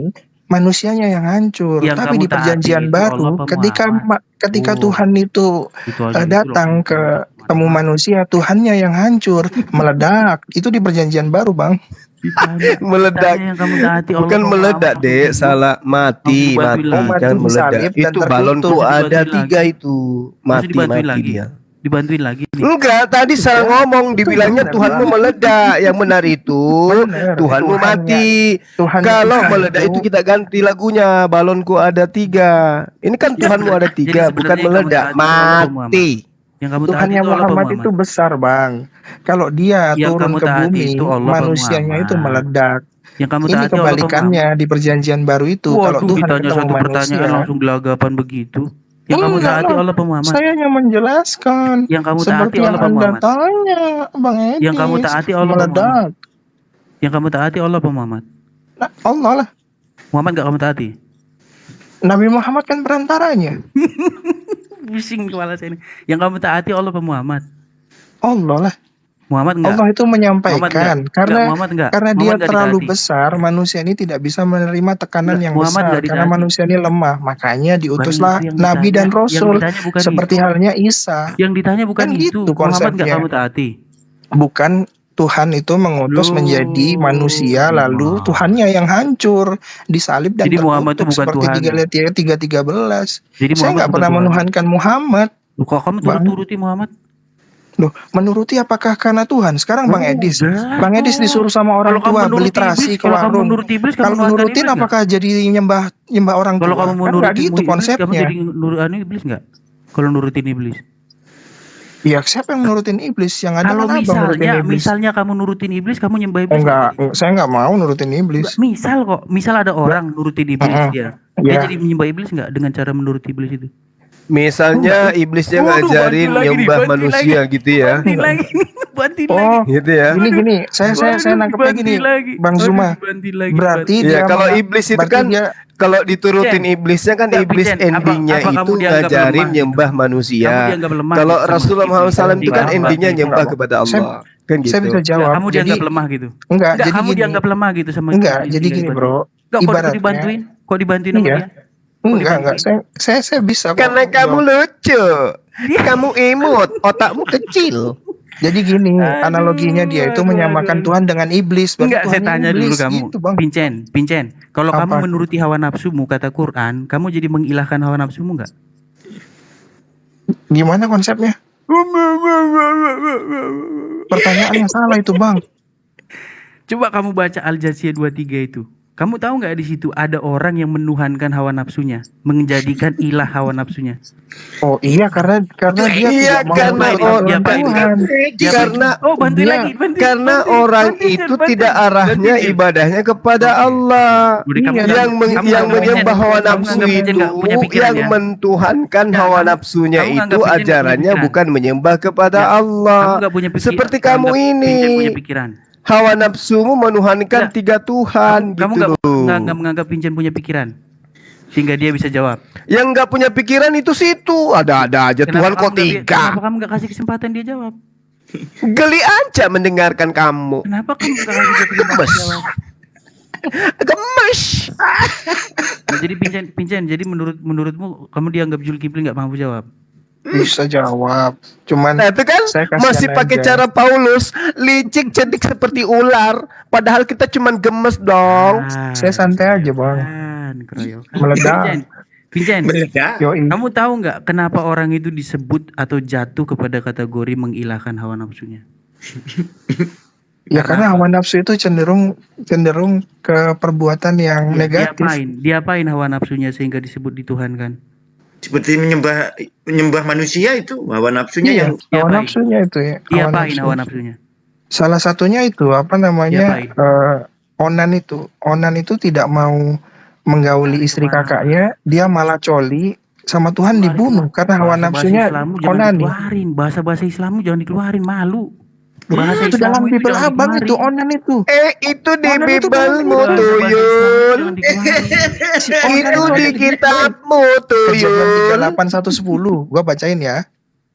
manusianya yang hancur. Yang Tapi kamu di perjanjian taati itu Allah baru, apa ketika Muhammad? ketika Oh. Tuhan itu Itu aja itu datang loh. ke temu manusia, Tuhannya yang hancur, meledak. Itu di perjanjian baru bang. Meledak. Yang kamu taati Allah Bukan apa meledak, Muhammad? Dek. Salah. Mati, Langsung dibantuin mati. lagi. Jangan Mati meledak. disalib dan Itu terkutuk. balonku ada Dibantuin tiga lagi. itu. Masih Mati, dibantuin mati lagi. dia. Dibantuin lagi nih. Enggak, tadi salah ngomong. Dibilangnya benar, Tuhanmu Bang. meledak. Yang benar itu Benar, Tuhanmu Tuhannya- mati. Tuhan Kalau Tuhan meledak itu kita ganti lagunya. Balonku ada tiga. Ini kan Tuhanmu ada tiga, Jadi bukan sebenarnya yang meledak. kamu taati itu Allah apa Mati. Yang kamu taati Tuhannya itu Allah apa Muhammad itu besar bang. Kalau dia Yang turun kamu ke taati bumi, itu Allah apa manusianya itu Muhammad? meledak. Yang kamu Ini taati Allah apa kebalikannya di perjanjian baru itu. Muhammad? Kalau Waduh, Tuhan ditanya ketemu satu pertanyaan manusia, langsung gelagapan begitu. Yang kamu Enggak taati lah. Allah apa Muhammad? saya hanya menjelaskan. Yang kamu taati Seperti yang Allah apa Anda Muhammad? tanya, Bang Edis. Yang kamu taati Allah apa meledak. Yang kamu taati Allah apa Muhammad? Nah, Allah lah. Muhammad gak kamu taati? Nabi Muhammad kan perantaranya. Pusing kepala saya ini. Yang kamu taati Allah apa Muhammad? Allah lah. Muhammad enggak? Allah itu menyampaikan Enggak, karena Muhammad enggak. karena dia Muhammad enggak terlalu dikasih. besar, manusia ini tidak bisa menerima tekanan Enggak, yang Muhammad besar enggak karena dikasih. manusia ini lemah. Makanya Bukan diutuslah itu yang nabi ditanya. dan Yang rasul ditanya bukan seperti itu. halnya Isa. Yang ditanya bukan Kan itu. gitu Muhammad enggak konsepnya. kamu taati. Bukan Tuhan itu mengutus menjadi manusia, lalu Tuhannya yang hancur, disalib dan Jadi Muhammad itu terkutuk bukan seperti Tuhan. 3:13. Jadi Saya Muhammad nggak bukan pernah Tuhan. menuhankan Muhammad. Loh, kok kamu Bang. turuti Muhammad? Loh, menuruti apakah karena Tuhan? Sekarang Bang Edis, jelas Bang Edis dong. disuruh sama orang Kalau kamu tua beli menuruti terasi iblis, ke kalau kamu warung. menuruti iblis, kamu Kalau menuhankan nurutin iblis nggak? apakah jadi nyembah orang Kalau tua? kamu Kan nggak menuruti gitu iblis, kamu konsepnya. jadi iblis nggak? Kalau nurutin iblis. Ya, siapa yang nurutin iblis? Yang ada Kalau kan abang nurutin iblis. misalnya kamu nurutin iblis, kamu nyembah Oh, iblis enggak, nggak? saya nggak mau nurutin iblis. Misal kok, misal ada orang nurutin iblis dia Ya. jadi menyembah iblis nggak dengan cara menuruti iblis itu? Misalnya iblisnya Waduh, ngajarin banting lagi nih, nyembah banting manusia lagi. gitu ya. Banting lagi, banting Oh, lagi. Gitu ya. gini, saya Waduh, nangkepnya gini, dibanting lagi. Bang Waduh, Zuma. dibanting lagi, Berarti dibanting. Ya dia kalau menga- iblis itu berarti kan dia- kalau diturutin iblisnya kan Enggak, iblis Vincent, endingnya apa kamu itu dianggap ngajarin lemah nyembah Kamu manusia. dianggap lemah Kalau gitu sama Rasulullah iblis. Muhammad SAW itu kan Dianggap endingnya lemah. nyembah kepada Allah. Kan saya gitu. bisa jawab. Enggak, kamu dianggap Jadi lemah gitu. enggak, jadi Kamu gini. dianggap lemah gitu sama Enggak, iblis, jadi tinggal gini, dibantuin. Bro. Enggak, kok Ibaratnya dibantuin? Kok dibantuin sama Iya. dia? Enggak, saya bisa kok. Karena kamu jawab. lucu. Kamu imut, otakmu kecil. Jadi gini, analoginya dia itu menyamakan Tuhan dengan iblis. Berarti Enggak, saya Tuhan tanya iblis, dulu kamu. gitu, Bang. Pincen, kalau Apa? kamu menuruti hawa nafsumu kata Quran, kamu jadi mengilahkan hawa nafsumu enggak? Gimana konsepnya? Pertanyaannya salah itu, Bang. Coba kamu baca Al-Jasiyah 23 itu. Kamu tahu nggak di situ ada orang yang menuhankan hawa nafsunya, menjadikan ilah hawa nafsunya. Oh iya, karena dia Iya, tidak mau karena menerima diapain? Tuhan. Karena Oh, bantuin Dia- lagi, bantuin. karena bantuin, orang bantuin, itu bantuin, tidak arahnya bantuin. ibadahnya kepada Allah. Udah, kamu Iya. nggak- Yang kamu nggak menyembah Vincent, hawa kamu nafsu nggak Vincent itu nggak punya pikiran yang ya? mentuhankan Nggak, hawa kamu- nafsunya kamu itu nganggap Vincent nggak punya ajarannya pikiran. bukan menyembah kepada Nggak, Allah. kamu nggak punya pikiran. Seperti kamu Nganggap ini. Vincent punya pikiran. Hawa nafsumu menuhankan Nggak. tiga Tuhan Kamu gitu loh. nggak menganggap Vincent punya pikiran, sehingga dia bisa jawab. Yang nggak punya pikiran itu situ ada-ada aja Tuhan Kenapa kok kamu nggak- tiga. Kenapa kamu nggak kasih kesempatan dia jawab? Geli aja mendengarkan kamu. Kenapa kamu nggak kasih dia kesempatan Gemes. jawab? Gemes. Nah, jadi Vincent, jadi menurutmu kamu dianggap Zulkifli nggak mampu jawab? Bisa jawab. Cuman Nah itu kan saya kasihan masih pakai aja. cara Paulus, licik cedik seperti ular. Padahal kita cuman gemes dong. Saya santai aja, Bang. Keroyokan. Meledak. Vincent, Meledak. Yoi. kamu tahu nggak kenapa orang itu disebut atau jatuh kepada kategori mengilahkan hawa nafsunya? Ya karena hawa nafsu itu cenderung ke perbuatan yang negatif. Diapain hawa nafsunya sehingga disebut dituhankan? Seperti menyembah manusia itu hawa nafsunya Iya, yang hawa diapain? nafsunya itu ya. Diapain hawa nafsunya? Salah satunya itu apa namanya? Diapain? Onan itu tidak mau menggauli istri kakaknya, dia malah coli sama Tuhan dibunuh karena hawa nafsunya onani. Bahasa Islammu jangan dikeluarin, malu. Itu dalam Bible abang itu onan itu. Itu di Onan itu dalam Bibelmu Bible. Tuyul. Itu di kitabmu Tuyul. 8:1-10 gua bacain ya.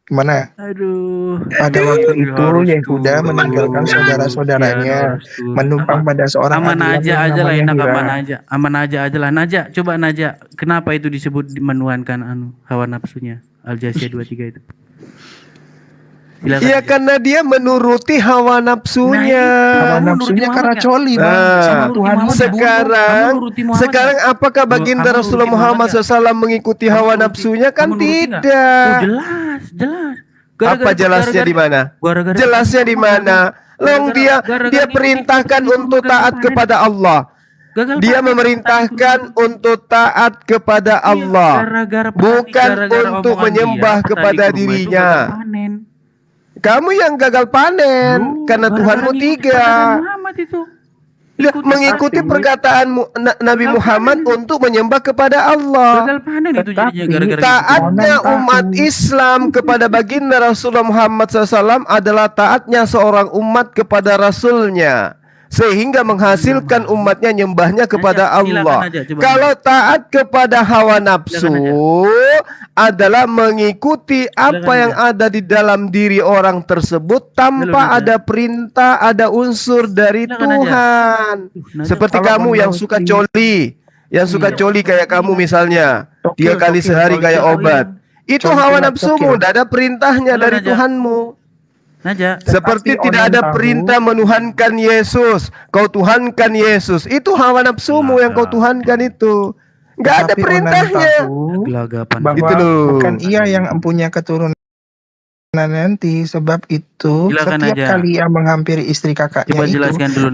Gimana? Aduh. Pada waktu itu Harus Yehuda tuh. meninggalkan saudara-saudaranya, Harus tuh. menumpang pada seorang Aman adilan aja yang lah, namanya enak Hira. aman aja lah. Naja, coba Naja, kenapa itu disebut menuhankan hawa nafsunya? Al-Jasiyah 23 itu. Silakan. Iya karena dia menuruti hawa nafsunya. Hawa nafsunya karena coli, Bang. Sama Tuhan Sekarang apakah baginda Rasulullah Muhammad SAW mengikuti hawa nafsunya? Kan tidak. Jelas. Apa jelasnya di mana? Jelasnya di mana? Long dia perintahkan untuk taat kepada Allah. Dia memerintahkan untuk taat kepada Allah, bukan untuk menyembah kepada dirinya. Kamu yang gagal panen karena Tuhanmu tiga. Mengikuti perkataan Nabi Muhammad untuk menyembah kepada Allah. Gagal panen itu jadinya gara-gara Taatnya umat Islam kepada baginda Rasulullah Muhammad SAW adalah taatnya seorang umat kepada Rasulnya, sehingga menghasilkan umatnya nyembahnya kepada Allah. Kalau taat kepada hawa nafsu adalah mengikuti apa yang ada di dalam diri orang tersebut tanpa ada perintah, ada unsur dari Tuhan. Seperti kamu yang suka coli, kayak kamu misalnya, 3 kali sehari kayak obat. Itu hawa nafsumu, tidak ada perintahnya dari Tuhanmu. Seperti tidak ada perintah menuhankan Yesus, kau tuhankan Yesus. Itu hawa nafsumu yang kau tuhankan itu. Nggak ada perintahnya. Bahwa bukan ia yang mempunyai keturunan nanti, sebab itu setiap kali ia menghampiri istri kakaknya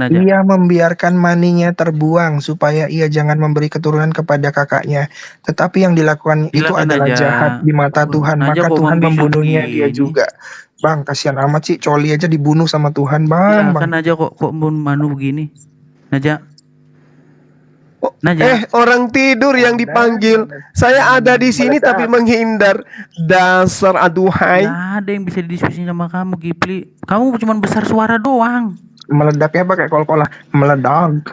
ia membiarkan maninya terbuang supaya ia jangan memberi keturunan kepada kakaknya. Tetapi yang dilakukan itu adalah jahat di mata Tuhan, maka Tuhan membunuhnya dia juga. Bang, kasihan amat sih, coli aja dibunuh sama Tuhan, Bang. Kan aja kok manu begini. Orang tidur yang dipanggil. Saya ada di sini tapi menghindar. Dasar aduhai. Nggak ada yang bisa didiskusiin sama kamu, Kipli. Kamu cuma besar suara doang. Meledaknya pakai kol-kolah, meledak.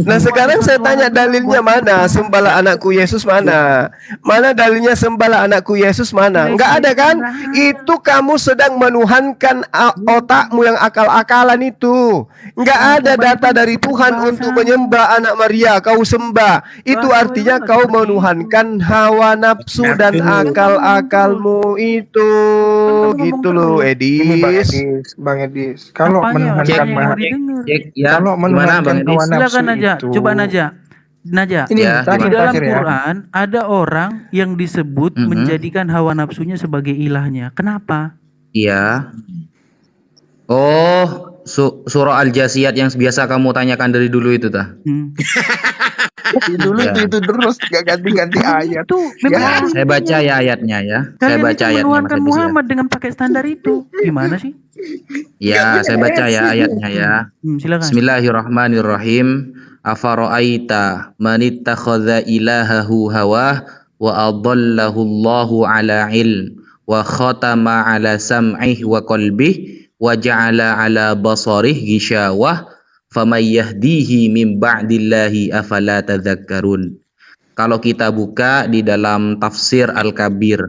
Nah sekarang saya tanya dalilnya mana? Sembahlah anakku Yesus mana? Mana dalilnya sembahlah anakku Yesus mana? Enggak ada kan? Itu kamu sedang menuhankan otakmu yang akal-akalan itu. Enggak ada data dari Tuhan untuk menyembah anak Maria. Kau sembah. Itu artinya kau menuhankan hawa nafsu dan akal-akalmu itu. Gitu loh, Edis. Bang Edis. Kalau menuhankan kalau menuhankan hawa nafsu itu, coba Naja. Ini di dalam Quran ada orang yang disebut menjadikan hawa nafsunya sebagai ilahnya. Kenapa? Iya. Oh, surah Al-Jasiyat yang biasa kamu tanyakan dari dulu itu tah. Dulu itu terus gak ganti-ganti ayat. Ya, saya baca ya ayatnya ya. Saya baca ayatnya. Menuhankan Muhammad dengan pakai standar itu. Gimana sih? Ya, saya baca ya ayatnya ya. Silakan. Bismillahirrahmanirrahim. Afara'aita man ittakhadha ilahahu hawah wa adallahu Allahu ala ilm wa khatama ala sam'ihi wa qalbihi wa ja'ala ala basarihi ghishawah faman yahdihi min ba'dillahi afala tadhakkarun. Kalau kita buka di dalam tafsir Al-Kabir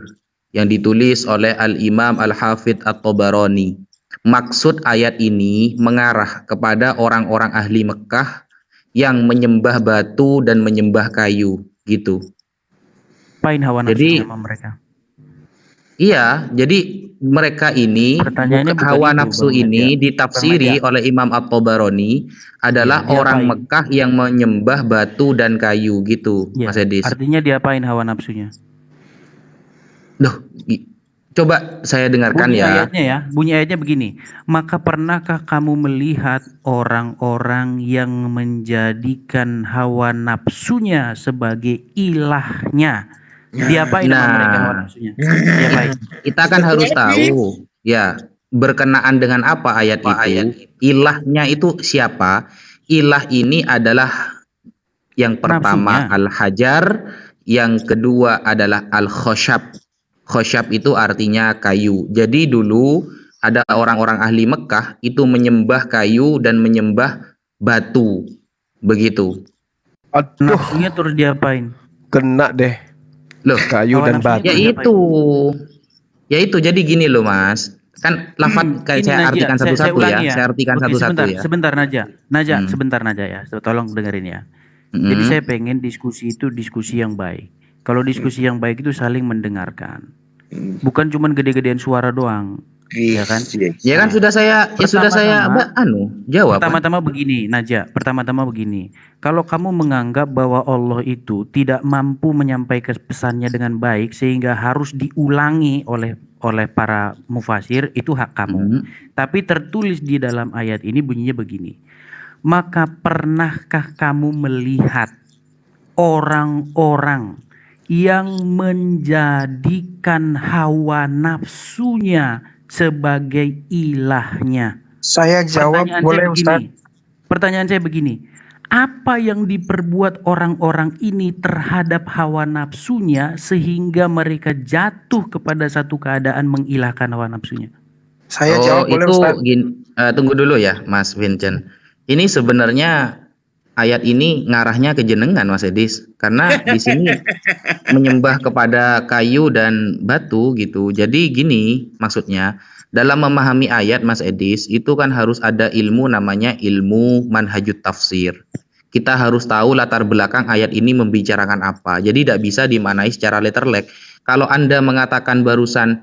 yang ditulis oleh Al-Imam Al-Hafidh At-Tabarani, maksud ayat ini mengarah kepada orang-orang ahli Mekah yang menyembah batu dan menyembah kayu gitu. Apain hawa nafsu sama mereka? Iya, jadi mereka ini hawa nafsu ini ditafsiri oleh Imam At-Tabarani adalah orang Mekah yang menyembah batu dan kayu gitu, Mas Edis. Artinya diapain hawa nafsunya? Duh, coba saya dengarkan Bunyi ayatnya begini. Maka pernahkah kamu melihat orang-orang yang menjadikan hawa nafsunya sebagai ilahnya? Diapain sama mereka hawa nafsunya? Kita kan harus tahu ya berkenaan dengan apa ayat itu. Ilahnya itu siapa? Ilah ini adalah yang pertama al-hajar, yang kedua adalah al-khosyab. Khosyab itu artinya kayu. Jadi dulu ada orang-orang ahli Mekah itu menyembah kayu dan menyembah batu. Begitu. Nafsunya terus diapain? Kena deh. Loh, kayu dan batu. Ya itu jadi gini loh Mas. Kan lafaz kayak saya artikan satu-satu ya. Saya artikan satu-satu ya. Sebentar Naja. Sebentar Naja ya. Tolong dengerin ya. Jadi saya pengen diskusi itu diskusi yang baik. Kalau diskusi yang baik itu saling mendengarkan. Bukan cuman gede-gedean suara doang. Ya kan? Ya kan sudah saya jawab. Pertama-tama begini, Naja. Pertama-tama begini. Kalau kamu menganggap bahwa Allah itu tidak mampu menyampaikan pesannya dengan baik sehingga harus diulangi oleh para mufasir, itu hak kamu. Tapi tertulis di dalam ayat ini bunyinya begini. Maka pernahkah kamu melihat orang-orang yang menjadikan hawa nafsunya sebagai ilahnya? Saya jawab boleh Ustaz. Pertanyaan saya begini. Apa yang diperbuat orang-orang ini terhadap hawa nafsunya sehingga mereka jatuh kepada satu keadaan mengilahkan hawa nafsunya? Saya jawab boleh Ustaz. Tunggu dulu ya Mas Vincent. Ini sebenarnya ayat ini ngarahnya ke jenengan Mas Edis, karena di sini menyembah kepada kayu dan batu gitu. Jadi gini maksudnya, dalam memahami ayat Mas Edis itu kan harus ada ilmu namanya ilmu manhajut tafsir. Kita harus tahu latar belakang ayat ini membicarakan apa. Jadi tidak bisa dimaknai secara letterlek. Kalau Anda mengatakan barusan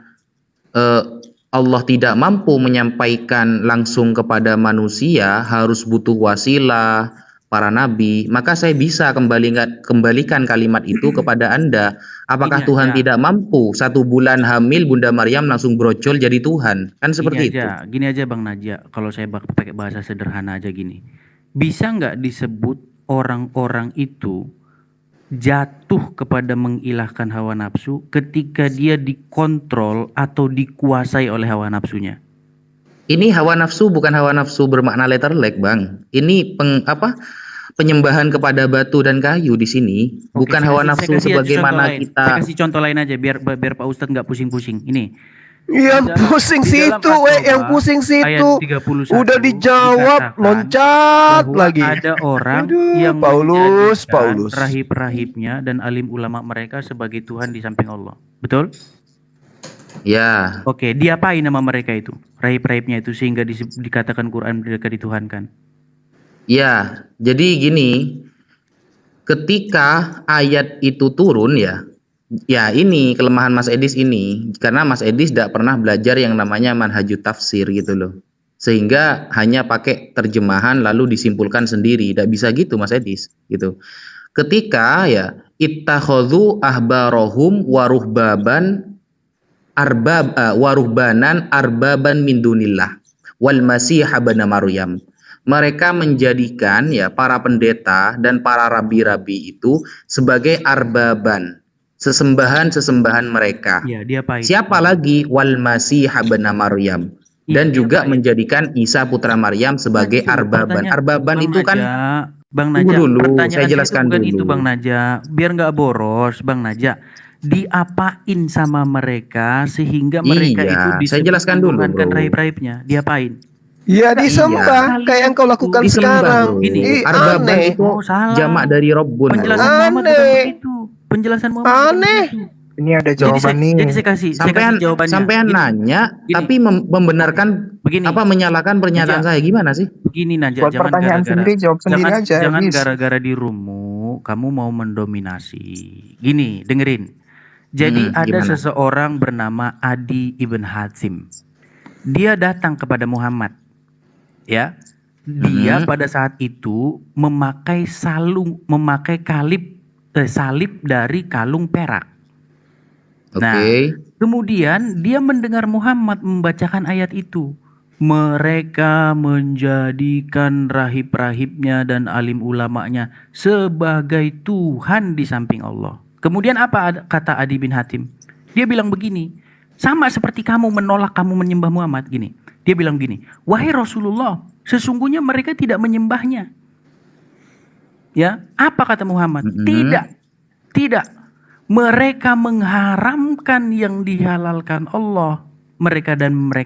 Allah tidak mampu menyampaikan langsung kepada manusia, harus butuh wasilah para nabi, maka saya bisa kembalikan kalimat itu kepada Anda. Apakah Gini Tuhan aja. tidak mampu 1 bulan hamil Bunda Maryam langsung brojol jadi Tuhan? Kan seperti itu. Gini aja Bang Najak, kalau saya pakai bahasa sederhana aja gini. Bisa nggak disebut orang-orang itu jatuh kepada mengilahkan hawa nafsu ketika dia dikontrol atau dikuasai oleh hawa nafsunya? Ini hawa nafsu bukan hawa nafsu bermakna letterlek, Bang. Ini penyembahan kepada batu dan kayu di sini, Oke, bukan saya hawa kasih- nafsu saya kasih sebagaimana contoh lain. kita. Saya kasih contoh lain aja biar Pak Ustadz nggak pusing-pusing. Ini. Yang Di dalam- pusing di dalam situ, yang At-Taubah, pusing ayat situ. 31 Udah dijawab, dikatakan loncat bahwa lagi. ada orang Aduh, yang Paulus, menjadikan Paulus. rahib-rahibnya dan alim ulama mereka sebagai Tuhan di samping Allah. Betul? Ya, Oke, diapain nama mereka itu? Rahib-rahibnya itu sehingga dikatakan Quran mereka dituhankan. ya. Jadi gini, ketika ayat itu turun ya ini kelemahan Mas Edis ini, karena Mas Edis tidak pernah belajar yang namanya manhajut tafsir gitu loh, sehingga hanya pakai terjemahan lalu disimpulkan sendiri. Tidak bisa gitu Mas Edis gitu. Ketika ittakhadhu ahbarahum waruhbanan arbaban min dunillah wal masih ibn Maryam. Mereka menjadikan para pendeta dan para rabi-rabi itu sebagai arbaban, sesembahan mereka. Ya, diapain? Siapa lagi? Wal Masih ibn Maryam. Dan Iya, juga diapain? menjadikan Isa putra Maryam sebagai Nah, itu arbaban. pertanyaan- Arbaban Bang itu kan Najak, Bang Tunggu Najak, dulu, pertanyaan saya jelaskan itu bukan dulu. itu Bang Najak, biar nggak boros Bang Najak. Diapain sama mereka sehingga mereka Iya, itu saya disebut jelaskan dulu, menuhankan bro. rahib-rahibnya? Diapain? Ya disembah Iya. kayak yang kau lakukan disembah, sekarang. bro. Gini, Ih, Arbaban aneh. itu Oh, salah. jamak dari Robbun. bro. Penjelasan Muhammad bukan Aneh. begitu. Penjelasan Muhammad bukan Aneh. begitu. Ini ada jawaban nih. Jadi saya kasih jawabannya. Sampean Gini, nanya, gini. tapi membenarkan begini. menyalahkan pernyataan Najak. saya gimana sih? Begini Najak, Buat jangan pertanyaan gara-gara sendiri, jawab sendiri aja, jangan Edis. gara-gara di roommu kamu mau mendominasi. Gini, dengerin. Jadi ada Gimana? seseorang bernama Adi ibn Hatim. Dia datang kepada Muhammad. Ya. Dia pada saat itu memakai salib dari kalung perak. Oke. Nah, kemudian dia mendengar Muhammad membacakan ayat itu. Mereka menjadikan rahib-rahibnya dan alim ulamanya sebagai Tuhan di samping Allah. Kemudian apa kata Adi bin Hatim? Dia bilang begini, sama seperti kamu menolak kamu menyembah Muhammad gini. Dia bilang gini, wahai Rasulullah, sesungguhnya mereka tidak menyembahnya. Ya, apa kata Muhammad? Tidak. Mereka mengharamkan yang dihalalkan Allah. Mereka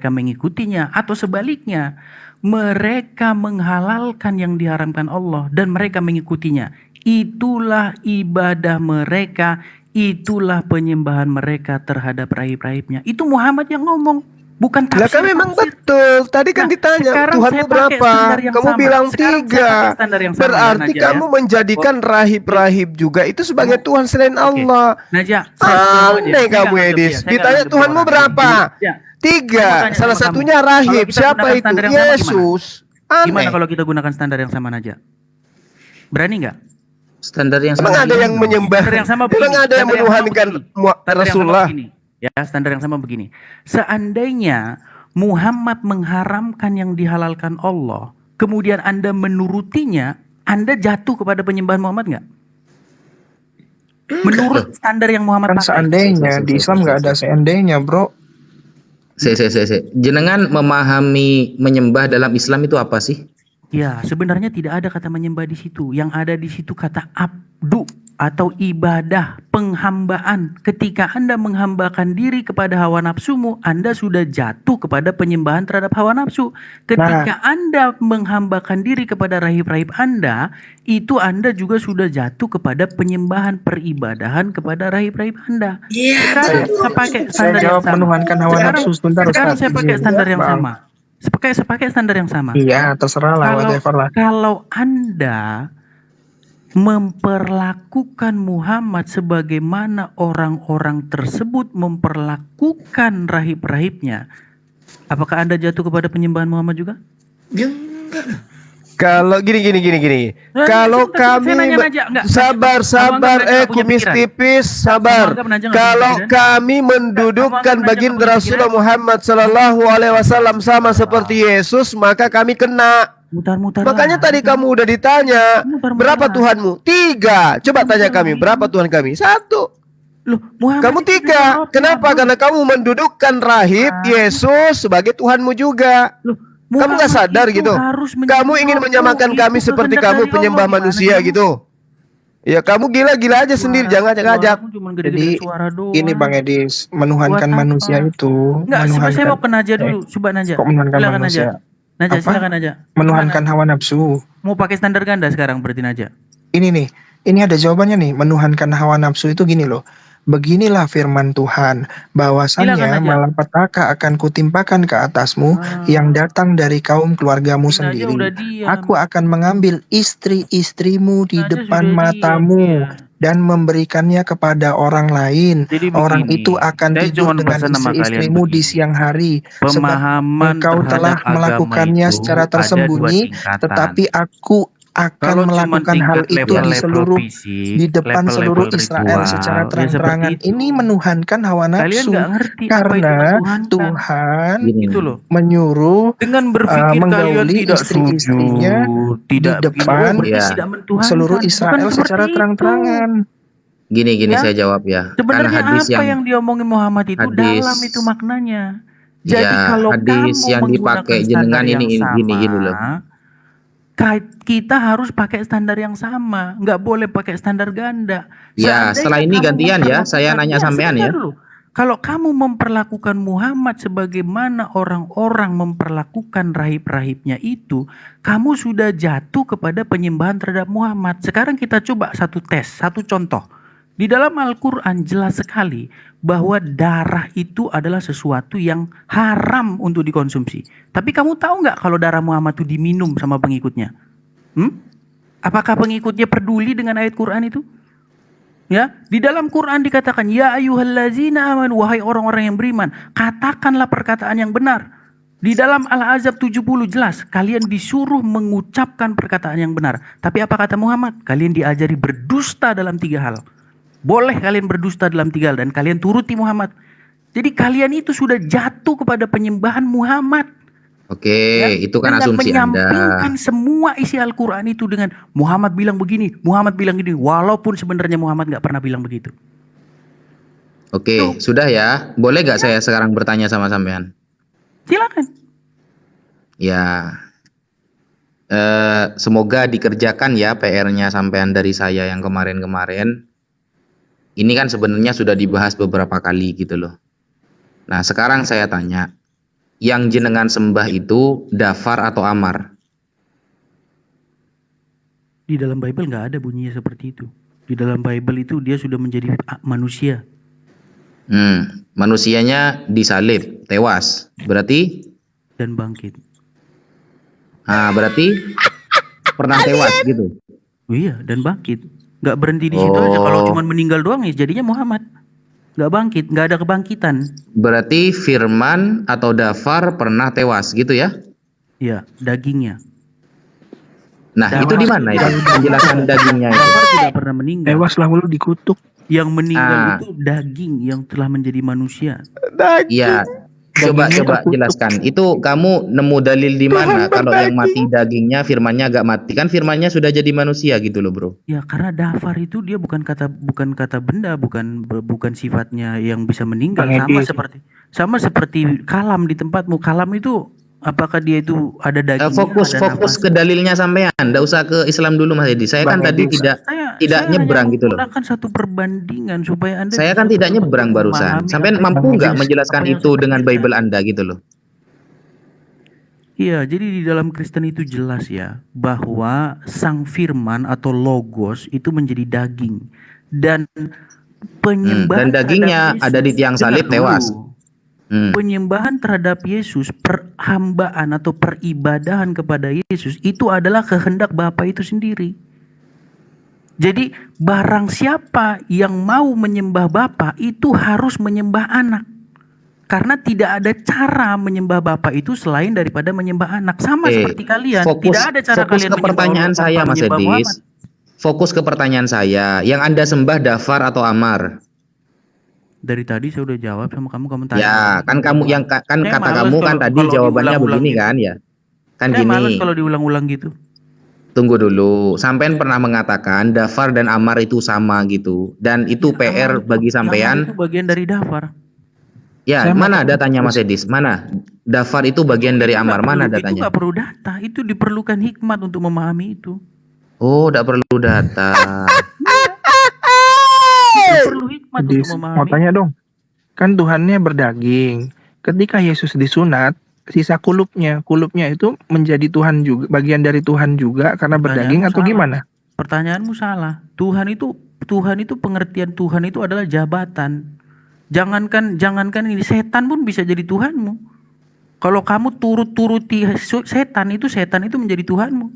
mengikutinya, atau sebaliknya, mereka menghalalkan yang diharamkan Allah dan mereka mengikutinya. Itulah ibadah mereka, itulah penyembahan mereka terhadap rahib-rahibnya. Itu Muhammad yang ngomong, bukan Lah kan memang betul. Tadi kan Nah, ditanya sekarang Tuhanmu saya pakai berapa? standar yang Kamu sama. bilang Sekarang saya 3. pakai standar yang sama, Berarti Najak, kamu ya. menjadikan rahib-rahib juga itu sebagai Tuhan selain Allah. Najak, Aneh kamu Edis. Ditanya Tuhanmu berapa? 3. Salah satunya rahib. Siapa itu? Yesus. Gimana Aneh. kalau kita gunakan standar yang sama Najak? Berani nggak? Standar yang Emang sama. ada yang menyembah? Standar yang sama Emang begini, ada yang standar yang sama menuhankan begini. Standar yang sama Rasulullah? begini. Ya, standar yang sama begini. Seandainya Muhammad mengharamkan yang dihalalkan Allah, kemudian Anda menurutinya, Anda jatuh kepada penyembahan Muhammad nggak? Menurut standar yang Muhammad Kan pakai. seandainya di Islam nggak ada seandainya, bro. Jenengan memahami menyembah dalam Islam itu apa sih? Ya, sebenarnya tidak ada kata menyembah di situ. Yang ada di situ kata abdu. atau ibadah penghambaan. Ketika Anda menghambakan diri kepada hawa nafsumu, Anda sudah jatuh kepada penyembahan terhadap hawa nafsu. Ketika Anda menghambakan diri kepada rahib-rahib Anda, itu Anda juga sudah jatuh kepada penyembahan peribadahan kepada rahib-rahib Anda. Sekarang saya pakai Saya standar yang jawab sama. menuhankan hawa nafsu sebentar Sekarang Ustaz. saya pakai Izin. standar yang Maaf. sama. Saya pakai standar yang sama. Iya, terserah lah, whatever lah. Kalau Anda memperlakukan Muhammad sebagaimana orang-orang tersebut memperlakukan rahib-rahibnya, apakah Anda jatuh kepada penyembahan Muhammad juga? Ya enggak lah. Kalau gini. Kalau sebentar, saya kami nanya aja, enggak. sabar, Kamu anggap saya nggak punya kumis pikiran? tipis, sabar. Kamu anggap Najah nggak punya Kalau pikiran? kami mendudukkan Kamu anggap baginda Najah nggak punya Rasulullah Muhammad Sallallahu Alaihi Wasallam sama seperti Yesus, maka kami kena. Mutar-mutar. Makanya tadi kamu udah ditanya, berapa Tuhanmu? 3. Coba tanya kami, berapa Tuhan kami? 1. Loh, Muhammad Kamu itu 3. Kenapa? Karena kamu mendudukkan rahib Yesus sebagai Tuhanmu juga. Kamu nggak sadar gitu? Kamu ingin menyamakan kami seperti kamu penyembah manusia gitu? Ya kamu gila-gila aja sendiri, jangan ngajak. Jadi ini Bang Edis, menuhankan manusia itu Enggak, saya menuhankan mau ke Najah dulu. Coba Najah. kok menuhankan Silakan manusia? Najah. Najah, Apa? silakan Najah. Menuhankan hawa nafsu. Mau pakai standar ganda sekarang berarti Najah. Ini nih, ini ada jawabannya nih. Menuhankan hawa nafsu itu gini loh. Beginilah firman Tuhan, bahwasannya Silakan aja. malapetaka akan kutimpakan ke atasmu yang datang dari kaum keluargamu sendiri. udah diam. Aku akan mengambil istri-istrimu di depan matamu dan memberikannya kepada orang lain. Jadi Orang begini, itu akan saya tidur cuman dengan pesan sama kalian istri-istrimu di siang hari. Sebab Pemahaman engkau telah terhadap agama melakukannya itu secara ada tersembunyi, dua tingkatan. tetapi aku akan Kalau cuman melakukan hal tingkat itu di level-level seluruh fisik, di depan level-level seluruh Israel ritual, secara ya terang-terangan. seperti itu. Ini menuhankan hawa Kalian nafsu nggak ngerti apa itu karena menuhankan. Tuhan Gitu loh. menyuruh Dengan berpikir kalian menggauli tidak istri-istrinya sujud, di tidak depan tidak mentuhankan. seluruh Bukan Israel seperti secara itu. terang-terangan. Gini Ya. saya jawab ya. Sebenarnya Kan hadis apa yang diomongin Muhammad itu hadis- dalam itu maknanya. Jadi Ya, kalau hadis kamu yang menggunakan dipakai standar jenengan yang ini sama, gini loh. kita harus pakai standar yang sama, nggak boleh pakai standar ganda. Ya, Seandainya setelah ini kamu gantian ya, saya memperlakukan- nanya sampean sebentar ya. dulu. Kalau kamu memperlakukan Muhammad sebagaimana orang-orang memperlakukan rahib-rahibnya itu, kamu sudah jatuh kepada penyembahan terhadap Muhammad. Sekarang kita coba satu tes, satu contoh. Di dalam Al-Quran jelas sekali bahwa darah itu adalah sesuatu yang haram untuk dikonsumsi. Tapi kamu tahu nggak kalau darah Muhammad itu diminum sama pengikutnya? Apakah pengikutnya peduli dengan ayat Quran itu? Ya, di dalam Quran dikatakan, ya ayyuhallazina amanu, wahai orang-orang yang beriman, katakanlah perkataan yang benar. Di dalam Al-Ahzab 70 jelas, kalian disuruh mengucapkan perkataan yang benar. Tapi apa kata Muhammad? Kalian diajari berdusta dalam 3 hal. Boleh kalian berdusta dalam 3 hal dan kalian turuti Muhammad. Jadi kalian itu sudah jatuh kepada penyembahan Muhammad. Oke, itu kan Dengan asumsi Anda. menyampingkan semua isi Al-Quran itu dengan Muhammad bilang begini, Muhammad bilang gini, walaupun sebenarnya Muhammad nggak pernah bilang begitu. Oke, sudah ya. Boleh gak saya sekarang bertanya sama sampean? Silakan. Ya, semoga dikerjakan ya PR-nya sampean dari saya yang kemarin-kemarin. Ini kan sebenarnya sudah dibahas beberapa kali gitu loh. Nah, sekarang saya tanya, yang jenengan sembah itu dafar atau amar? Di dalam Bible nggak ada bunyinya seperti itu. Di dalam Bible itu dia sudah menjadi manusia. Manusianya disalib, tewas. Berarti? Dan bangkit. Nah, berarti pernah tewas gitu? Oh iya, dan bangkit. Nggak berhenti di situ aja. Kalau cuma meninggal doang ya jadinya Muhammad. Nggak bangkit, nggak ada kebangkitan. Berarti Firman atau Dafar pernah tewas gitu ya? Iya, dagingnya. Nah, itu di mana itu? Penjelasan dagingnya itu. Dafar tidak pernah meninggal. Tewas lah lu dikutuk. Yang meninggal itu daging yang telah menjadi manusia. Iya. Coba jelaskan. Itu kamu nemu dalil di mana kalau yang mati dagingnya, firmannya agak mati? Kan firmannya sudah jadi manusia gitu loh, Bro. Ya, karena dafar itu dia bukan kata benda, bukan sifatnya yang bisa meninggal, sama seperti kalam di tempatmu. Kalam itu Apakah dia itu ada dagingnya, Fokus ada fokus nafas? ke dalilnya sampean, enggak usah ke Islam dulu Mas Edi. Saya kan Bang tadi Edi, tidak Saya nyebrang hanya gitu loh. menggunakan satu perbandingan supaya Anda Saya bisa kan tidak betul-betul nyebrang barusan. memahami Sampean apa yang mampu Bang nggak Edi, menjelaskan apa yang itu saya dengan pikirkan. Bible Anda gitu loh? Iya, jadi di dalam Kristen itu jelas ya bahwa sang firman atau logos itu menjadi daging dan Dan penyembahan dagingnya terhadap ada di Yesus. tiang Dengar salib tewas. dulu. Hmm. Penyembahan terhadap Yesus, perhambaan atau peribadahan kepada Yesus itu adalah kehendak Bapa itu sendiri. Jadi barang siapa yang mau menyembah Bapa itu harus menyembah anak. Karena tidak ada cara menyembah Bapa itu selain daripada menyembah anak. Sama seperti kalian, tidak ada cara Fokus kalian ke pertanyaan Allah saya tanpa Mas menyembah Edis. Muhammad. Fokus ke pertanyaan saya. Yang Anda sembah Dafar atau Amar? Dari tadi saya udah jawab sama kamu tanya. Ya, kan kamu yang kan Saya kata males kamu kan kalau- tadi kalau jawabannya diulang-ulang begini gitu. kan ya. Kan Saya males gini. kalau diulang-ulang gitu. Tunggu dulu. Sampean pernah mengatakan Dafar dan Amar itu sama gitu. Dan itu PR bagi sampean. Itu bagian dari Dafar. Ya, Saya mana mau- datanya Mas Edis? Mana? Dafar itu bagian dari Amar. Mana Itu datanya? nggak perlu data. Itu diperlukan hikmat untuk memahami itu. Oh, tidak perlu data. Perlu hikmat Di, untuk mau memahami. tanya dong, kan Tuhannya berdaging. Ketika Yesus disunat, sisa kulupnya itu menjadi Tuhan juga, bagian dari Tuhan juga karena berdaging atau salah. gimana? Pertanyaanmu salah. Tuhan itu pengertian Tuhan itu adalah jabatan. Jangankan ini, setan pun bisa jadi Tuhanmu. Kalau kamu turuti setan itu menjadi Tuhanmu.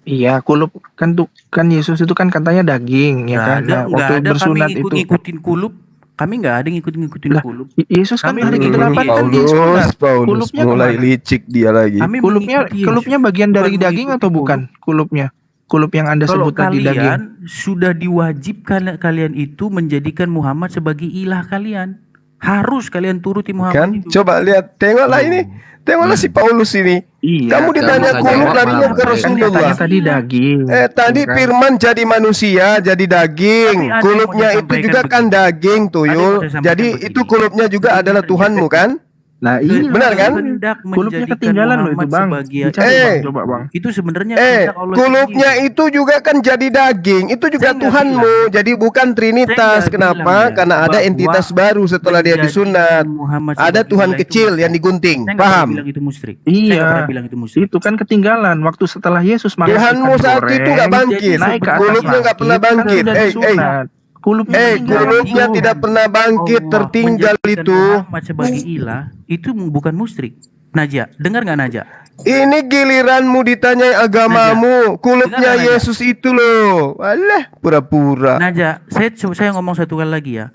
Iya, kulup kan Yesus itu kan katanya daging ya kan. Nah, waktu bersunat kami itu ngikutin kulup. Kami nggak ada ngikutin Lah, kulup. Yesus kan Kami hari mengikuti ke-8 kan disunat. Paulus Kulupnya mulai kemana? licik dia lagi. Kami Kulupnya mengikuti Yesus. kulupnya bagian dari Bukan daging mengikuti atau kulup. bukan? Kulupnya. Kulup yang Anda Kalau sebut tadi daging. kalian sudah diwajibkan kalian itu menjadikan Muhammad sebagai ilah kalian. Harus kalian turuti Muhammad Kan? itu. Coba lihat, tengoklah ini. Tengoklah si Paulus ini. Iya. Kamu ditanya Kamu kulub jawab, larinya Bang. ke Kan dia tanya Rasulullah. tadi daging. Tadi Bukan. firman jadi manusia, jadi daging. Tapi ada yang Kulupnya mau itu disampaikan juga kan begini. daging, Ada yang tuyul. mau saya sampaikan Jadi begini. itu kulupnya juga adalah Tuhanmu kan? Nah, iya. Benar kan? Kehendak Kulupnya menjadikan ketinggalan loh itu, Muhammad Bang. sebagai Dicari, Eh. Bang, coba, Bang. itu sebenarnya kehendak Allah Kulupnya sendiri. itu juga kan jadi daging. Itu juga Saya nggak Tuhanmu. Jadi bukan Trinitas. Saya nggak Kenapa? bilang ya, Karena ada bahwa entitas baru setelah dia menjadikan disunat. Muhammad Ada sebagai Tuhan ilah itu kecil musyrik. yang digunting. Saya nggak pernah Paham? bilang itu musyrik. Iya. Saya nggak pernah bilang itu musyrik. Itu kan ketinggalan waktu setelah Yesus makan Tuhanmu ikan saat itu nggak goreng, bangkit. naik ke atas Kulupnya nggak pernah langit, kan bangkit. sudah disunat. Kulupnya ketinggalan. Kulupnya tidak pernah bangkit, Allah tertinggal menjadikan itu. Muhammad sebagai ilah itu bukan musyrik. Naja, dengar nggak Naja? Ini giliranmu ditanyai agamamu. Kulupnya Dengar, Naja. Yesus itu loh. Alah, pura-pura. Naja, saya ngomong satu kali lagi ya.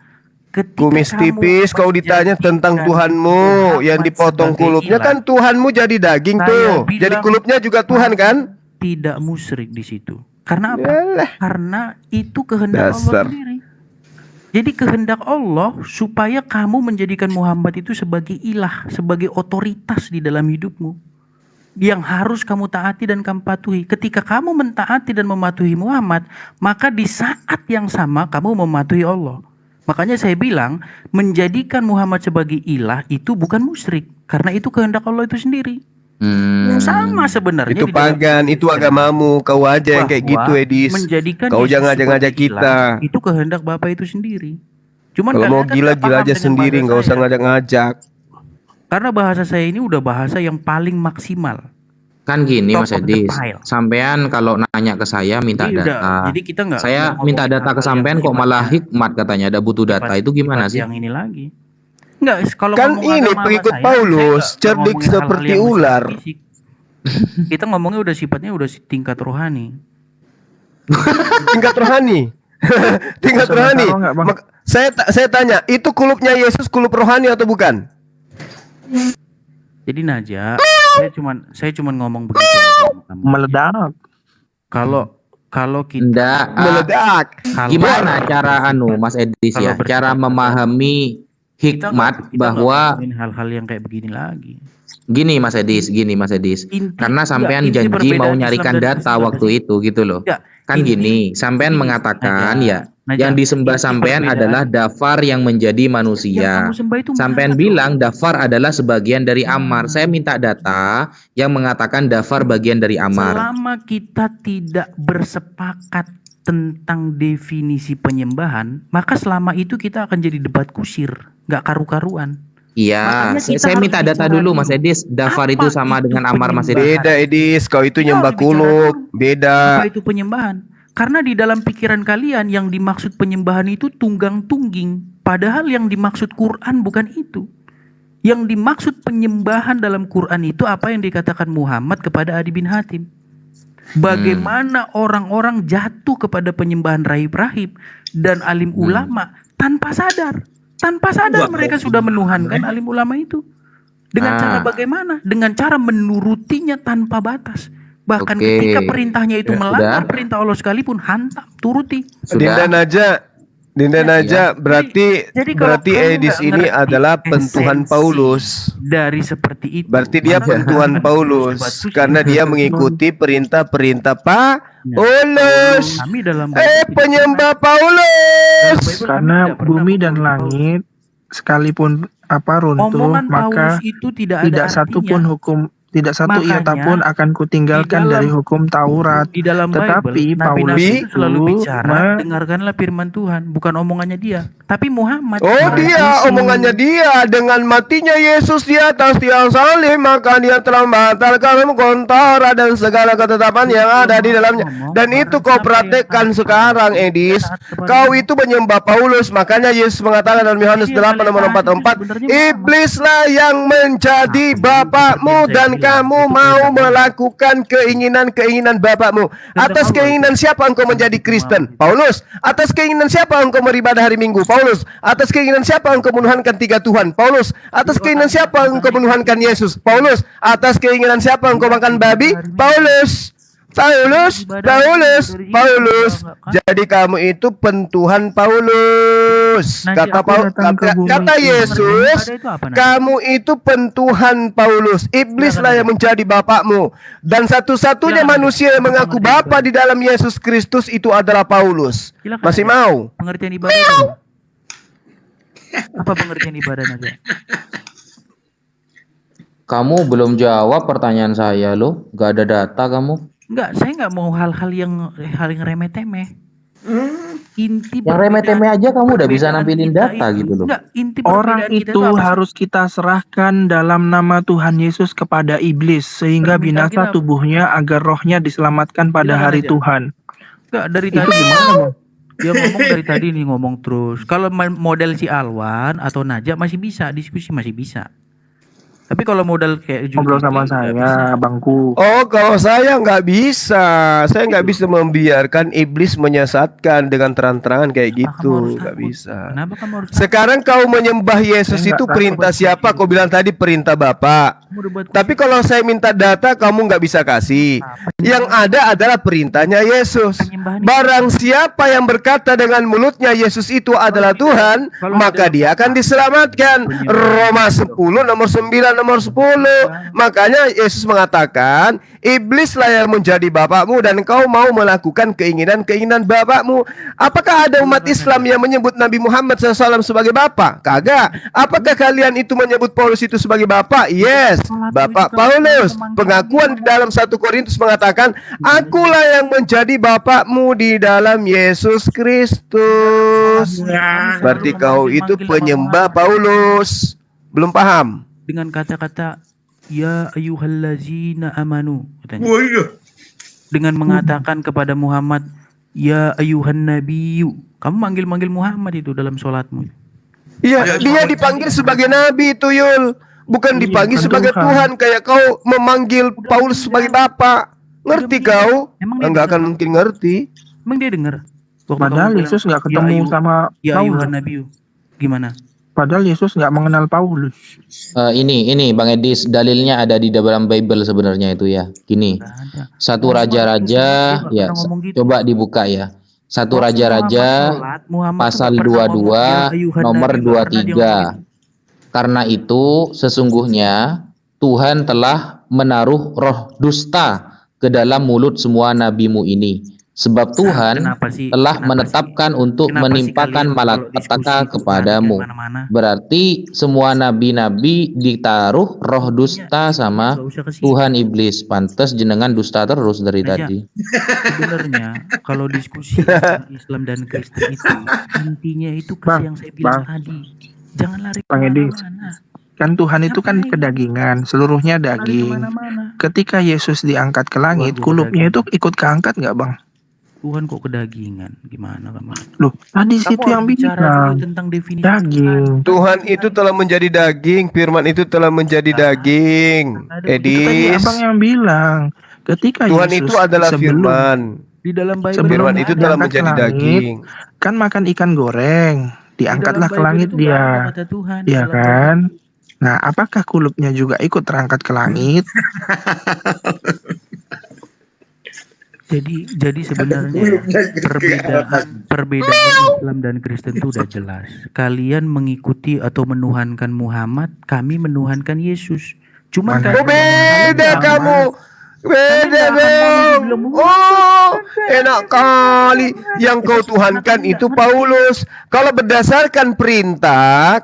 Ketika Kumis kamu tipis kau ditanya tentang menjadikan Tuhanmu yang Muhammad dipotong sebagai kulupnya ilah, kan Tuhanmu jadi daging saya tuh. bilang Jadi kulupnya juga Tuhan kan? tidak musyrik di situ. Karena apa? Yalah. Karena itu kehendak Dasar. Allah sendiri. Jadi kehendak Allah supaya kamu menjadikan Muhammad itu sebagai ilah, sebagai otoritas di dalam hidupmu. Yang harus kamu taati dan kamu patuhi. Ketika kamu mentaati dan mematuhi Muhammad, maka di saat yang sama kamu mematuhi Allah. Makanya saya bilang, menjadikan Muhammad sebagai ilah itu bukan musyrik. Karena itu kehendak Allah itu sendiri. Sama sebenarnya. Itu di dalam pagan, itu Islam. agamamu. Kau aja yang kayak gitu, Bahwa Edis. menjadikan Kau Yesus jangan sebagai ngajak kita. ilah, itu kehendak Bapa itu sendiri. Cuman Kalau kalian mau kan gila, nggak gila paham aja dengan sendiri, bahasa nggak usah saya. ngajak-ngajak. Karena bahasa saya ini udah bahasa yang paling maksimal. Kan gini Top Mas of the Edis, pile. sampean kalau nanya ke saya minta Jadi udah, data. jadi kita nggak Saya ngomongin minta data ke hal-hal sampean yang kok malah sifatnya- hikmat katanya ada butuh data. sifat- Itu gimana sifat sih? Yang ini lagi. Enggak, kalau Kan ngomong ini agama pengikut sama Paulus, saya nggak cerdik ngomongin hal-hal seperti yang bersifat ular. fisik. Kita ngomongnya udah sifatnya udah tingkat rohani. Tingkat rohani. Tingkat Bisa rohani. taruh nggak, Bang? Saya tanya, itu kulupnya Yesus kulup rohani atau bukan? Jadi Naja, saya cuman ngomong begitu aja sama kamu. Meledak. Kalau kita Enggak. Meledak. kalau- Gimana cara Mas Edis Kalau ya? Cara bersifat- memahami kita hikmat nggak bahwa ngomongin hal-hal yang kayak begini lagi. gini Mas Edis. Karena sampean inti janji perbedaan mau Islam nyarikan dan data Kristen apa waktu sih? itu gitu loh. Ya, Kan inti- gini, sampean inti- mengatakan Naja, ya Yang disembah sampean adalah Dafar yang menjadi Yang manusia. kamu sembah itu Sampean mana, bilang Dafar adalah sebagian dari Ammar. Saya minta data yang mengatakan Dafar bagian dari Ammar. Selama kita tidak bersepakat tentang definisi penyembahan, maka selama itu kita akan jadi debat kusir, nggak karu-karuan. Iya, Makanya kita saya harus minta data bicara dulu Mas dulu. Edis. Dafar Apa itu sama itu dengan Ammar Mas Edis. penyembahan? Beda Edis, kau itu Kita nyembah harus bicara kuluk, dulu. beda. Apa itu penyembahan? Karena di dalam pikiran kalian yang dimaksud penyembahan itu tunggang tungging, padahal yang dimaksud Quran bukan itu. Yang dimaksud penyembahan dalam Quran itu apa yang dikatakan Muhammad kepada Adi bin Hatim. Bagaimana orang-orang jatuh kepada penyembahan rahib-rahib dan alim ulama tanpa sadar. Tanpa sadar mereka sudah menuhankan alim ulama itu. Dengan cara bagaimana? Dengan cara menurutinya tanpa batas. Bahkan Oke. ketika perintahnya itu Ya, melanggar sudah. perintah Allah sekalipun, hantam, turuti. Dinda Sudah. Naja, Dinda Naja, berarti Jadi kalau berarti kamu Edis nggak ini ngerti adalah pentuhan esensi Paulus. dari seperti itu, Berarti dia maka pentuhan debat Paulus khusyuk. karena dia mengikuti perintah-perintah Paulus. Kami dalam Penyembah Paulus. Karena bumi dan langit sekalipun runtuh, Omongan maka Paulus itu tidak ada tidak satu pun artinya. hukum, tidak satu Makanya, iota pun akan kutinggalkan di dalam- dari hukum Taurat. Di dalam Tetapi Bible, Paulus nabi-nabi itu selalu itu bicara, dengarkanlah firman Tuhan, bukan omongannya dia. Tapi Muhammad. Oh dia, omongannya dia. Dengan matinya Yesus di atas tiang salib, maka dia telah membatalkan kontara dan segala ketetapan yang ada di dalamnya. Dan itu kau praktekkan sekarang, Edis. Kau itu menyembah Paulus. Makanya Yesus mengatakan dalam Yohanes 8 nomor 44, iblislah yang menjadi bapakmu dan kamu mau melakukan keinginan-keinginan bapakmu. Atas keinginan siapa engkau menjadi Kristen? Paulus. Atas keinginan siapa engkau beribadah hari Minggu? Paulus. Atas keinginan siapa engkau menuhankan 3 Tuhan? Paulus. Atas keinginan siapa engkau menuhankan Yesus? Paulus. Atas keinginan siapa engkau makan babi? Paulus. Paulus. Paulus. Paulus. Jadi kamu itu pentuhan Paulus. Kata Yesus, kamu itu pentuhan Paulus. Iblislah yang menjadi bapakmu. Dan satu-satunya manusia yang mengaku bapa di dalam Yesus Kristus itu adalah Paulus. Masih mau? Pengertian ibadah itu. Apa pengertian ibadah Naja? Kamu belum jawab pertanyaan saya loh. Gak ada data kamu. Enggak, saya enggak mau hal-hal yang remeh-temeh. Inti Yang remeh-temeh aja kamu udah bisa perbedaan nampilin kita data itu- gitu loh. Enggak, inti Orang perbedaan kita itu apa sih? harus kita serahkan dalam nama Tuhan Yesus kepada iblis sehingga Permintaan binasa kita- tubuhnya agar rohnya diselamatkan pada Silakan hari aja. Tuhan. Enggak, dari Itu tadi gimana, Bang? dia ngomong dari tadi nih ngomong terus. Kalau model si Alwan atau Najak masih bisa, diskusi masih bisa. Tapi kalau modal kayak Ngobrol sama nggak saya, bisa. Bangku. Oh, kalau saya nggak bisa. Saya nggak bisa membiarkan iblis menyesatkan dengan terang-terangan kayak Kenapa kamu gitu. harus Nggak takut? bisa. Kenapa kamu harus Sekarang kau menyembah Yesus Saya itu nggak perintah takut. siapa? Kau bilang tadi perintah Bapa. kamu udah buat Tapi kalau saya minta data, kamu nggak bisa kasih. Yang ada adalah perintahnya Yesus. penyembahan Barang siapa yang berkata dengan mulutnya Yesus itu adalah Tuhan, maka dia akan diselamatkan. Roma 10 nomor 9 nomor 10. Makanya Yesus mengatakan, iblislah yang menjadi bapakmu dan kau mau melakukan keinginan-keinginan bapakmu. Apakah ada umat Islam yang menyebut Nabi Muhammad SAW sebagai bapak? Kagak. Apakah kalian itu menyebut Paulus itu sebagai bapak? Yes. Bapak Paulus. Pengakuan di dalam 1 Korintus mengatakan, akulah yang menjadi bapakmu di dalam Yesus Kristus. Berarti kau itu penyembah Paulus. Belum paham? dengan kata-kata ya ayyuhallazina amanu katanya. Wah, iya. Dengan mengatakan kepada Muhammad ya ayyuhan nabiyyu. Kamu manggil-manggil Muhammad itu dalam sholatmu. Iya, dia dipanggil sebagai nabi itu, Yul. Bukan dipanggil bukan sebagai Tuhan. Tuhan kayak kau memanggil Paulus sebagai bapak. Ngerti kau? Emang dia Enggak dengar? akan mungkin ngerti. Emang dia dengar? Waktu Padahal kamu bilang, Yesus nggak ketemu sama ya Paulus. ayyuhan nabiyyu. Gimana? Padahal Yesus nggak mengenal Paulus. Ini Bang Edis, dalilnya ada di dalam Bible sebenarnya itu ya. Gini, Nggak ada. satu raja-raja ya, coba dibuka ya. Satu raja-raja pasal 22 nomor 23. Karena itu sesungguhnya Tuhan telah menaruh roh dusta ke dalam mulut semua nabimu ini, Sebab Tuhan telah menetapkan untuk menimpakan malapetaka kepadamu. Berarti semua nabi-nabi ditaruh roh dusta sama Tuhan iblis. Pantes jenengan dusta terus dari tadi. Sebenarnya kalau diskusi tentang Islam dan Kristen itu intinya itu yang saya bilang tadi. Jangan lari kemana-mana. Kan Tuhan itu kan kedagingan, seluruhnya daging. Ketika Yesus diangkat ke langit, kulupnya itu ikut keangkat nggak, Bang? Tuhan kok kedagingan? Gimana kamu? Loh, tadi situ yang bilang tentang definisi daging. Tuhan itu telah menjadi daging, firman itu telah menjadi daging. Itu tadi Abang yang bilang. Ketika Tuhan Yesus itu adalah firman. Di dalam Bible Firman itu telah menjadi daging. Kan makan ikan goreng, diangkatlah ke langit dia. Iya kan? Nah, apakah kulupnya juga ikut terangkat ke langit? Jadi sebenarnya perbedaan Islam dan Kristen itu udah jelas. Kalian mengikuti atau menuhankan Muhammad, kami menuhankan Yesus. Cuman beda kamu. Beda dong. Oh, enak kali. Yang kau tuhankan itu Paulus. Kalau berdasarkan perintah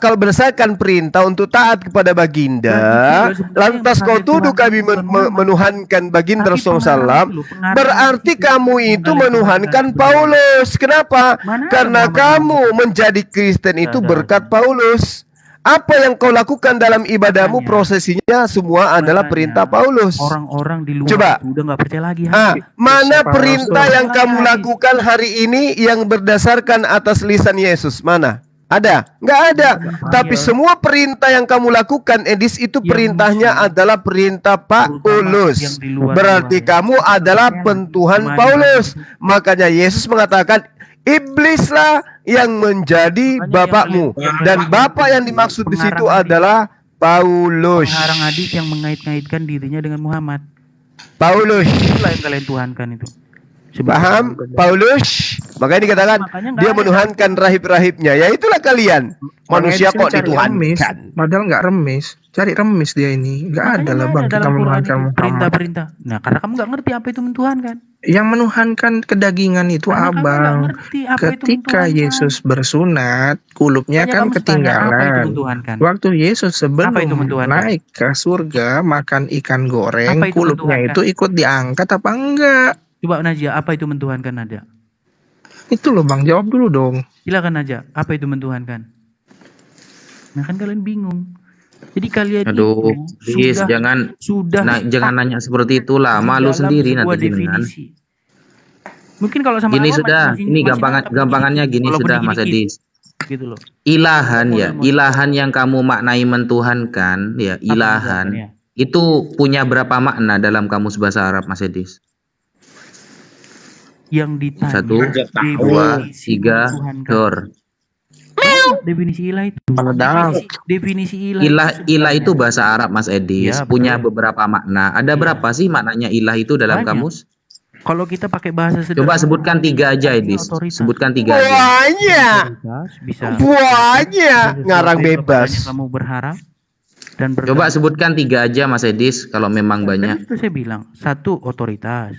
untuk taat kepada baginda, lantas kau tuduh kami menuhankan baginda Rasulullah SAW, berarti kamu itu menuhankan Paulus. Kenapa? Karena kamu menjadi Kristen itu berkat Paulus. Apa yang kau lakukan dalam ibadahmu, prosesinya semua adalah perintah Paulus. Orang-orang di luar Coba udah nggak percaya lagi. mana perintah yang kamu lakukan hari ini yang berdasarkan atas lisan Yesus? Mana? Ada? Nggak ada. Tapi semua perintah yang kamu lakukan, Edis, itu perintahnya adalah perintah Paulus. Berarti kamu adalah pentuhan Paulus. Makanya Yesus mengatakan, iblislah yang menjadi bapakmu, dan bapak yang dimaksud di situ adalah Paulus. Pengarang hadis yang mengait-ngaitkan dirinya dengan Muhammad. Paulus. Itulah yang kalian tuhankan itu. Paham? Paulus. Makanya dikatakan dia menuhankan rahib-rahibnya. Ya itulah kalian. Manusia kok dituhankan. Padahal nggak remis. Cari remis dia ini. Nggak ada lah, Bang, kita menuhankan Muhammad. Perintah-perintah. Nah, karena kamu nggak ngerti apa itu menuhankan. Yang menuhankan kedagingan itu Abang. Ketika Yesus bersunat, kulupnya kan ketinggalan. Waktu Yesus sebelum naik ke surga makan ikan goreng, kulupnya itu ikut diangkat apa enggak? Coba Najia, apa itu mentuhankan, Najia? Itu loh, Bang, jawab dulu dong. Silakan Najia, apa itu mentuhankan? Nah, kan kalian bingung. Jadi kalian jangan nanya seperti itulah, malu sendiri nanti jenengan. Mungkin kalau sama gini sudah, ini gampangannya gini sudah, Mas Edis. Gitu loh. Ilahan yang kamu maknai mentuhankan, ya, ilahan itu punya berapa makna dalam kamus bahasa Arab, Mas Edis? Yang ditanya 1, 2, 3, dor. Definisi ilah itu. Definisi Ilah itu bahasa Arab, Mas Edis, punya beberapa makna. Ada berapa sih maknanya ilah itu dalam kamus? Kalau kita pakai bahasa sederhana. Coba sebutkan 3 aja, Edis. Sebutkan 3 aja. Banyak. Ngarang bebas. Kamu berharap dan coba sebutkan 3 aja, Mas Edis, kalau memang banyak. Itu saya bilang, 1 otoritas.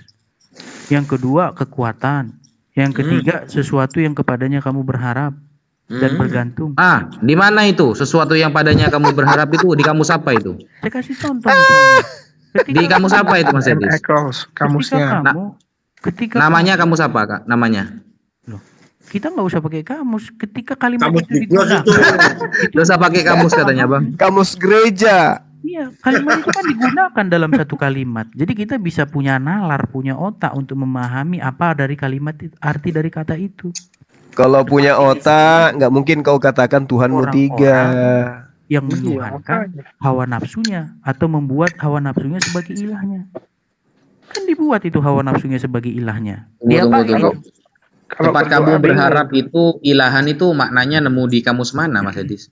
Yang kedua kekuatan. Yang ketiga sesuatu yang kepadanya kamu berharap dan bergantung. Di mana itu? Sesuatu yang padanya kamu berharap itu di kamus apa itu? Saya kasih contoh. Di kamus apa itu, Mas Edis? Kamusnya. Namanya kamus apa, Kak? Namanya? Loh, kita nggak usah pakai kamus. Ketika kalimat itu digunakan. Nggak usah pakai kamus katanya, Bang. Kamus gereja. Iya, kalimat itu kan digunakan dalam satu kalimat. Jadi kita bisa punya nalar, punya otak untuk memahami apa dari kalimat itu, arti dari kata itu. Kalau punya otak, nggak mungkin kau katakan Tuhanmu 3. Yang menuhankan hawa nafsunya atau membuat hawa nafsunya sebagai ilahnya. Kan dibuat itu hawa nafsunya sebagai ilahnya. Tunggu. Tempat kamu berharap itu ilahan itu maknanya nemu di kamus mana, Mas Edis?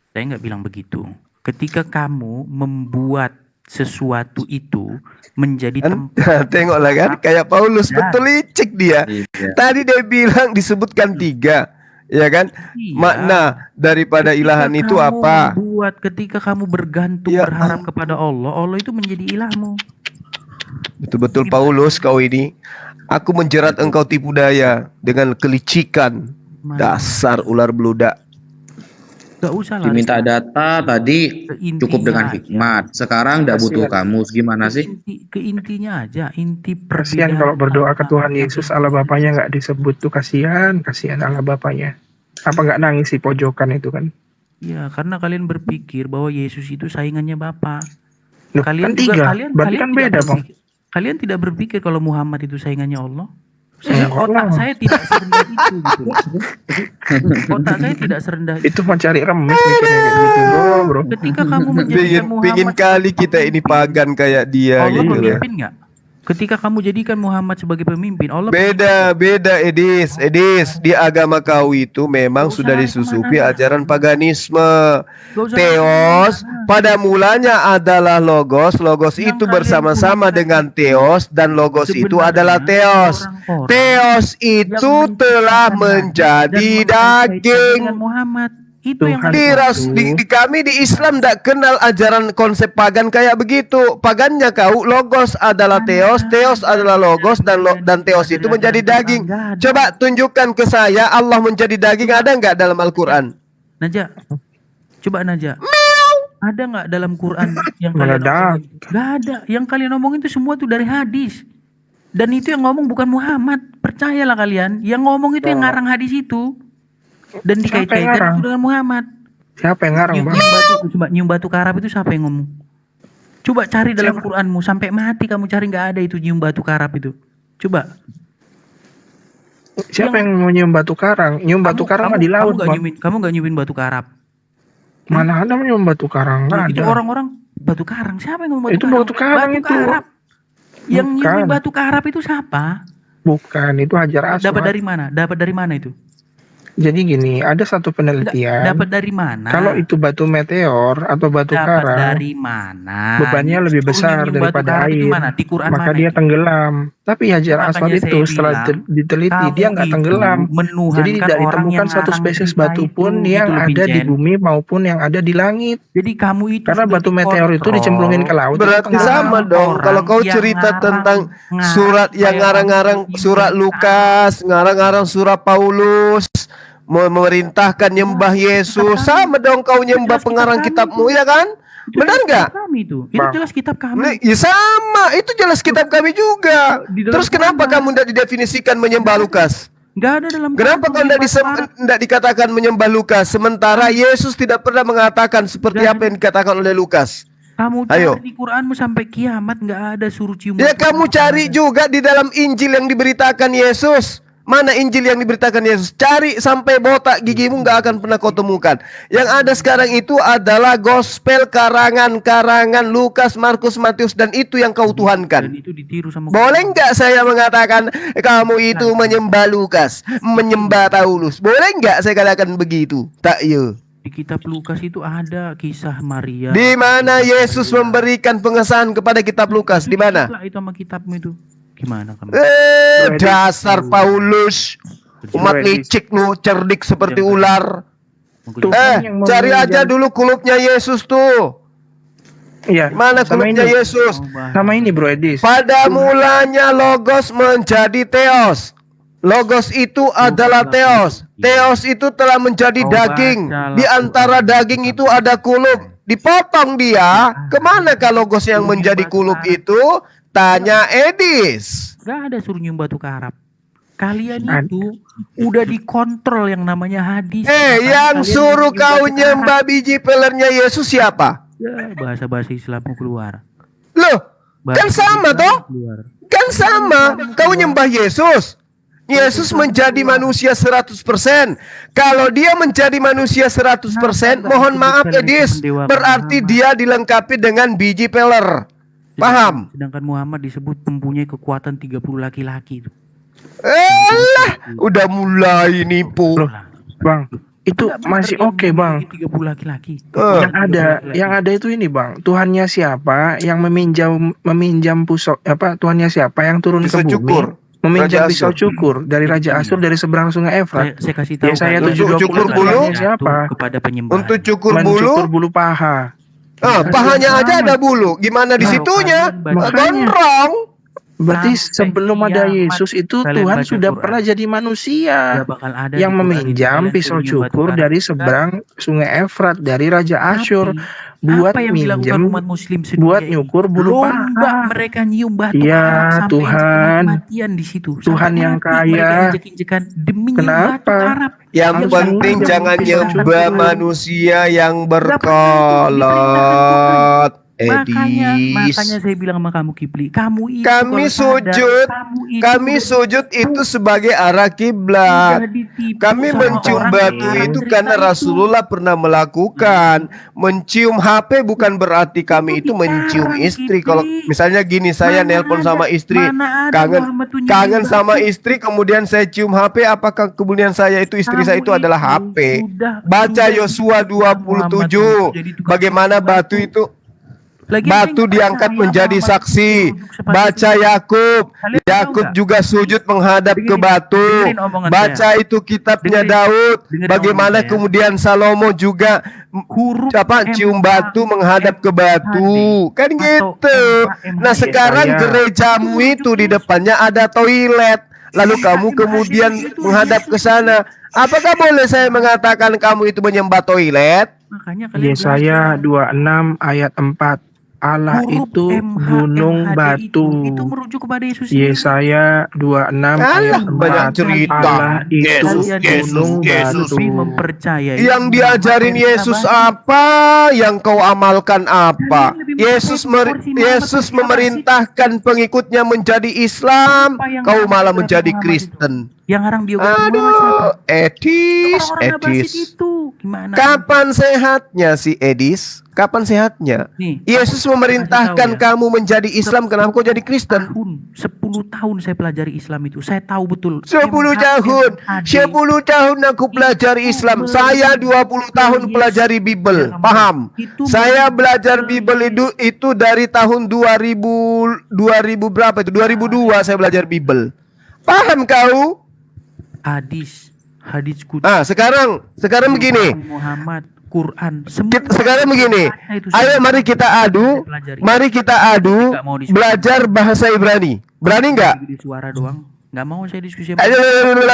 Saya nggak bilang begitu. Ketika kamu membuat sesuatu itu menjadi tempat. Tengoklah kan, kayak Paulus, betul licik dia. Tadi dia bilang disebutkan 3, ya kan? Makna daripada ilahan itu apa? Ketika kamu bergantung berharap kepada Allah, Allah itu menjadi ilahmu. Betul-betul Paulus kau ini. Aku menjerat engkau tipu daya dengan kelicikan. Dasar ular beludak. Gak usah lah. Diminta data tadi cukup dengan hikmat. Sekarang tidak butuh kamus. Gimana sih? Ke intinya aja, inti Kasihan kalau berdoa ke Tuhan Yesus Allah Bapaknya nggak disebut tuh, kasihan Allah Bapaknya. Apa nggak nangis di pojokan itu kan? Ya, karena kalian berpikir bahwa Yesus itu saingannya Bapa. Loh, Kalian kan tiga, berarti kan tidak beda, Bang. Kalian tidak berpikir kalau Muhammad itu saingannya Allah? Enggak Otak lah. saya tidak serendah itu gitu. Otak saya tidak serendah itu. Itu mau cari remes mikirnya kayak gitu, bro. Ketika kamu menjadikan Pingin Muhammad kali kita ini pagan kayak dia Allah gitu ya. pemimpin nggak? Ketika kamu jadikan Muhammad sebagai pemimpin, Allah Beda Edis. Di agama kau itu memang sudah disusupi ajaran paganisme. Theos pada mulanya adalah logos. Logos itu bersama-sama dengan Theos, dan logos itu adalah Theos. Theos itu telah menjadi daging. Muhammad itu yang Di kami di Islam tidak kenal ajaran konsep pagan kayak begitu. Pagannya kau logos adalah Theos, Theos adalah logos, dan Theos itu menjadi daging. Coba tunjukkan ke saya Allah menjadi daging ada nggak dalam Al-Quran? Naja, coba Naja. Ada nggak dalam Quran yang kalian omongin? Nggak ada. Yang kalian omongin itu semua tuh dari hadis. Dan itu yang ngomong bukan Muhammad. Percayalah kalian. Yang ngomong itu yang ngarang hadis itu. Dan dikait-kaitkan itu dengan Muhammad. Siapa yang ngarang, Bang? Nyium batu karab itu siapa yang ngomong? Coba cari dalam Quranmu sampai mati kamu cari, nggak ada itu nyium batu karab itu. Coba. Siapa yang mau nyium batu karang? Nyium batu karang mah di laut, Bang. Kamu nggak nyiumin batu karab? Mana ada nyium batu karang? Nggak Itu ada. orang-orang batu karang. Siapa yang ngomong batu Itu karang? batu karang itu. Karab. Yang Bukan. nyiumin batu karab itu siapa? Bukan, itu Hajar Aswad. Dapat dari mana? Dapat dari mana itu? Jadi gini, ada satu penelitian. Dapat dari mana? Kalau itu batu meteor atau batu Dapat karang, dari mana? bebannya lebih besar Suruh nyium batu daripada karab itu air. mana? Di Quran Maka mana dia itu? tenggelam. Tapi Hajar Makanya Aswad itu saya setelah bilang, diteliti kamu dia nggak itu tenggelam. menuhankan Jadi tidak orang ditemukan yang satu ngarang spesies berita batu pun itu, yang gitu loh, ada di Vincent. bumi maupun yang ada di langit. Jadi kamu itu Karena sudah batu meteor itu dikontrol. dicemplungin ke laut. Berarti itu sama tenggelam. dong. Orang Kalau kau yang cerita ngarang tentang surat yang supaya ngarang-ngarang kamu surat bisa Lukas, ngarang-ngarang surat Paulus, memerintahkan nyembah Yesus, sama dong kau nyembah pengarang kitabmu, ya kan? Benar nggak? Kami itu Bang. jelas kitab kami. Ya sama, itu jelas kitab kami juga. Di dalam Terus kenapa Quran. kamu tidak didefinisikan menyembah Lukas? Nggak ada dalam Kenapa Quran kau menyembah Arab. tidak dikatakan menyembah Lukas? Sementara Yesus tidak pernah mengatakan seperti apa yang dikatakan oleh Lukas. Kamu Ayo. cari di Quranmu sampai kiamat nggak ada suruh cium. Ya batu kamu karab, cari nggak ada. juga di dalam Injil yang diberitakan Yesus. Mana Injil yang diberitakan Yesus? Cari sampai botak gigimu nggak akan pernah kau temukan. Yang ada sekarang itu adalah gospel karangan-karangan Lukas, Markus, Matius, dan itu yang kau Dan tuhankan. itu ditiru sama Boleh nggak saya mengatakan kamu itu menyembah Lukas, menyembah Paulus? Boleh nggak saya katakan begitu? Tak ya. Di kitab Lukas itu ada kisah Maria. Di mana Yesus memberikan pengesahan kepada kitab Lukas? Di mana? Lah, itu sama kitabmu itu. Gimana kamu? Dasar Paulus, umat licik lu, cerdik seperti ular. yang mau Cari aja menjadi- dulu kulupnya Yesus tuh. Iya. Mana Sama kulupnya ini. Yesus? Sama ini, Bro Edis. Pada mulanya Logos menjadi Theos. Logos itu adalah Theos. Theos itu telah menjadi daging. Di antara daging itu ada kulup. Dipotong dia. Kemana kalau Logos yang menjadi kulup itu? Tanya Edis. Gak ada suruh nyium batu karab. Kalian itu udah dikontrol yang namanya hadis. Makanya Yang kalian suruh nyium kau batu nyembah biji pelernya Yesus siapa? karab. Ya, bahasa-bahasa Islammu keluar. Loh, kan Bahasa sama Islam toh? keluar. Kan sama. Kau nyembah Yesus. Yesus menjadi manusia 100%. Kalau dia menjadi manusia 100%, mohon maaf Edis, berarti dia dilengkapi dengan biji peler. Paham? Sedangkan Muhammad disebut mempunyai kekuatan 30 laki-laki itu. Udah mulai nipu. Loh, Bang, itu masih oke, Bang. 30 laki-laki. Yang ada itu ini, Bang. Tuhannya siapa yang meminjam pusok Tuhannya siapa yang turun Pisau ke bumi? cukur. Meminjam Raja pisau Asyur. cukur dari Raja Asyur dari seberang Sungai Efrat. Saya kasih tahu Yesaya kalian. 7:20 Cukur bulu? Tuhannya siapa? Kepada penyembahan. Untuk cukur Mencukur bulu, bulu paha. pahanya aja ada bulu. Gimana di situnya? Kalian baca- Makanya. Gondrong. Berarti Sampai sebelum ada kiamat Yesus itu kalian Tuhan baca sudah Quran. pernah jadi manusia Gak bakal ada yang di Quran itu meminjam kalian pisau suruh nyembah cukur Tuhan. dari Kan? seberang Sungai Efrat dari Raja Asyur Tapi buat apa yang dilakukan minjem, umat muslim buat sedunia ini? nyukur bulu Lomba paha. mereka nyium batu Iya, Arab sampai Tuhan. mati-matian di situ. Tuhan Sampai yang mati mereka kaya. injek-injekan demi nyium batu Kenapa? Arab. Yang Harus penting minjem jangan pisau nyembah cukur. manusia yang Gak pernah itu diperintahkan Tuhan. berkolot. Makanya Edis. saya bilang sama kamu Kipli, kamu itu Kami kalau sadar, sujud, kamu itu kami udah sujud itu sebagai arah udah kiblat. ditipu Kami sama mencium orang batu yang itu cerita karena itu. Rasulullah pernah melakukan. Mencium HP bukan berarti kami itu mencium dilarang, istri. Kipli. Kalau misalnya gini, saya Mana nelpon ada- sama istri, mana ada kangen Muhammad tuh kangen nyium sama batu. istri, kemudian saya cium HP, apakah kemudian saya itu istri saya Kamu itu adalah HP? sudah Baca Yosua Muhammad 27, jadi tukang bagaimana cuci batu itu Lagian batu saya nggak diangkat percaya menjadi Muhammad saksi. duduk seperti Baca itu. Yakub. Kalian tahu Yakub nggak? juga sujud menghadap ke batu. dengerin omongan Baca saya. itu kitabnya Dengerin- Daud. dengerin Bagaimana omongan saya. kemudian Salomo juga Huruf cium MK, batu menghadap ke batu. Kan atau gitu. MHMH. Nah, sekarang Saya- gerejamu itu di depannya ada toilet. Lalu kamu kemudian menghadap ke sana. Apakah boleh saya mengatakan kamu itu menyembah toilet? Makanya kalian Yesaya belajar. 26 ayat 4. Allah Huruf itu MH, gunung MHD batu. itu merujuk kepada Yesus sendiri. Yesaya 26 Alah, ayat banyak 4. cerita. Allah itu gunung Yesus. batu. lebih mempercayai Yang diajarin Muhammad Yesus daripada apa? Yang kau amalkan apa? Kalian lebih Yesus mempercayai porsi Muhammad Yesus versi apa memerintahkan pengikutnya menjadi Islam, Siapa yang kau ngarang malah biografi menjadi Muhammad Kristen. yang ngarang biografi Muhammad siapa? Aduh, Edis, Orang-orang Abasid Edis. itu gimana? Kapan sehatnya si Edis? Kapan sehatnya? Nih, Yesus aku kasih memerintahkan tahu ya. kamu menjadi Islam, kenapa kau jadi Kristen? 10 tahun saya pelajari Islam itu. Saya tahu betul. 10 tahun, 10 tahun aku pelajari Islam. Saya 20 tahun pelajari Bible. Paham? Saya belajar Bible itu dari tahun 2000 berapa itu? 2002 saya belajar Bible. Paham kau? hadis kudus. Sekarang begini. Muhammad, Quran, semua Sekarang begini. itu Ayo semua mari kita adu. pelajari. Mari kita adu Nggak mau diskusi. belajar bahasa Ibrani. Berani nggak? Di suara doang. Nggak mau saya diskusi. Ayo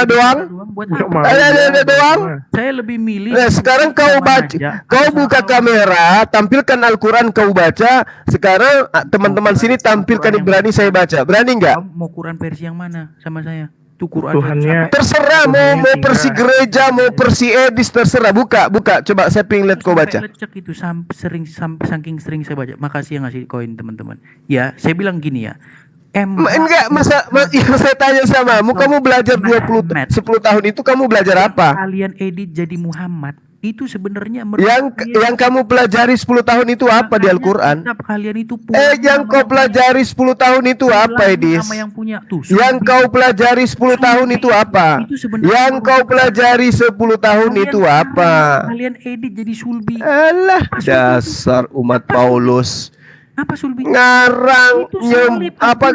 doang. Buat Nggak apa? mau. Ayo doang. Saya lebih milih. Nah, sekarang kau sama baca, aja. kau Asal buka kau- kamera, tampilkan Al-Quran kau baca. Sekarang teman-teman sini tampilkan Ibrani saya baca. Berani nggak? Kamu mau Quran versi yang mana sama saya? Tuh Quran Tuhannya- Terserah mau Tuhannya persi tiga. gereja, mau persi Edis, terserah. Buka. Coba saya pengen lihat kau baca. Lecek itu saking sering saya baca. Makasih yang ngasih koin teman-teman. Ya, saya bilang gini ya. Enggak, yang saya tanya samamu, kamu belajar 10 tahun itu kamu belajar apa? Kalian edit jadi Muhammad itu sebenarnya Yang kamu pelajari 10 tahun itu apa di Al-Quran? Kalian itu Yang kau pelajari 10 tahun itu apa, Edis? sama yang punya tuh. Yang kau pelajari 10 tahun itu apa? Itu sebenarnya Yang kau pelajari 10 tahun itu apa? Kalian edit jadi sulbi. Alah, dasar umat Paulus. Apa sulbi? Ngarang Itu salib,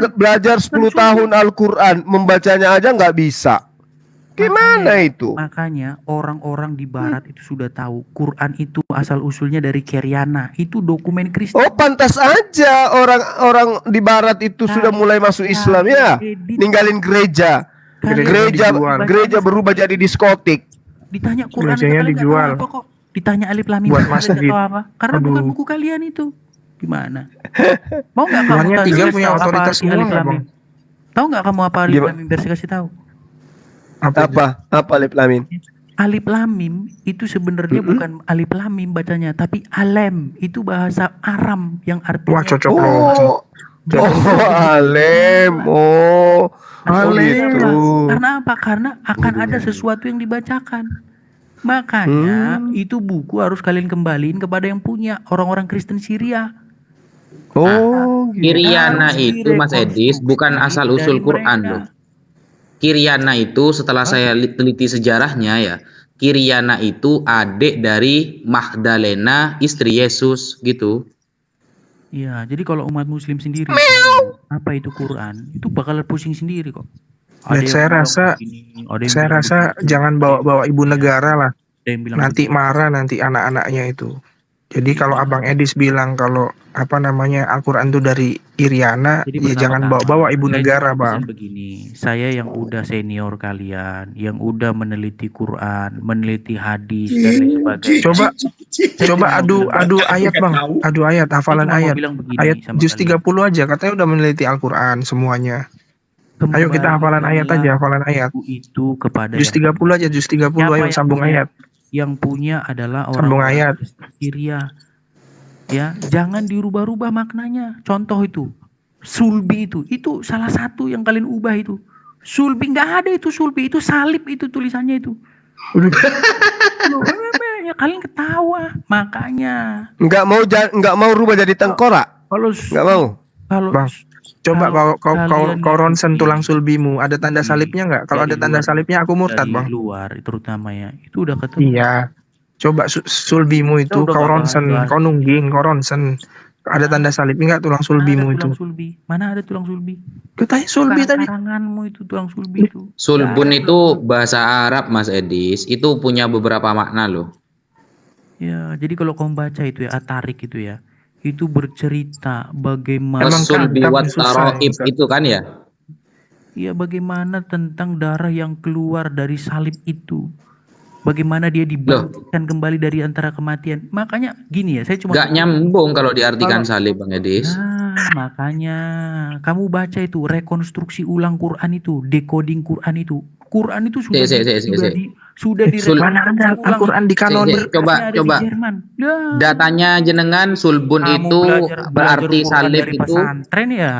belajar 10 tahun Al-Quran, membacanya aja nggak bisa. Gimana itu? Makanya orang-orang di barat itu sudah tahu Quran itu asal usulnya dari Keriana. Itu dokumen Kristen. Oh, pantas aja orang-orang di barat itu sudah mulai masuk Islam ya. Ninggalin gereja. Gereja berubah jadi diskotik. Ditanya Quran Gerejanya kalian nggak tahu dijual. apa kok. Ditanya alif lam mim Buat kalian masjid. nggak tahu apa? Karena Aduh. bukan buku kalian itu. Gimana? Mau nggak kamu Tuhannya tahu tiga kasih punya tahu apa otoritas arti semua alif nggak, lam Bang? mim? Tahu nggak kamu apa alif Gimana? lam mim? Versi kasih tahu. Apa Alif Lamin? Alif lam mim itu sebenarnya bukan alif lam mim bacanya, tapi alem. Itu bahasa Aram yang artinya Wah, cocok loh. Alem. Gitu. Karena apa? Karena akan ada sesuatu yang dibacakan. Makanya itu buku harus kalian kembaliin kepada yang punya, orang-orang Kristen Syria. Gitu. Kiriana Harus itu Mas Edis bukan direkonstruksi asal usul dari Quran mereka. loh. Kiriana itu setelah saya teliti sejarahnya ya, Kiriana itu adik dari Magdalena istri Yesus gitu. Iya, jadi kalau umat Muslim sendiri apa itu Quran, itu bakal pusing sendiri kok. Dan yang saya bilang rasa begini, ada yang saya bilang rasa begitu, jangan bawa-bawa ibu negara lah. ada yang bilang Nanti begitu. marah nanti anak-anaknya itu. Jadi kalau Abang Edis bilang kalau apa namanya Al-Quran itu dari Iriana, Jadi ya jangan pertama-tama, bawa-bawa ibu saya negara, cuma pesan Bang. begini, saya yang udah senior kalian, yang udah meneliti Quran, meneliti hadis dan lain sebagainya. Coba Saya coba cuma adu mau bilang, adu ayat, Bang. Adu ayat, saya hafalan cuma mau ayat. bilang begini Ayat sama juz kalian. 30 aja katanya udah meneliti Al-Quran semuanya. Ayo kita hafalan ayat aja, hafalan ayat. Itu kepada Juz yang 30 aja, juz 30 Siapa ayo yang sambung punya? ayat. Yang punya adalah Sambung orang-orang ayat. Kristen Syria. Ya, jangan dirubah-rubah maknanya. Contoh itu, sulbi itu salah satu yang kalian ubah itu. Sulbi nggak ada itu sulbi, itu salib itu tulisannya itu. Loh, ya kalian ketawa, makanya. Nggak mau rubah jadi tengkorak. Kalau Nggak mau. kalau Bang, coba kalian kau ronsen ngikutin tulang sulbimu, ada tanda salibnya nggak? Kalau ada dari tanda luar- salibnya aku murtad, dari Bang. luar terutama ya, itu udah ketemu. Iya. Coba sulbimu itu udah kau nggak ronsen, bahas-bahas. kau nungging, kau ronsen. Ada tanda salibnya nggak tulang sulbimu itu? Tulang sulbi. Mana ada tulang sulbi? Katanya sulbi tadi. Karanganmu itu tulang sulbi itu. Sulbun itu bahasa Arab, Mas Edis. Itu punya beberapa makna loh. Ya, jadi kalau kamu baca itu ya, Atarik itu ya, itu bercerita bagaimana Sulbi wat taroib itu kan ya? ya bagaimana tentang darah yang keluar dari salib itu. Bagaimana dia dibangkitkan kembali dari antara kematian. Makanya gini ya, saya cuma Gak nyambung kalau diartikan Kalau- salib, Bang Edis. makanya kamu baca itu rekonstruksi ulang Quran itu, decoding Quran itu. Quran itu sudah sudah Mana ada Al-Quran di kanonik? Coba. Datanya jenengan sulbun Kamu itu belajar berarti Quran salib dari itu. pesantren ya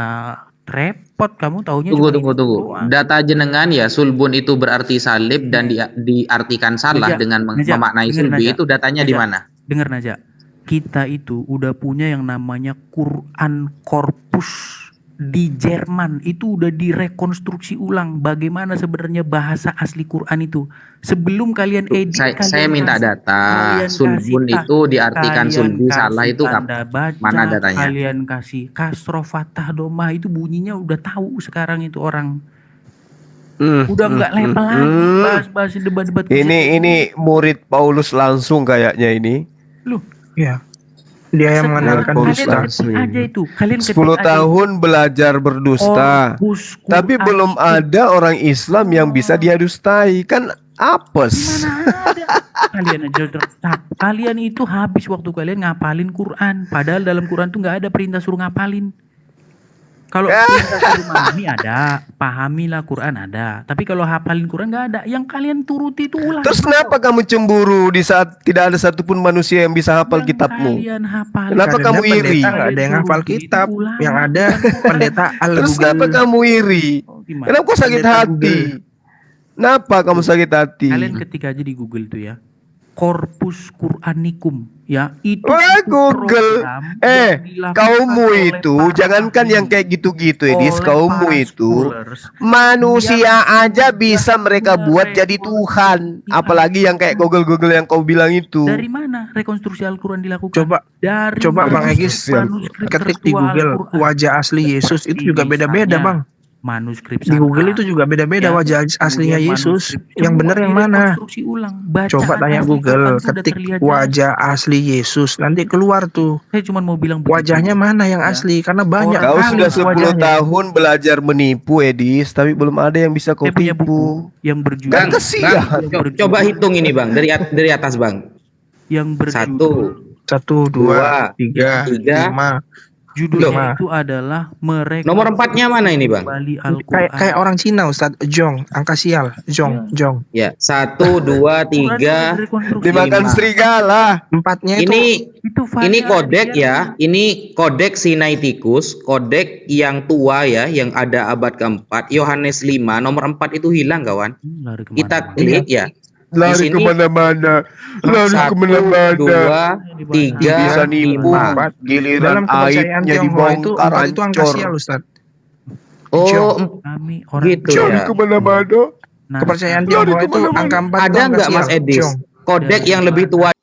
repot, kamu taunya Tunggu. Data jenengan ya sulbun itu berarti salib dan diartikan salah Najak, dengan Najak, memaknai denger, sulbi Najak. itu datanya di Najak, mana? Dengar Najak, kita itu udah punya yang namanya Quran Corpus di Jerman, itu udah direkonstruksi ulang bagaimana sebenarnya bahasa asli Quran itu. Sebelum kalian edit, Saya minta data sulbun itu diartikan sulbi salah itu mana datanya? Kalian kasih kasroh fathah domah itu bunyinya udah tahu sekarang itu orang. Udah nggak level lagi bahas-bahas debat-debat. Ini murid Paulus langsung kayaknya ini. Loh, ya. Dia yang mengandalkan dusta. aja itu. Kalian 10 tahun belajar berdusta. Tapi belum ada orang Islam yang bisa dia dustai. Kan apes. Kalian aja kalian itu habis waktu kalian ngapalin Quran. Padahal dalam Quran tuh nggak ada perintah suruh ngapalin. Kalau perintah suruh memahami ada, pahamilah Quran ada. Tapi kalau hafalin Quran nggak ada. Yang kalian turuti itu ulang. Terus kenapa kamu cemburu di saat tidak ada satupun manusia yang bisa hafal kitabmu? Kenapa kamu iri? Nggak ada yang hafal kitab. Yang ada pendeta Terus kenapa kamu iri? Kenapa kau sakit hati? Kenapa kamu sakit hati? Kalian ketik aja di Google tuh ya, Corpus Quranicum ya, itu Google. Kaummu itu jangankan yang kayak gitu-gitu, Edis. Kaummu itu manusia aja bisa mereka buat jadi Tuhan. Apalagi yang kayak Google yang kau bilang itu. Dari mana rekonstruksi Al-Quran dilakukan? Coba Bang Egis ketik di Google wajah asli Yesus itu juga beda-beda, Bang. Manuskrip di Google itu juga beda-beda wajah aslinya Yesus. Yang benar yang mana? Coba tanya Google, ketik wajah asli Yesus, nanti keluar tuh. Saya cuma mau bilang wajahnya mana yang asli, karena banyak kau kali sudah 10 wajahnya. tahun belajar menipu, Edis, tapi belum ada yang bisa kau tipu. Yang berjudul Kan kesian. Coba hitung ini Bang, dari atas Bang. Yang berjudul 1, 2, 3, 5. Judulnya itu adalah mereka. Nomor 4-nya mana ini Bang? Kayak orang Cina, Ustadz. Jong, angka sial. Jong. Ya, 1, 2, 3, dimakan 5. serigala. 4-nya ini kodek ya. Ini kodek Sinaiticus, kodek yang tua ya, yang ada abad keempat. Yohanes 5, nomor 4 itu hilang kawan. Kita klik ya. Lari kemana-mana, lari kemana-mana. 2, 3, bisa nipu, 5. giliran aibnya dibongkar itu angka sial, hancur. Ustadz. Oh, gitu Lari ya. kemana-mana. Kepercayaan Tionghoa itu angka 4 Ada nggak Mas Edis kodek yang lebih tua